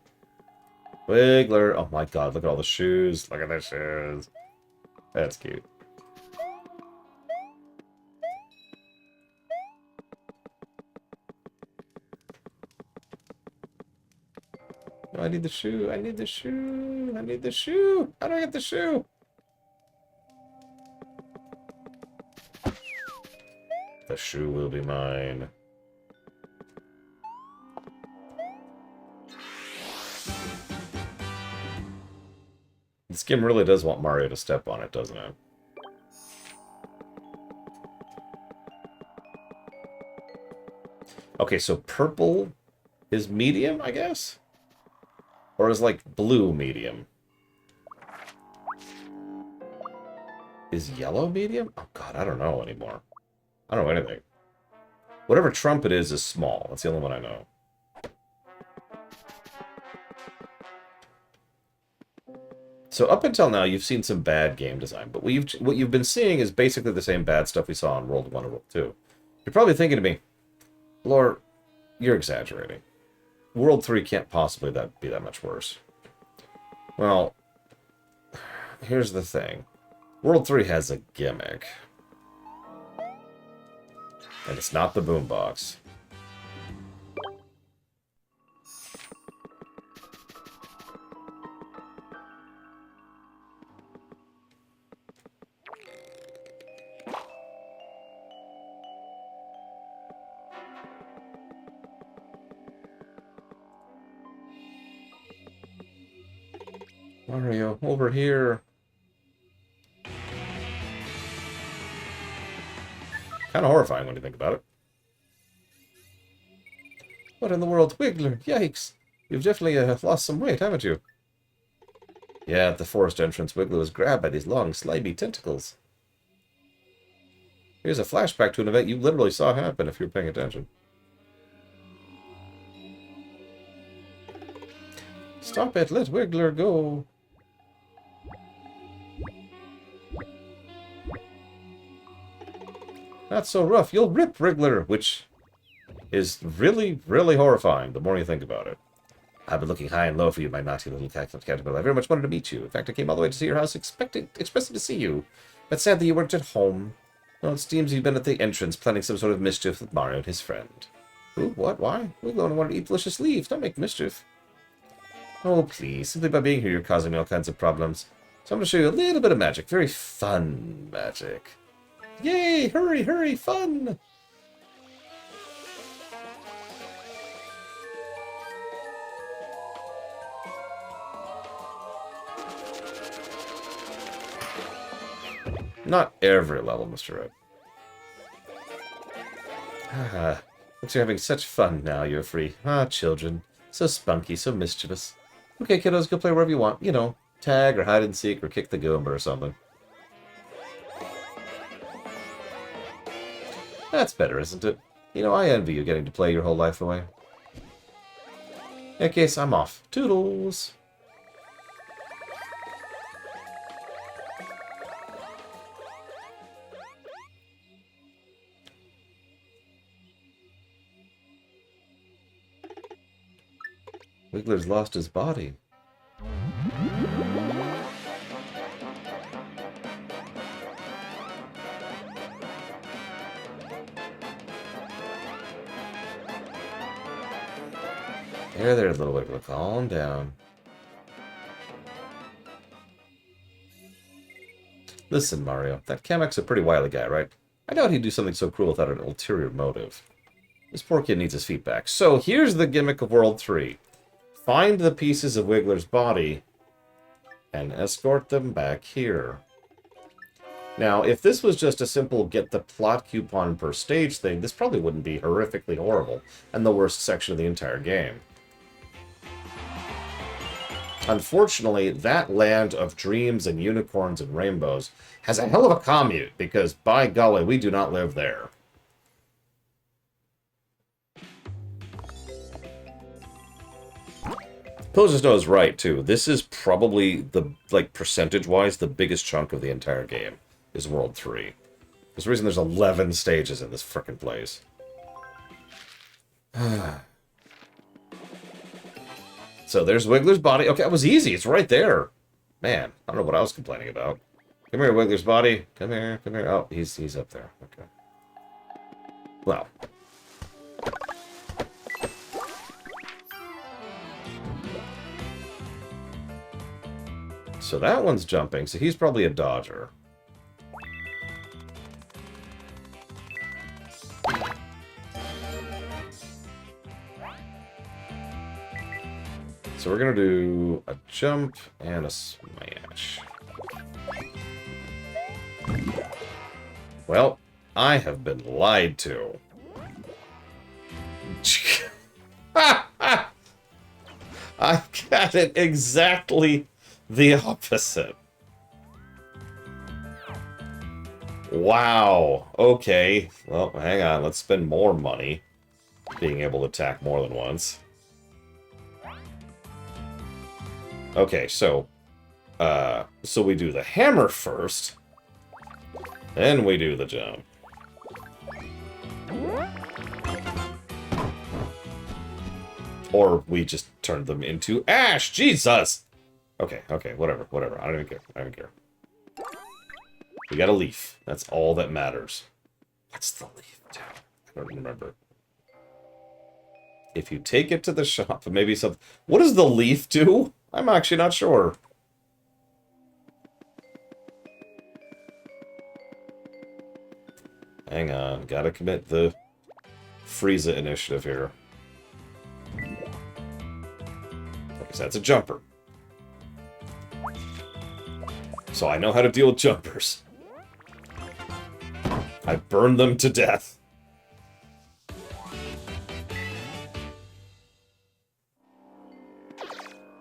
Wiggler! Oh my god, look at all the shoes. Look at the shoes. That's cute. No, I need the shoe. I need the shoe. I need the shoe. How do I get the shoe? The shoe will be mine. This game really does want Mario to step on it, doesn't it? Okay, so purple is medium, I guess? Or is, like, blue medium? Is yellow medium? Oh, God, I don't know anymore. I don't know anything. Whatever trumpet is small. That's the only one I know. So up until now, you've seen some bad game design, but what you've been seeing is basically the same bad stuff we saw in World 1 and World 2. You're probably thinking to me, Lore, you're exaggerating. World 3 can't possibly be that much worse. Well, here's the thing. World 3 has a gimmick. And it's not the boombox. Mario, over here. Kind of horrifying when you think about it. What in the world? Wiggler, yikes. You've definitely lost some weight, haven't you? Yeah, at the forest entrance, Wiggler was grabbed by these long, slimy tentacles. Here's a flashback to an event you literally saw happen if you were paying attention. Stop it, let Wiggler go. Not so rough, you'll rip Wiggler, which is really, really horrifying the more you think about it. I've been looking high and low for you, my naughty little caterpillar. I very much wanted to meet you. In fact, I came all the way to see your house expressing to see you. But sadly, you weren't at home. Well, it seems you've been at the entrance planning some sort of mischief with Mario and his friend. Who? What? Why? We're going to want to eat delicious leaves. Don't make mischief. Oh, please. Simply by being here, you're causing me all kinds of problems. So I'm going to show you a little bit of magic. Very fun magic. Yay! Hurry, hurry, fun! Not every level, Mr. Red. Ah, looks you're having such fun now you're free. Ah, children. So spunky, so mischievous. Okay, kiddos, go play wherever you want. You know, tag or hide and seek or kick the Goomba or something. That's better, isn't it? You know, I envy you getting to play your whole life away. In that case, I'm off. Toodles! Wiggler's lost his body. There, little Wiggler. Calm down. Listen, Mario. That Kamek's a pretty wily guy, right? I doubt he'd do something so cruel without an ulterior motive. This poor kid needs his feet back. So, here's the gimmick of World 3. Find the pieces of Wiggler's body and escort them back here. Now, if this was just a simple get the plot coupon per stage thing, this probably wouldn't be horrifically horrible and the worst section of the entire game. Unfortunately, that land of dreams and unicorns and rainbows has a hell of a commute, because, by golly, we do not live there. Pilsner is right, too. This is probably, percentage-wise, the biggest chunk of the entire game, is World 3. There's a reason there's 11 stages in this frickin' place. So there's Wiggler's body. Okay, it was easy. It's right there. Man, I don't know what I was complaining about. Come here, Wiggler's body. Come here, come here. Oh, he's up there. Okay. Well. So that one's jumping, so he's probably a dodger. So we're going to do a jump and a smash. Well, I have been lied to. I got it exactly the opposite. Wow. Okay. Well, hang on. Let's spend more money being able to attack more than once. Okay, so we do the hammer first, then we do the jump. Or we just turn them into ash. Jesus! Okay, whatever. I don't even care. We got a leaf. That's all that matters. What's the leaf do? I don't remember. If you take it to the shop, maybe something... What does the leaf do? I'm actually not sure. Hang on. Gotta commit the Frieza initiative here. Okay, so that's a jumper. So I know how to deal with jumpers. I burned them to death.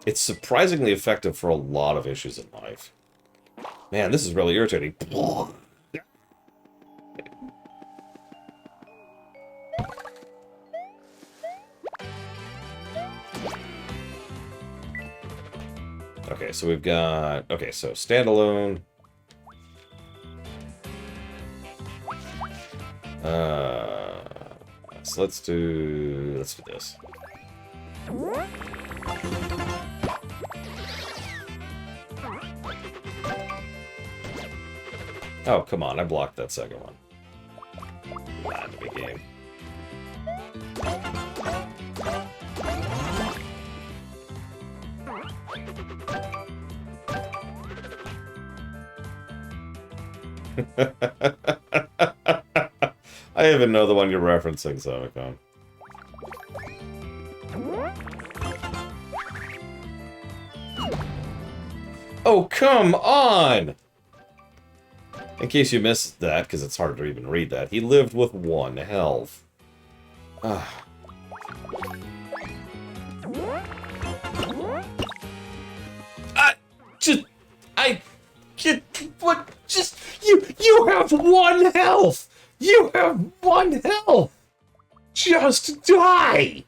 It's surprisingly effective for a lot of issues in life. Man, this is really irritating. Okay, so we've got... Okay, so standalone. So let's do this. Oh, come on, I blocked that second one. Not a big game. I even know the one you're referencing, Somicon. Oh, come on! In case you missed that, because it's hard to even read that, he lived with 1 health. Ah. You have 1 health! You have 1 health! Just die!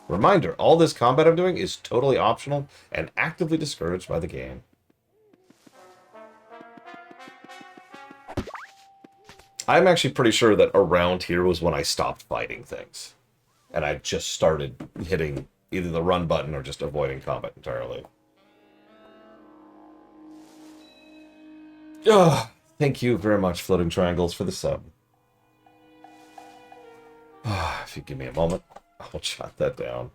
Reminder, all this combat I'm doing is totally optional and actively discouraged by the game. I'm actually pretty sure that around here was when I stopped fighting things. And I just started hitting either the run button or just avoiding combat entirely. Ugh, thank you very much, Floating Triangles, for the sub. If you give me a moment, I'll jot that down.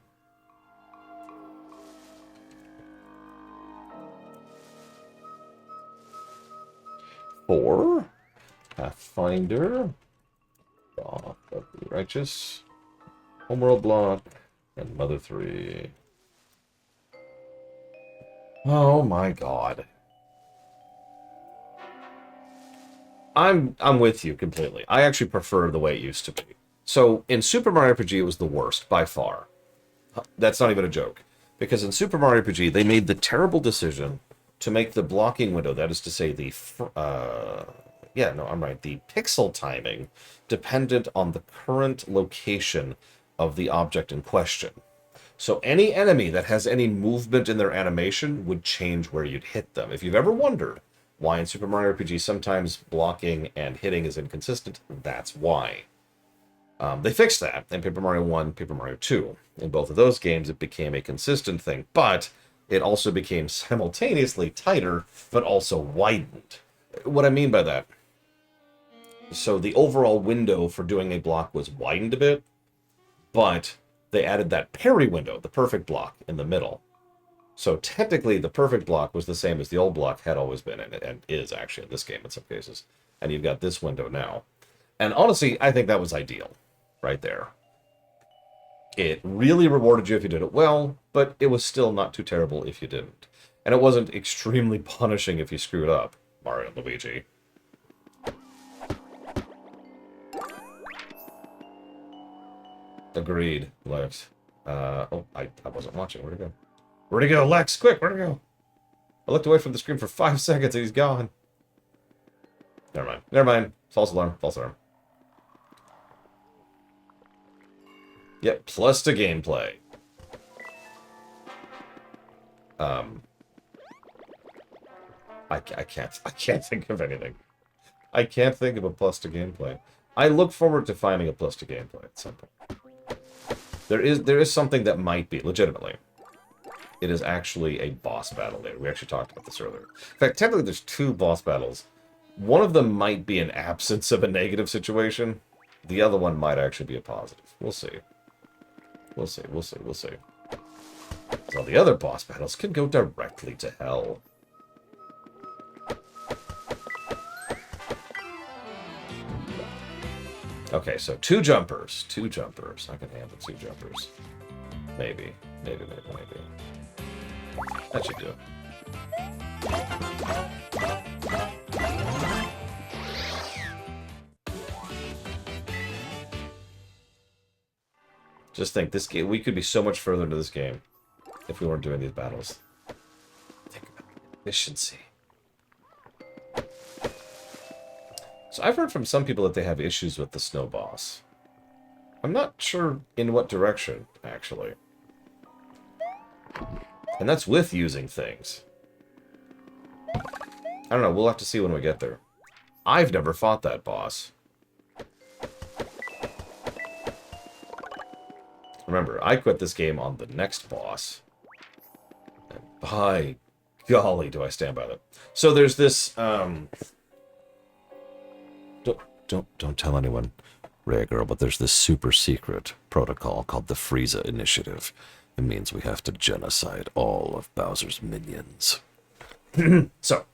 Four. Pathfinder. Block of the Righteous. Homeworld block. And Mother 3. Oh my god. I'm with you completely. I actually prefer the way it used to be. So, in Super Mario RPG, it was the worst, by far. That's not even a joke. Because in Super Mario RPG, they made the terrible decision to make the blocking window, that is to say, the pixel timing, dependent on the current location of the object in question. So any enemy that has any movement in their animation would change where you'd hit them. If you've ever wondered why in Super Mario RPG sometimes blocking and hitting is inconsistent, that's why. They fixed that in Paper Mario 1, Paper Mario 2. In both of those games, it became a consistent thing, but it also became simultaneously tighter, but also widened. What I mean by that, so the overall window for doing a block was widened a bit, but they added that parry window, the perfect block, in the middle. So technically, the perfect block was the same as the old block had always been, and is actually in this game in some cases. And you've got this window now. And honestly, I think that was ideal, right there. It really rewarded you if you did it well, but it was still not too terrible if you didn't. And it wasn't extremely punishing if you screwed up, Mario and Luigi. Agreed, Lex. I wasn't watching. Where'd he go? Where'd he go, Lex? Quick, where'd he go? I looked away from the screen for 5 seconds and he's gone. Never mind. Never mind. False alarm. False alarm. Yep, plus to gameplay. I can't think of anything. I can't think of a plus to gameplay. I look forward to finding a plus to gameplay at some point. There is something that might be, legitimately. It is actually a boss battle there. We actually talked about this earlier. In fact, technically there's 2 boss battles. One of them might be an absence of a negative situation. The other one might actually be a positive. We'll see. We'll see. So the other boss battles can go directly to hell. Okay, so 2 jumpers. 2 jumpers. I can handle 2 jumpers. Maybe. That should do it. Just think, this game, we could be so much further into this game if we weren't doing these battles. Think about efficiency. So I've heard from some people that they have issues with the snow boss. I'm not sure in what direction, actually. And that's with using things. I don't know, we'll have to see when we get there. I've never fought that boss. Remember, I quit this game on the next boss. And by golly, do I stand by that. So there's this, Don't tell anyone, Rhea girl, but there's this super secret protocol called the Frieza Initiative. It means we have to genocide all of Bowser's minions. So,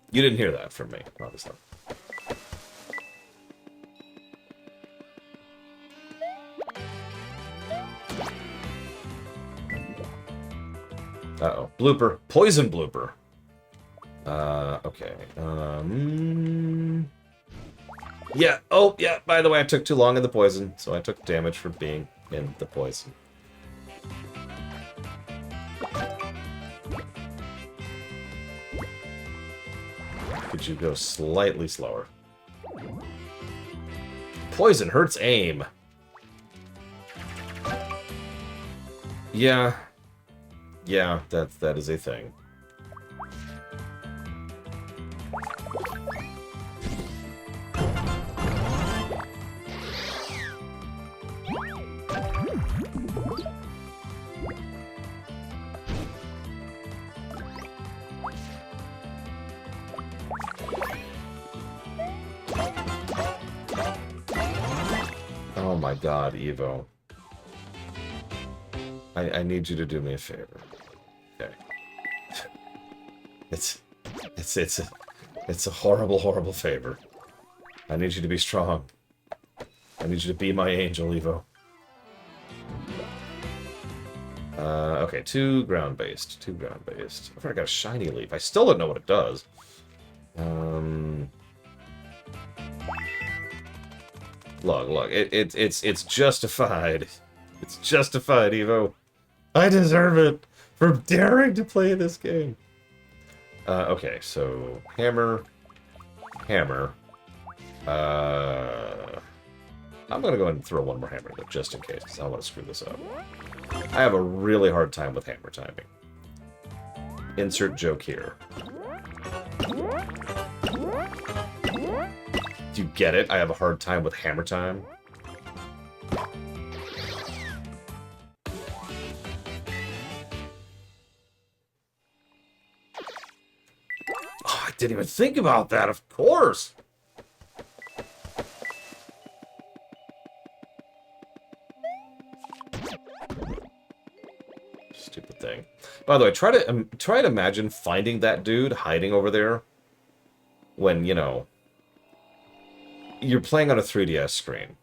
you didn't hear that from me, obviously. Uh-oh. Blooper. Poison blooper. Okay. Yeah. Oh, yeah. By the way, I took too long in the poison, so I took damage for being in the poison. Could you go slightly slower? Poison hurts aim. Yeah. Yeah, that is a thing. Oh my god, Evo. I need you to do me a favor. Okay. It's a horrible, horrible favor. I need you to be strong. I need you to be my angel, Evo. Okay, 2 ground-based. 2 ground-based. I got a shiny leaf. I still don't know what it does. Look, it's justified. It's justified, Evo. I deserve it for daring to play this game. Okay, so hammer. I'm gonna go ahead and throw one more hammer in just in case, because I want to screw this up. I have a really hard time with hammer timing. Insert joke here. Do you get it? I have a hard time with hammer time. Oh, I didn't even think about that, of course! Stupid thing. By the way, try to imagine finding that dude hiding over there when, you know, you're playing on a 3DS screen.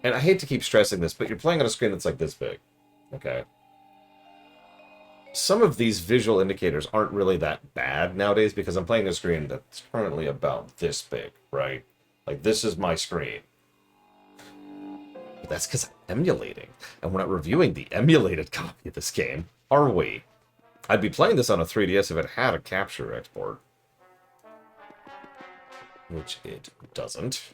And I hate to keep stressing this, but you're playing on a screen that's like this big. Okay? Some of these visual indicators aren't really that bad nowadays because I'm playing a screen that's currently about this big, right? Like, this is my screen. But that's because I'm emulating. And we're not reviewing the emulated copy of this game, are we? I'd be playing this on a 3DS if it had a capture export. Which it doesn't.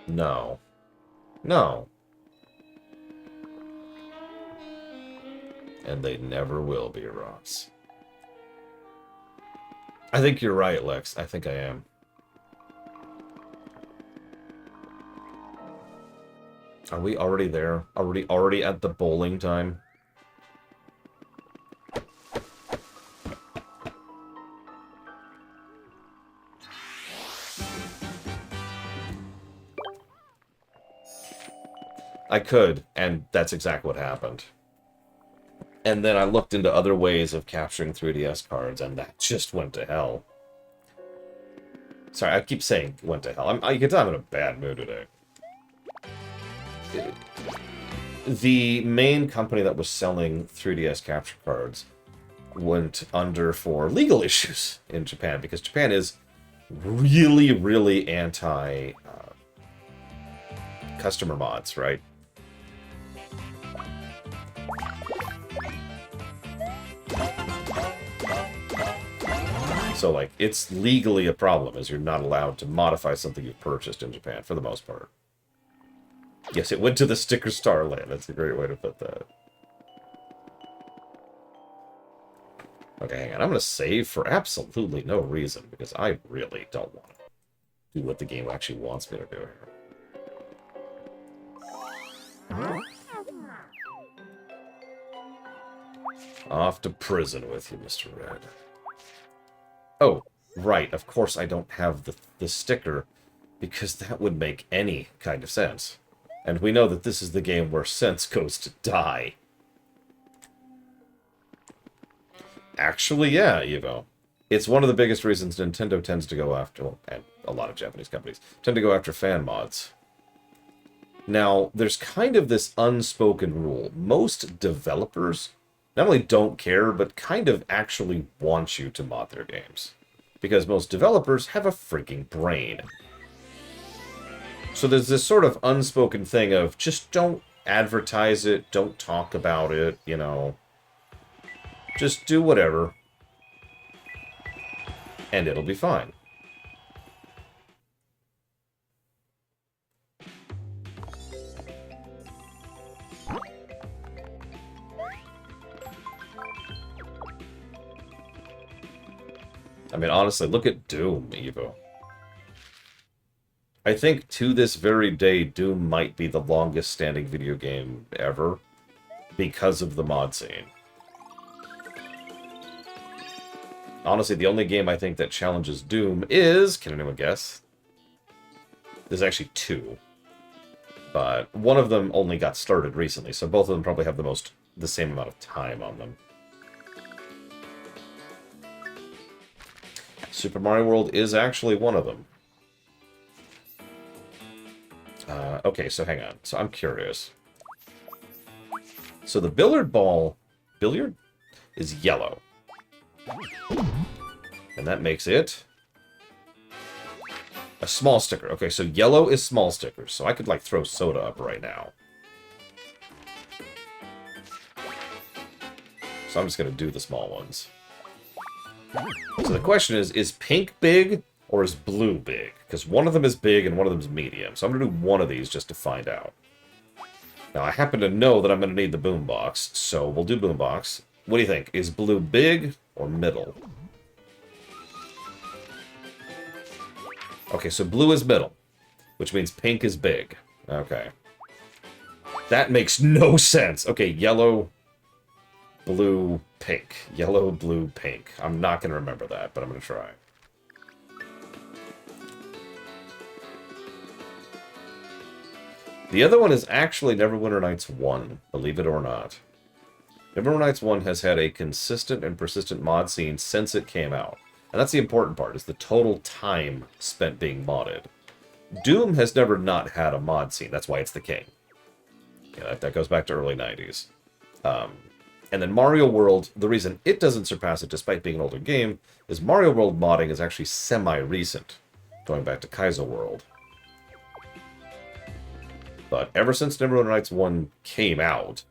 No. No. And they never will be, Ross. I think you're right, Lex. I think I am. Are we already there? Are we already at the bowling time? I could, and that's exactly what happened. And then I looked into other ways of capturing 3DS cards, and that just went to hell. Sorry, I keep saying went to hell. You can tell I'm in a bad mood today. The main company that was selling 3DS capture cards went under for legal issues in Japan, because Japan is really, really anti customer mods, right? So, like, it's legally a problem, as you're not allowed to modify something you've purchased in Japan, for the most part. Yes, it went to the sticker star land. That's a great way to put that. Okay, hang on. I'm going to save for absolutely no reason, because I really don't want to do what the game actually wants me to do here. Off to prison with you, Mr. Red. Oh, right. Of course I don't have the sticker, because that would make any kind of sense. And we know that this is the game where sense goes to die. Actually, yeah, Evo. It's one of the biggest reasons Nintendo tends to go after, well, and a lot of Japanese companies, tend to go after fan mods. Now, there's kind of this unspoken rule. Most developers not only don't care, but kind of actually want you to mod their games. Because most developers have a freaking brain. So there's this sort of unspoken thing of just don't advertise it, don't talk about it, you know. Just do whatever. And it'll be fine. I mean, honestly, look at Doom, Evo. I think to this very day, Doom might be the longest standing video game ever because of the mod scene. Honestly, the only game I think that challenges Doom is... Can anyone guess? There's actually two. But one of them only got started recently, so both of them probably have the same amount of time on them. Super Mario World is actually one of them. Okay, so hang on. So I'm curious. So the billiard ball... Billiard? Is yellow. And that makes it... a small sticker. Okay, so yellow is small stickers. So I could, like, throw soda up right now. So I'm just going to do the small ones. So the question is pink big or is blue big? Because one of them is big and one of them is medium. So I'm going to do one of these just to find out. Now, I happen to know that I'm going to need the boombox, so we'll do boombox. What do you think? Is blue big or middle? Okay, so blue is middle, which means pink is big. Okay. That makes no sense. Okay, yellow, blue, pink. Yellow, blue, pink. I'm not going to remember that, but I'm going to try. The other one is actually Neverwinter Nights 1, believe it or not. Neverwinter Nights 1 has had a consistent and persistent mod scene since it came out. And that's the important part, is the total time spent being modded. Doom has never not had a mod scene. That's why it's the king. Yeah, that goes back to early 90s. And then Mario World, the reason it doesn't surpass it despite being an older game, is Mario World modding is actually semi-recent, going back to Kaizo World. But ever since Neverwinter Nights 1 came out,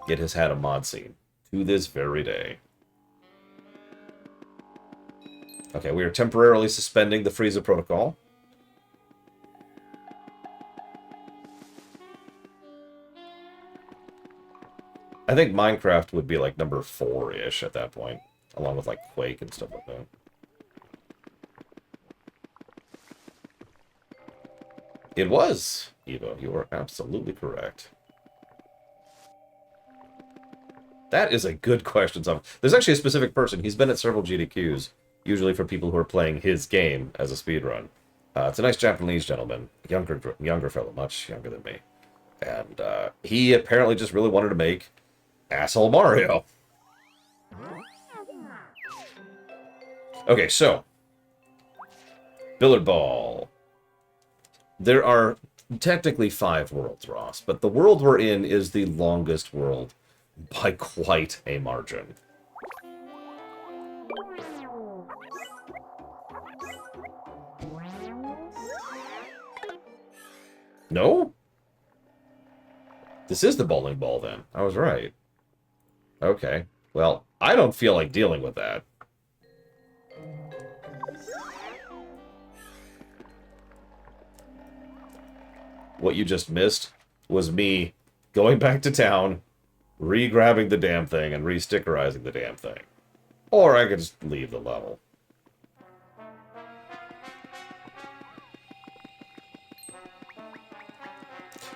it has had a mod scene, to this very day. Okay, we are temporarily suspending the Frieza Protocol. I think Minecraft would be like number 4-ish at that point, along with like Quake and stuff like that. It was, Evo. You are absolutely correct. That is a good question. There's actually a specific person. He's been at several GDQs, usually for people who are playing his game as a speedrun. It's a nice Japanese gentleman, younger fellow, much younger than me. And he apparently just really wanted to make asshole Mario. Okay, so billiard ball. There are technically 5 worlds, Ross, but the world we're in is the longest world by quite a margin. No? This is the bowling ball, then. I was right. Okay. Well, I don't feel like dealing with that. What you just missed was me going back to town, re-grabbing the damn thing, and re-stickerizing the damn thing. Or I could just leave the level.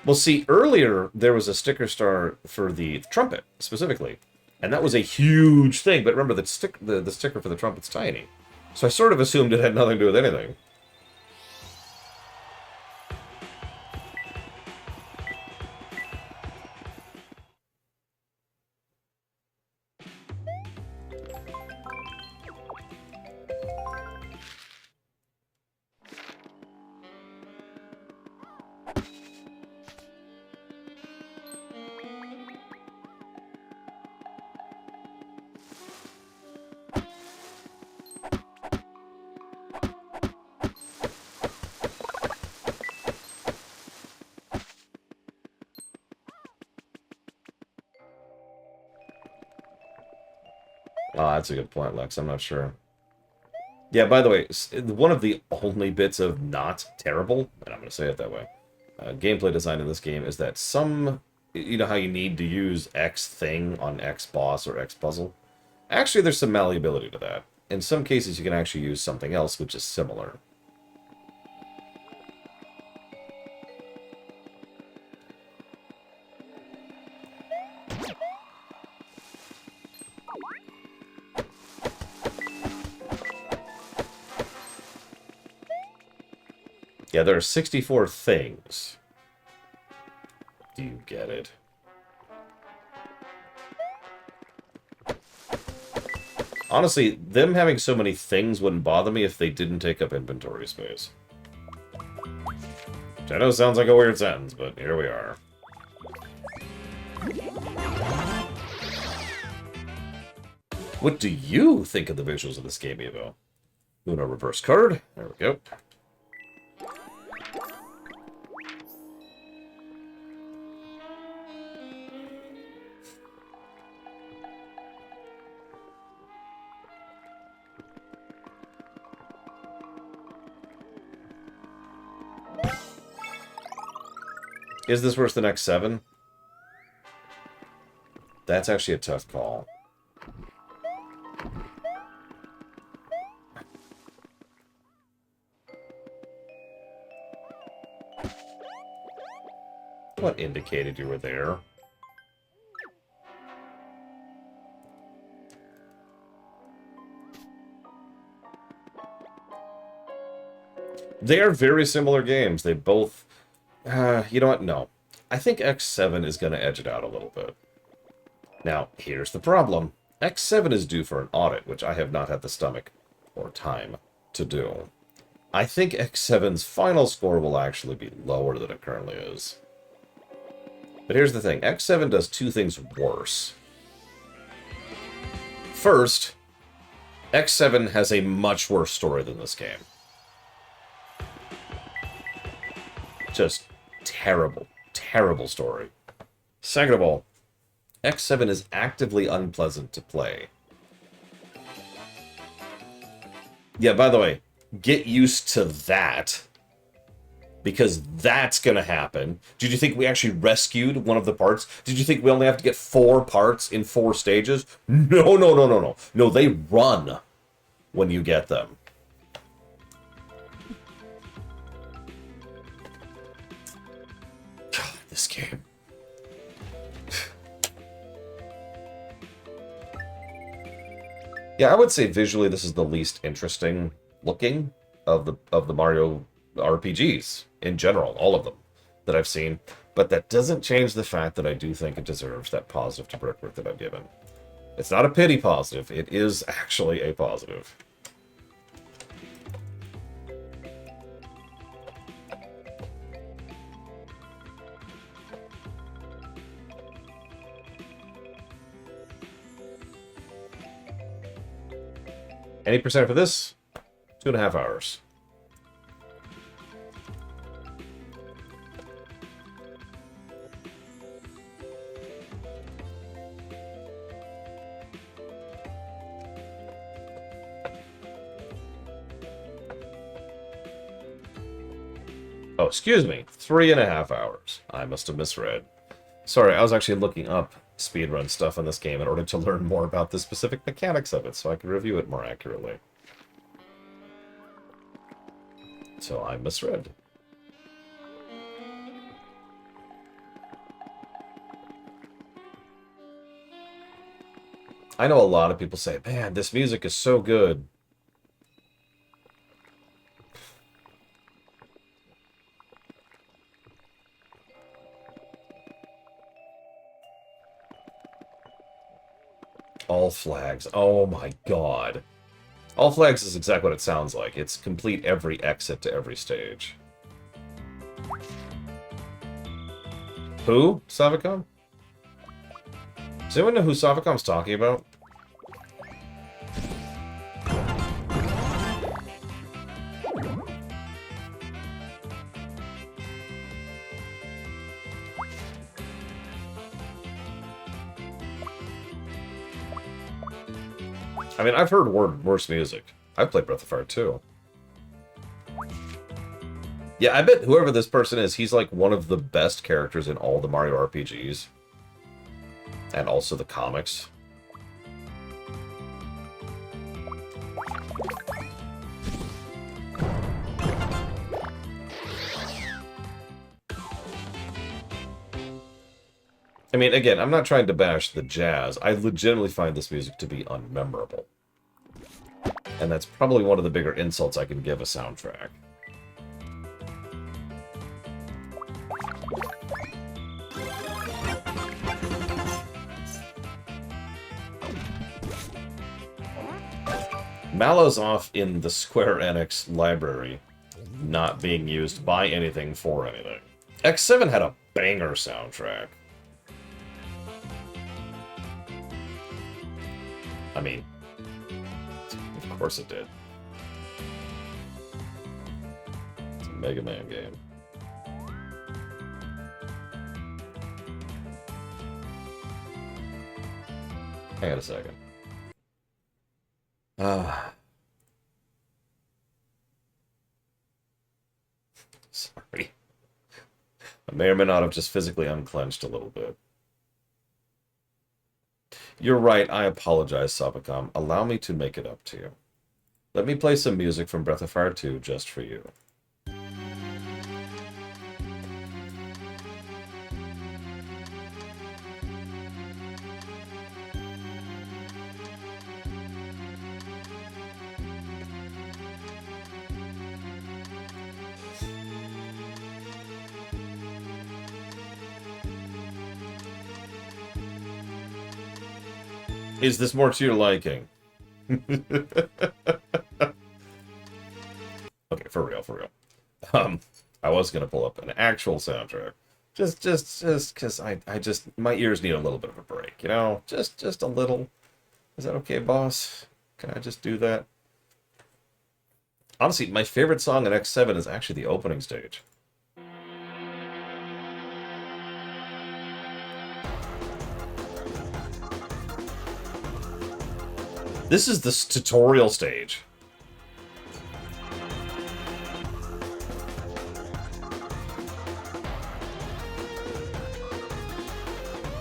Well, see, earlier there was a sticker star for the trumpet, specifically. And that was a huge thing, but remember, the sticker for the trumpet's tiny. So I sort of assumed it had nothing to do with anything. Oh, that's a good point, Lex. I'm not sure. Yeah, by the way, one of the only bits of not terrible, and I'm going to say it that way, gameplay design in this game is that some, you know how you need to use X thing on X boss or X puzzle? Actually, there's some malleability to that. In some cases, you can actually use something else which is similar. Yeah, there are 64 things. Do you get it? Honestly, them having so many things wouldn't bother me if they didn't take up inventory space. Which I know sounds like a weird sentence, but here we are. What do you think of the visuals of this game, Evo? Uno reverse card. There we go. Is this worse than X7? That's actually a tough call. What indicated you were there? They are very similar games. They both... you know what? No. I think X7 is going to edge it out a little bit. Now, here's the problem. X7 is due for an audit, which I have not had the stomach or time to do. I think X7's final score will actually be lower than it currently is. But here's the thing. X7 does two things worse. First, X7 has a much worse story than this game. Just terrible, terrible story. Second of all, X7 is actively unpleasant to play. Yeah, by the way, get used to that. Because that's going to happen. Did you think we actually rescued one of the parts? Did you think we only have to get 4 parts in 4 stages? No, no, no, no, no. No, they run when you get them. God, this game. Yeah, I would say visually this is the least interesting looking of the Mario RPGs in general, all of them that I've seen. But that doesn't change the fact that I do think it deserves that positive to Brickwork that I've given. It's not a pity positive, it is actually a positive. Any percent for this? 2.5 hours. Oh, excuse me. 3.5 hours. I must have misread. Sorry, I was actually looking up speedrun stuff on this game in order to learn more about the specific mechanics of it, so I could review it more accurately. So I misread. I know a lot of people say, man, this music is so good. All flags. Oh my god. All flags is exactly what it sounds like. It's complete every exit to every stage. Who? Savicom? Does anyone know who Savicom's talking about? I mean, I've heard worse music. I've played Breath of Fire 2. Yeah, I bet whoever this person is, he's like one of the best characters in all the Mario RPGs. And also the comics. I mean, again, I'm not trying to bash the jazz. I legitimately find this music to be unmemorable. And that's probably one of the bigger insults I can give a soundtrack. Mallow's off in the Square Enix library, not being used by anything for anything. X7 had a banger soundtrack. I mean, of course it did. It's a Mega Man game. Hang on a second. Sorry. I may or may not have just physically unclenched a little bit. You're right, I apologize, Sabacom. Allow me to make it up to you. Let me play some music from Breath of Fire 2 just for you. Is this more to your liking? Okay, for real. I was gonna pull up an actual soundtrack, just because I just my ears need a little bit of a break, you know, just a little. Is that okay, boss? Can I just do that? Honestly, my favorite song in X7 is actually the opening stage. This is the tutorial stage.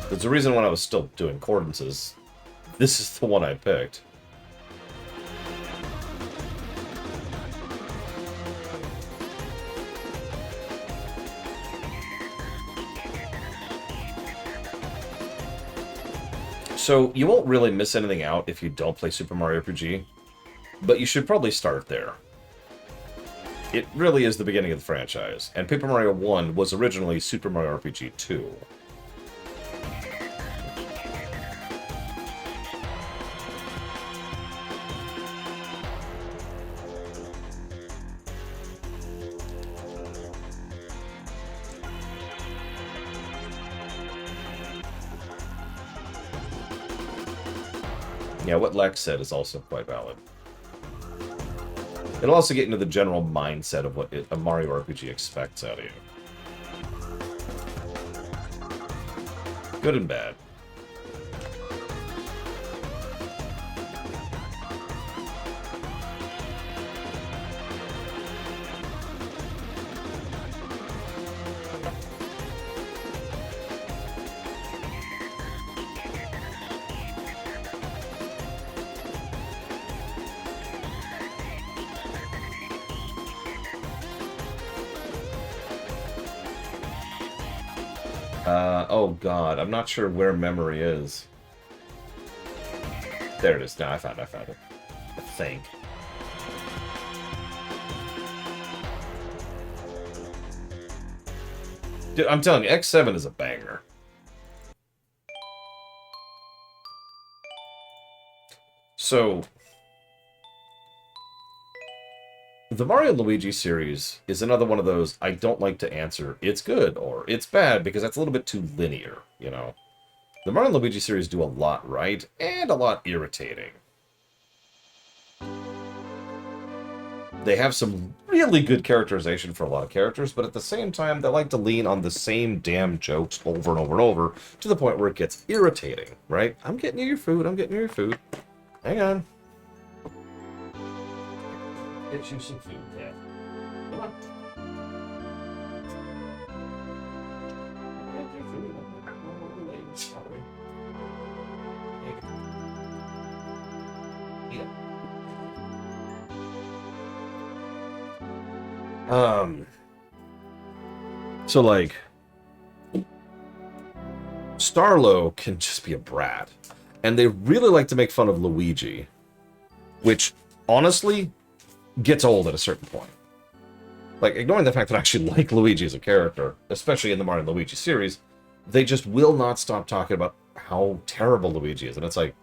There's a reason when I was still doing cordances, this is the one I picked. So, you won't really miss anything out if you don't play Super Mario RPG, but you should probably start there. It really is the beginning of the franchise, and Paper Mario 1 was originally Super Mario RPG 2. Yeah, what Lex said is also quite valid. It'll also get into the general mindset of what a Mario RPG expects out of you. Good and bad. Oh god, I'm not sure where memory is. There it is. No, I found it. I think. Dude, I'm telling you, X7 is a banger. So, the Mario and Luigi series is another one of those I don't like to answer it's good or it's bad because that's a little bit too linear, you know. The Mario and Luigi series do a lot right and a lot irritating. They have some really good characterization for a lot of characters, but at the same time, they like to lean on the same damn jokes over and over and over to the point where it gets irritating, right? I'm getting you your food, I'm getting you your food. Hang on. Get you some food, yeah. Come on. Get your food. I'm late. Sorry. Yeah. So like, Starlo can just be a brat. And they really like to make fun of Luigi, which, honestly, gets old at a certain point. Like, ignoring the fact that I actually like Luigi as a character, especially in the Mario & Luigi series, they just will not stop talking about how terrible Luigi is. And it's like,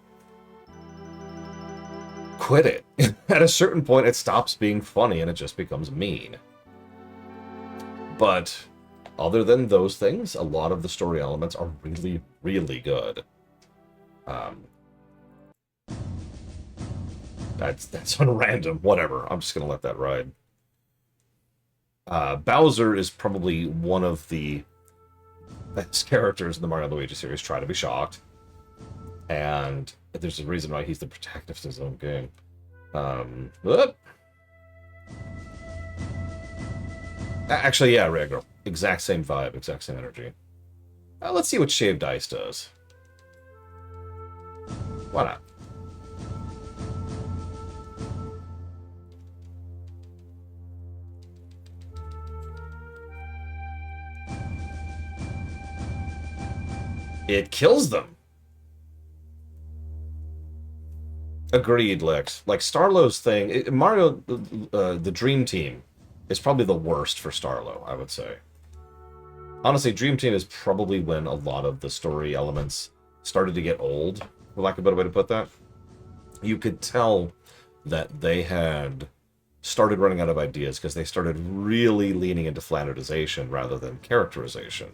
quit it. At a certain point, it stops being funny and it just becomes mean. But other than those things, a lot of the story elements are really, really good. That's on random. Whatever. I'm just gonna let that ride. Bowser is probably one of the best characters in the Mario & Luigi series. Try to be shocked. And there's a reason why he's the protagonist of his own game. Actually, yeah, Ragnar. Exact same vibe, exact same energy. Let's see what Shaved Ice does. Why not? It kills them. Agreed, Lex. Like, Starlo's thing... Mario, the Dream Team, is probably the worst for Starlo, I would say. Honestly, Dream Team is probably when a lot of the story elements started to get old, for lack of a better way to put that. You could tell that they had started running out of ideas because they started really leaning into flannerization rather than characterization.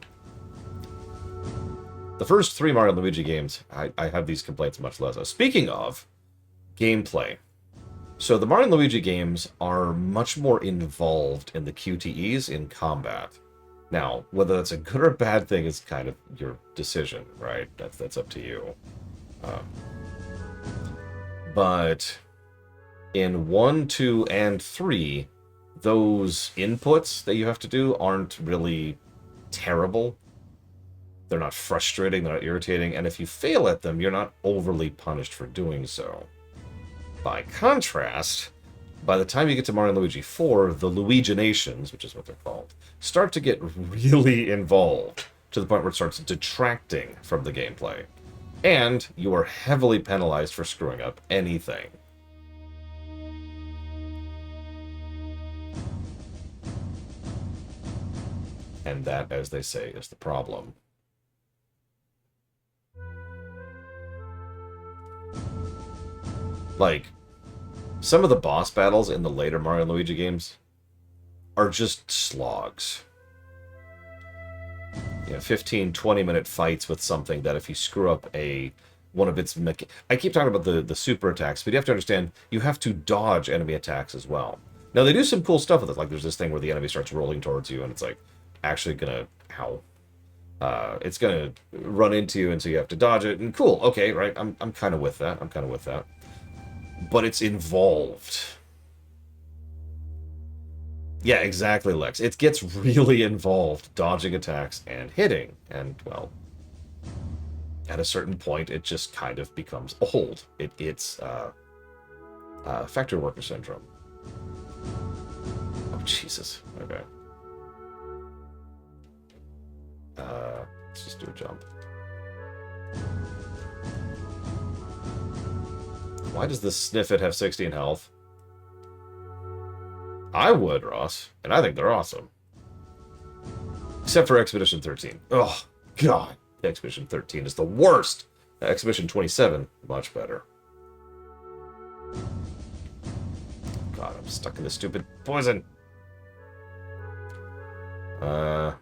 The first 3 Mario & Luigi games, I have these complaints much less. Speaking of gameplay, so the Mario & Luigi games are much more involved in the QTEs in combat. Now, whether that's a good or bad thing is kind of your decision, right? That's up to you. But in 1, 2, and 3, those inputs that you have to do aren't really terrible. They're not frustrating, they're not irritating, and if you fail at them, you're not overly punished for doing so. By contrast, by the time you get to Mario & Luigi 4, the Luiginations, which is what they're called, start to get really involved, to the point where it starts detracting from the gameplay. And you are heavily penalized for screwing up anything. And that, as they say, is the problem. Like, some of the boss battles in the later Mario & Luigi games are just slogs. You know, 15, 20-minute fights with something that if you screw up one of its... I keep talking about the super attacks, but you have to understand, you have to dodge enemy attacks as well. Now, they do some cool stuff with it. Like, there's this thing where the enemy starts rolling towards you, and it's, like, actually gonna... it's gonna run into you, and so you have to dodge it. And cool, okay, right? I'm kind of with that. I'm kind of with that. But it's involved. Yeah, exactly, Lex. It gets really involved, dodging attacks and hitting. And, well, at a certain point, it just kind of becomes old. It's factory worker syndrome. Oh, Jesus. Okay. Let's just do a jump. Why does this Sniffit have 16 health? I would, Ross. And I think they're awesome. Except for Expedition 13. Oh, God. Expedition 13 is the worst. Expedition 27, much better. God, I'm stuck in this stupid poison. I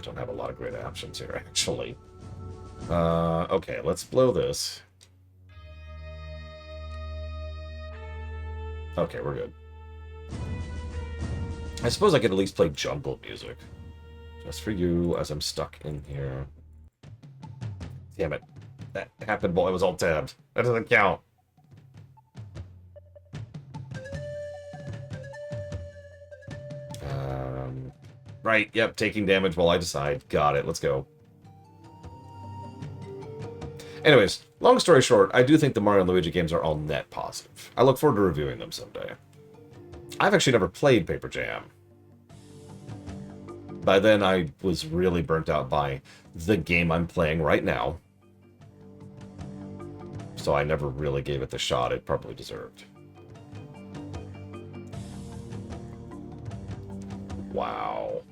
don't have a lot of great options here, actually. Okay, let's blow this. Okay, we're good. I suppose I could at least play jungle music. Just for you, as I'm stuck in here. Damn it. That happened while I was all tabbed. That doesn't count. Right, yep, taking damage while I decide. Got it, let's go. Anyways, long story short, I do think the Mario and Luigi games are all net positive. I look forward to reviewing them someday. I've actually never played Paper Jam. By then, I was really burnt out by the game I'm playing right now. So I never really gave it the shot it probably deserved. Wow.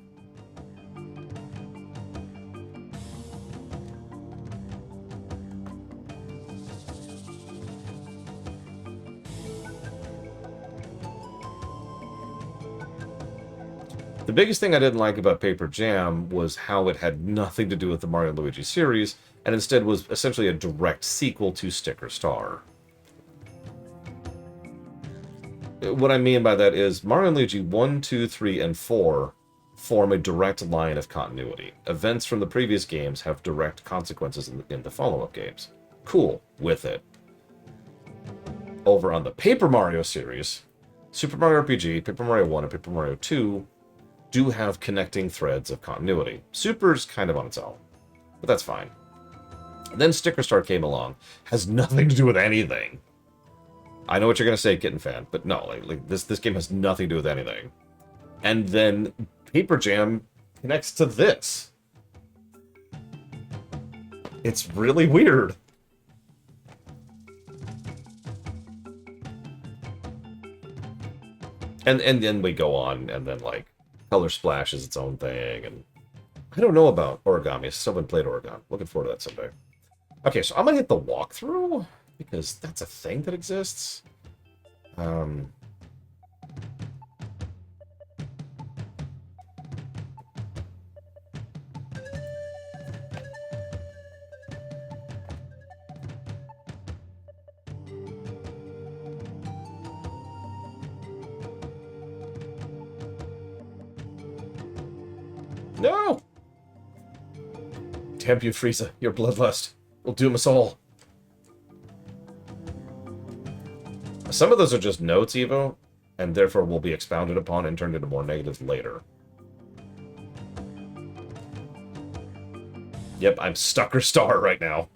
The biggest thing I didn't like about Paper Jam was how it had nothing to do with the Mario and Luigi series, and instead was essentially a direct sequel to Sticker Star. What I mean by that is Mario and Luigi 1, 2, 3, and 4 form a direct line of continuity. Events from the previous games have direct consequences in the follow-up games. Cool with it. Over on the Paper Mario series, Super Mario RPG, Paper Mario 1, and Paper Mario 2 do have connecting threads of continuity. Super's kind of on its own, but that's fine. Then Sticker Star came along. Has nothing to do with anything. I know what you're going to say, Kitten Fan, but no, like this game has nothing to do with anything. And then Paper Jam connects to this. It's really weird. And then we go on, and then, like, Color Splash is its own thing, and I don't know about Origami. I still haven't played Origami. Looking forward to that someday. Okay, so I'm gonna hit the walkthrough, because that's a thing that exists. No! Damn you, Frieza. Your bloodlust will doom us all. Some of those are just notes, Evo, and therefore will be expounded upon and turned into more negatives later. Yep, I'm Stucker Star right now.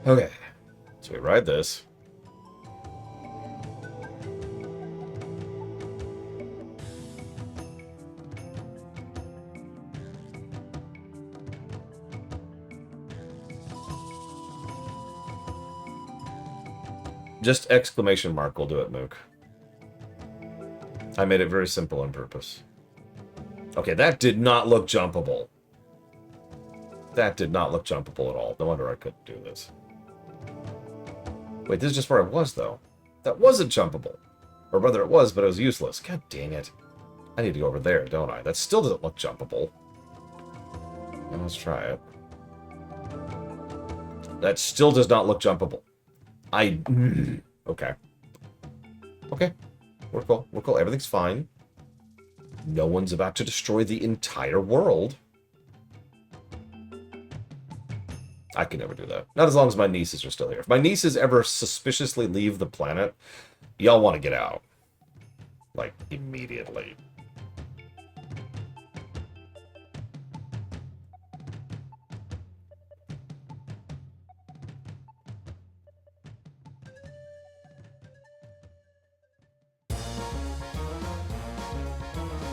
Okay, so we ride this. Just exclamation mark will do it, Mook. I made it very simple on purpose. Okay, that did not look jumpable. That did not look jumpable at all. No wonder I couldn't do this. Wait, this is just where I was, though. That wasn't jumpable. Or rather, it was, but it was useless. God dang it. I need to go over there, don't I? That still doesn't look jumpable. Now let's try it. That still does not look jumpable. Okay. Okay. We're cool. We're cool. Everything's fine. No one's about to destroy the entire world. I can never do that. Not as long as my nieces are still here. If my nieces ever suspiciously leave the planet, y'all want to get out. Like, immediately.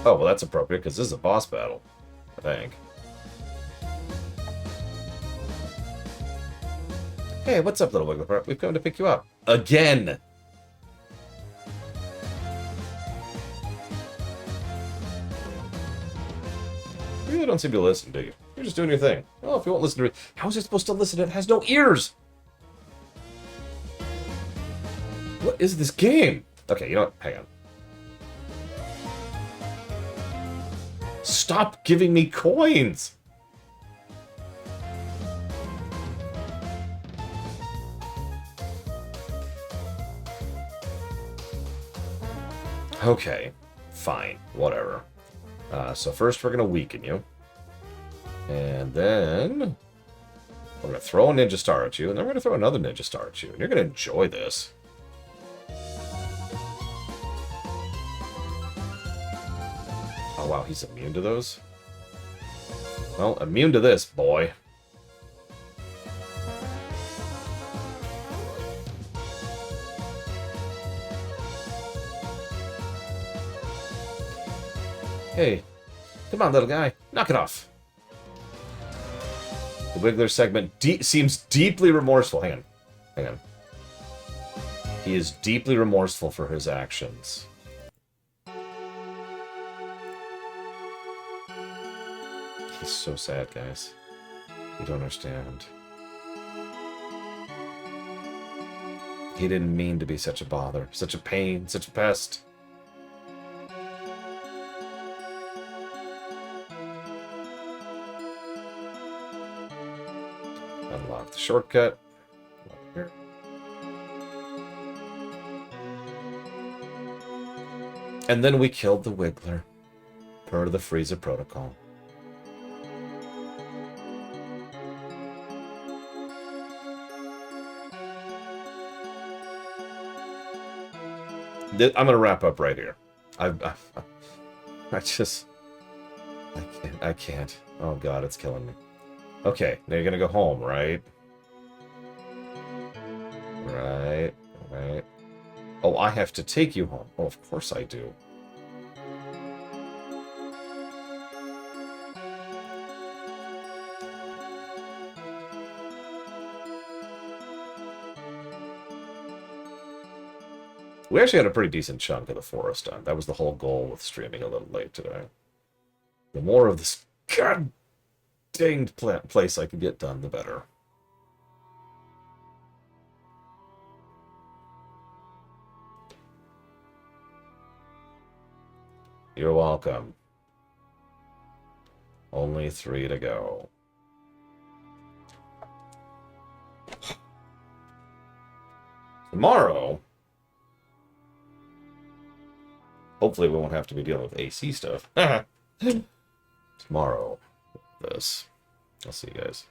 Oh, well, that's appropriate, because this is a boss battle, I think. Hey, what's up, little Wigglypuff? We've come to pick you up. Again! You really don't seem to listen, do you? You're just doing your thing. Oh, if you won't listen to it, how is it supposed to listen? It has no ears! What is this game? Okay, you know what? Hang on. Stop giving me coins! Okay, fine, whatever. So first we're going to weaken you. And then we're going to throw a Ninja Star at you. And then we're going to throw another Ninja Star at you. And you're going to enjoy this. Oh, wow, he's immune to those? Well, immune to this, boy. Hey, come on, little guy. Knock it off. The Wiggler segment seems deeply remorseful. Hang on. Hang on. He is deeply remorseful for his actions. He's so sad, guys. You don't understand. He didn't mean to be such a bother, such a pain, such a pest. Unlock the shortcut. Here. And then we killed the Wiggler, per the Frieza protocol. I'm going to wrap up right here. I can't. Oh, God, it's killing me. Okay, now you're going to go home, right? Right. Oh, I have to take you home. Oh, of course I do. We actually had a pretty decent chunk of the forest done. That was the whole goal with streaming a little late today. The more of this god danged place I could get done, the better. You're welcome. Only 3 to go. Tomorrow... Hopefully we won't have to be dealing with AC stuff. Tomorrow, this. I'll see you guys.